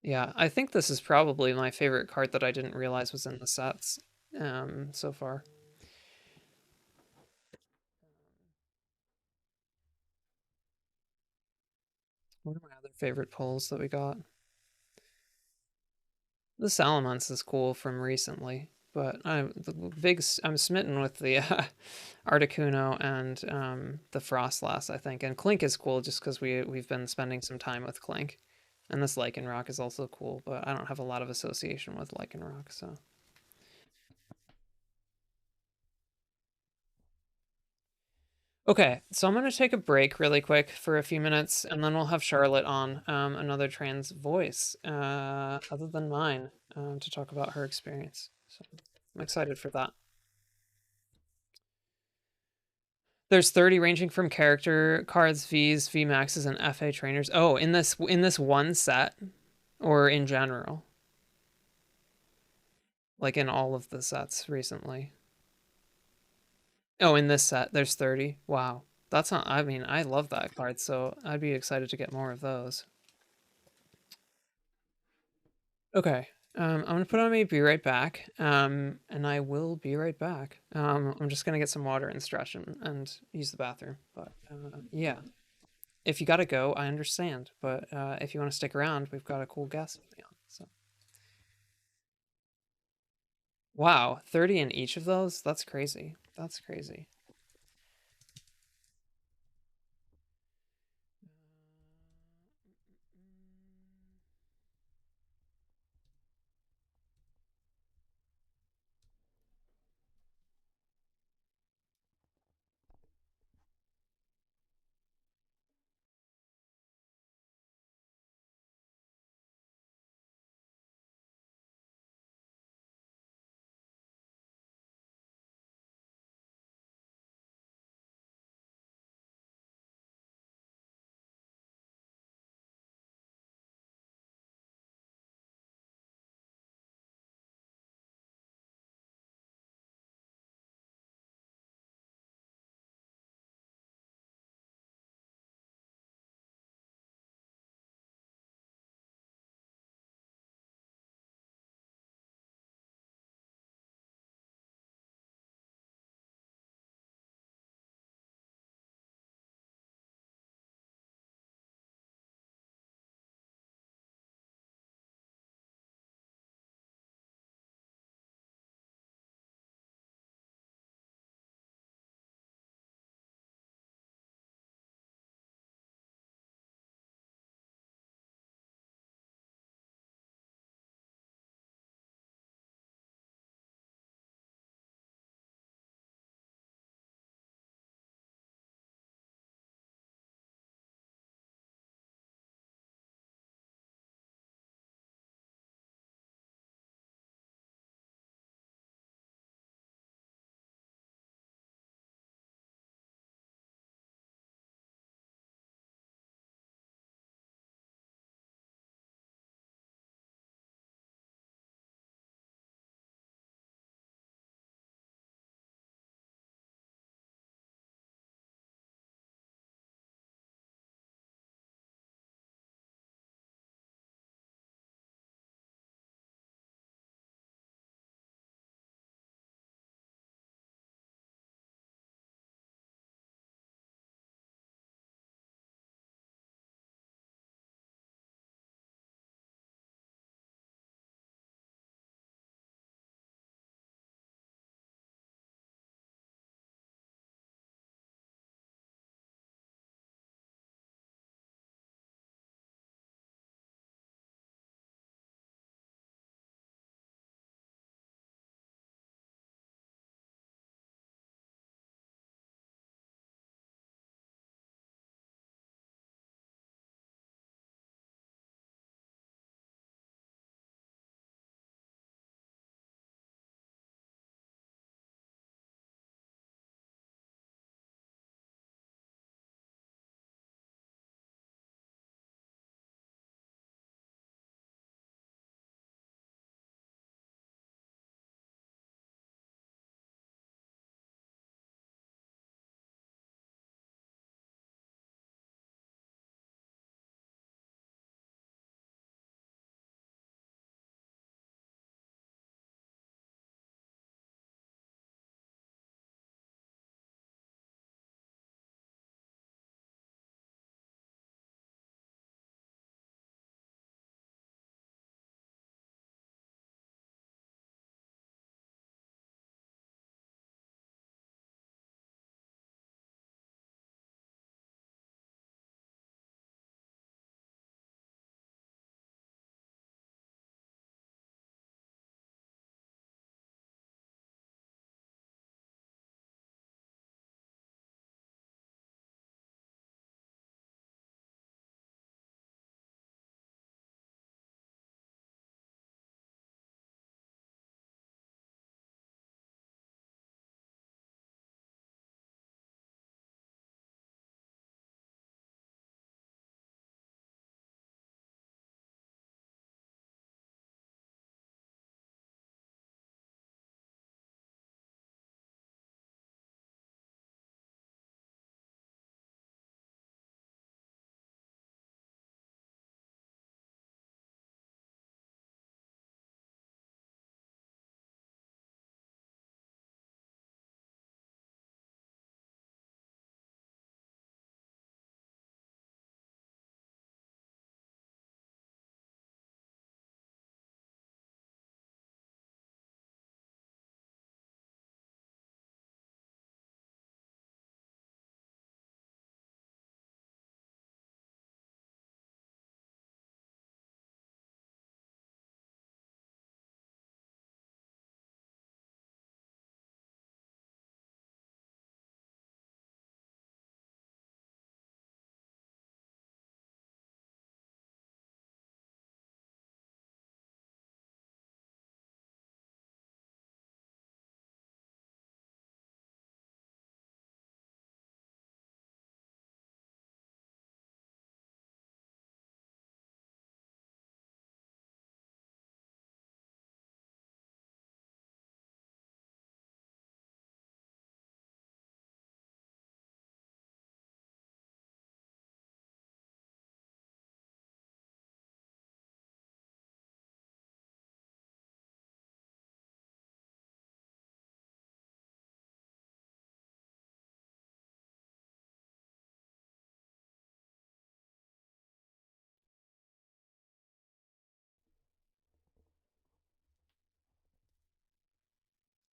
Yeah, I think this is probably my favorite card that I didn't realize was in the sets so far. What are my other favorite pulls that we got? The Salamence is cool from recently, but I'm smitten with the Articuno and the Frostlass, I think. And Clink is cool just because we've been spending some time with Clink. And this Lycanroc is also cool, but I don't have a lot of association with Lycanroc, so. Okay, so I'm going to take a break really quick for a few minutes, and then we'll have Charlotte on, another trans voice, other than mine, to talk about her experience. So I'm excited for that. There's 30 ranging from character cards, Vs, V maxes, and FA trainers. Oh, in this one set, or in general, like in all of the sets recently. Oh, in this set, there's 30. Wow, that's not. I mean, I love that card, so I'd be excited to get more of those. Okay. I'm gonna put on my be right back. And I will be right back. I'm just gonna get some water and stretch and use the bathroom. But yeah, if you gotta go, I understand. But if you want to stick around, we've got a cool guest on. So wow, 30 in each of those? That's crazy. That's crazy.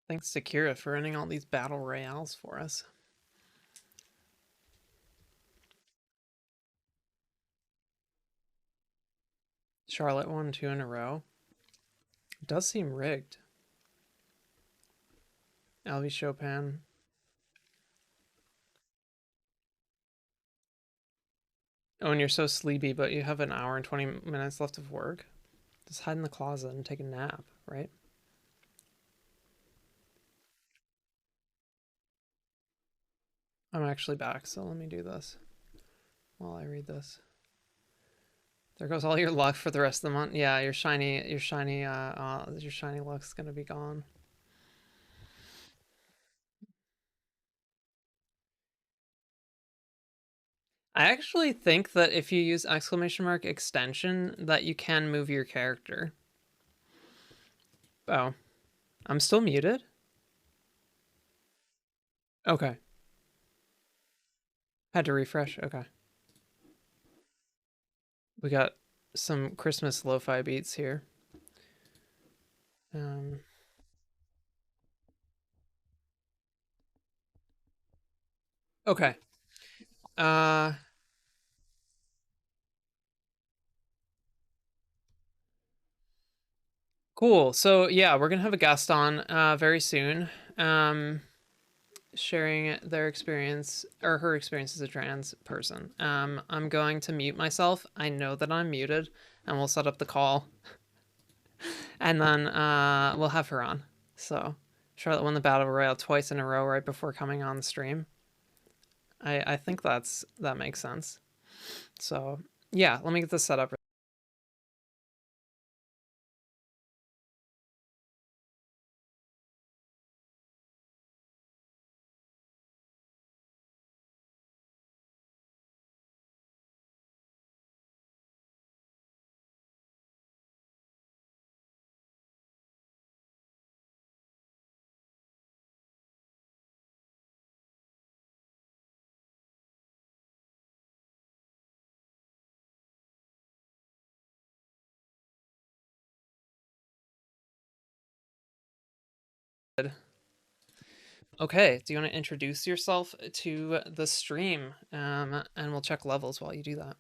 Thanks to Kira for running all these battle royales for us. Charlotte won 2 in a row. It does seem rigged. Alvy Chopin. Oh, and you're so sleepy, but you have an hour and 20 minutes left of work. Just hide in the closet and take a nap, right? I'm actually back, so let me do this while I read this. There goes all your luck for the rest of the month. Yeah, your shiny luck's gonna be gone. I actually think that if you use exclamation mark extension, that you can move your character. Oh, I'm still muted? Okay. Had to refresh. Okay. We got some Christmas lo-fi beats here. Okay. Cool. So yeah, we're gonna have a guest on very soon. Sharing their experience or her experience as a trans person. I'm going to mute myself. I know that I'm muted, and we'll set up the call, and then we'll have her on. So Charlotte won the battle royale twice in a row right before coming on the stream. I think that makes sense. So yeah, let me get this set up. Okay, do you want to introduce yourself to the stream? And we'll check levels while you do that.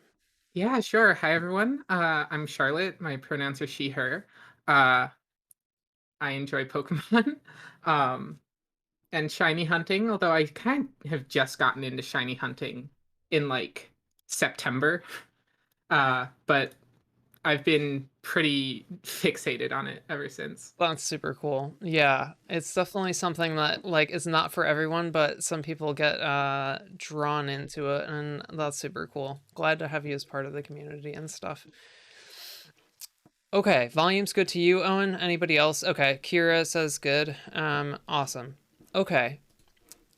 Yeah, sure. Hi, everyone. I'm Charlotte. My pronouns are she, her. I enjoy Pokemon and shiny hunting, although I kind of have just gotten into shiny hunting in like September. But I've been pretty fixated on it ever since. That's super cool. Yeah, it's definitely something that like is not for everyone, but some people get drawn into it, and that's super cool. Glad to have you as part of the community and stuff. Okay, volume's good to you, Owen. Anybody else? Okay, Kira says good. Awesome. Okay,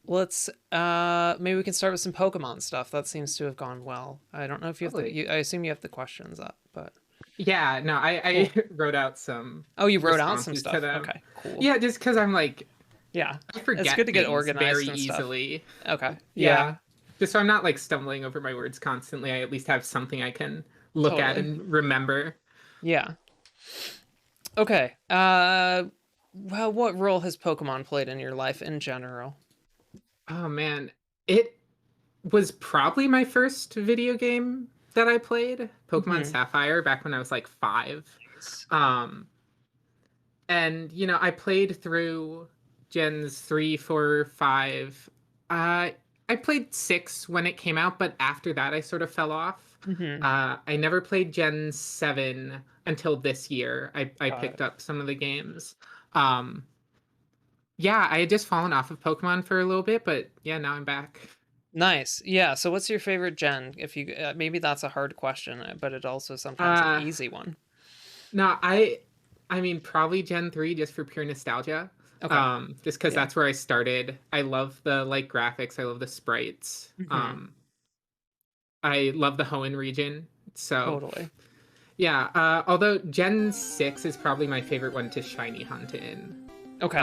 let's maybe we can start with some Pokemon stuff. That seems to have gone well. I don't know if you have Totally. I assume you have the questions up, but Yeah, no, I wrote out some. oh, you wrote out some responses stuff. to them. Okay, cool. Yeah, just because I'm like, Yeah, I forget it's good to get things organized very and stuff. easily. Okay. Yeah. Just so I'm not like stumbling over my words constantly. I at least have something I can look at Totally. and remember. Yeah. Okay. Well, what role has Pokemon played in your life in general? Oh man, it was probably my first video game that I played, Pokemon Sapphire, back when I was like 5. Um, and I played through gens 3, 4, 5. I played 6 when it came out, but after that I sort of fell off. I never played Gen 7 until this year. I picked up some of the games. Yeah, I had just fallen off of Pokemon for a little bit, but yeah, now I'm back. Nice. Yeah. So, what's your favorite gen? If you maybe that's a hard question, but it also sometimes an easy one. No, I mean probably Gen 3 just for pure nostalgia. Okay. Just because that's where I started. I love the like graphics. I love the sprites. I love the Hoenn region. So Totally. yeah. Although Gen 6 is probably my favorite one to shiny hunt in. Okay.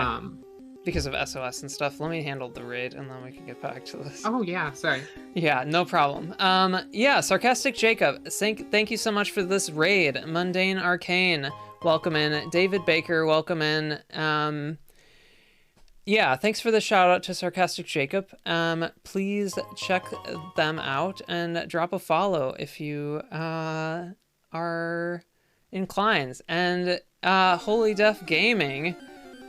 Because of SOS and stuff. Let me handle the raid and then we can get back to this. Oh yeah, sorry. Yeah, no problem. Yeah, Sarcastic Jacob, thank you so much for this raid. Mundane Arcane, welcome in. David Baker, welcome in. yeah, thanks for the shout out to Sarcastic Jacob. Please check them out and drop a follow if you are inclined. And Holy Deaf Gaming,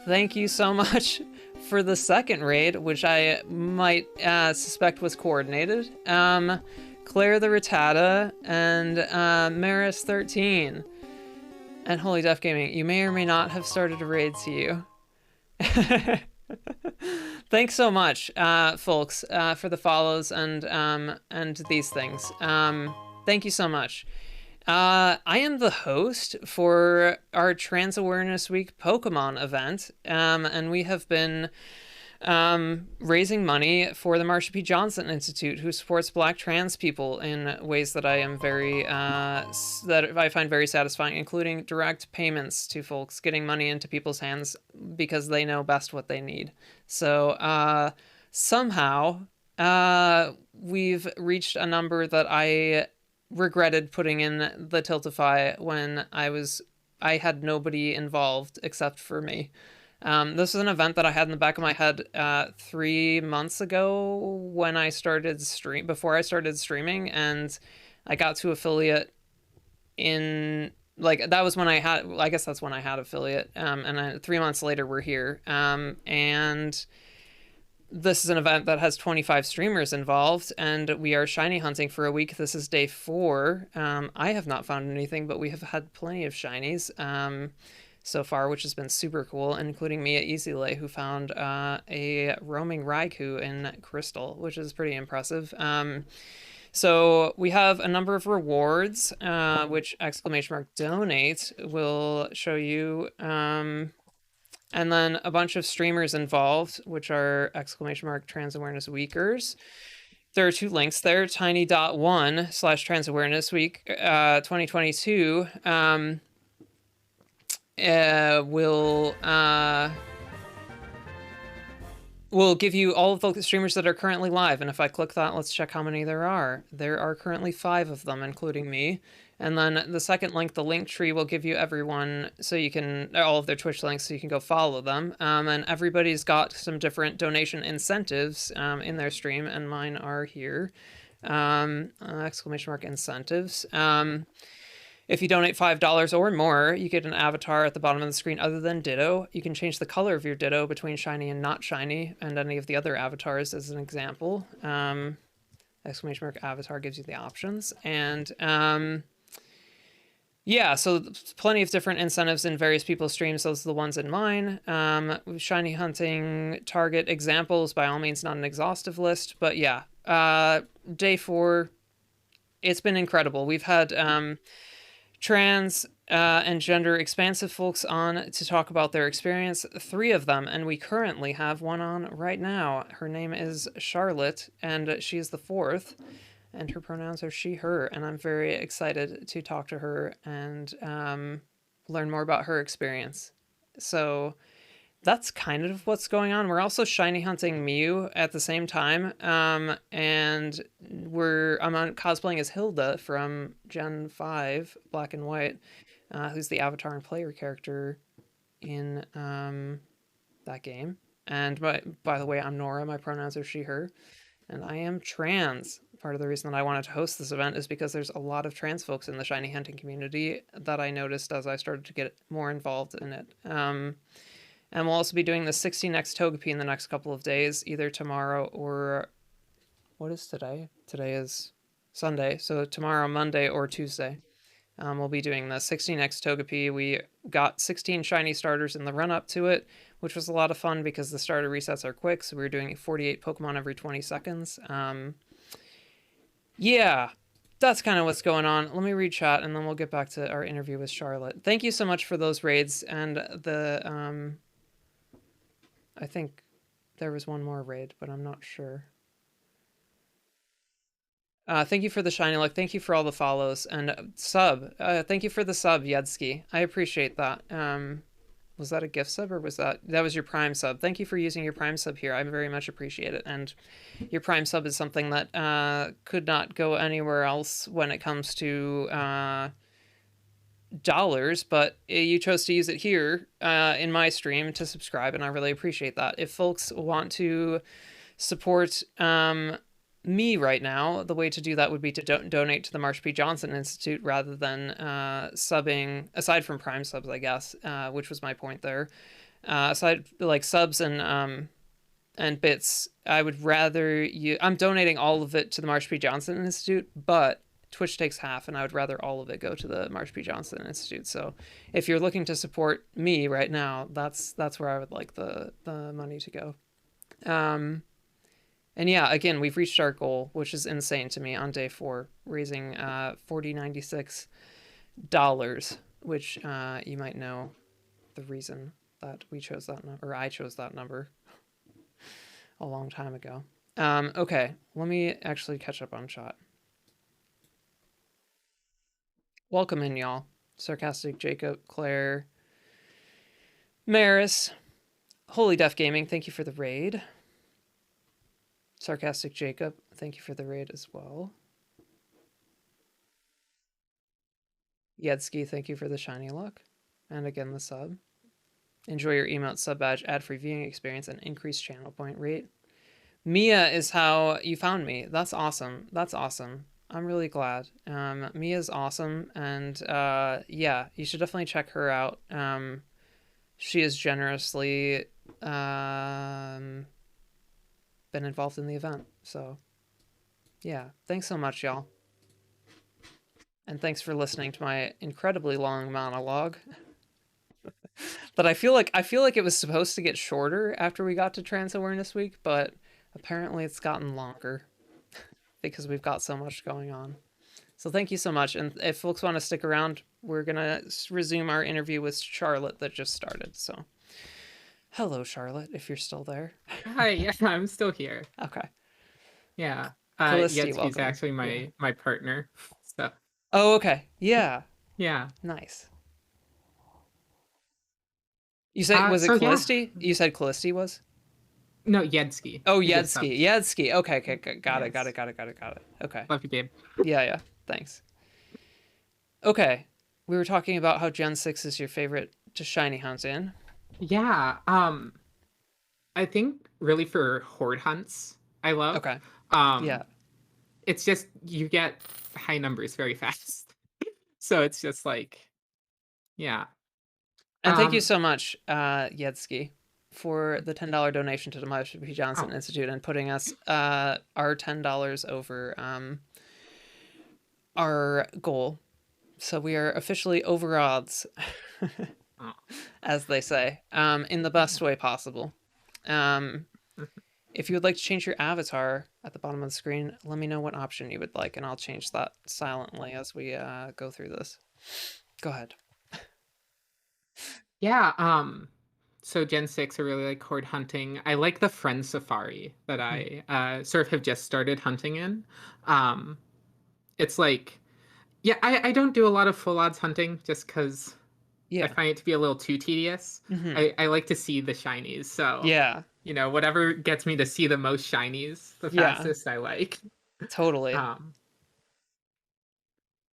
thank you so much for the second raid, which I might suspect was coordinated. Claire the Rattata and Maris13 and Holy Deaf Gaming, you may or may not have started a raid to you. Thanks so much, folks, for the follows and these things. Thank you so much. I am the host for our Trans Awareness Week Pokemon event, and we have been raising money for the Marsha P. Johnson Institute, who supports Black trans people in ways that I am that I find very satisfying, including direct payments to folks, getting money into people's hands because they know best what they need. So somehow we've reached a number that I regretted putting in the Tiltify when I had nobody involved except for me. This is an event that I had in the back of my head 3 months ago when I started before I started streaming, and I got to affiliate in that was when I guess that's when I had affiliate, and then 3 months later we're here, and this is an event that has 25 streamers involved, and we are shiny hunting for a week. This is day 4. I have not found anything, but we have had plenty of shinies so far, which has been super cool, including me at EasyLay, who found a roaming Raikou in Crystal, which is pretty impressive. So we have a number of rewards, which !donate will show you. And then a bunch of streamers involved, which are !Trans Awareness Weekers. There are 2 links there, tiny.1/Trans Awareness Week 2022. Will give you all of the streamers that are currently live. And if I click that, let's check how many there are. There are currently 5 of them, including me. And then the second link, the link tree, will give you everyone, so you can, all of their Twitch links, so you can go follow them. And everybody's got some different donation incentives in their stream, and mine are here. !Incentives. If you donate $5 or more, you get an avatar at the bottom of the screen other than Ditto. You can change the color of your Ditto between shiny and not shiny, and any of the other avatars as an example. !Avatar gives you the options. And yeah, so plenty of different incentives in various people's streams. Those are the ones in mine. Shiny hunting target examples, by all means, not an exhaustive list. But yeah, day 4, it's been incredible. We've had trans and gender expansive folks on to talk about their experience, 3 of them, and we currently have one on right now. Her name is Charlotte, and she is the 4th, and her pronouns are she, her, and I'm very excited to talk to her and learn more about her experience. So that's kind of what's going on. We're also shiny hunting Mew at the same time, and I'm on cosplaying as Hilda from Gen 5 Black and White, who's the avatar and player character in that game. And by the way, I'm Nora. My pronouns are she, her, and I am trans. Part of the reason that I wanted to host this event is because there's a lot of trans folks in the shiny hunting community that I noticed as I started to get more involved in it. And we'll also be doing the 60 next Togepi in the next couple of days, either tomorrow or... What is today? Today is Sunday, so tomorrow, Monday, or Tuesday. We'll be doing the 60 next Togepi. We got 16 shiny starters in the run-up to it, which was a lot of fun because the starter resets are quick, so we were doing 48 Pokemon every 20 seconds. Yeah, that's kind of what's going on. Let me read chat, and then we'll get back to our interview with Charlotte. Thank you so much for those raids, and the... I think there was one more raid, but I'm not sure. Thank you for the shiny luck. Thank you for all the follows and sub. Thank you for the sub, Yedsky. I appreciate that. Was that a gift sub or was that was your Prime sub? Thank you for using your Prime sub here. I very much appreciate it. And your Prime sub is something that could not go anywhere else when it comes to but you chose to use it here in my stream to subscribe, and I really appreciate that. If folks want to support me right now, the way to do that would be to donate to the Marsha P. Johnson Institute rather than subbing, aside from Prime subs, I guess, which was my point there. Aside, like, subs and bits, I would rather you... I'm donating all of it to the Marsha P. Johnson Institute, but Twitch takes half, and I would rather all of it go to the Marsha P. Johnson Institute. So if you're looking to support me right now, that's where I would like the money to go. And yeah, again, we've reached our goal, which is insane to me, on day 4, raising $40.96, which you might know the reason that we chose that number, or I chose that number a long time ago. Okay, let me actually catch up on chat. Welcome in, y'all. Sarcastic Jacob, Claire, Maris, Holy Deaf Gaming, thank you for the raid. Sarcastic Jacob, thank you for the raid as well. Yedsky, thank you for the shiny luck. And again, the sub. Enjoy your emote sub badge, ad-free viewing experience, and increased channel point rate. Mia is how you found me. That's awesome. That's awesome. I'm really glad. Mia's awesome, and yeah, you should definitely check her out. She has generously been involved in the event, so yeah, thanks so much, y'all, and thanks for listening to my incredibly long monologue. But I feel like it was supposed to get shorter after we got to Trans Awareness Week, but apparently it's gotten longer because we've got so much going on. So thank you so much, and if folks want to stick around, we're gonna resume our interview with Charlotte that just started. So hello, Charlotte, if you're still there. Hi, yeah, I'm still here. Okay. Yeah. Felicity, Yedsky's welcome. actually my partner. So. Oh, okay. Yeah. Yeah. Nice. You said, was it Callisti? Yeah. You said Callisti was? No, Yedsky. Oh, Yedsky. Yedsky. Okay, got yes. it. Okay. Love you, babe. Yeah, thanks. Okay. We were talking about how Gen 6 is your favorite to shiny hunt in. Yeah. I think really for horde hunts, I love. Okay. Yeah. It's just you get high numbers very fast. So it's just like, yeah. And thank you so much, Yedsky, for the $10 donation to the Marsha P. Johnson Institute and putting us our $10 over our goal. So we are officially over odds, as they say, in the best way possible. If you would like to change your avatar at the bottom of the screen, let me know what option you would like, and I'll change that silently as we go through this. Go ahead. Yeah, so Gen 6 I really like horde hunting. I like the friend safari that I sort of have just started hunting in. It's like, yeah, I don't do a lot of full odds hunting just because I find it to be a little too tedious. I like to see the shinies, so yeah, you know, whatever gets me to see the most shinies the fastest, I like. Totally.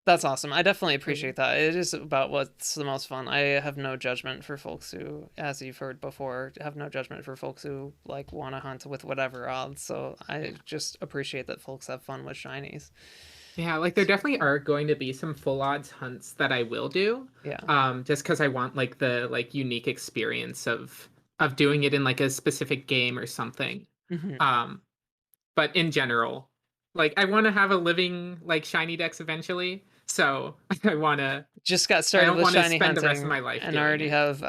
That's awesome. I definitely appreciate that. It is about what's the most fun. I have no judgment for folks who, as you've heard before, have no judgment for folks who like want to hunt with whatever odds. So I just appreciate that folks have fun with shinies. Yeah, like there definitely are going to be some full odds hunts that I will do. Yeah. Just because I want like the unique experience of doing it in like a specific game or something. But in general, like I want to have a living like shiny dex eventually. So I want to just got started with shiny hunting the rest of my life and already have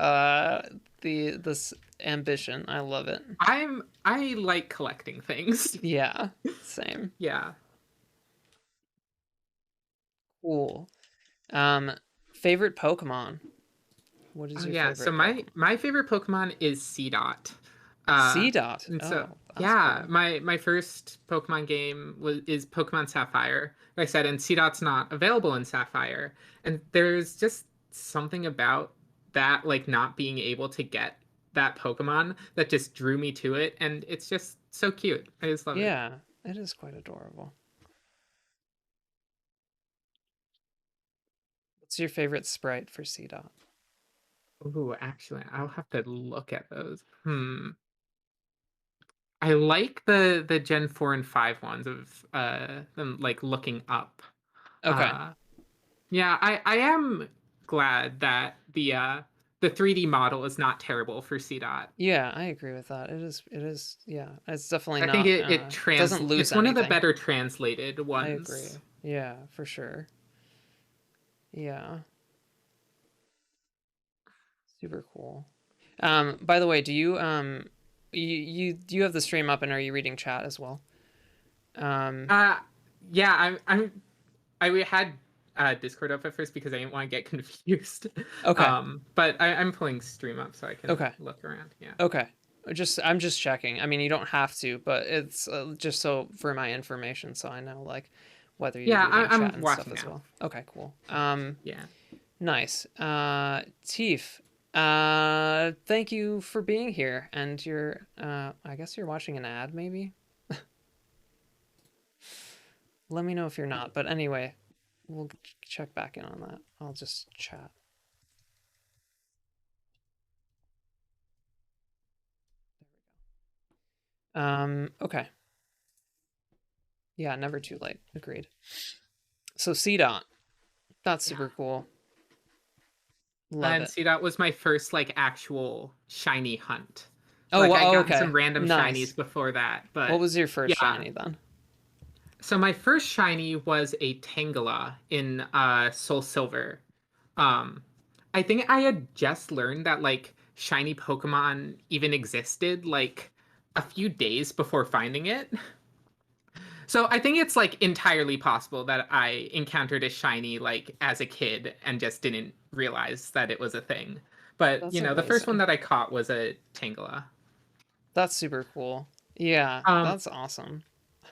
this ambition. I love it. I like collecting things. Yeah, same. Yeah. Cool. Favorite Pokemon? What is your favorite? So my favorite Pokemon is Seedot. Seedot. So yeah, cool. my first Pokemon game is Pokemon Sapphire. Like I said, and Seedot's not available in Sapphire, and there's just something about that, like not being able to get that Pokemon that just drew me to it, and it's just so cute. I just love it. Yeah, it is quite adorable. What's your favorite sprite for C dot? Ooh, actually, I'll have to look at those. I like the Gen 4 and 5 ones of them like looking up. Okay. Uh yeah, I am glad that the 3D model is not terrible for C dot. Yeah, I agree with that. It is, yeah. It's definitely I think not, doesn't lose it's one of the anything. better translated I agree. ones. Yeah, for sure. Yeah. Super cool. By the way, do you do you have the stream up and are you reading chat as well? Um, Uh yeah, I had Discord up at first because I didn't want to get confused. okay. But I'm pulling stream up so I can Okay. look around. Yeah. Okay. I'm just checking. I mean, you don't have to, but it's just so for my information so I know like whether you're Yeah, reading chat I'm and stuff watching as now. well. Okay, cool. Yeah. Nice. Teef, thank you for being here and you're I guess you're watching an ad maybe? Let me know if you're not, but anyway, we'll check back in on that. I'll just chat. Okay. Yeah, never too late. Agreed. So CDOT, that's super cool. Love And it. see, that was my first like actual shiny hunt. Oh, Like I gotten okay. some random Nice. shinies before that, What but was your first yeah. shiny then? So my first shiny was a Tangela in Soul Silver. Um I think I had just learned that like shiny Pokemon even existed like a few days before finding it. So I think it's like entirely possible that I encountered a shiny like as a kid and just didn't realize that it was a thing. But That's you know, the first one amazing. that I caught was a Tangela. That's super cool. Yeah, Um, that's awesome.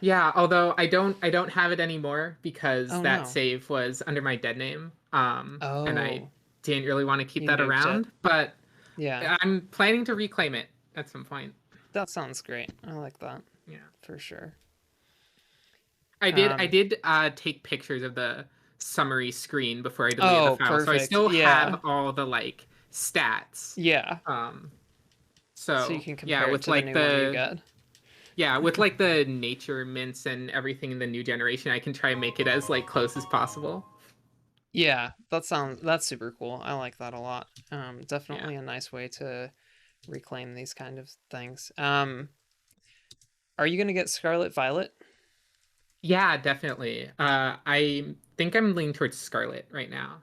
yeah, although I don't have it anymore because Oh that no. save was under my dead name. And I Oh, didn't really want to keep you that nuked it. around, but Yeah, I'm planning to reclaim it at some point. that sounds great. I like that Yeah. for sure. I Um, did take pictures of the summary screen before I deleted the oh, file, so I perfect. still Yeah, have all the like stats. yeah. Um, So you so can yeah, compare it to the new one you get. with like the nature mints and everything in the new generation, I can try and make it as like close as possible. Yeah, that's super cool. I like that a lot. Yeah. Definitely a nice way to reclaim these kind of things. Are you gonna get Scarlet Violet? Yeah, definitely. I think I'm leaning towards Scarlet right now.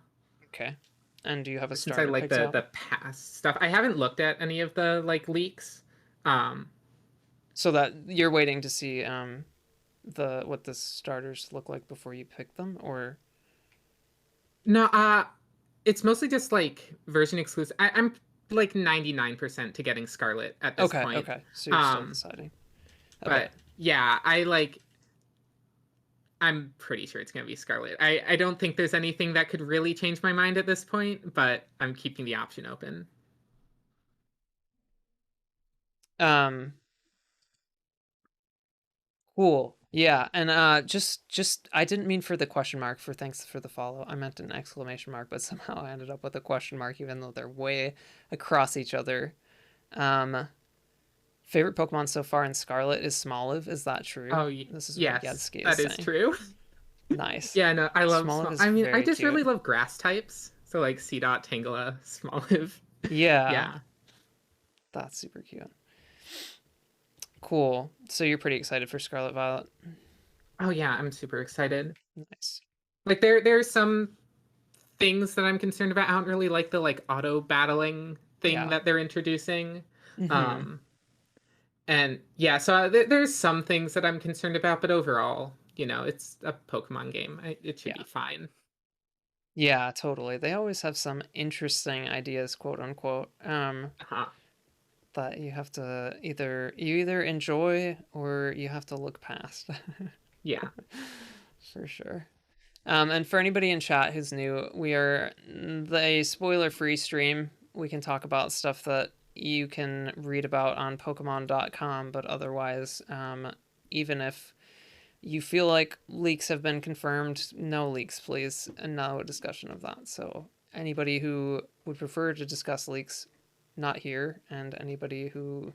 Okay. And do you have a Since I starter like picked out? the past stuff. I haven't looked at any of the like leaks. Um, So that you're waiting to see the what the starters look like before you pick them, or no, it's mostly just like version exclusive. I'm like 99% to getting Scarlet at this okay, point. okay. So you're still Um, deciding. Okay. but yeah, I'm pretty sure it's gonna be Scarlet. I don't think there's anything that could really change my mind at this point, but I'm keeping the option open. Um. Cool. Yeah, and just I didn't mean for the question mark for thanks for the follow. I meant an exclamation mark, but somehow I ended up with a question mark, even though they're way across each other. Um. Favorite Pokemon so far in Scarlet is Smoliv. Is that true? Oh, This is what yes, Yetsky is that is saying. true. Nice. Yeah, no, I love Smoliv small. is I mean, I very just really cute. love grass types. So like Dot, Tangela, Smoliv. Yeah, Yeah. that's super cute. Cool. So you're pretty excited for Scarlet Violet. Oh yeah, I'm super excited. Nice. Like there's some things that I'm concerned about. I don't really like the like auto battling thing Yeah. that they're introducing. Mm-hmm. Um, and yeah, so there's some things that I'm concerned about, but overall, you know, it's a Pokemon game. It should Yeah. be fine. Yeah, totally. They always have some interesting ideas, quote unquote, Uh-huh. that you have to either enjoy or you have to look past. Yeah. For sure. And for anybody in chat who's new, we are the spoiler-free stream. We can talk about stuff that you can read about on Pokemon.com, but otherwise, even if you feel like leaks have been confirmed, no leaks, please, and no discussion of that. So anybody who would prefer to discuss leaks, not here, and anybody who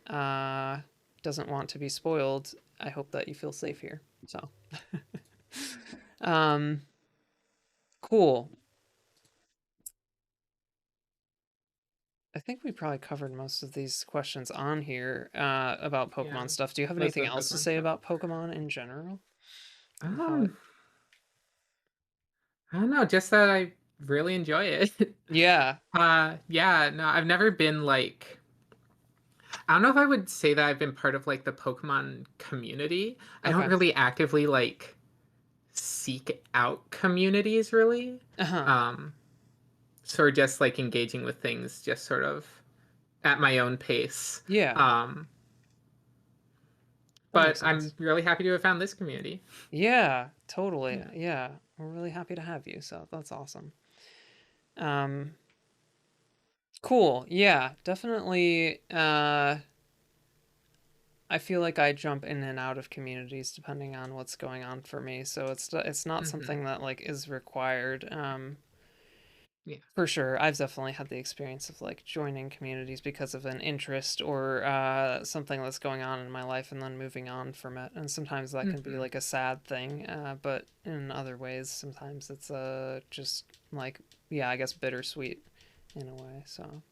doesn't want to be spoiled, I hope that you feel safe here. So, um, cool. I think we probably covered most of these questions on here about Pokemon Yeah, stuff. Do you have most anything of the else to Pokemon say stuff. about Pokemon in general? And how it... Um, I don't know, just that I really enjoy it. Yeah. Yeah, no, I've never been like, I don't know if I would say that I've been part of like the Pokemon community. I don't Okay. really actively like seek out communities really. Uh-huh. Um, sort of just like engaging with things just sort of at my own pace. Yeah. Um, That but makes I'm sense. really happy to have found this community. Yeah, totally. Yeah. Yeah. We're really happy to have you, so that's awesome. Um, cool. Yeah, definitely I feel like I jump in and out of communities depending on what's going on for me. So it's not Hmm. something that like is required. Yeah. For sure, I've definitely had the experience of like joining communities because of an interest or something that's going on in my life and then moving on from it. And sometimes that can be Hmm. like a sad thing, but in other ways, sometimes it's just like, yeah, I guess bittersweet in a way. So,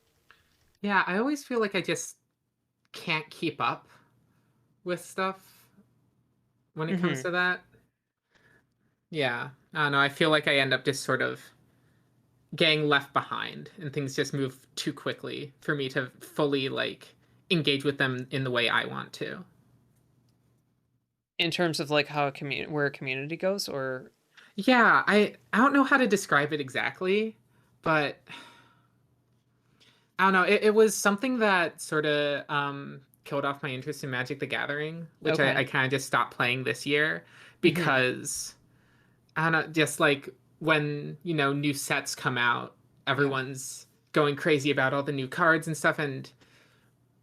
Yeah, I always feel like I just can't keep up with stuff when it comes mm-hmm. to that. Yeah. I don't know. I feel like I end up just sort of getting left behind and things just move too quickly for me to fully like engage with them in the way I want to. In terms of like how a community, where a community goes, or Yeah, I don't know how to describe it exactly, but I don't know. It was something that sort of killed off my interest in Magic the Gathering, which I okay, kind of just stopped playing this year mm-hmm. because I don't know, just like when, new sets come out, Yeah, everyone's going crazy about all the new cards and stuff. And,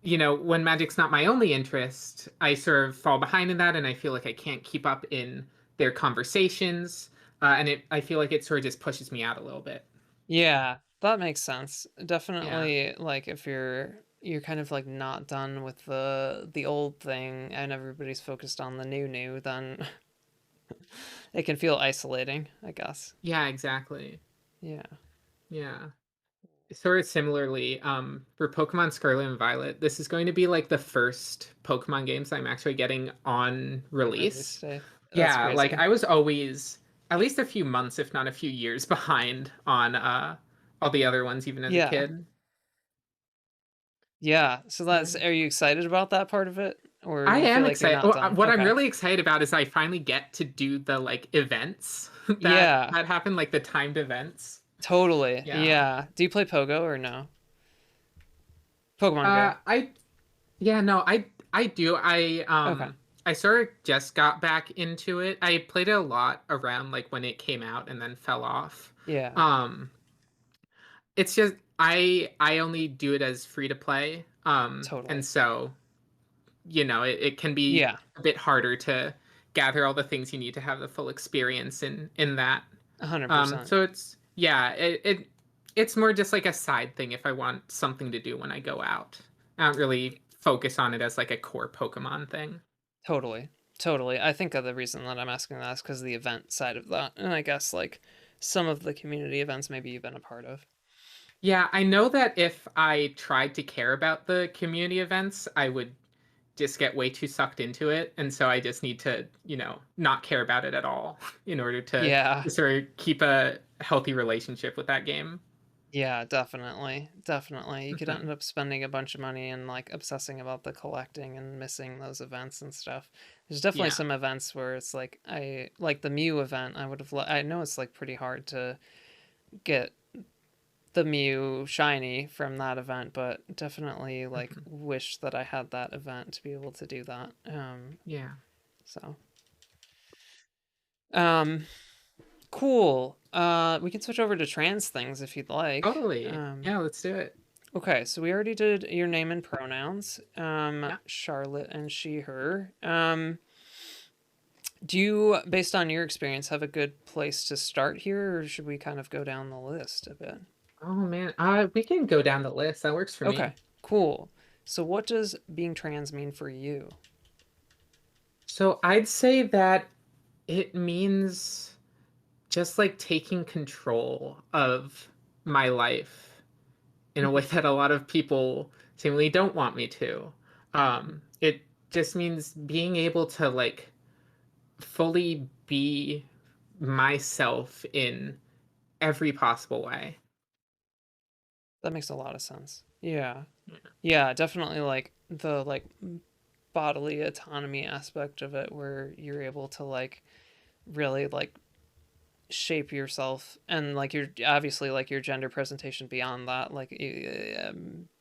when Magic's not my only interest, I sort of fall behind in that and I feel like I can't keep up in their conversations. I feel like it sort of just pushes me out a little bit. yeah, that makes sense. Yeah. Definitely, like if you're kind of like not done with the old thing and everybody's focused on the new, then it can feel isolating, I guess. Yeah, exactly. Yeah. Yeah. Sort of similarly, for Pokemon Scarlet and Violet, this is going to be like the first Pokemon games I'm actually getting on Release release. day. That's Yeah, like crazy. I was always at least a few months, if not a few years, behind on all the other ones, even as a Yeah. kid. Yeah. So Yeah. are you excited about that part of it? Or I you feel am like you're excited. not Well, done? what I'm Okay. really excited about is I finally get to do the like events that Yeah. that happen, like the timed events. Totally. Yeah. Yeah. Do you play Pogo or no? Pokemon Go. I Yeah, no, I do. Okay. I sort of just got back into it. I played it a lot around like when it came out and then fell off. Yeah. Um it's just I only do it as free to play. And Totally. so, it can be Yeah. a bit harder to gather all the things you need to have the full experience in that. 100%. So it's yeah, it's more just like a side thing if I want something to do when I go out. I don't really focus on it as like a core Pokemon thing. Totally. Totally. I think the reason that I'm asking that is because of the event side of that. And I guess like some of the community events maybe you've been a part of. Yeah, I know that if I tried to care about the community events, I would just get way too sucked into it. And so I just need to, not care about it at all in order Yeah. to sort of keep a healthy relationship with that game. Yeah, definitely. Definitely. You could Hmm. end up spending a bunch of money and like obsessing about the collecting and missing those events and stuff. There's definitely Yeah. some events where it's like I like the Mew event. I know it's like pretty hard to get the Mew shiny from that event, but definitely like Hmm. wish that I had that event to be able to do that. Yeah. So um cool. We can switch over to trans things if you'd like. Totally. Yeah, let's do it. Okay, so we already did your name and pronouns. Yeah. Charlotte and she her. Do you, based on your experience, have a good place to start here, or should we kind of go down the list a bit? Oh man, we can go down the list. That works for Okay, me. cool. So, what does being trans mean for you? So I'd say that it means just like taking control of my life in a way Mhm. that a lot of people seemingly don't want me to. It just means being able to like fully be myself in every possible way. That makes a lot of sense. Yeah. Yeah, definitely like the like bodily autonomy aspect of it where you're able to like really like shape yourself and like you're obviously like your gender presentation beyond that like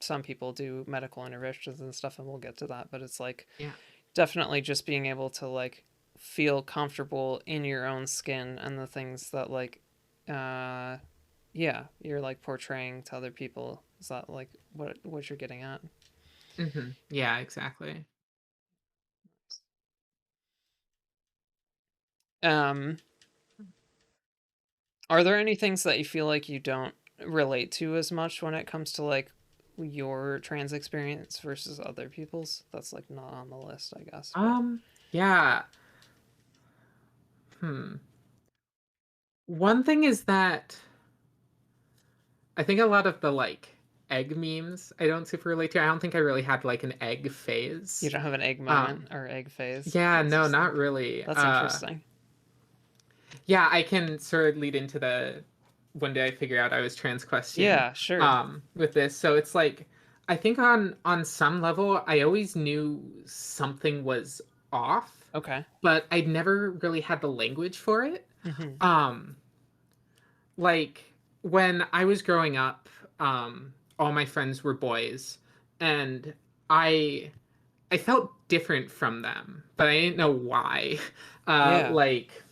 some people do medical interventions and stuff and we'll get to that but it's like Yeah. definitely just being able to like feel comfortable in your own skin and the things that like uh yeah you're like portraying to other people. Is that like what you're getting at? Yeah, exactly. um Are there any things that you feel like you don't relate to as much when it comes to like your trans experience versus other people's? That's like not on the list, I guess. But Yeah. Hmm. One thing is that I think a lot of the like egg memes I don't super relate to. I don't think I really had like an egg you phase. don't have an egg Um, moment or egg phase. yeah, It's no, just not like really. that's interesting. Yeah, I can sort of lead into the when did I figure out I was trans question Yeah, sure. with this. So it's like I think on some level I always knew something was off, Okay. but I'd never really had the language for it. Mm-hmm. Um like when I was growing up, all my friends were boys and I I felt different from them, but I didn't know why. Uh Yeah. like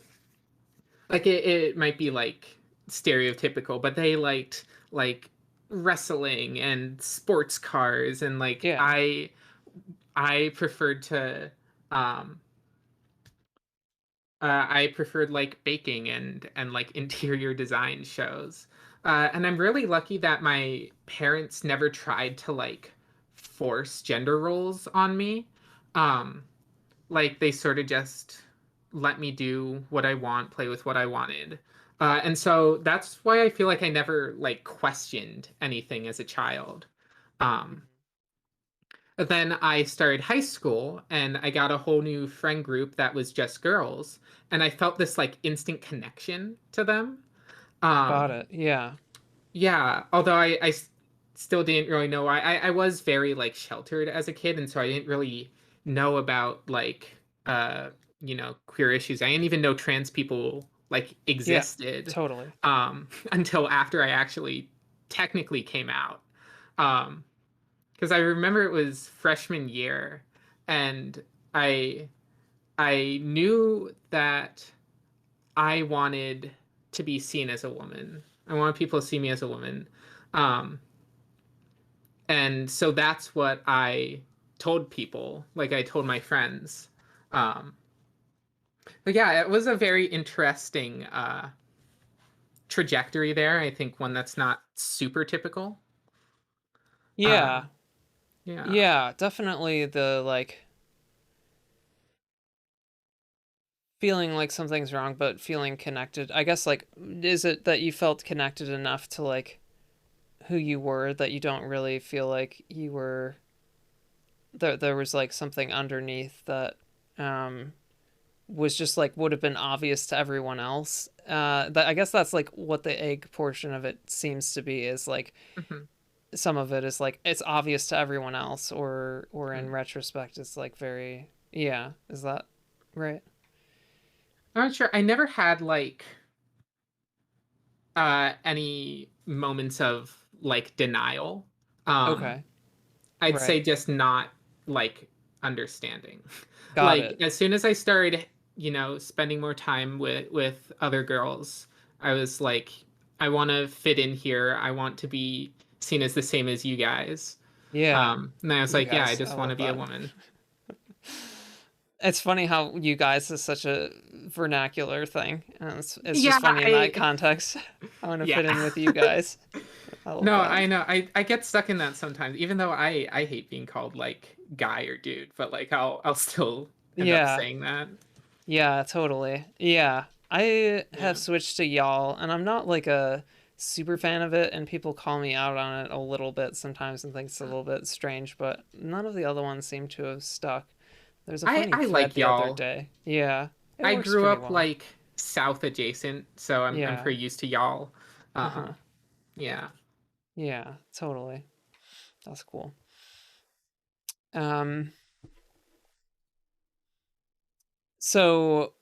it might be like stereotypical, but they liked like wrestling and sports cars and like Yeah. I preferred to um I preferred like baking and like interior design shows. And I'm really lucky that my parents never tried to like force gender roles on me. Um, like they sort of just let me do what I want, play with what I wanted. And so that's why I feel like I never like questioned anything as a child. Um, but then I started high school and I got a whole new friend group that was just girls, and I felt this like instant connection to them. Got Um, it. Yeah. yeah, although still didn't really know. I was very like sheltered as a kid, and so I didn't really know about like queer issues. I didn't even know trans people like Yeah. existed Totally. until after I actually technically came out. Um, because I remember it was freshman year, and I I knew that I wanted to be seen as a woman. I wanted people to see me as a woman. Um, and so that's what I told people, like I told my friends. Um, but yeah, it was a very interesting trajectory there. I think one that's not super typical. Yeah. Um, yeah. Yeah. Definitely the like feeling like something's wrong, but feeling connected. I guess like is it that you felt connected enough to like who you were that you don't really feel like you were there was like something underneath that um was just like would have been obvious to everyone else. That I guess that's like what the egg portion of it seems to be is like Mhm. some of it is like it's obvious to everyone else or in Mhm. retrospect it's like very yeah, is that right? I'm not sure. I never had like any moments of like denial. Um, Okay. I'd say Right. just not like understanding. Got Like it. as soon as I started, spending more time with other girls, I was like, I want to fit in here. I want to be seen as the same as you guys. Yeah. And I was You like, yeah, I guys, I just want to love be a that. woman. It's funny how you guys is such a vernacular thing. And it's Yeah, just funny in that context. I want to yeah. fit in with you guys. I love No, that. I know. I get stuck in that sometimes, even though I hate being called like guy or dude, but like I'll still end up Yeah. saying that. Yeah, totally. Yeah. I have Yeah. switched to y'all, and I'm not like a super fan of it, and people call me out on it a little bit sometimes and think it's a little bit strange, but none of the other ones seem to have stuck. There's a funny I thread like the other y'all. day. Yeah. It I works grew pretty up well. like south adjacent, so I'm Yeah. pretty used to y'all. Uh-huh. Yeah. Yeah, totally. That's cool. Um, so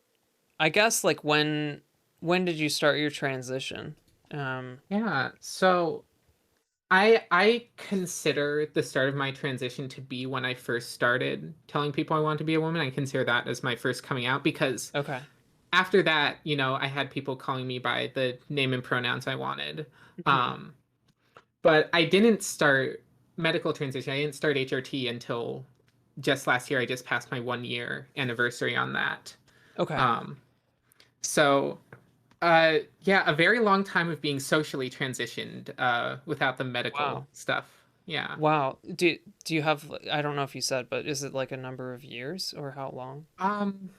I guess like when did you start your transition? Um, Yeah. So I consider the start of my transition to be when I first started telling people I wanted to be a woman. I consider that as my first coming out because okay. after that, I had people calling me by the name and pronouns I wanted. Hmm. Um, but I didn't start medical transition. I didn't start HRT until just last year. I just passed my 1 year anniversary on that. Okay. Um, so yeah, a very long time of being socially transitioned without the medical Wow. stuff. Yeah. Wow. Do you have I don't know if you said, but is it like a number of years or how long? Um,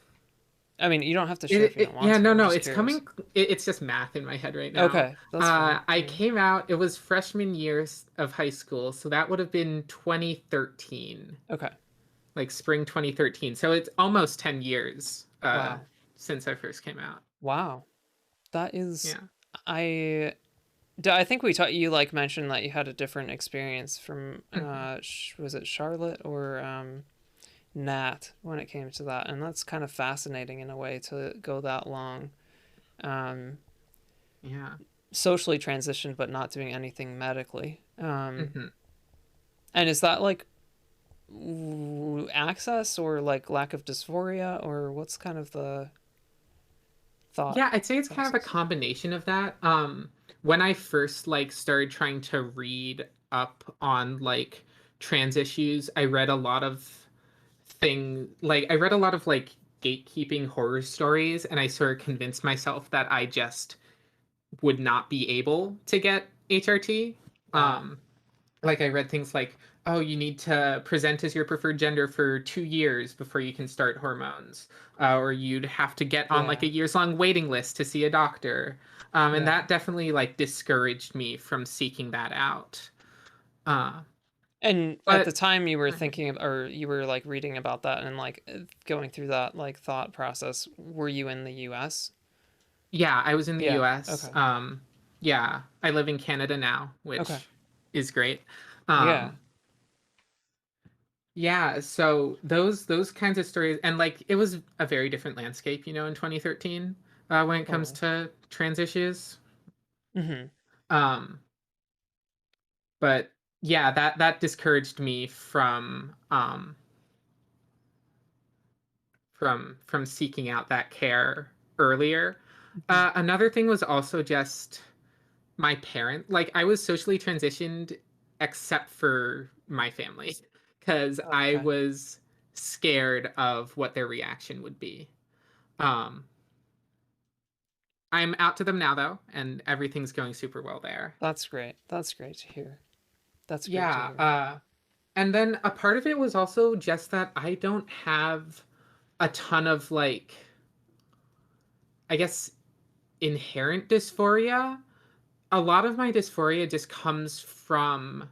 I mean, you don't have to share if you don't want yeah, to. no, I'm no, just it's curious. coming. It's just math in my head right now. Okay, that's fine. I Yeah. came out. It was freshman years of high school, so that would have been 2013, Okay. like spring 2013. So it's almost 10 years Wow. since I first came out. Wow. That is Yeah. I I think we taught you like mentioned that you had a different experience from Mhm. was it Charlotte or Nat when it came to that, and that's kind of fascinating in a way to go that long. Um, Yeah. Socially transitioned, but not doing anything medically. Hmm. And is that like access or like lack of dysphoria, or what's kind of the thought Yeah, I'd say it's kind of a process? combination of that. When I first like started trying to read up on like trans issues, I read a lot of I read a lot of like gatekeeping horror stories, and I sort of convinced myself that I just would not be able to get HRT. Wow. Um, like I read things like, oh, you need to present as your preferred gender for 2 years before you can start hormones, or you'd have to get on like Yeah. a years long waiting list to see a doctor. And Yeah. that definitely like discouraged me from seeking that out. Uh, And at the but time you were thinking of, or you were like reading about that and like going through that like thought process, were you in the US? yeah, I was in the Yeah. US. Okay. Yeah, I live in Canada now, Okay. which is great. Yeah. Um, yeah, so those kinds of stories, and like it was a very different landscape, in 2013 when it comes Totally. to trans issues. Hmm. Um, but yeah, that discouraged me from seeking out that care earlier. Hmm. Another thing was also just my parent. Like I was socially transitioned except for my family because I Okay. was scared of what their reaction would be. Um, I'm out to them now though, and everything's going super well there. That's great. That's great to hear. That's great to Yeah, hear. and then a part of it was also just that I don't have a ton of like, I guess, inherent dysphoria. A lot of my dysphoria just comes from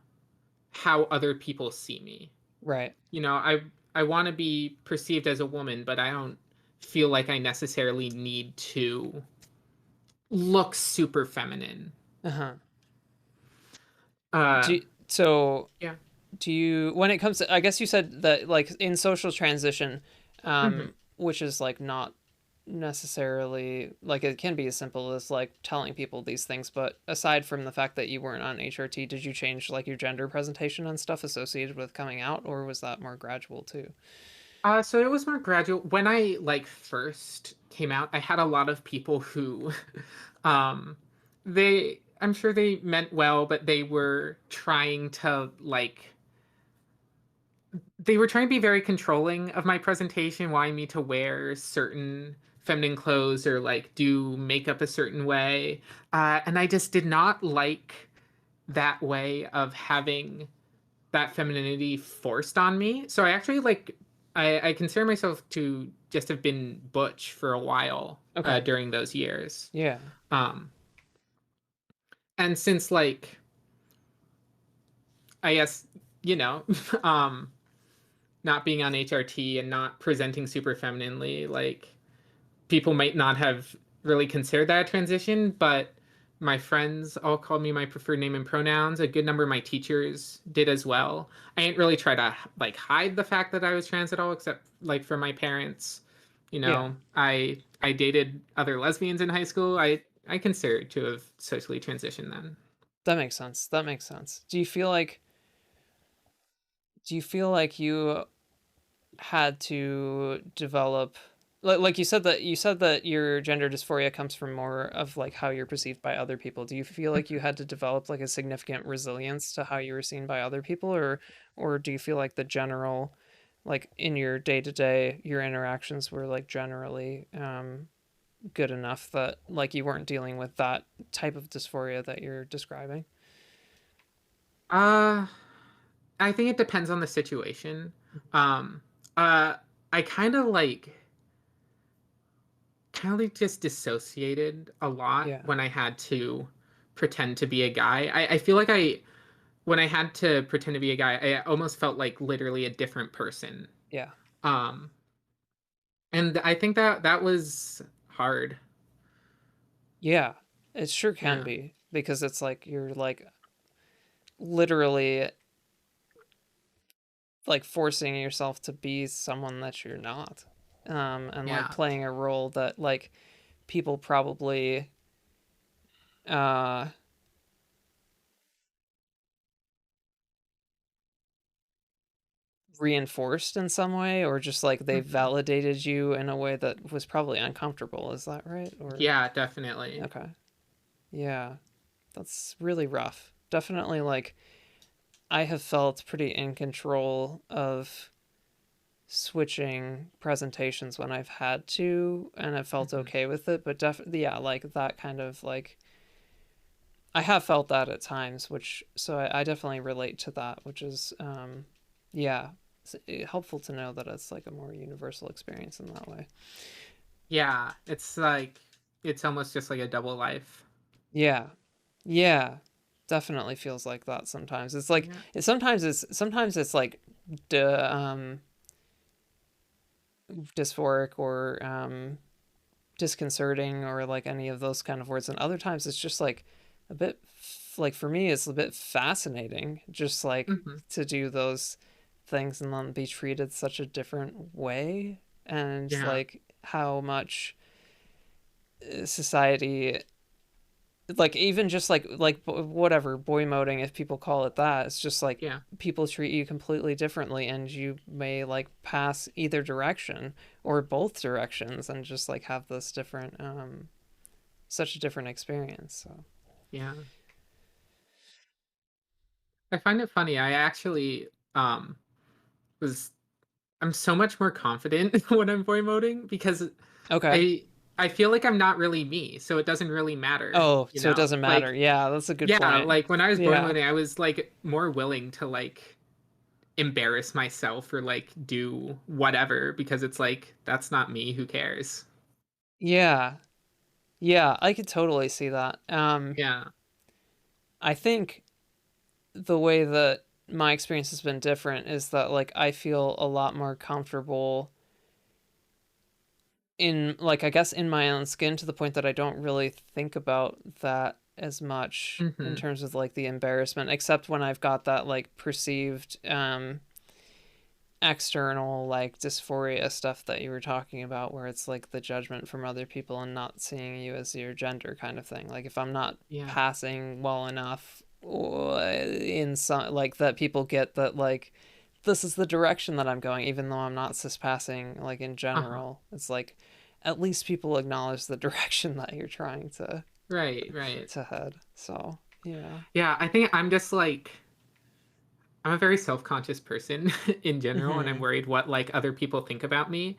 how other people see me. Right. I want to be perceived as a woman, but I don't feel like I necessarily need to look super feminine. Uh-huh. Uh, Do so yeah. do you when it comes to I guess you said that like in social transition, Hmm. which is like not necessarily like it can be as simple as like telling people these things, but aside from the fact that you weren't on HRT, did you change like your gender presentation and stuff associated with coming out, or was that more gradual too? So it was more gradual. When I like first came out, I had a lot of people who, um, I'm sure they meant well, but they were trying to like they were trying to be very controlling of my presentation, wanting me to wear certain feminine clothes or like do makeup a certain way. And I just did not like that way of having that femininity forced on me. So I actually like, I consider myself to just have been butch for a while Okay. during those years. Yeah. Um, and since like, I guess, you know, um, not being on HRT and not presenting super femininely, like people might not have really considered that a transition, but my friends all called me my preferred name and pronouns. A good number of my teachers did as well. I didn't really try to like hide the fact that I was trans at all, except like for my parents. You Yeah. know, I dated other lesbians in high school. I considered to have socially transitioned then. That makes sense. That makes sense. Do you feel like you had to develop, like you said that your gender dysphoria comes from more of like how you're perceived by other people. Do you feel like you had to develop like a significant resilience to how you were seen by other people, or do you feel like the general, like in your day-to-day, your interactions were like generally good enough that like you weren't dealing with that type of dysphoria that you're describing? Uh, I think it depends on the situation. Um, uh, I kind of just dissociated a lot Yeah. when I had to pretend to be a guy. I feel like when I had to pretend to be a guy, I almost felt like literally a different person. Yeah. Um, and I think that that was hard. Yeah, it sure can Yeah. be because it's like you're like literally like forcing yourself to be someone that you're not. And like Yeah. playing a role that like people probably uh reinforced in some way, or just like they Mhm. validated you in a way that was probably uncomfortable. Is that right? Or Yeah, definitely. okay. Yeah, that's really rough. Definitely like I have felt pretty in control of switching presentations when I've had to, and I felt Mhm. okay with it. But definitely, yeah, like that kind of like I have felt that at times, which so I definitely relate to that, which is yeah, it's helpful to know that it's like a more universal experience in that way. Yeah, it's like it's almost just like a double life. Yeah, yeah, definitely feels like that sometimes. It's like Yeah. sometimes it's like d dysphoric or disconcerting or like any of those kind of words, and other times it's just like a bit like for me it's a bit fascinating just like Hmm. to do those things and then be treated such a different way, and Yeah. like how much society, like even just like whatever boy moding, if people call it that, it's just like Yeah. people treat you completely differently and you may like pass either direction or both directions and just like have this different such a different experience. So Yeah. I find it funny. I actually um was I'm so much more confident when I'm voice moding because okay. I I feel like I'm not really me, so it doesn't really matter, Oh, you so it know? doesn't matter. Like Yeah, that's a good yeah, point. like when I was voice Yeah. moding, I was like more willing to like embarrass myself or like do whatever because it's like that's not me, who cares? Yeah. Yeah, I could totally see that. Yeah. I think the way that my experience has been different is that like I feel a lot more comfortable in like I guess in my own skin, to the point that I don't really think about that as much in Mhm. terms of like the embarrassment, except when I've got that like perceived external like dysphoria stuff that you were talking about, where it's like the judgment from other people and not seeing you as your gender kind of thing. Like if I'm not Yeah. passing well enough in some like that, people get that like this is the direction that I'm going, even though I'm not cis passing like in Uh-huh. general. It's like at least people acknowledge the direction that you're trying Right, right. to head. So yeah. Yeah, I think I'm just like I'm a very self-conscious person in general, and I'm Mm-hmm. worried what like other people think about me.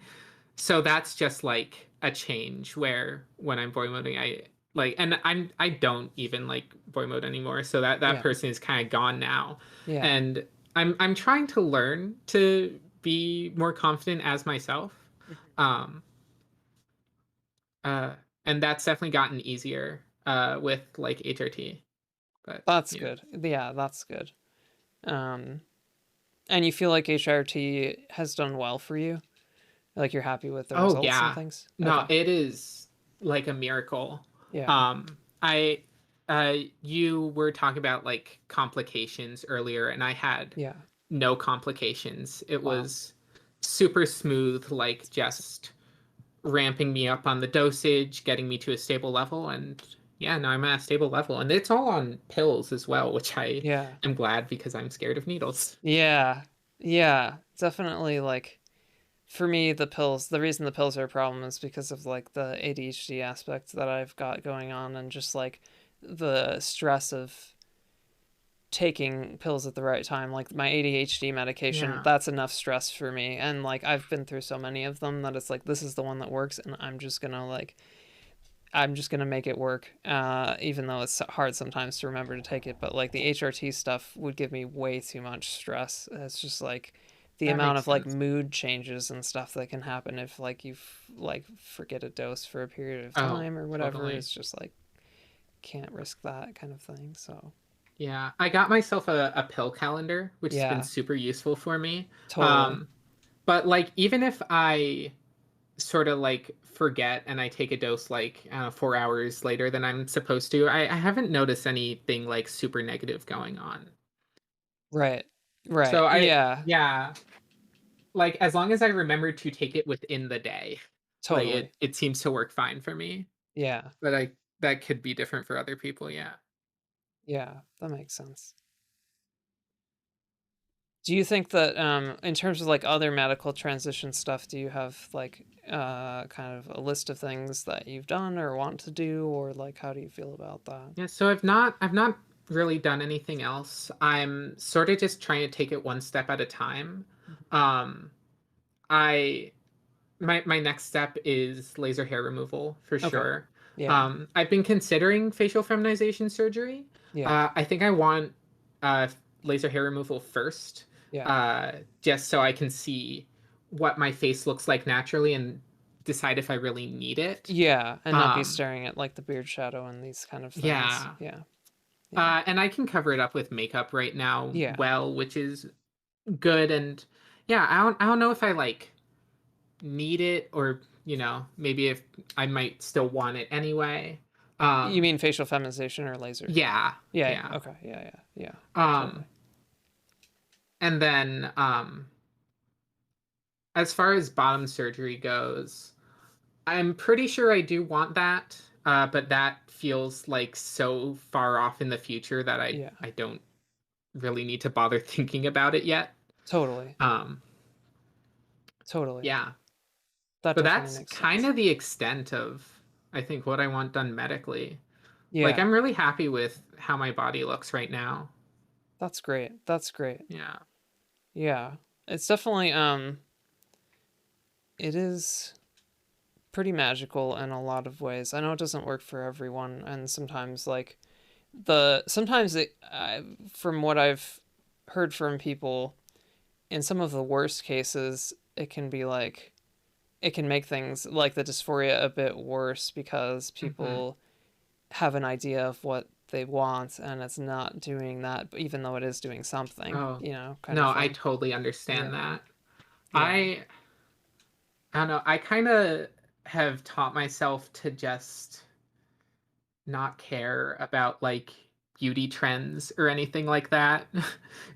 So that's just like a change where when I'm void moding, I like, and I don't even like void mode anymore. So that Yeah. person is kind of gone now, Yeah. and I'm trying to learn to be more confident as myself. Um, uh, and that's definitely gotten easier with like HRT. But That's yeah. good. Yeah, that's good. Um, and you feel like HRT has done well for you? Like you're happy with the Oh results and yeah. things? No, Okay. it is like a miracle. Yeah. I you were talking about like complications earlier, and I had Yeah. no complications. It Wow. was super smooth, like It's awesome. just ramping me up on the dosage, getting me to a stable level, and yeah, now I'm at a stable level. And it's all on pills as well, which I Yeah. am glad because I'm scared of needles. Yeah. Yeah. Definitely like for me the pills, the reason the pills are a problem is because of like the ADHD aspect that I've got going on and just like the stress of taking pills at the right time, like my ADHD medication, Yeah. that's enough stress for me. And like I've been through so many of them that it's like this is the one that works and I'm just gonna make it work, even though it's hard sometimes to remember to take it. But like the HRT stuff would give me way too much stress. It's just like the That amount makes of like sense. mood changes and stuff that can happen if like like forget a dose for a period of Oh, time or whatever. totally. It's just like can't risk that kind of thing. So Yeah, I got myself a pill calendar, which has been yeah, super useful for me. totally. Um, but like even if I sort of like forget and I take a dose like 4 hours later than I'm supposed to, I haven't noticed anything like super negative going on. Right. So Right. Yeah. yeah, like as long as I remember to take it within the day, like Totally. it seems to work fine for me. Yeah. But I that could be different for other people. Yeah. Yeah. That makes sense. Do you think that in terms of like other medical transition stuff, do you have like kind of a list of things that you've done or want to do or like how do you feel about that? Yeah, so I've not really done anything else. I'm sort of just trying to take it one step at a time. Um I my next step is laser hair removal for Okay. sure. Yeah. I've been considering facial feminization surgery. Yeah. I think I want uh laser hair removal first, Yeah. uh just so I can see what my face looks like naturally and decide if I really need it. Yeah, and not be Um staring at like the beard shadow and these kind of things. yeah. Yeah. Yeah. And I can cover it up with makeup right now Yeah. well, which is good. And yeah, I don't know if I like need it or maybe if I might still want it anyway. You Um, mean facial feminization or laser? yeah, Yeah, yeah. yeah. Okay. Yeah, yeah. Yeah. Totally. Um, and then as far as bottom surgery goes, I'm pretty sure I do want that. But that feels like so far off in the future that I Yeah. I don't really need to bother thinking about it yet. Totally. Um, Totally. yeah. That But definitely that's makes kind sense. of the extent of, I think, what I want done medically. Like, Yeah. I'm really happy with how my body looks right now. That's great. That's great. Yeah. Yeah. It's definitely it is pretty magical in a lot of ways. I know it doesn't work for everyone, and sometimes like sometimes it from what I've heard from people, in some of the worst cases, it can be like it can make things like the dysphoria a bit worse because Hmm. people have an idea of what they want and it's not doing that, even though it is doing something, Oh, kind of no, I thing. totally understand Yeah, that. yeah, I, I don't know. I kind of have taught myself to just not care about like beauty trends or anything like that.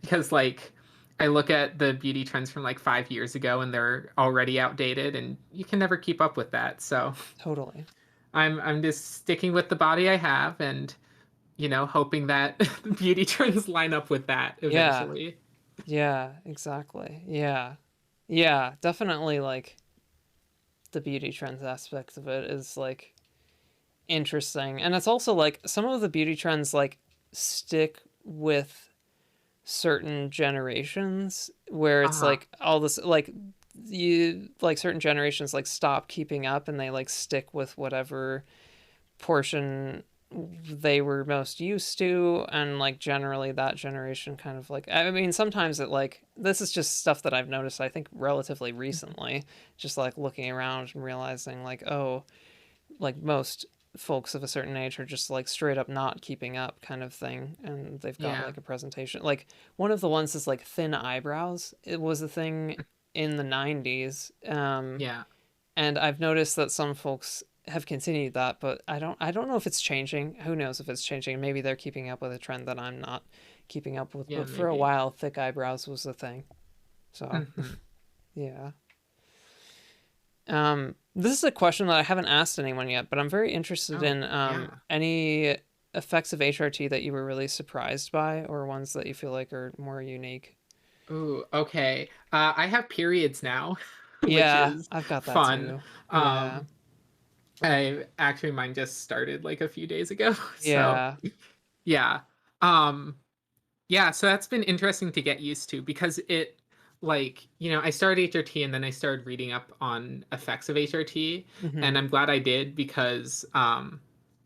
Because, like, I look at the beauty trends from like 5 years ago and they're already outdated and you can never keep up with that. So totally. I'm just sticking with the body I have and hoping that beauty trends line up with that Yeah, eventually. yeah, exactly. Yeah, yeah, definitely. Like the beauty trends aspect of it is like interesting, and it's also like some of the beauty trends like stick with certain generations where it's Uh-huh. like all this like you like certain generations like stop keeping up and they like stick with whatever portion they were most used to, and like generally that generation kind of like, I mean, sometimes it like, this is just stuff that I've noticed I think relatively recently, just like looking around and realizing like, oh, like most folks of a certain age are just like straight up not keeping up kind of thing, and they've got Yeah. like a presentation like one of the ones is like thin eyebrows. It was a thing in the 90s, Yeah. and I've noticed that some folks have continued that, but I don't know if it's changing. Who knows if it's changing? Maybe they're keeping up with a trend that I'm not keeping up with. Yeah, But for a maybe. while, thick eyebrows was the thing. So Hmm. yeah. This is a question that I haven't asked anyone yet, but I'm very interested Oh, in yeah. any effects of HRT that you were really surprised by, or ones that you feel like are more unique. Ooh, okay. I have periods now, which Yeah, is I've got that fun. too. Yeah. Um, I actually mine just started like a few days ago. So Yeah. yeah. Um, yeah, so that's been interesting to get used to because it like, I started HRT and then I started reading up on effects of HRT, and Hmm. I'm glad I did because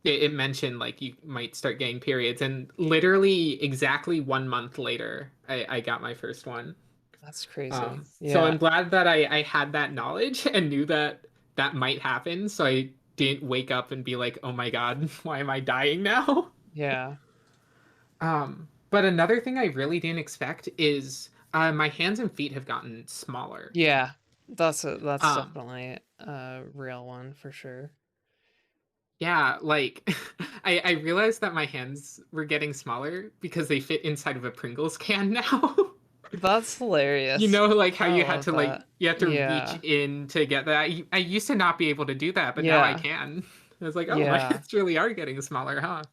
it mentioned like you might start getting periods, and literally exactly 1 month later I got my first one. That's crazy. So Yeah. I'm glad that I had that knowledge and knew that that might happen, so I didn't wake up and be like, "Oh my God, why am I dying now?" Yeah. But another thing I really didn't expect is my hands and feet have gotten smaller. Yeah. That's Um, definitely a real one for sure. yeah, like I realized that my hands were getting smaller because they fit inside of a Pringles can now. That's You hilarious. know, like how I you had love to like that. you have to reach Yeah. in to get that. I used to not be able to do that, but now I Yeah. can. I was like, oh, my Yeah. hands really are getting smaller, huh?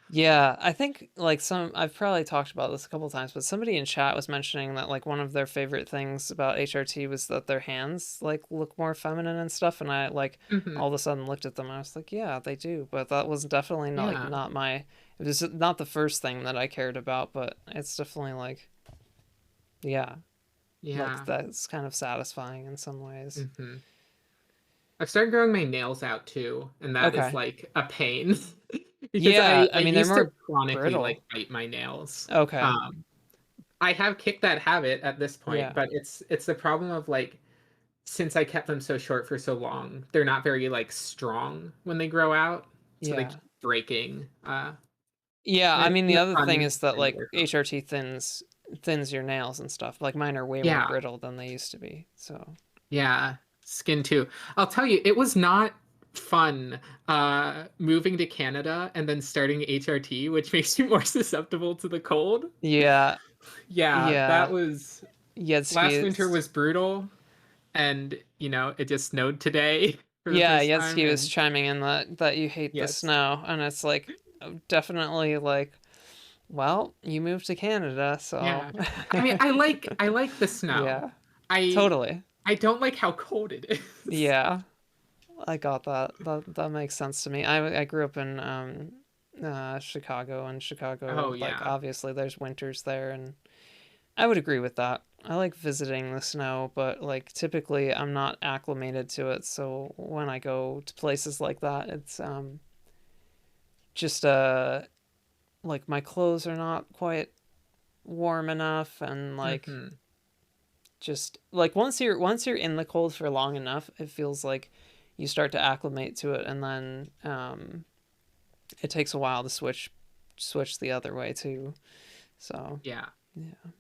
Yeah, I think like I've probably talked about this a couple times, but somebody in chat was mentioning that like one of their favorite things about HRT was that their hands like look more feminine and stuff, and I like Hmm. all of a sudden looked at them and I was like, yeah, they do, but that was definitely not like Yeah, not my, it was not the first thing that I cared about, but it's definitely like, yeah, like yeah. that's kind of satisfying in some ways. Hmm. I've started growing my nails out too, and that is Okay. like a pain because Yeah, I I mean they're used to more chronically like brittle. bite my nails. Okay. Um, I have kicked that habit at this point, Yeah. but it's the problem of like since I kept them so short for so long, they're not very like strong when they grow out, so they Yeah. keep breaking. Yeah, I It's mean been the a other thing fun is that thing to like work on. HRT thins your nails and stuff. Like mine are way more Yeah, brittle than they used to be. So, yeah, skin too. I'll tell you, it was not fun moving to Canada and then starting HRT, which makes you more susceptible to the cold. yeah, Yeah, that yeah. was Yetski last winter is was brutal, and it just snowed today for the yeah, first time, Yetski was and chiming in that you hate the yes. snow, and it's like definitely like, well, you moved to Canada, so Yeah. I mean, I like the snow. yeah, I totally. I don't like how cold it is. Yeah, I got that. That makes sense to me. I grew up in Chicago, and Oh Chicago like yeah. obviously there's winters there, and I would agree with that. I like visiting the snow, but like typically I'm not acclimated to it, so when I go to places like that, it's just like my clothes are not quite warm enough, and like Hmm. just like once you're in the cold for long enough, it feels like you start to acclimate to it, and then it takes a while to switch the other way too. So, Yeah. yeah.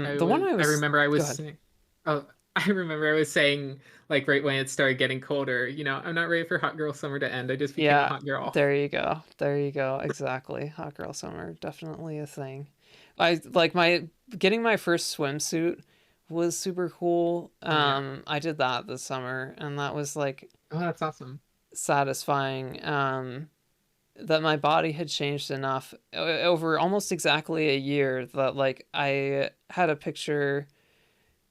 The one I I was remember I go was ahead. saying, oh, I remember I was saying like right when it started getting colder, I'm not ready for hot girl summer to end. I just became a Yeah, hot girl. there you go. There you go. Exactly. Hot girl summer, definitely a thing. I like my getting my first swimsuit was super cool. Yeah. I did that this summer, and that was like Oh, that's awesome. satisfying. That my body had changed enough over almost exactly a year that like I had a picture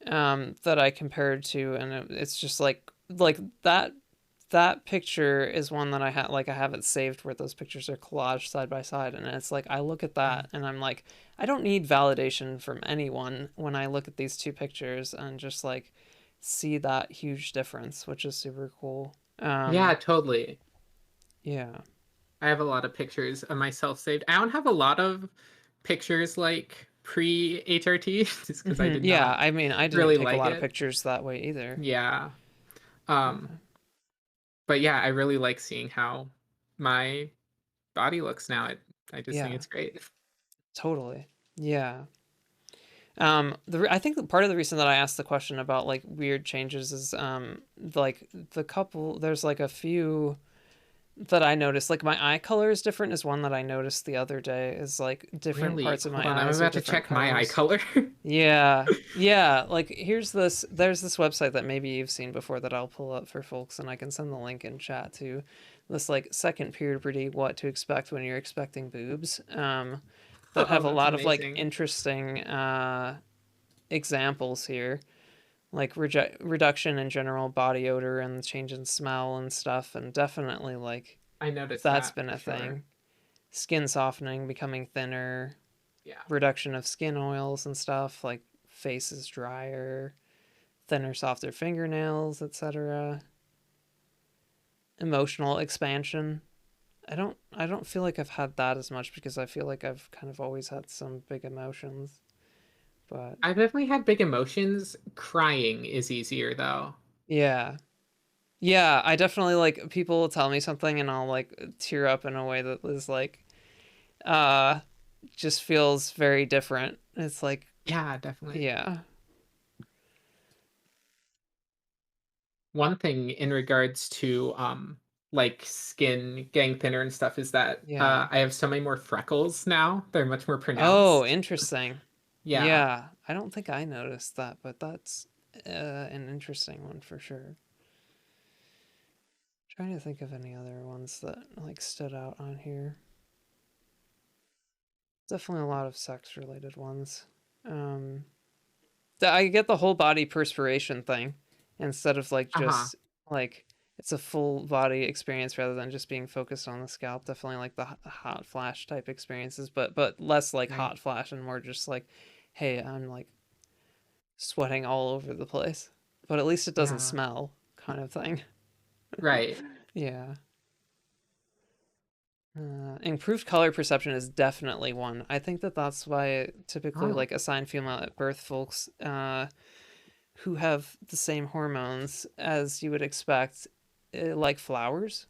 that I compared to, and it's just like that that picture is one that I have it saved where those pictures are collaged side by side, and it's like I look at that and I'm like, I don't need validation from anyone when I look at these two pictures and just like see that huge difference, which is super cool. Yeah, totally. Yeah. I have a lot of pictures of myself saved. I don't have a lot of pictures like pre HRT just because I did Yeah, not I mean, I didn't really take a like lot of it. pictures that way either. Yeah. Um, Yeah. but yeah, I really like seeing how my body looks now. I just think Yeah, it's great. totally. Yeah. I think that part of the reason that I asked the question about like weird changes is like there's like a few that I noticed. Like my eye color is different is one that I noticed the other day, is like different Really? parts of Hold my on, I'm eyes are about to different check my eye colors. color. Yeah. Yeah, like there's this website that maybe you've seen before that I'll pull up for folks, and I can send the link in chat to this like second puberty what to expect when you're expecting boobs. That Oh, have a that's lot of like amazing. interesting examples here, like reduction in general body odor and change in smell and stuff, and definitely like I noticed that's that been for a sure. thing. Skin softening, becoming thinner, Yeah. reduction of skin oils and stuff, like face is drier, thinner, softer fingernails, etc. Emotional expansion. I don't feel like I've had that as much because I feel like I've kind of always had some big emotions. But I've definitely had big emotions. Crying is easier though. yeah. Yeah, I definitely like people will tell me something and I'll like tear up in a way that is like uh just feels very different. It's like Yeah, definitely. yeah. One thing in regards to like skin getting thinner and stuff is that Yeah. I have so many more freckles now. They're much more Oh, pronounced. interesting. Yeah. Yeah, I don't think I noticed that, but that's an interesting one for sure. Trying to think of any other ones that like stood out on here. Definitely a lot of sex related ones. Um, I get the whole body perspiration thing instead of like Uh-huh. just like it's a full body experience rather than just being focused on the scalp. Definitely like the hot flash type experiences, but less like Right. hot flash and more just like, hey, I'm like sweating all over the place, but at least it doesn't Yeah. smell, kind of thing. Right. Yeah. Improved color perception is definitely one. I think that that's why typically Oh. like assigned female at birth folks who have the same hormones as you would expect, like flowers,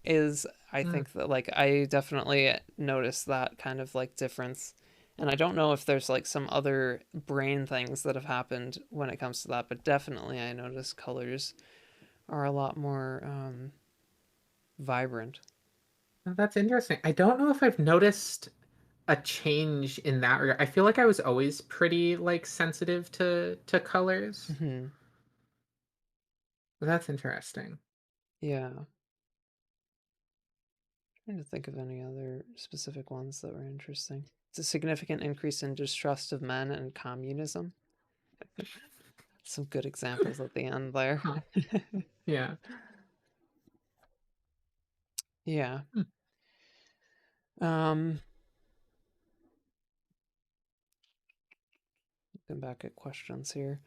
is I Mm. think that like I definitely noticed that kind of like difference. And I don't know if there's like some other brain things that have happened when it comes to that, but definitely I notice colors are a lot more vibrant. That's interesting. I don't know if I've noticed a change in that regard. I feel like I was always pretty like sensitive to colors. Hmm. But that's interesting. Yeah. Trying to think of any other specific ones that were interesting. It's a significant increase in distrust of men and communism. Some good examples at the end there. Huh. Yeah. Yeah. Hmm. Um, looking back at questions here.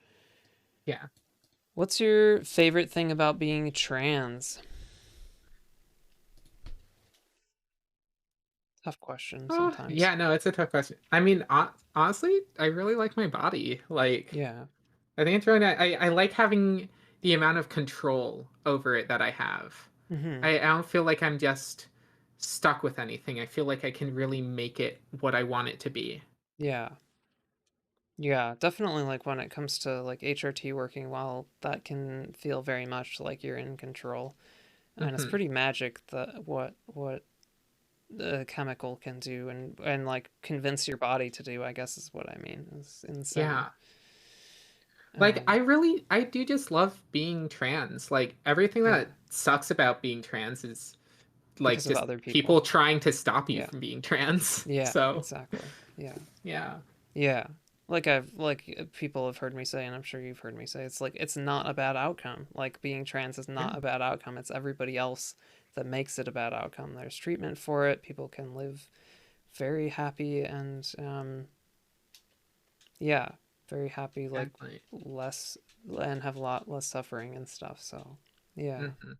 Yeah. What's your favorite thing about being trans? Tough question Oh, sometimes. yeah, no, it's a tough question. I mean, honestly, I really like my body. Like, Yeah. I think it's really nice. I like having the amount of control over it that I have. Mm-hmm. I don't feel like I'm just stuck with anything. I feel like I can really make it what I want it to be. Yeah. Yeah, definitely like when it comes to like HRT working well, that can feel very much like you're in control. And it's Hmm. pretty magic that what the chemical can do and like convince your body to do, I guess is what I mean. It's insane. Yeah. Like, Um, I do just love being trans. Like, everything yeah, that sucks about being trans is like because of just other people. people trying to stop you Yeah. from being trans. Yeah, So, exactly. Yeah. yeah. Yeah. people have heard me say, and I'm sure you've heard me say, it's like it's not a bad outcome. Like being trans is Yeah, not a bad outcome. It's everybody else that makes it a bad outcome. There's treatment for it. People can live very happy and yeah, very happy, like exactly. less and have a lot less suffering and stuff. So yeah, Hmm.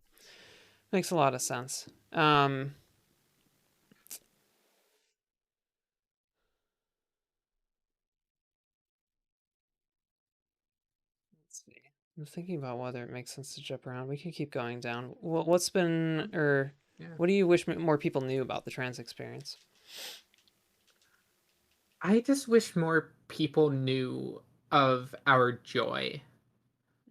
makes a lot of sense. Let's see. I'm thinking about whether it makes sense to jump around. We can keep going down. What's been, or Yeah. what do you wish more people knew about the trans experience? I just wish more people knew of our joy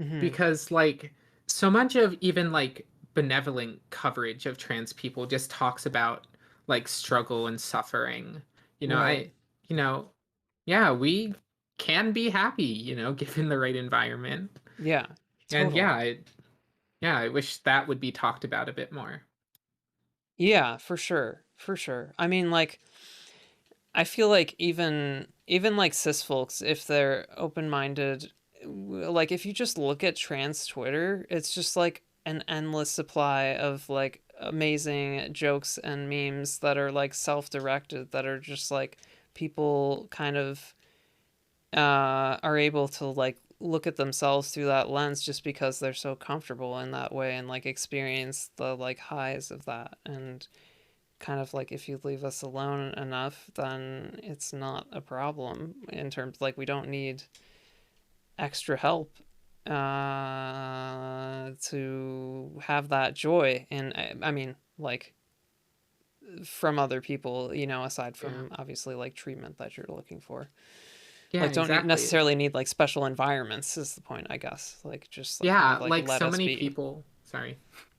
Mm-hmm. because, like, so much of even like benevolent coverage of trans people just talks about like struggle and suffering. You know, Right. you know, yeah, we can be happy, given the right environment. Yeah. And Totally. yeah, I wish that would be talked about a bit more. Yeah, for sure. For sure. I mean, like, I feel like even like cis folks, if they're open minded, like if you just look at trans Twitter, it's just like an endless supply of like amazing jokes and memes that are like self directed, that are just like people kind of are able to like look at themselves through that lens just because they're so comfortable in that way and like experience the like highs of that. And kind of like if you leave us alone enough, then it's not a problem in terms like we don't need extra help to have that joy. And I mean, like from other people, aside Yeah. from obviously like treatment that you're looking for. Yeah, Like don't exactly. necessarily need like special environments is the point, I guess. Like just like kind Yeah, of like like let so us many be. people, sorry.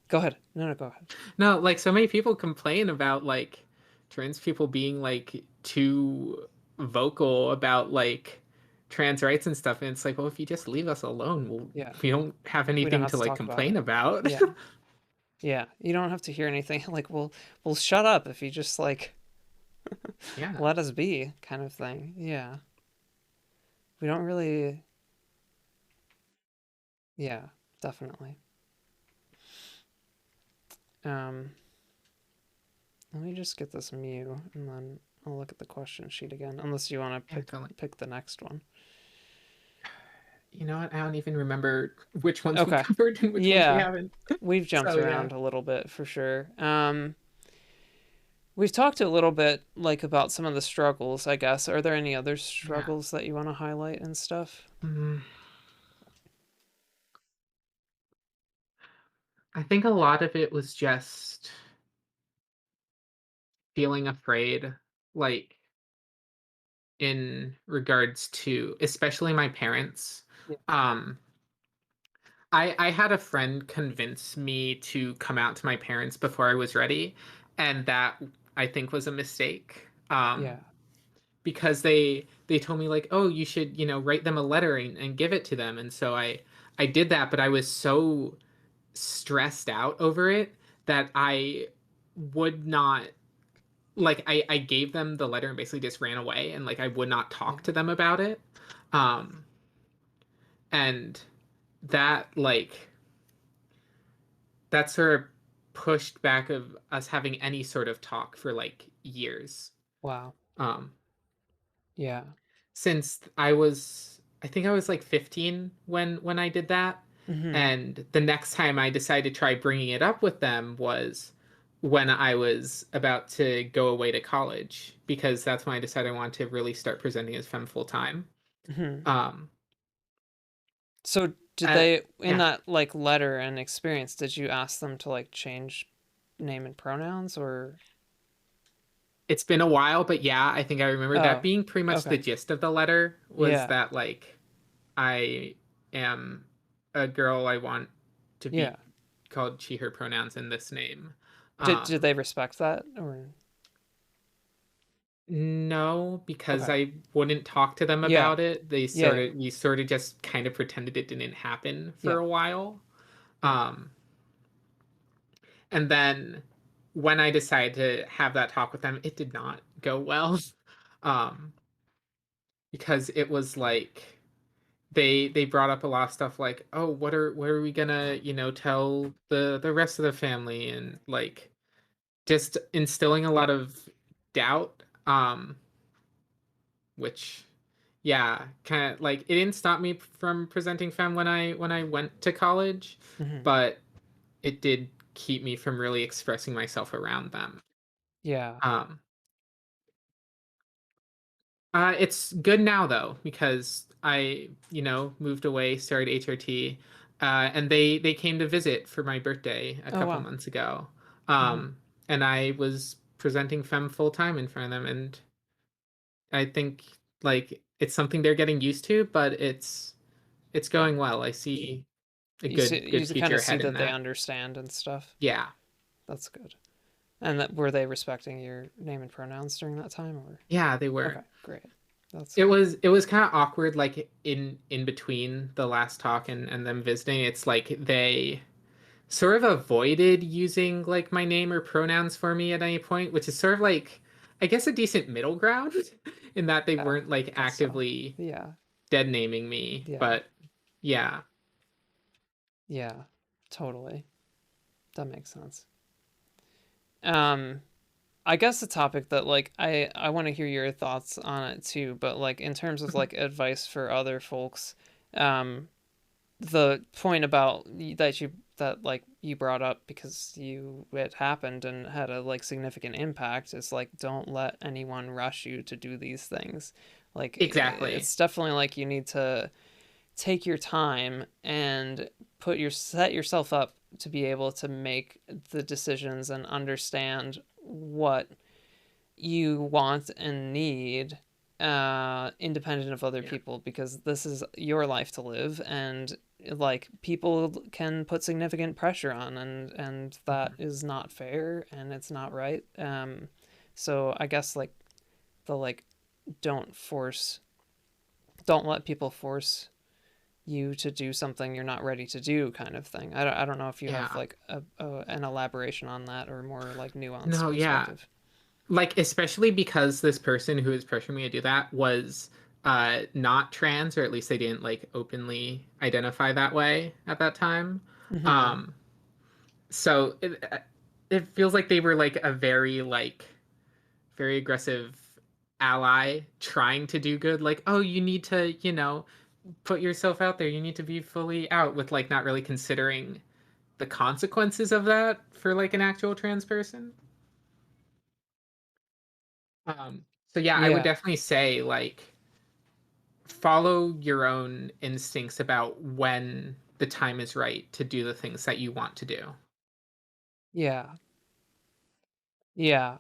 Go ahead. No, go ahead. No, like so many people complain about like trans people being like too vocal about like trans rights and stuff. And it's like, well, if you just leave us alone, Yeah. we don't have We don't anything have to to like talk about it. complain about. Yeah. Yeah. You don't have to hear anything. Like, we'll shut up if you just like Yeah, let us be, kind of thing. Yeah. We don't really. Yeah. Definitely. Um. Let me just get this Mew, and then I'll look at the question sheet again. Unless you want to yeah, pick totally. pick the next one. You know what? I don't even remember which ones we Okay. covered and which ones we Yeah. haven't. We've jumped So yeah, around a little bit for sure. We've talked a little bit like about some of the struggles, I guess. Are there any other yeah. struggles that you want to highlight and stuff? Mm, I think a lot of it was just feeling afraid, like in regards to especially my parents. Yeah. Um, I had a friend convince me to come out to my parents before I was ready, and that I think was a mistake. Yeah. Because they told me like, oh, you should, write them a letter and give it to them. And so I did that, but I was so stressed out over it that I would not like I gave them the letter and basically just ran away and like I would not Yeah. talk to them about it. Um and that like that sort of pushed back of us having any sort of talk for like years. Wow. Um Yeah. since I think I was like 15 when I did that. Mm-hmm. And the next time I decided to try bringing it up with them was when I was about to go away to college because that's when I decided I wanted to really start presenting as femme full time. Mm-hmm. Um So did uh, they in yeah, that like letter and experience, did you ask them to like change name and pronouns or it's been a while, but yeah, I think I remember that oh, being pretty much the okay. gist of the letter was Yeah. that like I am a girl. I want to Yeah. be called she, her pronouns in this name. Did Um, they respect that or no, because okay. I wouldn't talk to them Yeah. about it. Yeah, yeah. We sort of just kind of pretended it didn't happen for Yeah. a while. Yeah. Um, and then when I decided to have that talk with them, it did not go well. Um, because it was like they brought up a lot of stuff like, oh, what are we gonna, tell the rest of the family, and like just instilling a lot of doubt, which, yeah, kind of like, it didn't stop me from presenting femme when I went to college, Hmm. but it did keep me from really expressing myself around them. Yeah. um it's good now though, because I, moved away, started HRT, and they came to visit for my birthday a Oh couple wow. months ago. Hmm. And I was presenting femme full time in front of them, and I think like it's something they're getting used to, but it's going well. I see a You good kind future of see ahead in that they that. understand and stuff. Yeah. That's good. And that were they respecting your name and pronouns during that time, or? Yeah, they were. Okay, great. That's It good. was kind of awkward, like in between the last talk and them visiting. It's like they sort of avoided using like my name or pronouns for me at any point, which is sort of like, I guess, a decent middle ground in that they Yeah, weren't like guess so. actively Yeah, dead naming me. yeah, But yeah. yeah. Totally. That makes sense. Um, I guess the topic that like I want to hear your thoughts on it too, but like in terms of like advice for other folks, um, the point about that like you brought up because it happened and had a like significant impact is like don't let anyone rush you to do these things. Like Exactly. it's definitely like you need to take your time and set yourself up to be able to make the decisions and understand what you want and need, independent of other Yeah. people, because this is your life to live, and like people can put significant pressure on, and that Mhm. is not fair and it's not right. So I guess like the like don't force don't let people force you to do something you're not ready to do, kind of thing. I don't know if you have Yeah. like an elaboration on that or more like nuanced No, yeah. perspective. Like, especially because this person who was pressuring me to do that was not trans, or at least they didn't like openly identify that way at that time. Mm-hmm. um so it feels like they were like a very like very aggressive ally trying to do good, like, oh, you need to, put yourself out there, you need to be fully out, with like not really considering the consequences of that for like an actual trans person. So yeah, I would Yeah. definitely say like follow your own instincts about when the time is right to do the things that you want to do. Yeah. Yeah.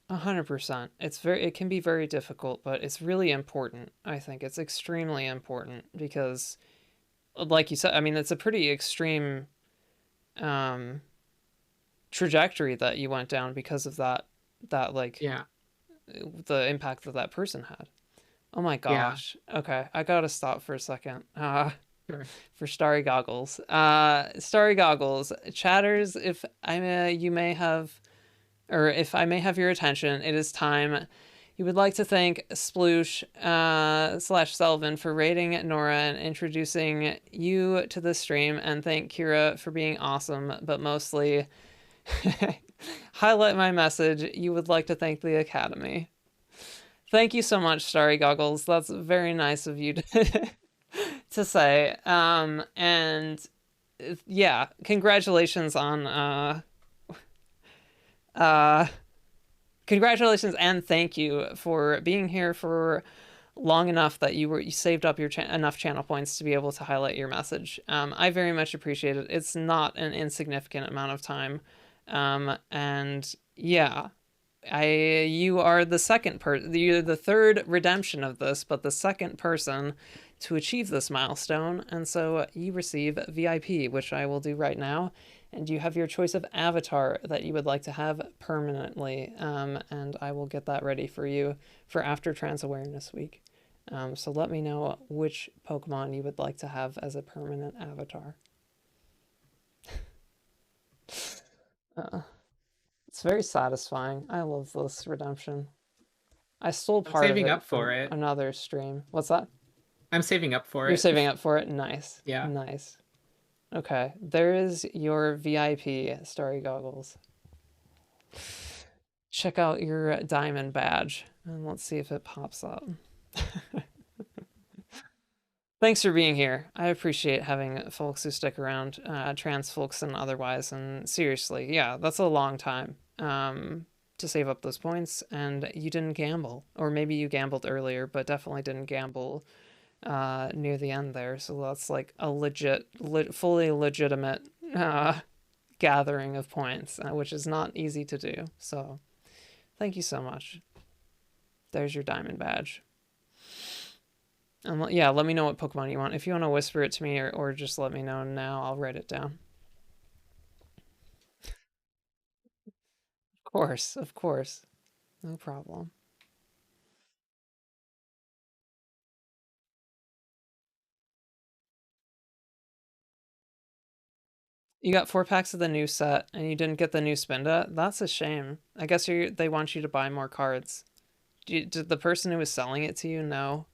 100%. It can be very difficult, but it's really important. I think it's extremely important because, like you said, I mean, it's a pretty extreme um, trajectory that you went down because of that like Yeah. the impact that that person had. Oh my Yeah. gosh. Okay, I gotta stop for a second. Sure. For Starry Goggles. Starry Goggles, chatters. If I may, you may have, or if I may have your attention, it is time. You would like to thank Sploosh slash Selvin for rating Nora and introducing you to the stream, and thank Kira for being awesome, but mostly highlight my message. You would like to thank the Academy. Thank you so much, Starry Goggles. That's very nice of you to say. And yeah, congratulations on uh congratulations and thank you for being here for long enough that you saved up your enough channel points to be able to highlight your message. I very much appreciate it. It's not an insignificant amount of time. And yeah, you are the you're the third redemption of this, but the second person to achieve this milestone, and so you receive VIP, which I will do right now, and you have your choice of avatar that you would like to have permanently, and I will get that ready for you for after Trans Awareness Week. So let me know which Pokemon you would like to have as a permanent avatar. It's very satisfying. I love this redemption. I stole I'm part of saving it up for from it. another stream. What's that? I'm saving up for You're it. saving up for it? Nice. Yeah. Nice. Okay. There is your VIP Starry Goggles. Check out your diamond badge and let's see if it pops up. Thanks for being here. I appreciate having folks who stick around, trans folks and otherwise. And seriously, yeah, that's a long time to save up those points. And you didn't gamble. Or maybe you gambled earlier, but definitely didn't gamble near the end there. So that's like a fully legitimate gathering of points, which is not easy to do. So thank you so much. There's your diamond badge. And yeah, let me know what Pokemon you want. If you want to whisper it to me or just let me know now, I'll write it down. Of course, of course. No problem. You got 4 packs of the new set and you didn't get the new Spinda? That's a shame. I guess they want you to buy more cards. Did the person who was selling it to you know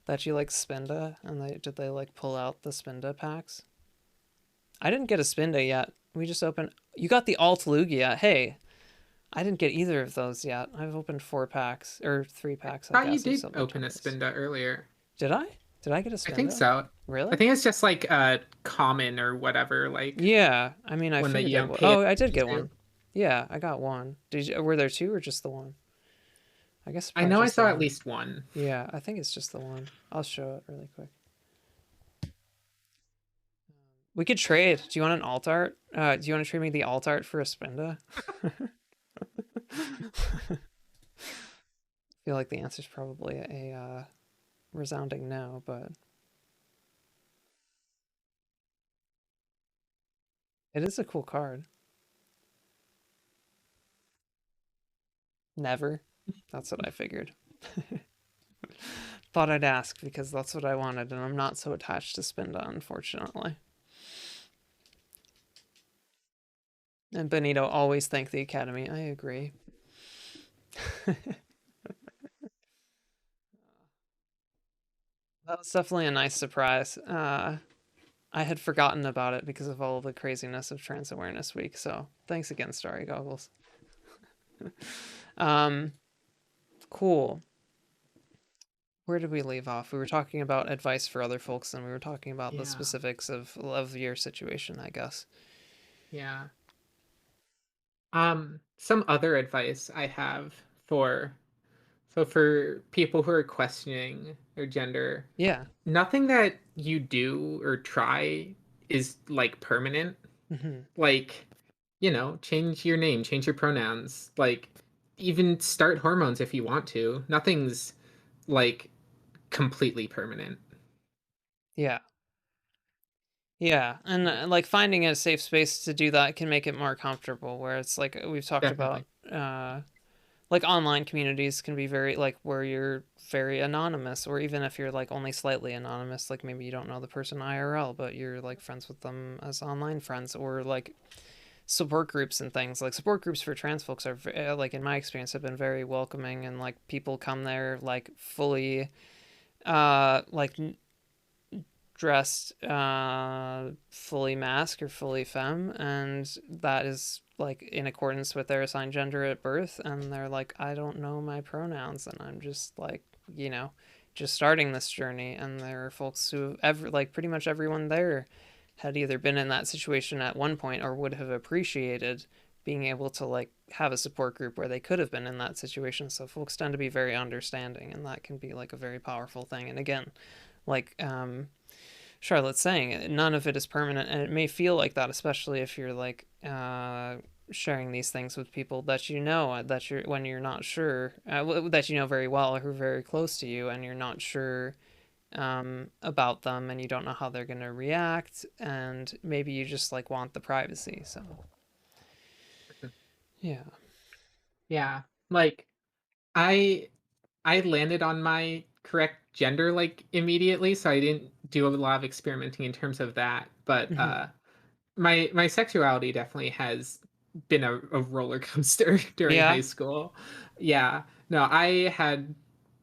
that you like Spinda? And did they like pull out the Spinda packs? I didn't get a Spinda yet. We just opened. You got the Alt Lugia. Hey, I didn't get either of those yet. I've opened 4 packs or 3 packs. I thought you did open a Spinda earlier. Did I? Did I get a Spinda? I think so. Really? I think it's just like common or whatever. Like yeah, I mean, I figured it was. Oh, I did get one. Yeah, I got one. Were there 2 or just the one? I guess I know I saw at least one. Yeah, I think it's just the one. I'll show it really quick. We could trade. Do you want an alt art? Do you want to trade me the alt art for a Spinda? I feel like the answer is probably a resounding no, but it is a cool card. Never. That's what I figured. Thought I'd ask because that's what I wanted, and I'm not so attached to Spinda, unfortunately. And Benito, always thank the Academy. I agree. That was definitely a nice surprise. I had forgotten about it because of all of the craziness of Trans Awareness Week, so thanks again, Starry Goggles. Cool. Where did we leave off? We were talking about advice for other folks, and we were talking about the specifics of your situation, I guess. Yeah. Some other advice I have for people who are questioning their gender. Yeah. Nothing that you do or try is like permanent. Mm-hmm. Like, change your name, change your pronouns, like even start hormones if you want to. Nothing's like completely permanent. Yeah. Yeah, and like finding a safe space to do that can make it more comfortable, where it's like we've talked Definitely. about like online communities can be very like where you're very anonymous, or even if you're like only slightly anonymous, like maybe you don't know the person IRL but you're like friends with them as online friends, or like support groups and things. Like support groups for trans folks are like in my experience have been very welcoming, and like people come there like fully like dressed fully masc or fully femme, and that is like in accordance with their assigned gender at birth, and they're like, I don't know my pronouns and I'm just like, just starting this journey. And there are folks who like pretty much everyone there had either been in that situation at one point or would have appreciated being able to like have a support group where they could have been in that situation. So folks tend to be very understanding, and that can be like a very powerful thing. And again, like Charlotte's saying, none of it is permanent, and it may feel like that, especially if you're like sharing these things with people that when you're not sure, that very well, or who are very close to you, and you're not sure about them, and you don't know how they're going to react, and maybe you just like want the privacy. So yeah, like I landed on my correct gender like immediately, so I didn't do a lot of experimenting in terms of that. But my sexuality definitely has been a roller coaster during high school. Yeah, No, I had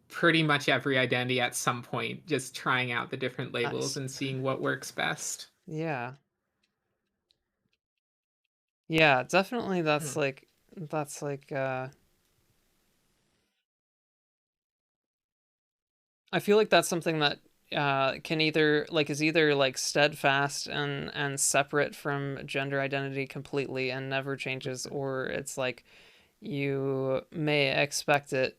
pretty much every identity at some point, just trying out the different labels Nice. and seeing what works best. Yeah. Yeah, definitely Hmm. that's like I feel like that's something that can either like is either like steadfast and separate from gender identity completely and never changes, or it's like you may expect it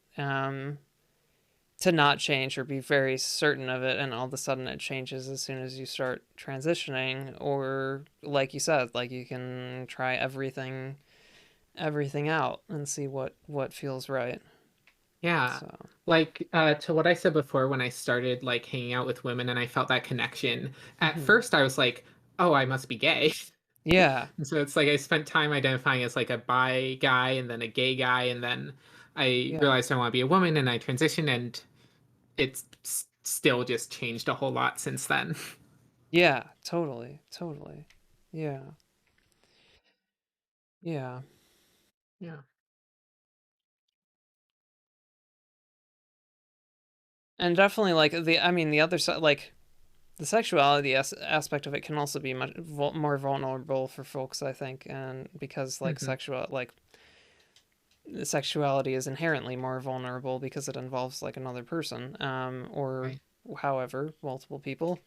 to not change or be very certain of it, and all of a sudden it changes as soon as you start transitioning, or like you said, like you can try everything out and see what feels right. Yeah. So Like to what I said before when I started like hanging out with women and I felt that connection. At mhm. first I was like, "Oh, I must be gay." Yeah, And so it's like I spent time identifying as like a bi guy and then a gay guy and then I yeah, realized I want to be a woman and I transitioned and still just changed a whole lot since then. yeah, totally, yeah, yeah. Yeah. And definitely like I mean the other side, like the sexuality aspect of it can also be much more vulnerable for folks, I think, and because like Hmm. sexuality is inherently more vulnerable because it involves like another person, or Right. however multiple people,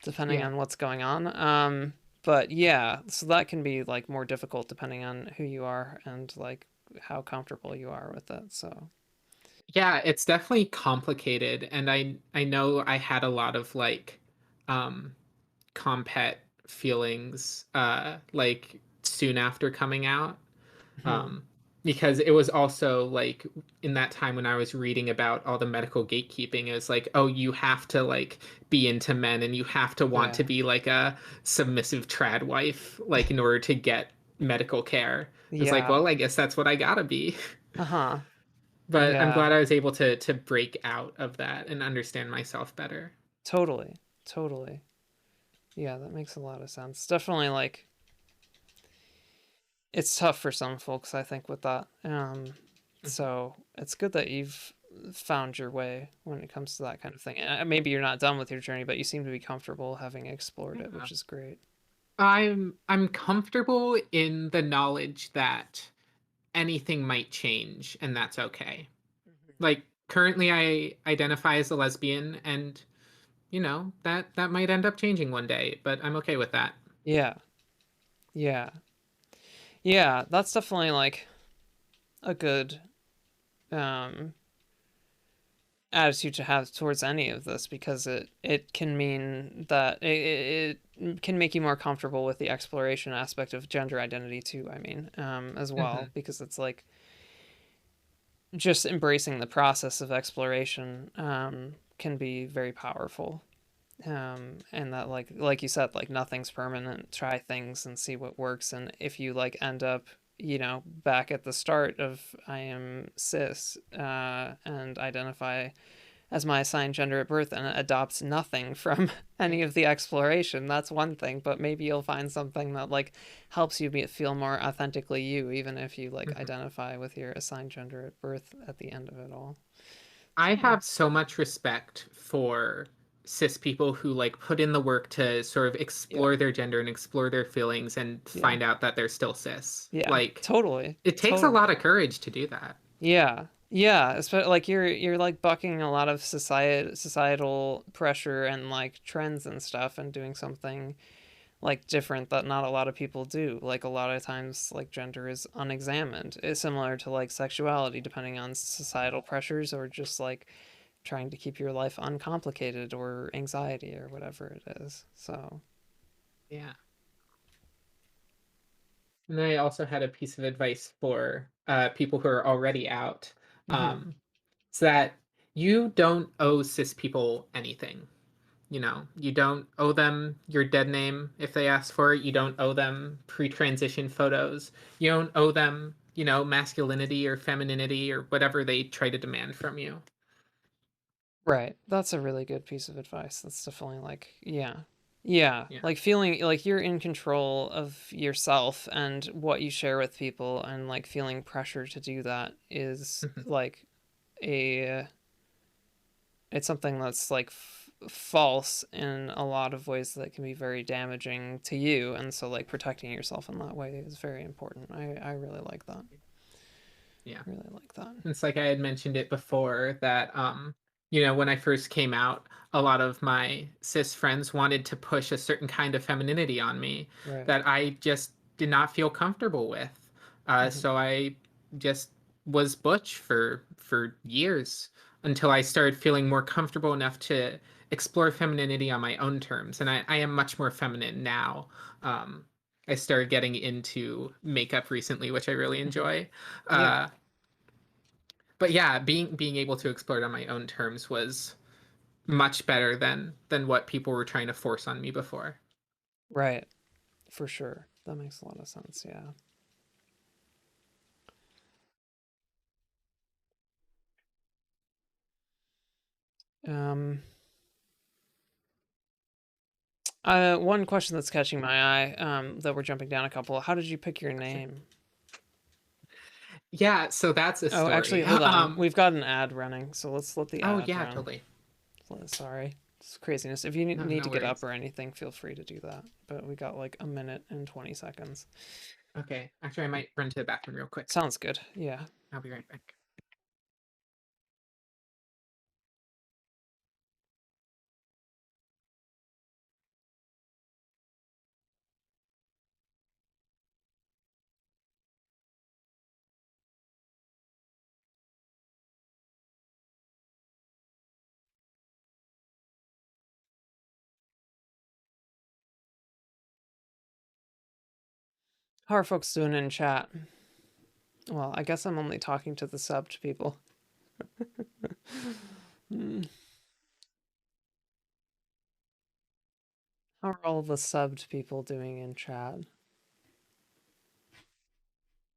depending Yeah. on what's going on. But yeah, so that can be like more difficult depending on who you are and like how comfortable you are with it. So Yeah, it's definitely complicated and I know I had a lot of like um compet feelings like soon after coming out. hmm. Um because it was also like in that time when I was reading about all the medical gatekeeping, it was like, oh, you have to like be into men and you have to want to Yeah, be like a submissive trad wife, like in order to get medical care. It's like, yeah, well, I guess that's what I gotta be. uh-huh, But I'm yeah, glad I was able to break out of that and understand myself better. totally, yeah, that makes a lot of sense. Definitely like it's tough for some folks, I think, with that. Mhm. So it's good that you've found your way when it comes to that kind of thing. Maybe you're not done with your journey, but you seem to be comfortable having explored it, Yeah. which is great. I'm comfortable in the knowledge that anything might change and that's okay. Like currently I identify as a lesbian and that might end up changing one day, but I'm okay with that. Yeah, yeah, yeah. That's definitely like a good um, attitude to have towards any of this, because it can mean that it can make you more comfortable with the exploration aspect of gender identity too. I mean, as well, Hmm. because it's like just embracing the process of exploration can be very powerful. And that like you said, like nothing's permanent. Try things and see what works. And if you like end up, back at the start of I am cis and identify as my assigned gender at birth and it adopts nothing from any of the exploration, that's one thing. But maybe you'll find something that like helps you feel more authentically you, even if you like Hmm. identify with your assigned gender at birth at the end of it all. I So have so much respect for cis people who like put in the work to sort of yeah, explore their gender and explore their feelings and yeah, find out that they're still cis. yeah, Like totally, it takes a lot totally. of courage to do that. Yeah, yeah. Especially like you're like bucking a lot of societal pressure and like trends and stuff, and doing something like different that not a lot of people do. Like a lot of times, like gender is unexamined. It's similar to like sexuality, depending on societal pressures or just like trying to keep your life uncomplicated or anxiety or whatever it is. So, Yeah. And then I also had a piece of advice for people who are already out. hmm. Um, so that you don't owe cis people anything. You don't owe them your dead name if they ask for it. You don't owe them pre-transition photos. You don't owe them, masculinity or femininity or whatever they try to demand from you. Right. That's a really good piece of advice. That's definitely like, yeah. Yeah, Yeah. like feeling like you're in control of yourself and what you share with people, and like feeling pressure to do that is Mhm. like a it's something that's like false in a lot of ways that can be very damaging to you, and so like protecting yourself in that way is very important. I really like that. Yeah. Really like that. It's like I had mentioned it before that you know, when I first came out, a lot of my cis friends wanted to push a certain kind of femininity on me Right. that I just did not feel comfortable with. Hmm. So I just was butch for years until I started feeling more comfortable enough to explore femininity on my own terms. And I am much more feminine now. Um, I started getting into makeup recently, which I really Hmm. enjoy. Yeah. Uh, but yeah, being able to explore it on my own terms was much better than what people were trying to force on me before. Right. For sure. That makes a lot of sense. Yeah. Um. One question that's catching my eye. That we're jumping down a couple. How did you pick your Sure. name? Yeah, so that's a Oh, actually, story. hold on. We've got an ad running, so let's let the Oh ad yeah, run. totally. Sorry, it's craziness. If you No, need no to get up worries. or anything, feel free to do that. But we got like a minute and 20 seconds. Okay, actually, I might run to the bathroom real quick. Sounds good. Yeah. I'll be right back. How are folks doing in chat? Well, I guess I'm only talking to the subbed people. Hmm. How are all the subbed people doing in chat?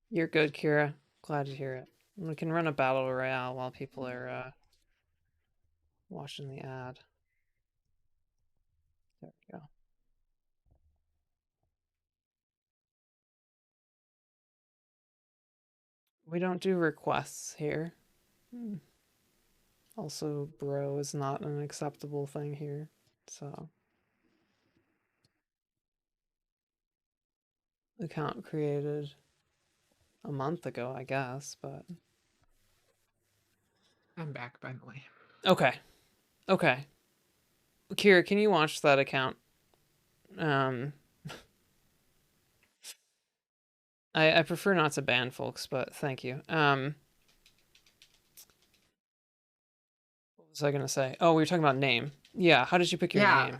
You're good, Kira. Glad to hear it. We can run a battle royale while people are watching the ad. There we go. We don't do requests here. Hmm. Also, bro is not an acceptable thing here. So, account created a month ago, I guess, but I'm back, by the way. okay. Okay. Kira, can you watch that account? Um I prefer not to ban folks, but thank you. What was I gonna say? Oh, we were talking about name. Yeah, how did you pick your Yeah, name?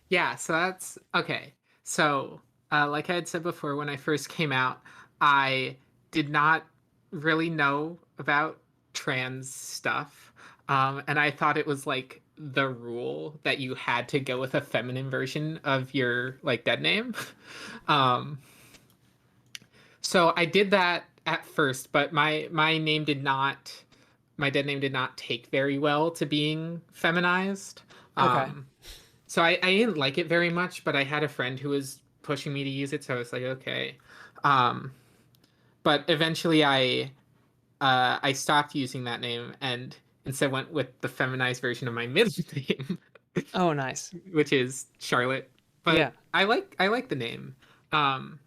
yeah. So that's okay. So, like I had said before, when I first came out, I did not really know about trans stuff, and I thought it was like the rule that you had to go with a feminine version of your like dead name. um, so I did that at first, but my dead name did not take very well to being feminized. Okay. Um, so I didn't like it very much, but I had a friend who was pushing me to use it, so I was like, okay. Um, but eventually I stopped using that name and instead went with the feminized version of my middle name, Oh, nice. which is Charlotte. Yeah. But I like the name. Um,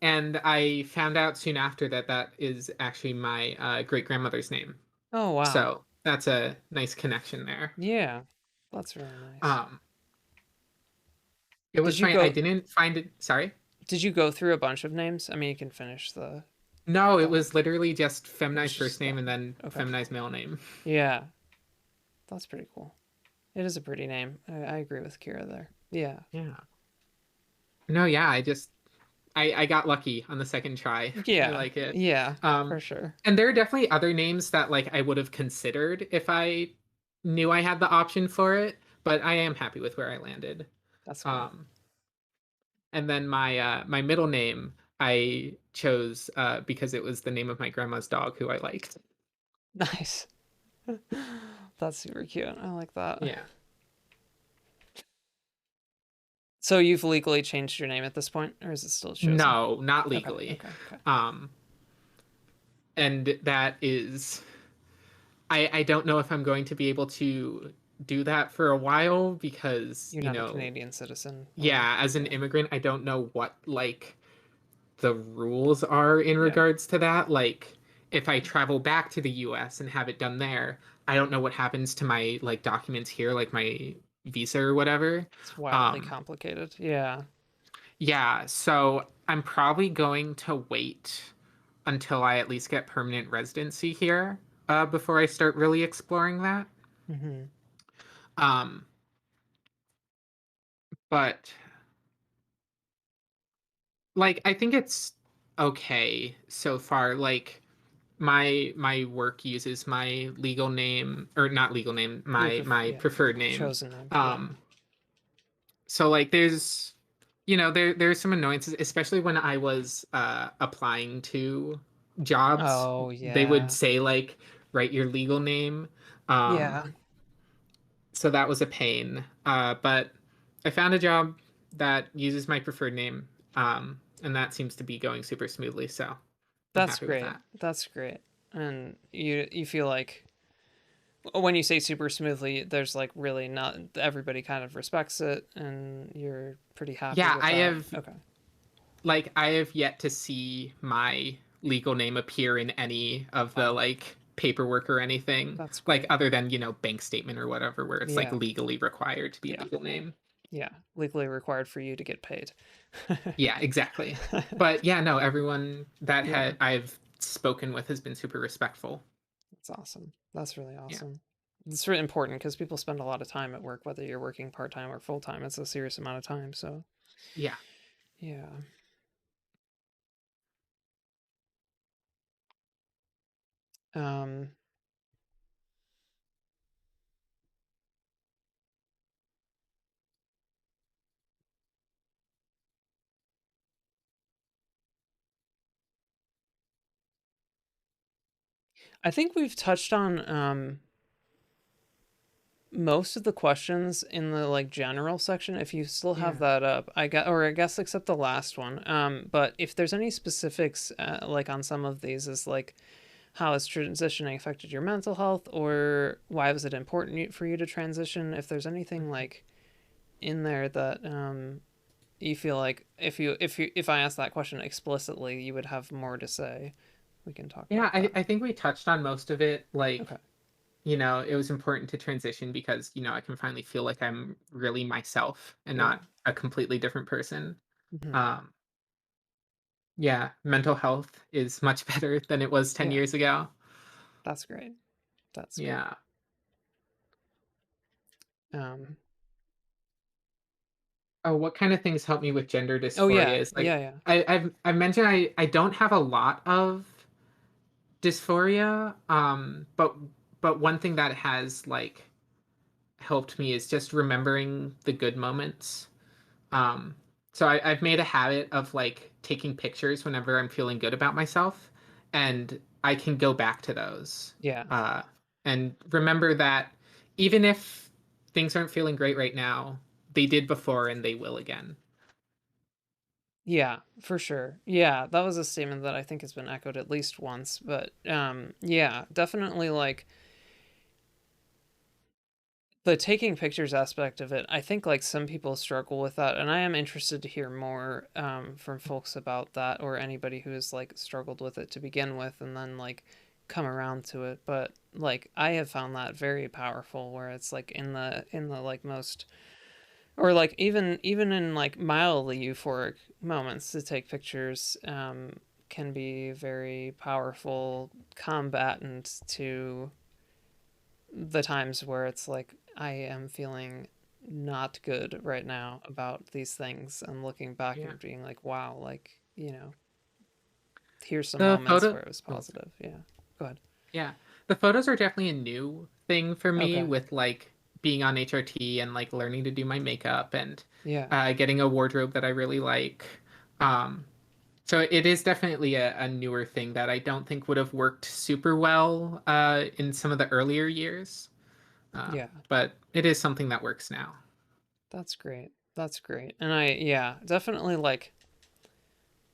and I found out soon after that that is actually my great grandmother's name. Oh, wow. So that's a nice connection there. Yeah. That's really nice. Um, it Did was you funny. I go didn't find it. Sorry. did you go through a bunch of names? I mean, you can finish the No, it thought. was literally just It was feminized first just name that. and then Okay. feminized middle name. Yeah. That's pretty cool. It is a pretty name. I agree with Kira there. Yeah. Yeah. No, yeah, I got lucky on the second try. I Yeah. like it. Yeah, Um, for sure. and there are definitely other names that like I would have considered if I knew I had the option for it, but I am happy with where I landed. That's cool. Um, and then my middle name I chose because it was the name of my grandma's dog who I liked. Nice. That's super cute. I like that. Yeah. So you've legally changed your name at this point, or is it still chosen? No, not Okay, legally. okay. And that is, I don't know if I'm going to be able to do that for a while because, You're not a Canadian citizen. yeah, as an immigrant, I don't know what like the rules are in Yeah. regards to that. Like, if I travel back to the US and have it done there, I don't know what happens to my like documents here, like my visa or whatever. It's wildly complicated. Yeah. Yeah, so I'm probably going to wait until I at least get permanent residency here before I start really exploring that. Mm-hmm. Um, but like I think it's okay so far. Like my work uses my legal name or not legal name, my Yeah. preferred name. Chosen name. Um, so like there's there's some annoyances, especially when I was applying to jobs. Oh They would yeah. say like write your legal name. Um, Yeah. so that was a pain. But I found a job that uses my preferred name, and that seems to be going super smoothly. So I'm That's happy with great. that. That's great. And you feel like when you say super smoothly, there's like really not everybody kind of respects it, and you're pretty happy Yeah, with I that. have Okay. like I have yet to see my legal name appear in any of the Wow. like paperwork or anything, That's like great. other than bank statement or whatever, where it's like Yeah. legally required to be a Yeah. legal name. Yeah. Legally required for you to get paid. Yeah, exactly. But yeah, no, everyone that Yeah. I've spoken with has been super respectful. That's awesome. That's really Yeah. awesome. It's really important because people spend a lot of time at work, whether you're working part time or full time. It's a serious amount of time. So, Yeah. yeah. Um, I think we've touched on most of the questions in the like general section. If you still have Yeah. that up, I guess except the last one. But if there's any specifics, like on some of these, is like how has transitioning affected your mental health, or why was it important for you to transition? If there's anything like in there that you feel like if I ask that question explicitly, you would have more to say. We can talk Yeah, about that. I think we touched on most of it. Like, Okay. it was important to transition because, I can finally feel like I'm really myself and Yeah. not a completely different person. Hmm. Um, yeah, mental health is much better than it was 10 Yeah. years ago. That's great. That's great. Yeah. Um. Oh, what kind of things help me with gender Oh dysphoria yeah. is like Yeah. I've mentioned I don't have a lot of dysphoria, but one thing that has like helped me is just remembering the good moments. Um, so I've made a habit of like taking pictures whenever I'm feeling good about myself, and I can go back to those Yeah. uh, and remember that even if things aren't feeling great right now, they did before and they will again. Yeah, for sure. Yeah, that was a statement that I think has been echoed at least once, but yeah, definitely like the taking pictures aspect of it. I think like some people struggle with that, and I am interested to hear more from folks about that, or anybody who has like struggled with it to begin with and then like come around to it. But like I have found that very powerful, where it's like in the like most, or like even in like mildly euphoric moments, to take pictures can be very powerful combatant to the times where it's like I am feeling not good right now about these things, and looking back Yeah. and being like, wow, like, here's some The moments photo where it was oh, sorry. positive. Yeah. Go ahead. Yeah. The photos are definitely a new thing for me Okay. with like being on HRT and like learning to do my makeup and Yeah. getting a wardrobe that I really like. Um, so it is definitely a newer thing that I don't think would have worked super well in some of the earlier years. Yeah. But it is something that works now. That's great. That's great. And yeah, definitely like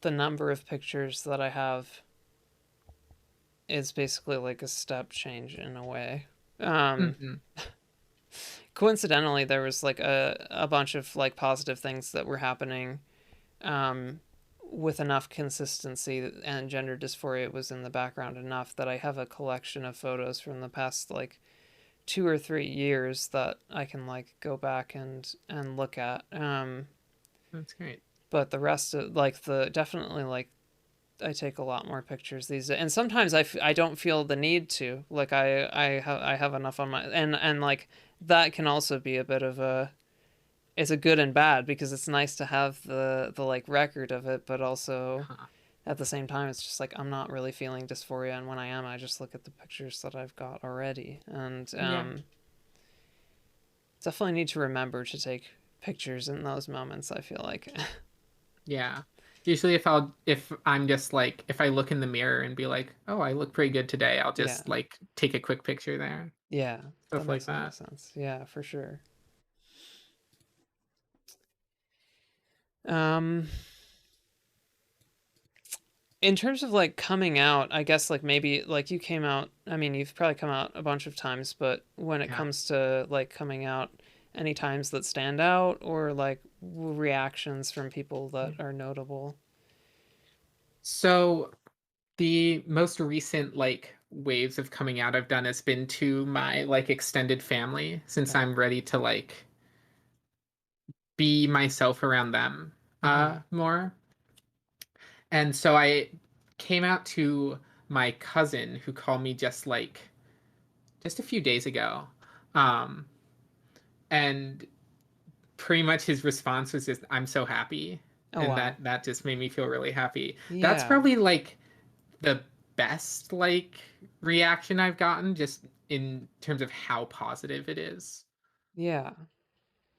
the number of pictures that I have is basically like a step change in a way. Um, Mm-hmm. Coincidentally, there was like a bunch of like positive things that were happening um, with enough consistency, and gender dysphoria was in the background enough that I have a collection of photos from the past like 2 or 3 years that I can like go back and look at. That's great. But the rest of like the definitely like I take a lot more pictures these days, and sometimes I don't feel the need to. Like I have enough on my and like that can also be a bit of a it's a good and bad because it's nice to have the like record of it, but also Huh. at the same time it's just like I'm not really feeling dysphoria, and when I am, I just look at the pictures that I've got already, and Yeah. definitely need to remember to take pictures in those moments. I feel like Yeah. Usually if I'm just like if I look in the mirror and be like, "Oh, I look pretty good today." I'll yeah, just like take a quick picture there. yeah, that Stuff like makes a lot of that. sense. Yeah, for sure. Um, in terms of like coming out, I guess like maybe like you came out, I mean, you've probably come out a bunch of times, but when it Yeah. comes to like coming out, any times that stand out or like reactions from people that Yeah. are notable? So the most recent like waves of coming out I've done has been to my like extended family since Okay. I'm ready to like be myself around them Mm-hmm. more. And so I came out to my cousin who called me just a few days ago. Um and pretty much his response was just I'm so happy, Oh, and wow. that just made me feel really happy. That's Yeah. probably like the best like reaction I've gotten just in terms of how positive it is. Yeah.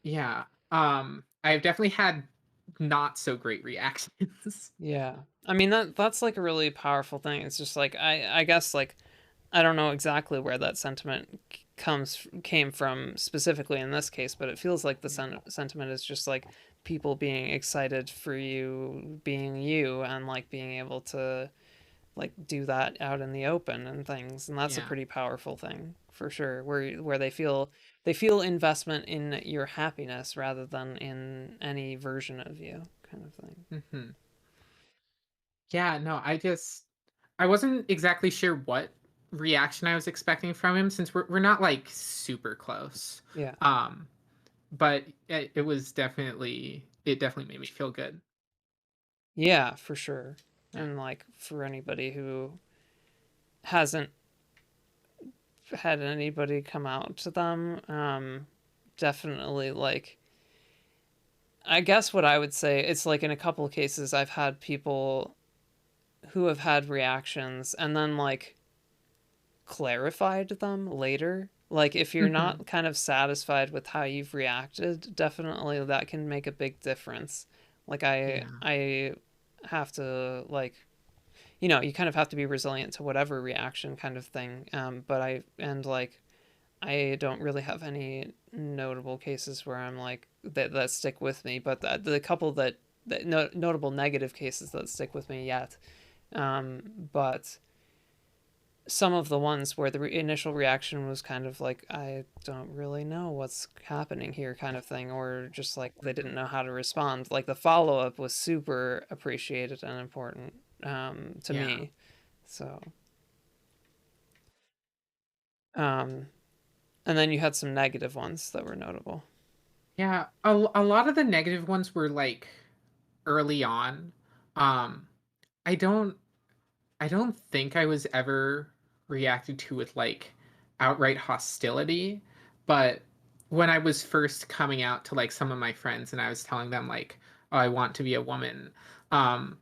Yeah. I've definitely had not so great reactions. Yeah. I mean that's like a really powerful thing. It's just like I guess like I don't know exactly where that sentiment came from specifically in this case, but it feels like the Yeah. sentiment is just like people being excited for you being you and like being able to like do that out in the open and things, and that's a Yeah. pretty powerful thing for sure. Where they feel investment in your happiness rather than in any version of you, kind of thing. Hmm. Yeah, no, I wasn't exactly sure what reaction I was expecting from him since we're not like super close. Yeah. Um, but it definitely made me feel good. Yeah, for sure. Yeah. And like for anybody who hasn't had anybody come out to them, definitely like I guess what I would say it's like in a couple of cases I've had people who have had reactions and then like clarified them later. Like if you're Hmm. not kind of satisfied with how you've reacted, definitely that can make a big difference. Like Yeah. I have to like you kind of have to be resilient to whatever reaction kind of thing. But like I don't really have any notable cases where I'm like that stick with me. But the couple that notable negative cases that stick with me yet. But some of the ones where the initial reaction was kind of like I don't really know what's happening here kind of thing, or just like they didn't know how to respond, like the follow-up was super appreciated and important to Yeah. me. So um and then you had some negative ones that were notable. Yeah. A lot of the negative ones were like early on. Um, I don't I don't think I was ever reacted to with like outright hostility, but when I was first coming out to like some of my friends and I was telling them like, "Oh, I want to be a woman," um,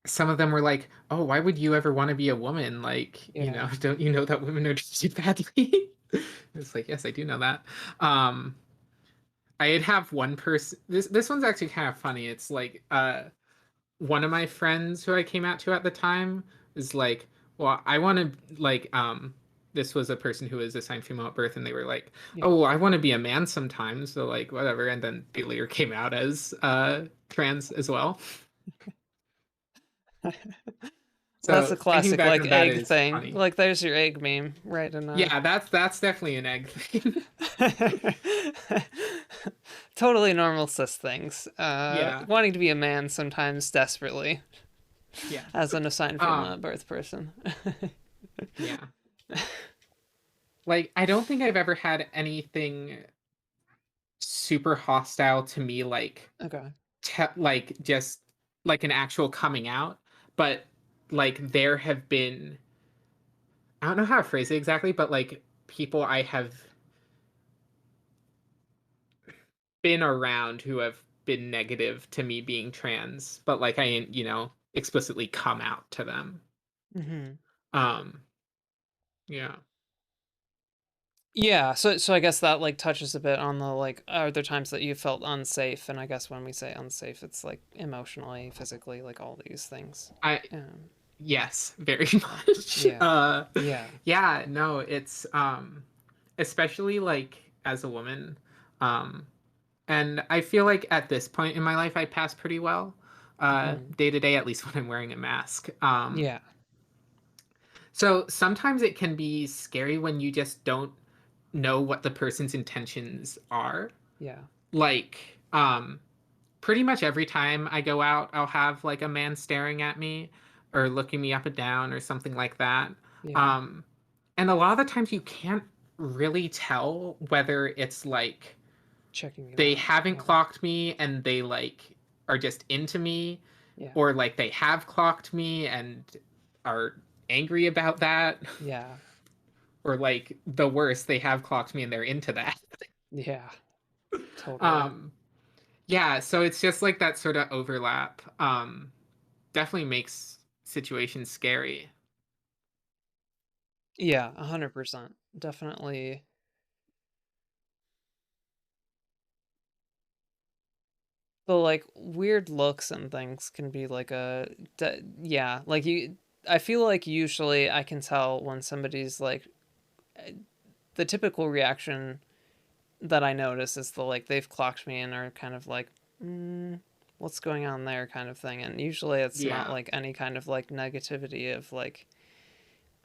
some of them were like, "Oh, why would you ever want to be a woman? Like, Yeah. don't you know that women are treated badly?" It's like, yes, I do know that. Um, I'd have one person. This one's actually kind of funny. It's like, one of my friends who I came out to at the time is like, well, I want to like this was a person who was assigned female at birth, and they were like, Yeah. "Oh, I want to be a man sometimes," so like whatever, and then they later came out as trans as well. That's So a thinking classic back like on that egg is thing. funny. Like there's your egg meme, right? In Yeah, that's definitely an egg thing. totally normal cis things. Yeah, Wanting to be a man sometimes desperately yeah, as an assigned female um, at birth person. yeah. Like I don't think I've ever had anything super hostile to me, like Okay. like just like an actual coming out, but like there have been, I don't know how to phrase it exactly, but like people I have been around who have been negative to me being trans, but like I, explicitly come out to them. Hmm. Um, yeah. Yeah, so I guess that like touches a bit on the like are there times that you felt unsafe, and I guess when we say unsafe it's like emotionally, physically, like all these things. I Um Yes, very yeah. much. Yeah. Yeah. Yeah, no, it's especially like as a woman, um and I feel like at this point in my life I pass pretty well Hmm. day to day, at least when I'm wearing a mask. Yeah. So sometimes it can be scary when you just don't know what the person's intentions are. Yeah. Like, pretty much every time I go out, I'll have like a man staring at me or looking me up and down or something like that. Yeah. Um, and a lot of the times you can't really tell whether it's like Checking you they out. haven't Yeah. clocked me and they like are just into me, Yeah. or like they have clocked me and are angry about that, Yeah. or like the worst, they have clocked me and they're into that. Yeah. Totally. um yeah, so it's just like that sort of overlap definitely makes situations scary. Yeah, 100%. Definitely. The like weird looks and things can be like yeah, like you I feel like usually I can tell when somebody's like the typical reaction that I notice is the like they've clocked me and are kind of like, what's going on there kind of thing. And usually it's not Yeah, like any kind of like negativity of like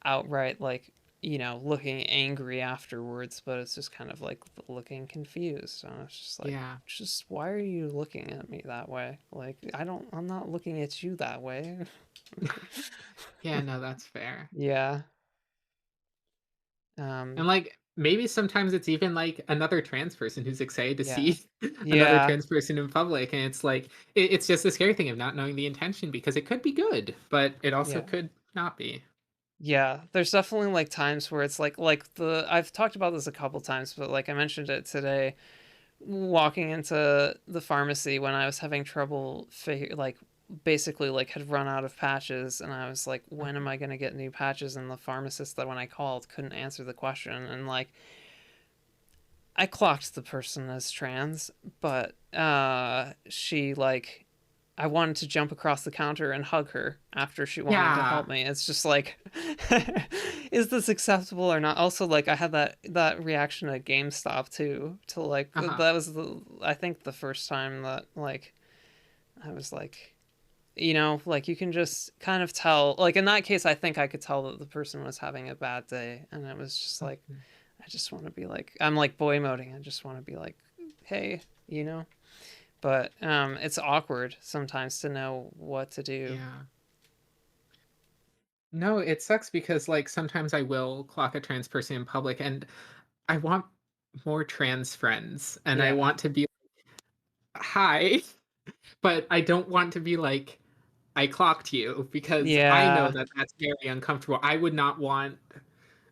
outright like, looking angry afterwards, but it's just kind of like looking confused. And it's just like, yeah, just why are you looking at me that way? Like, I'm not looking at you that way. yeah, no, that's fair. Yeah. And Um, like maybe sometimes it's even like another trans person who's excited to yeah. see another Yeah. trans person in public, and it's like it's just the scary thing of not knowing the intention, because it could be good but it also Yeah. could not be. Yeah, there's definitely like times where it's like the I've talked about this a couple times, but like I mentioned it today, walking into the pharmacy when I was having trouble like basically like had run out of patches, and I was like, when am I going to get new patches? And the pharmacist that when I called couldn't answer the question, and like I clocked the person as trans, but she like I wanted to jump across the counter and hug her after she wanted to Yeah. help me. It's just like, is this acceptable or not? Also, like I had that reaction at GameStop too. To like Uh-huh. that was I think the first time that like I was like, like you can just kind of tell. Like in that case, I think I could tell that the person was having a bad day, and it was just like, Okay. I just want to be like, I'm like boy moding. I just want to be like, hey, but it's awkward sometimes to know what to do. Yeah. No, it sucks because like sometimes I will clock a trans person in public, and I want more trans friends and I Yeah. want to be hi, but I don't want to be like I clocked you, because I know Yeah. that that's very uncomfortable. I would not want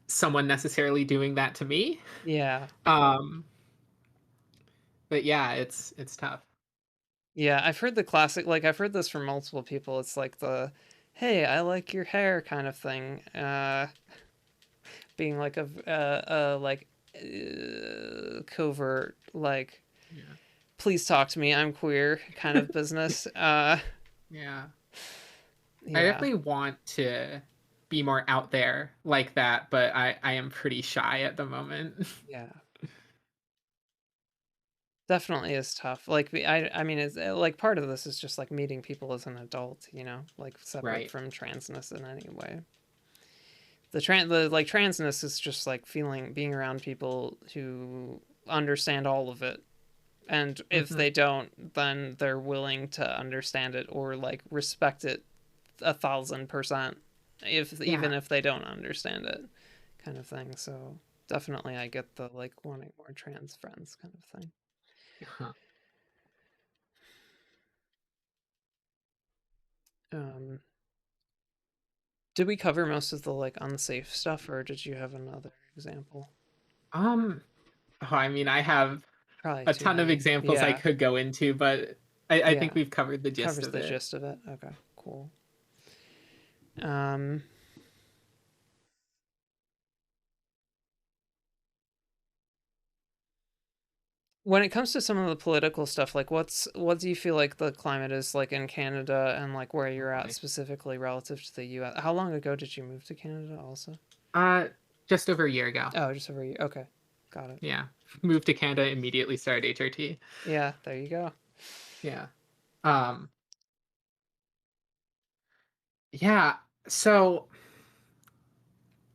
someone necessarily doing that to me. Yeah. Um, but yeah, it's tough. Yeah, I've heard the classic, like I've heard this from multiple people. It's like the hey, I like your hair kind of thing. Being like a like covert like Yeah. please talk to me, I'm queer kind of business. Yeah. I Yeah. definitely want to be more out there like that, but I am pretty shy at the moment. Yeah. Definitely is tough. Like I mean, it's like part of this is just like meeting people as an adult, you know, like separate Right. from transness in any way. Like transness is just like being around people who understand all of it, and if Hmm. they don't, then they're willing to understand it or like respect it 1,000%, if Yeah. even if they don't understand it, kind of thing. So definitely, I get the like wanting more trans friends kind of thing. Huh. Um, did we cover most of the like unsafe stuff, or did you have another example? Um, oh, I mean, I have Probably a too ton of many. examples I Yeah, could go into, but I yeah, think we've covered the gist covers of the it. gist of it. Okay, cool. Um, when it comes to some of the political stuff, like what do you feel like the climate is like in Canada and like where Oh you're at boy. specifically relative to the US? How long ago did you move to Canada also? Uh, just over a year ago. Oh, just over a year. Okay. Got it. Yeah. Moved to Canada, immediately started HRT. Yeah, there you go. Yeah. Um, yeah. So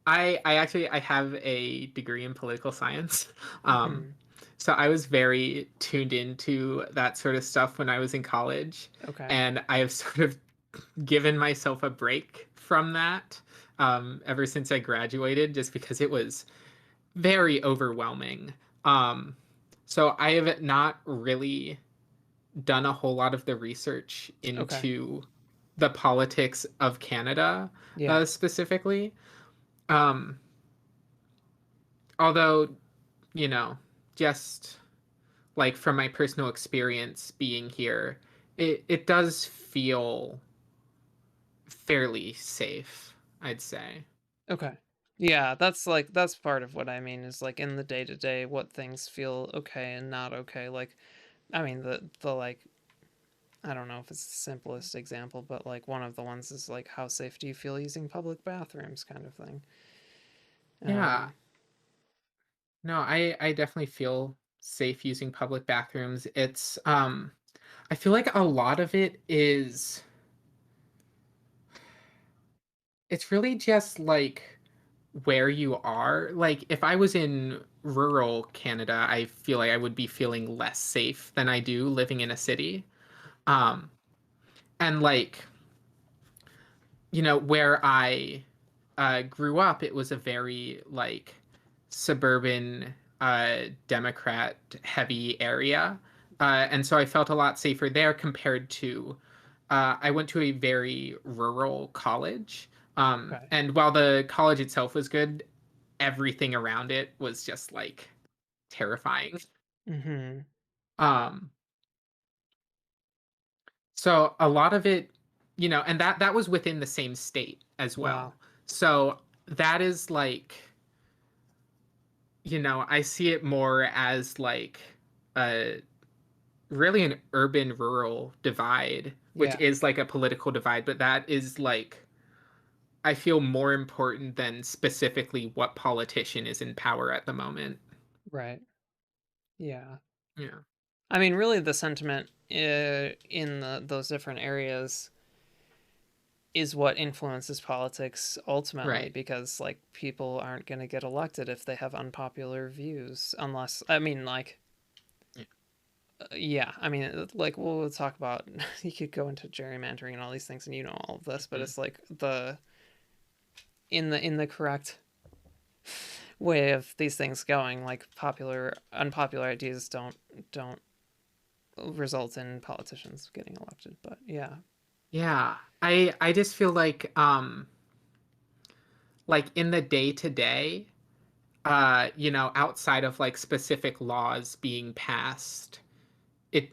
I actually I have a degree in political science. Um, Hmm. so I was very tuned into that sort of stuff when I was in college, Okay. and I have sort of given myself a break from that ever since I graduated, just because it was very overwhelming. Um, so I have not really done a whole lot of the research Okay. into the politics of Canada Yeah. specifically. Um, although, you know, just like from my personal experience being here, it does feel fairly safe, I'd say. Okay. Yeah, that's part of what I mean is like in the day to day what things feel okay and not okay. Like I mean the like I don't know if it's the simplest example, but like one of the ones is like how safe do you feel using public bathrooms kind of thing. Yeah. Um No, I definitely feel safe using public bathrooms. I feel like a lot of it is it's really just like where you are. Like if I was in rural Canada, I feel like I would be feeling less safe than I do living in a city. Um and like, where I grew up, it was a very like suburban Democrat heavy area. And so I felt a lot safer there compared to I went to a very rural college. okay. And while the college itself was good, everything around it was just like terrifying. Mhm. Um, so a lot of it, and that was within the same state as Wow. well. So that is like, I see it more as like a really an urban rural divide, which Yeah. is like a political divide, but that is like I feel more important than specifically what politician is in power at the moment. Right. Yeah. Yeah. I mean really the sentiment in those different areas is what influences politics ultimately Right. because like people aren't going to get elected if they have unpopular views unless I mean like Yeah. yeah I mean like we'll talk about you could go into gerrymandering and all these things and you know all of this but Mhm. it's like the in the correct way of these things going like unpopular ideas don't result in politicians getting elected but yeah. Yeah. I just feel like in the day to day, outside of like specific laws being passed, it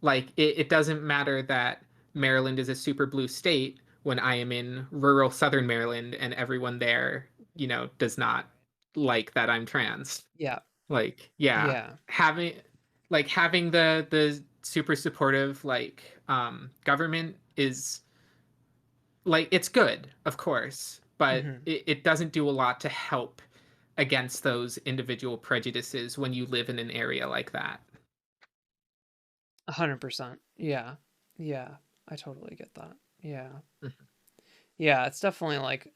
like it doesn't matter that Maryland is a super blue state when I am in rural southern Maryland and everyone there, does not like that I'm trans. Yeah. Like, yeah, Yeah. having the super supportive like government is like it's good, of course, but Mm-hmm. it doesn't do a lot to help against those individual prejudices when you live in an area like that. 100%. Yeah. Yeah. I totally get that. Yeah. Mhm. Yeah, it's definitely like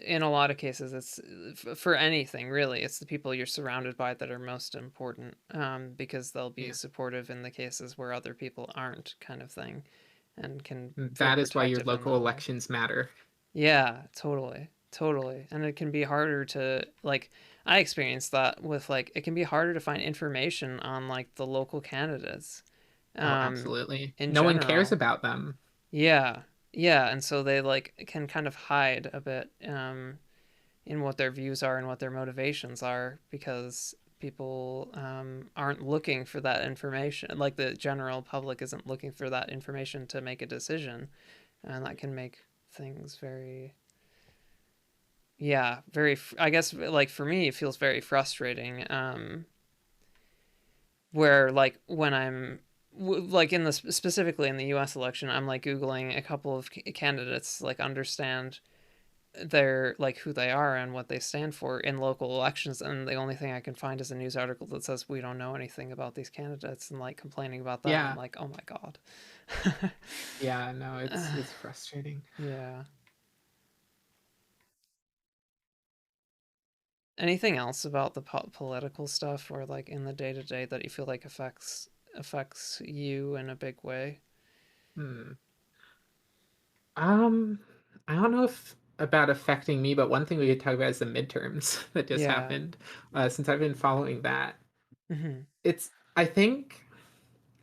in a lot of cases it's for anything really, it's the people you're surrounded by that are most important, because they'll be Yeah. supportive in the cases where other people aren't, kind of thing, and can feel That is why your protective in local that way. elections matter. Yeah, totally. Totally. And it can be harder to like I experienced that with like it can be harder to find information on like the local candidates Oh, um absolutely. in No one cares general. about them. Yeah. Yeah, and so they like can kind of hide a bit in what their views are and what their motivations are because people aren't looking for that information. Like the general public isn't looking for that information to make a decision, and that can make things very, yeah, very. I guess like for me, it feels very frustrating. Where like when I'm like in the specifically in the U.S. election, I'm like googling a couple of candidates, like understand their like who they are and what they stand for in local elections, and the only thing I can find is a news article that says we don't know anything about these candidates and like complaining about that. I'm Yeah. like, oh my god. Yeah, no, it's frustrating. Yeah. Anything else about the political stuff or like in the day to day that you feel like affects you in a big way? Hmm. Um, I don't know if about affecting me, but one thing we could talk about is the midterms that just Yeah. happened. Since I've been following that, Mhm. I think,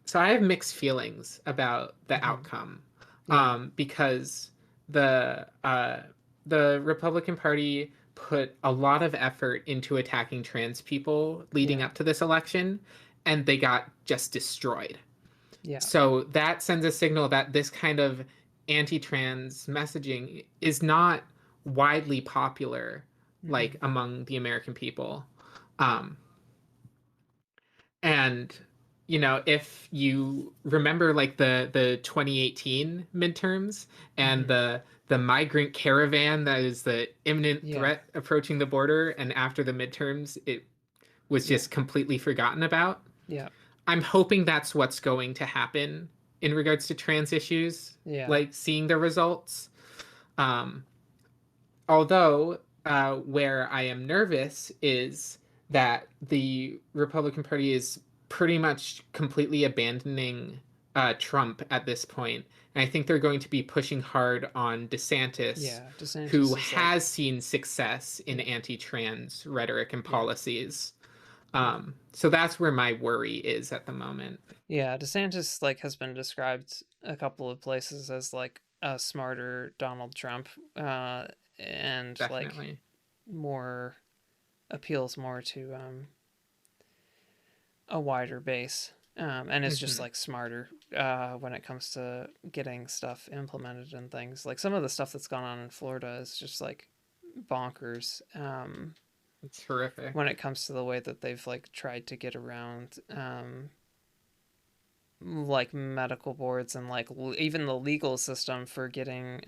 so I have mixed feelings about the Mhm. outcome, Yeah. because the uh, the Republican Party put a lot of effort into attacking trans people leading Yeah. up to this election, and they got just destroyed. Yeah. So that sends a signal that this kind of anti-trans messaging is not widely popular, like Mhm. among the American people. Um, and if you remember like the 2018 midterms and Mhm. the migrant caravan that is the imminent Yeah. threat approaching the border, and after the midterms, it was Yeah. just completely forgotten about. Yeah. I'm hoping that's what's going to happen in regards to trans issues, Yeah. like seeing the results. Um, Although, where I am nervous is that the Republican Party is pretty much completely abandoning Trump at this point. And I think they're going to be pushing hard on DeSantis, Yeah. who DeSantis is like, has seen success in yeah. anti trans rhetoric and Yeah. policies. Yeah. So that's where my worry is at the moment. Yeah, DeSantis like has been described a couple of places as like a smarter Donald Trump, and like Definitely. more appeals more to a wider base, and is just Hmm. like smarter when it comes to getting stuff implemented and things. Like some of the stuff that's gone on in Florida is just like bonkers. It's horrific. When it comes to the way that they've like tried to get around like medical boards and like even the legal system for getting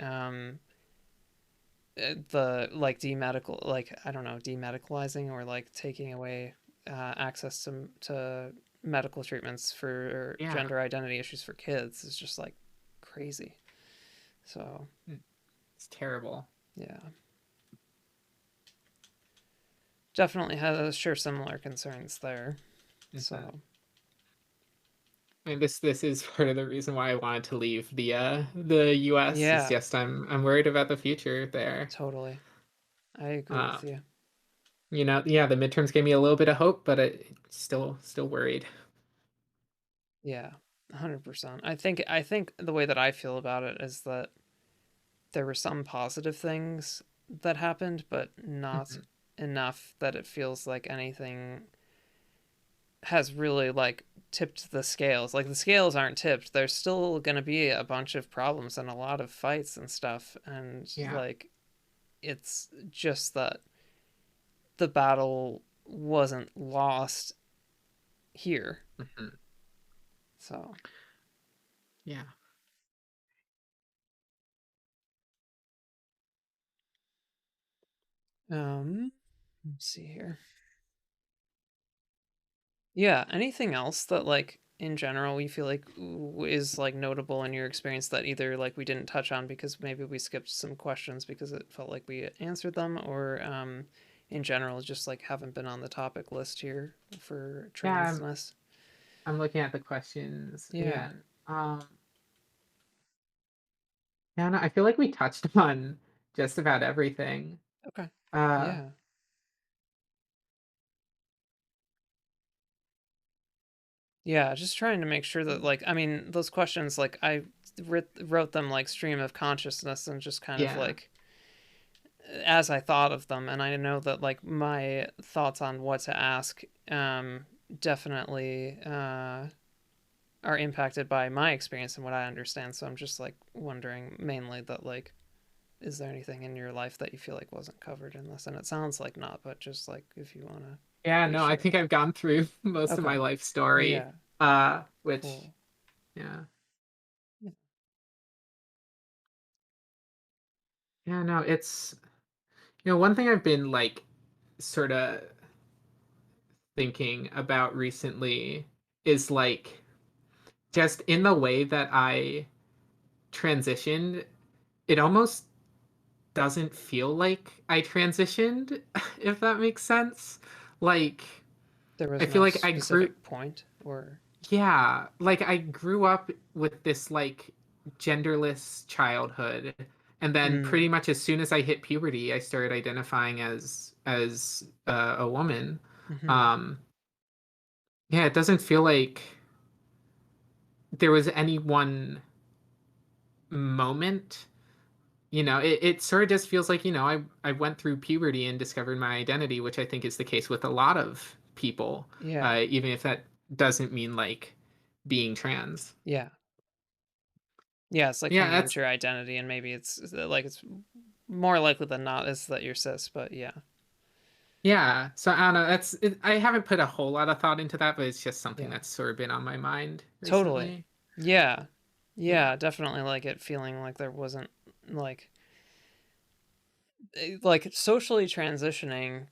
the like demedical, like I don't know, demedicalizing or like taking away access to medical treatments for Yeah. gender identity issues for kids is just like crazy. So It's terrible. yeah, definitely has share similar concerns there. Hmm. So And this is part of the reason why I wanted to leave the US. It's yeah, just I'm worried about the future there. totally, I agree Um, with you. yeah, the midterms gave me a little bit of hope, but it still worried. Yeah, 100%. I think the way that I feel about it is that there were some positive things that happened, but not Hmm. enough that it feels like anything has really like tipped the scales. Like the scales aren't tipped. There's still going to be a bunch of problems and a lot of fights and stuff, and Yeah. like it's just that the battle wasn't lost here. Hmm. So, Yeah. Let's see here. Yeah, anything else that like in general you feel like is like notable in your experience that either like we didn't touch on because maybe we skipped some questions because it felt like we answered them, or in general just like haven't been on the topic list here for Yeah, transness. I'm looking at the questions Yeah. again. Yeah, no, I feel like we touched on just about everything. Okay. Uh, Yeah. Yeah, just trying to make sure that like I mean those questions like I wrote them like stream of consciousness and just kind of yeah, like as I thought of them, and I know that like my thoughts on what to ask definitely are impacted by my experience and what I understand. So I'm just like wondering mainly that like is there anything in your life that you feel like wasn't covered in this? And it sounds like not, but just like if you want to yeah. No, I reshare. think I've gone through most of Okay. my life story. Yeah. Which, Cool. yeah, Yeah. yeah. No, it's one thing I've been like sort of thinking about recently is like just in the way that I transitioned, it almost doesn't feel like I transitioned, if that makes sense. Like, There I was feel no like I grew, specific point or yeah, like I grew up with this like genderless childhood, and then mm, pretty much as soon as I hit puberty, I started identifying as a woman. mm-hmm. Um, yeah, it doesn't feel like there was any one moment. It sort of just feels like, I went through puberty and discovered my identity, which I think is the case with a lot of people, Yeah. even if that doesn't mean like being trans. Yeah. Yeah, it's like Yeah, coming into your identity, and maybe it's like it's more likely than not is that you're cis, but yeah. yeah. So I don't know. I haven't put a whole lot of thought into that, but it's just something Yeah. that's sort of been on my mind Totally. recently. Yeah. Yeah. Yeah, definitely like it feeling like there wasn't like like socially transitioning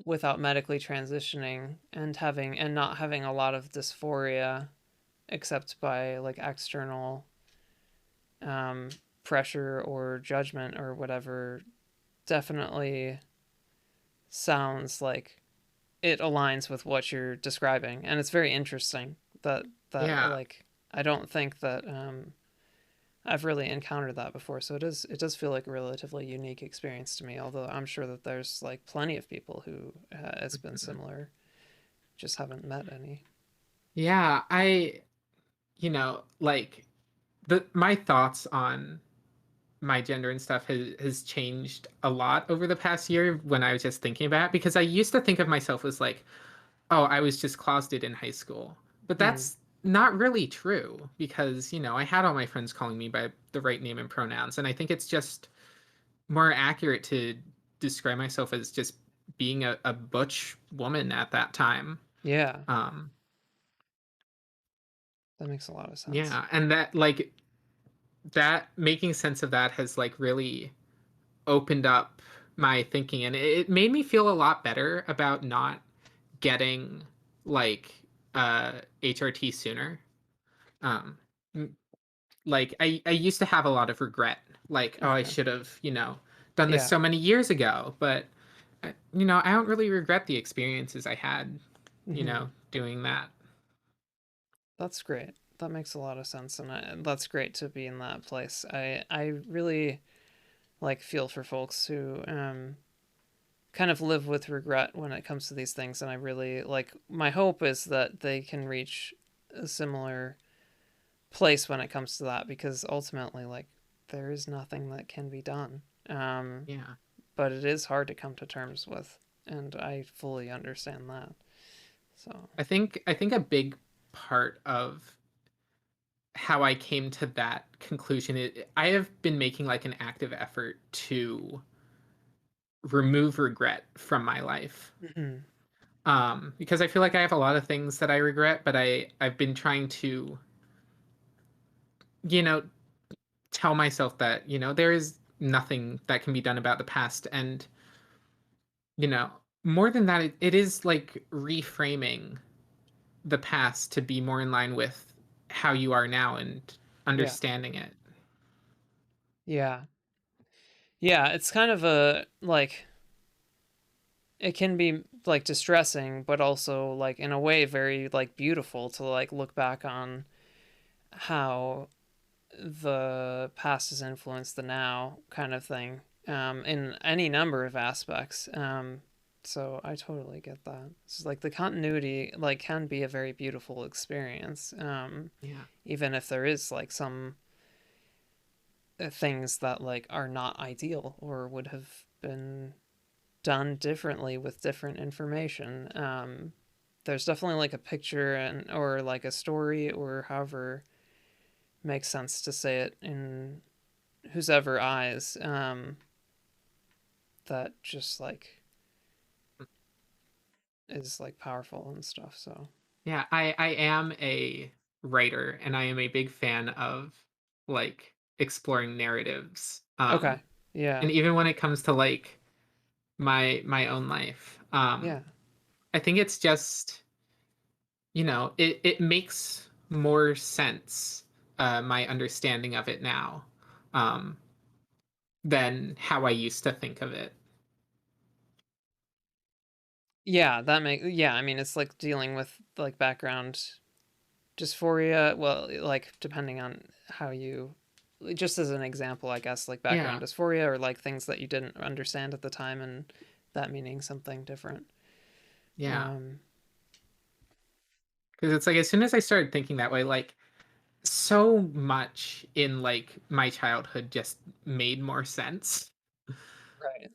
without medically transitioning and having and not having a lot of dysphoria except by like external um pressure or judgment or whatever definitely sounds like it aligns with what you're describing, and it's very interesting that Yeah. like I don't think that I've really encountered that before, so it does feel like a relatively unique experience to me, although I'm sure that there's like plenty of people who it's been Mhm. similar, just haven't met any. Yeah, like the my thoughts on my gender and stuff has changed a lot over the past year when I was just thinking about it, because I used to think of myself as like, oh, I was just closeted in high school. But Hmm. that's not really true because, I had all my friends calling me by the right name and pronouns. And I think it's just more accurate to describe myself as just being a butch woman at that time. Yeah, Um, that makes a lot of sense. yeah. And that making sense of that has like really opened up my thinking, and it made me feel a lot better about not getting like HRT sooner. Um like I used to have a lot of regret, like, oh, I Okay. should have, done this Yeah. so many years ago, but I don't really regret the experiences I had, Hmm. doing that. That's great. That makes a lot of sense, and that's great to be in that place. I really like feel for folks who kind of live with regret when it comes to these things, and I really like my hope is that they can reach a similar place when it comes to that, because ultimately like there is nothing that can be done, Yeah. but it is hard to come to terms with, and I fully understand that. So I think a big part of how I came to that conclusion is I have been making like an active effort to remove regret from my life. mhm. Because I feel like I have a lot of things that I regret, but I've been trying to, you know, tell myself that, there is nothing that can be done about the past. And you know, more than that, it is like reframing the past to be more in line with how you are now and Yeah. understanding it. Yeah. Yeah, it's kind of a like it can be like distressing, but also like in a way very like beautiful to like look back on how the past has influenced the now kind of thing, in any number of aspects. So I totally get that. It's like the continuity like can be a very beautiful experience, Yeah. even if there is like some things that like are not ideal or would have been done differently with different information. There's definitely like a picture and or like a story or however makes sense to say it in whose ever eyes, that just like is like powerful and stuff. So Yeah, I am a writer and I am a big fan of like exploring narratives. okay, yeah, And even when it comes to like my own life, yeah, I think it's just, it makes more sense, my understanding of it now, um, than how I used to think of it. yeah. That make yeah. I mean, it's like dealing with like background dysphoria. Well, like depending on how you, just as an example, I guess like background Yeah, dysphoria or like things that you didn't understand at the time and that meaning something different. yeah. Um, Because it's like as soon as I started thinking that way, like so much in like my childhood just made more sense. right.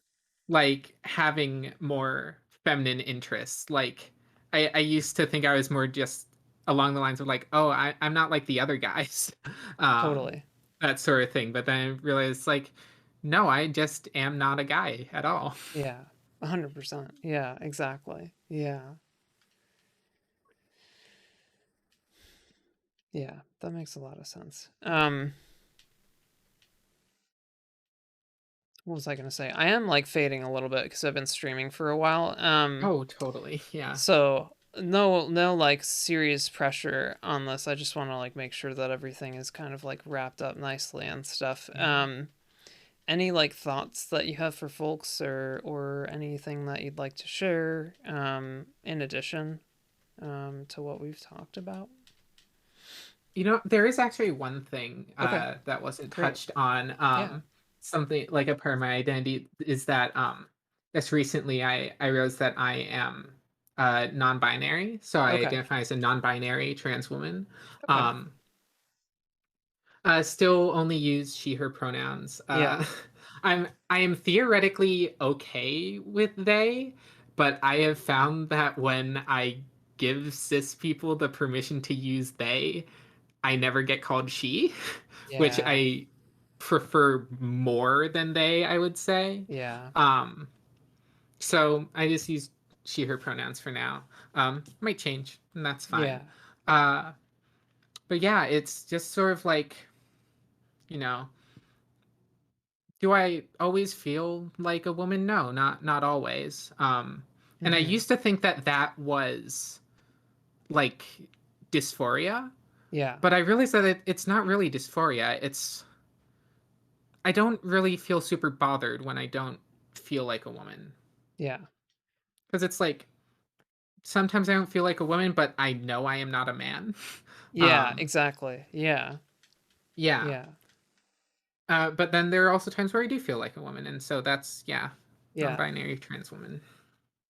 Like having more feminine interests. Like I used to think I was more just along the lines of like, oh, I'm not like the other guys. um, Totally. that sort of thing. But then I realized like, no, I just am not a guy at all. Yeah. 100%. Yeah, exactly. Yeah. Yeah, that makes a lot of sense. What was I gonna say? I am like fading a little bit because I've been streaming for a while. Oh, totally. Yeah. So no like serious pressure on this. I just want to like make sure that everything is kind of like wrapped up nicely and stuff. Yeah. Any like thoughts that you have for folks or anything that you'd like to share, in addition, to what we've talked about? There is actually one thing Okay, that wasn't great. touched on. Yeah. Something like a part of my identity is that just recently I realized that I am non-binary, so I Okay. identify as a non-binary trans woman. Okay. Um, still only use she/her pronouns. Yeah. I am theoretically okay with they, but I have found that when I give cis people the permission to use they, I never get called she, which Yeah. I prefer more than they, I would say. Yeah. Um, so I just use she/her pronouns for now. Might change, and that's fine. Yeah. Uh, but yeah, it's just sort of like, you know, do I always feel like a woman? No, not always. And I Mhm. used to think that that was like dysphoria, Yeah. but I realized that it's not really dysphoria. I don't really feel super bothered when I don't feel like a woman. Yeah. Because it's like sometimes I don't feel like a woman, but I know I am not a man. Yeah, um, exactly. Yeah. yeah. Yeah. But then there are also times where I do feel like a woman, and so that's yeah, Yeah. non-binary trans woman.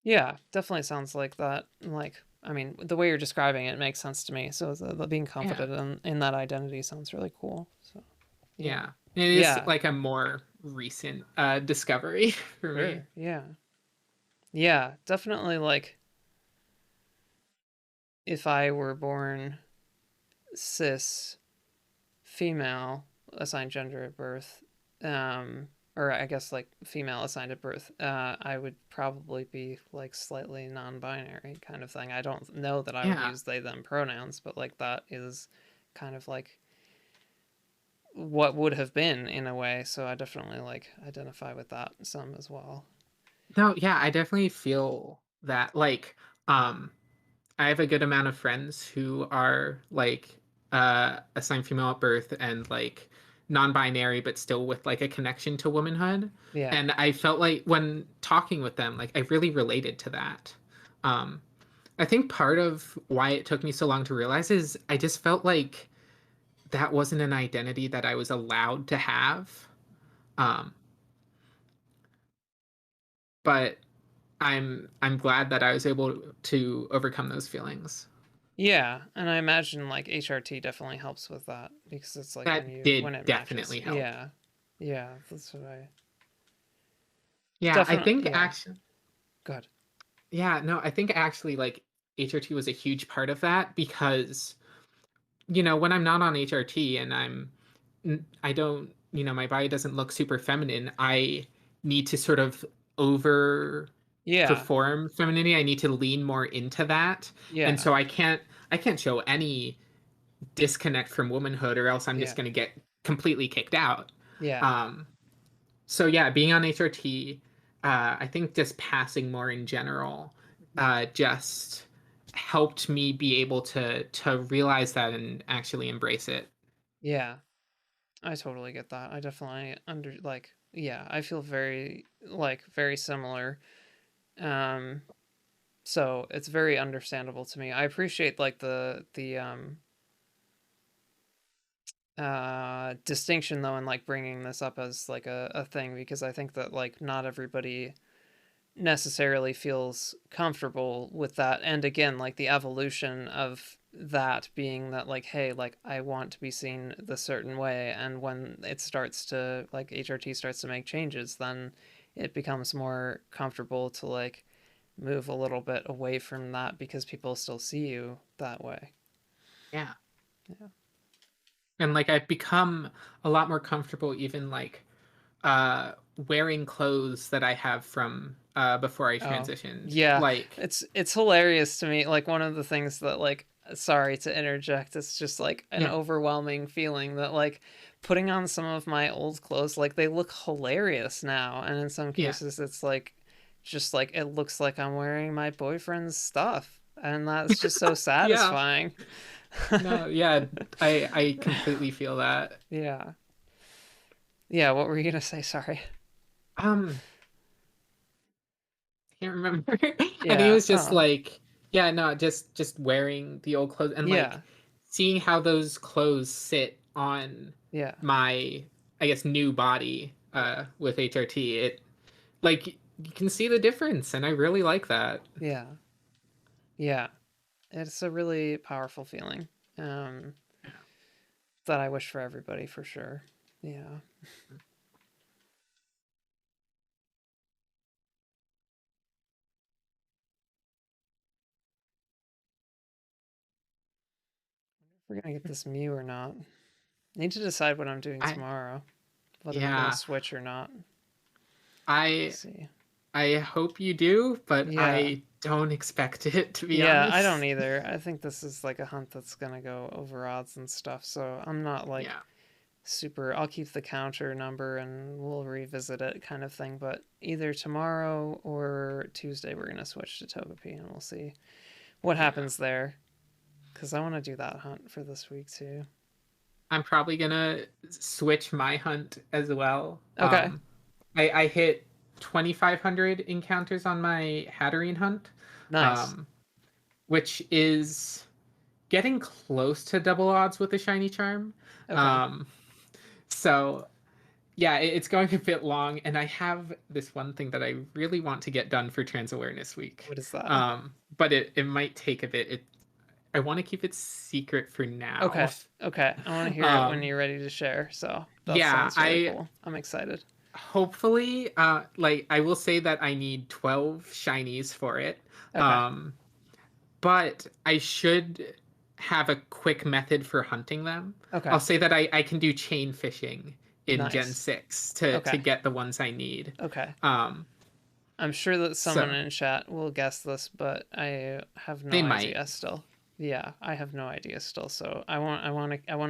Yeah, definitely sounds like that. Like, I mean, the way you're describing it makes sense to me. So the being Yeah, confident in that identity sounds really cool. So, yeah. yeah. It is Yeah, like a more recent discovery for me. sure. Yeah. Yeah, definitely like if I were born cis female assigned gender at birth, or I guess like female assigned at birth, I would probably be like slightly non-binary kind of thing. I don't know that I would Yeah, use they them pronouns, but like that is kind of like what would have been in a way. So I definitely like identify with that some as well. No, yeah, I definitely feel that. Like, um, I have a good amount of friends who are like assigned female at birth and like non-binary, but still with like a connection to womanhood. Yeah. And I felt like when talking with them, like I really related to that. Um, I think part of why it took me so long to realize is I just felt like that wasn't an identity that I was allowed to have. Um, but I'm glad that I was able to overcome those feelings. Yeah, and I imagine like HRT definitely helps with that because it's like That when did it matches. definitely help. Yeah. Yeah, that's what I Yeah, I definitely think yeah. actually, Good. yeah, no, I think actually like HRT was a huge part of that because, when I'm not on HRT and I don't, my body doesn't look super feminine, I need to sort of over Yeah. perform femininity. I need to lean more into that. And Yeah. so I can't show any disconnect from womanhood or else I'm just Yeah. going to get completely kicked out. Yeah. Um, so yeah, being on HRT, I think just passing more in general, just helped me be able to realize that and actually embrace it. Yeah. I totally get that. I definitely like yeah, I feel very similar. Um so it's very understandable to me. I appreciate like the distinction though, and like bringing this up as like a thing, because I think that like not everybody necessarily feels comfortable with that. And again, like the evolution of that being that like, hey, like I want to be seen the certain way, and when it starts to like HRT starts to make changes, then it becomes more comfortable to like move a little bit away from that because people still see you that way. Yeah. Yeah. And like I've become a lot more comfortable even like uh wearing clothes that I have from before I Oh, transitioned. yeah. Like, It's hilarious to me. Like one of the things that like sorry to interject, it's just like an yeah. overwhelming feeling that like putting on some of my old clothes, like they look hilarious now, and in some Yeah. cases it's like just like it looks like I'm wearing my boyfriend's stuff, and that's just so Yeah. satisfying. No, yeah, I completely feel that. Yeah. Yeah, what were you gonna say? Sorry. Um, can't remember. I think it Yeah. was just like, yeah, no, just wearing the old clothes and like Yeah. seeing how those clothes sit on Yeah. my, I guess, new body with HRT. It like you can see the difference, and I really like that. Yeah. Yeah. It's a really powerful feeling. Um that I wish for everybody for sure. Yeah. If we're gonna get this Mew or not. Need to decide what I'm doing I tomorrow. Whether I'm gonna yeah, switch or not. Let's I see. I hope you do, but Yeah. I don't expect it to be Yeah, I don't honest. either. I think this is like a hunt that's gonna go over odds and stuff, so I'm not like Yeah. super I'll keep the counter number and we'll revisit it kind of thing, but either tomorrow or Tuesday we're gonna switch to Togepi and we'll see what Yeah. happens there. Because I want to do that hunt for this week too. I'm probably gonna switch my hunt as well. Okay. I hit 2,500 encounters on my Hatterene hunt, Nice. um, which is getting close to double odds with the shiny charm. Okay. Um, so yeah, it's going a bit long, and I have this one thing that I really want to get done for Trans Awareness Week. What is that? But it might take a bit. I want to keep it secret for now. Okay. Okay. I want to hear it when Um, you're ready to share. So that yeah, sounds really I cool. I'm excited. hopefully like I will say that I need 12 shinies for it. Okay. Um, but I should have a quick method for hunting them. Okay. I'll say that I can do chain fishing in Gen Nice. 6 to Okay. get the ones I need. Okay. Um, I'm sure that someone so in chat will guess this, but I have no they might. idea still. Yeah, I have no idea still. So I want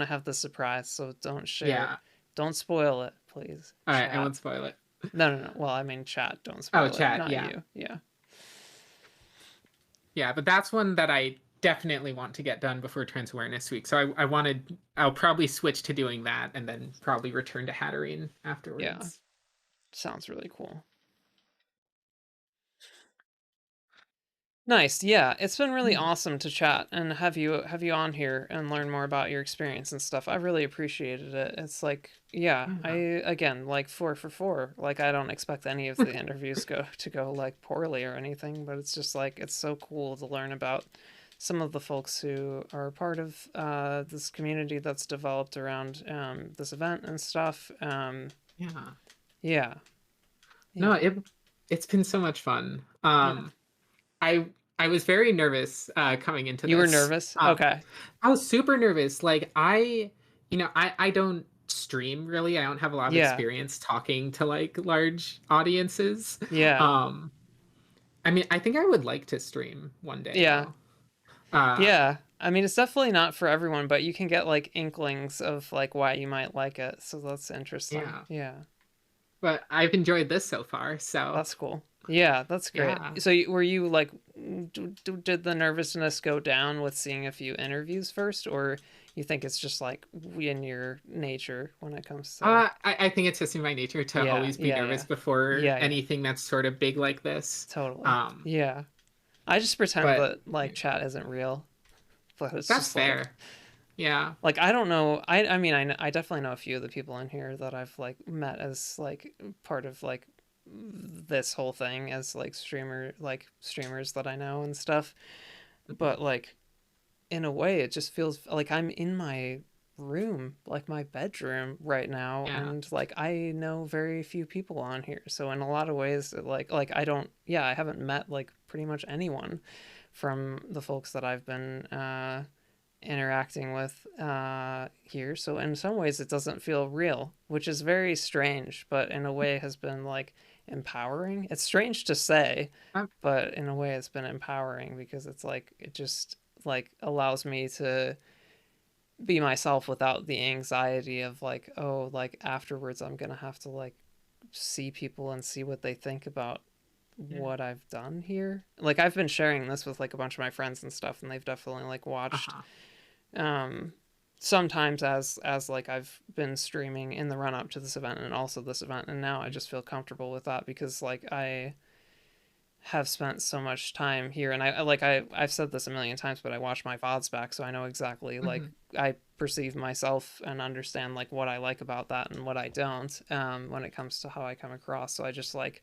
to have the surprise. So don't share. Yeah. Don't spoil it, please, All right, I chat. won't spoil it. No. Well, I mean, chat. Don't Oh, spoil it. chat. Not Yeah. you. Yeah. Yeah, but that's one that I definitely want to get done before Trans Awareness Week. So I'll probably switch to doing that and then probably return to Hatterene Yeah. afterwards. Sounds really cool. Nice. Yeah, it's been really awesome to chat and have you on here and learn more about your experience and stuff. I really appreciated it. It's like, yeah, I again, like 4 for 4. Like I don't expect any of the interviews to go like poorly or anything, but it's just like it's so cool to learn about some of the folks who are part of this community that's developed around this event and stuff. Yeah. Yeah. No, Yeah. it's been so much fun. Yeah. I I was very nervous coming into You were this. nervous? Okay. I was super nervous. Like I don't stream really. I don't have a lot of Yeah. experience talking to like large audiences. Yeah. Um, I mean, I think I would like to stream one day Yeah. though. Uh, Yeah. I mean, it's definitely not for everyone, but you can get like inklings of like why you might like it. So that's interesting. yeah, Yeah. but I've enjoyed this so far. So That's cool. Yeah, that's great. yeah. So were you like, did the nervousness go down with seeing a few interviews first, or you think it's just like in your nature when it comes to? I think it's just in my nature to Yeah, always be yeah, nervous yeah, before yeah, yeah. anything that's sort of big like this. Totally. Um, Yeah. I just pretend but that like chat isn't real, but it's that's just like fair. Yeah. I don't know. I mean I definitely know a few of the people in here that I've like met as like part of like this whole thing as like streamers that I know and stuff. But like in a way it just feels like I'm in my room, like my bedroom right now, Yeah. and like I know very few people on here. So in a lot of ways like I don't, yeah, I haven't met like pretty much anyone from the folks that I've been interacting with here. So in some ways it doesn't feel real, which is very strange, but in a way has been like empowering. It's strange to say, Uh, but in a way it's been empowering because it's like it just like allows me to be myself without the anxiety of like, oh, like afterwards I'm gonna have to like see people and see what they think about yeah. what I've done here. Like I've been sharing this with like a bunch of my friends and stuff, and they've definitely like watched Uh-huh. um sometimes as like I've been streaming in the run up to this event and also this event, and now I just feel comfortable with that because like I have spent so much time here, and I've said this a million times, but I watch my VODs back, so I know exactly like Hmm. I perceive myself and understand like what I like about that and what I don't when it comes to how I come across. So I just like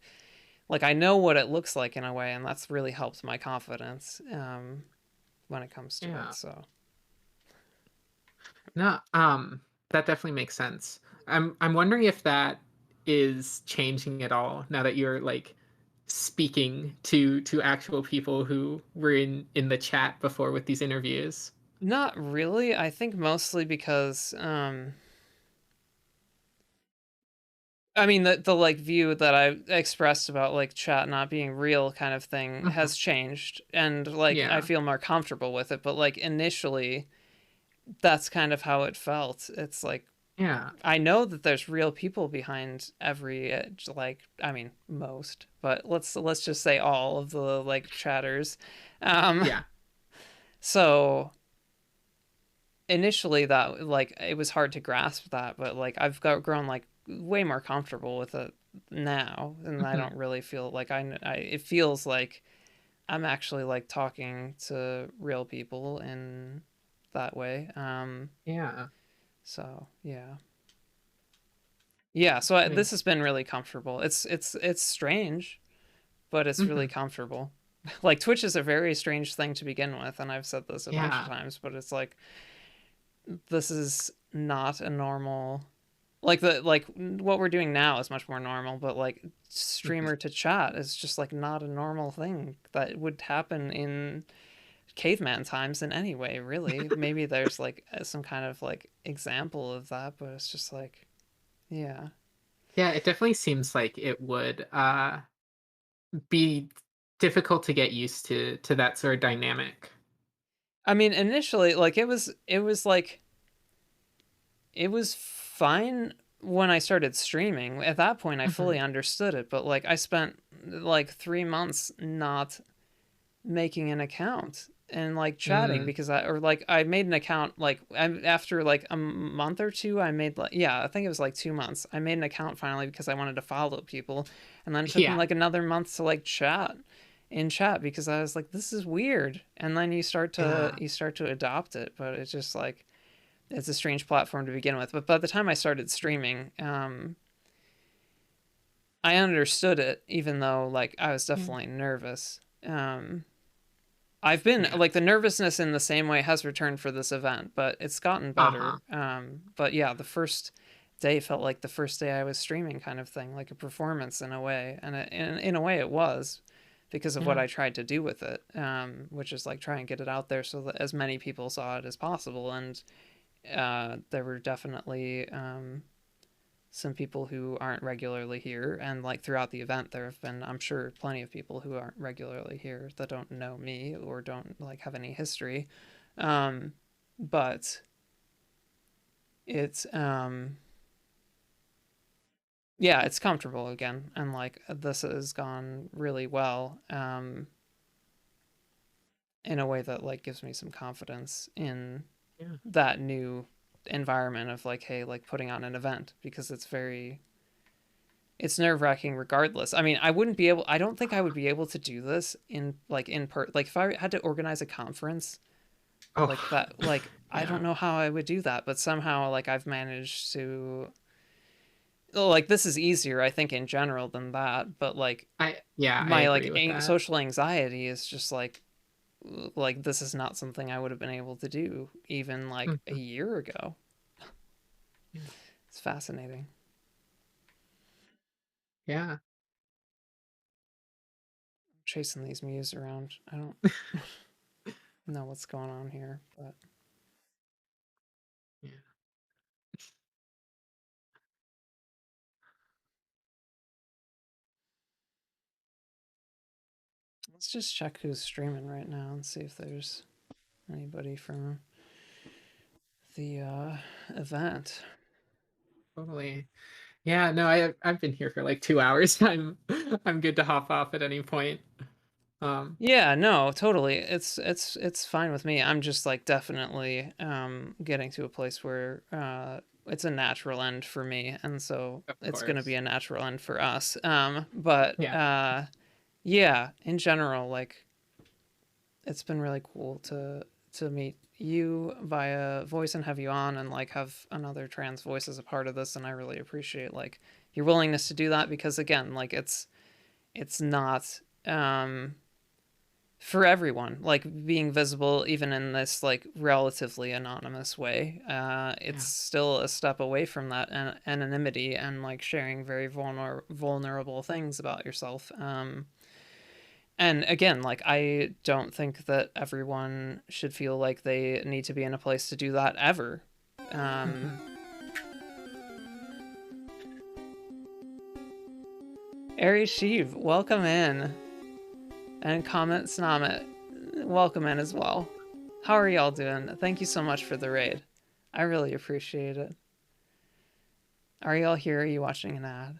I know what it looks like in a way, and that's really helped my confidence when it comes to Yeah. it. So No, that definitely makes sense. I'm wondering if that is changing at all now that you're like speaking to actual people who were in the chat before with these interviews. not really. I think mostly because I mean the like view that I expressed about like chat not being real kind of thing Mhm. has changed, and like I Yeah. feel more comfortable with it, but like initially that's kind of how it felt. It's like Yeah. I know that there's real people behind every like I mean most, but let's just say all of the like chatters. Um Yeah. so initially that like it was hard to grasp that, but like grown like way more comfortable with it now, and I Mhm. don't really feel like I it feels like I'm actually like talking to real people in that way. Yeah. So yeah. Yeah, so Right. this has been really comfortable. It's strange, but it's really Mhm. comfortable. Like Twitch is a very strange thing to begin with, and I've said this a bunch of Yeah. times, but it's like this is not a normal like the like what we're doing now is much more normal, but like Mhm. streamer to chat is just like not a normal thing that would happen in caveman times in any way, really. Maybe there's like some kind of like example of that, but it's just like yeah. Yeah, it definitely seems like it would be difficult to get used to that sort of dynamic. I mean, initially, like it was like it was fine when I started streaming, at that point I fully understood it, but like I spent like 3 months not making an account and like chatting because I made an account like after like a month or two. I made like, yeah, I think it was like 2 months. I made an account finally because I wanted to follow people, and then it took me Yeah. like another month to like chat because I was like, this is weird. And then Yeah. you start to adopt it, but it's just like it's a strange platform to begin with. But by the time I started streaming, I understood it, even though like I was definitely nervous. I've been Yeah. like, the nervousness in the same way has returned for this event, but it's gotten better. But yeah, the first day felt like the first day I was streaming, kind of thing, like a performance in a way, and in a way it was, because of what Yeah. I tried to do with it, which is like try and get it out there so that as many people saw it as possible. And there were definitely some people who aren't regularly here, and like throughout the event there have been, I'm sure, plenty of people who aren't regularly here that don't know me or don't like have any history. But it's yeah, it's comfortable again, and like this has gone really well, in a way that like gives me some confidence in Yeah. that new environment of like, hey, like putting on an event, because it's nerve-wracking regardless. I mean, I don't think I would be able to do this in like like if I had to organize a conference Oh. like that, like I Yeah. don't know how I would do that, but somehow like I've managed to, like, this is easier I think in general than that, but like I my like agree with that. social anxiety is just like this is not something I would have been able to do even like a year ago. Yeah. It's fascinating. Yeah. Chasing these mews around. I don't know what's going on here, but Yeah. let's just check who's streaming right now and see if there's anybody from the event. Totally. Yeah, no, I've been here for like 2 hours. I'm good to hop off at any point. Yeah, no, totally. It's fine with me. I'm just like definitely getting to a place where it's a natural end for me, and so Of it's going to be course. a natural end for us. But Yeah. yeah, in general, like it's been really cool to meet you via voice and have you on, and like have another trans voice as a part of this, and I really appreciate like your willingness to do that, because again, like it's not for everyone, like being visible even in this like relatively anonymous way. It's Yeah. still a step away from that anonymity and like sharing very vulnerable things about yourself. And again, like I don't think that everyone should feel like they need to be in a place to do that ever. um Ari Sheev, welcome in. And Comment Snomit, welcome in as well. How are y'all doing? Thank you so much for the raid. I really appreciate it. Are y'all here? Are you watching an ad?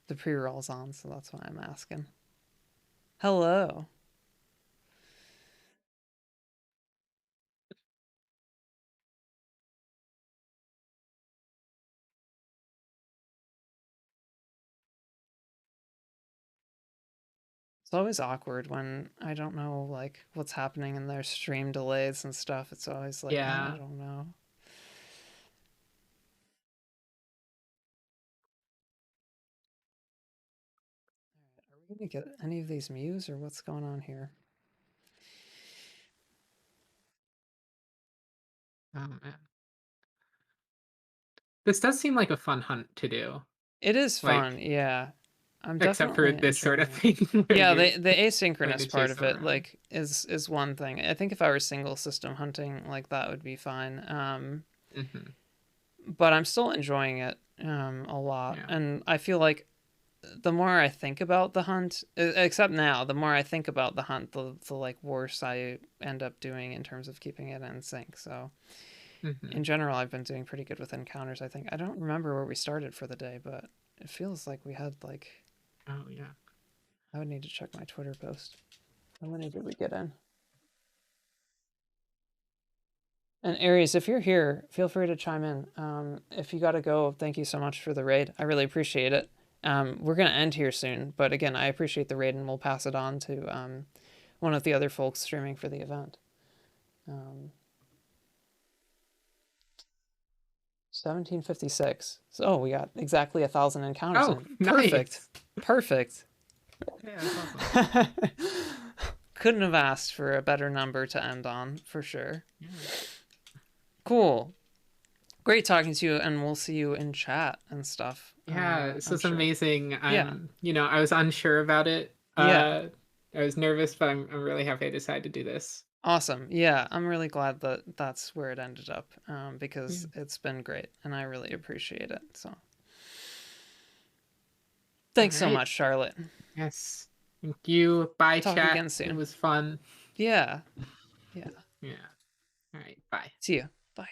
The pre-roll's on, so that's why I'm asking. Hello. It's always awkward when I don't know like what's happening in their stream delays and stuff. It's always like, oh, I Yeah. don't know. Are we gonna get any of these mews or what's going on here? Oh man. This does seem like a fun hunt to do. It is fun, Like, yeah. I'm except for definitely this sort of enjoying it. thing where Yeah, you're the trying to asynchronous part chase of them it around. like is one thing. I think if I were single system hunting, like that would be fine. Hmm. But I'm still enjoying it a lot, Yeah. and I feel like the more I think about the hunt, except now, the more I think about the hunt, the like worse I end up doing in terms of keeping it in sync. So in general, I've been doing pretty good with encounters, I think. I don't remember where we started for the day, but it feels like we had like... Oh, yeah. I would need to check my Twitter post. How many did we get in? And Aries, if you're here, feel free to chime in. If you got to go, thank you so much for the raid. I really appreciate it. We're going to end here soon, but again, I appreciate the raid and we'll pass it on to one of the other folks streaming for the event. 1756. So we got exactly 1,000 encounters. Oh, perfect. Nice. Perfect. Yeah, that's awesome. Couldn't have asked for a better number to end on, for sure. Yeah. Cool. Great talking to you, and we'll see you in chat and stuff. Yeah, this was amazing. Yeah. You know, I was unsure about it. Yeah. I was nervous, but I'm really happy I decided to do this. Awesome. Yeah, I'm really glad that that's where it ended up, because it's been great, and I really appreciate it. So, thanks so much, Charlotte. Yes. Thank you. Bye, Talk chat. again soon. It was fun. Yeah. Yeah. Yeah. All right. Bye. See you. Bye.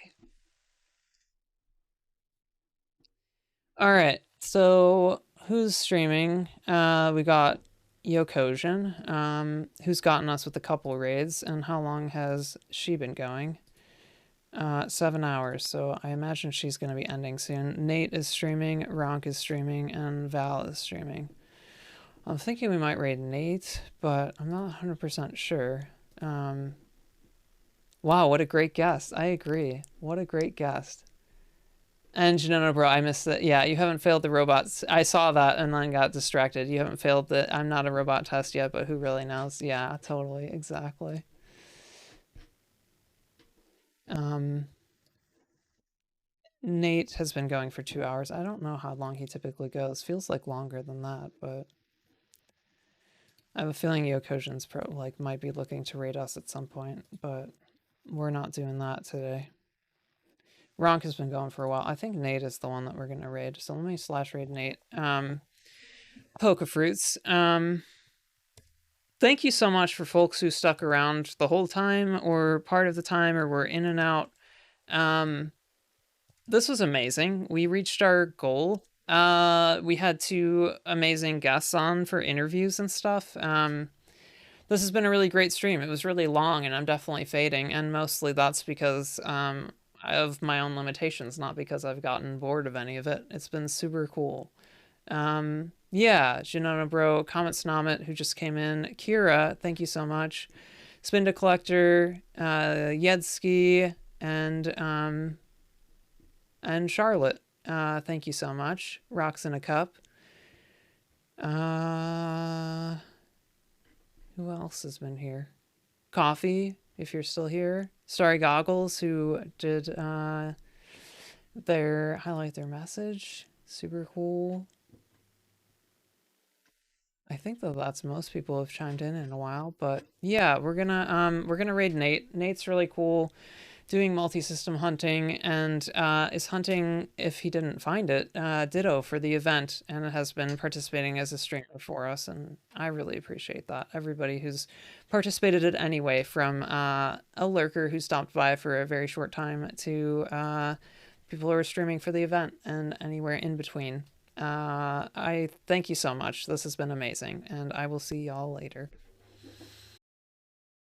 All right. So who's streaming? We got Yokojin, who's gotten us with a couple raids. And how long has she been going? 7 hours. So I imagine she's going to be ending soon. Nate is streaming, Ronk is streaming, and Val is streaming. I'm thinking we might raid Nate, but I'm not 100% sure. Wow, what a great guest. I agree. What a great guest. And Janona, bro, I missed it. Yeah, you haven't failed the robots. I saw that and then got distracted. You haven't failed the I'm not a robot test yet, but who really knows? Yeah, totally. Exactly. Nate has been going for 2 hours. I don't know how long he typically goes. Feels like longer than that, but I have a feeling Yokojin's might be looking to raid us at some point, but we're not doing that today. Ronk has been going for a while. I think Nate is the one that we're going to raid. So let me /raid Nate. Poke-Fruits. Thank you so much for folks who stuck around the whole time or part of the time or were in and out. This was amazing. We reached our goal. We had 2 amazing guests on for interviews and stuff. This has been a really great stream. It was really long and I'm definitely fading. And mostly that's because of my own limitations, not because I've gotten bored of any of it. It's been super cool. Yeah, Janona Bro, Comet Snomit, who just came in, Kira, thank you so much, Spinda Collector, Yedsky, and Charlotte, thank you so much. Rocks in a Cup. Who else has been here? Coffee, if you're still here. Starry Goggles, who did highlight their message. Super cool. I think that that's most people have chimed in a while, but yeah, we're gonna raid Nate. Nate's really cool, doing multi-system hunting and is hunting if he didn't find it. Ditto for the event, and has been participating as a streamer for us, and I really appreciate that. Everybody who's participated in any way, from a lurker who stopped by for a very short time to people who are streaming for the event and anywhere in between. I thank you so much. This has been amazing, and I will see y'all later.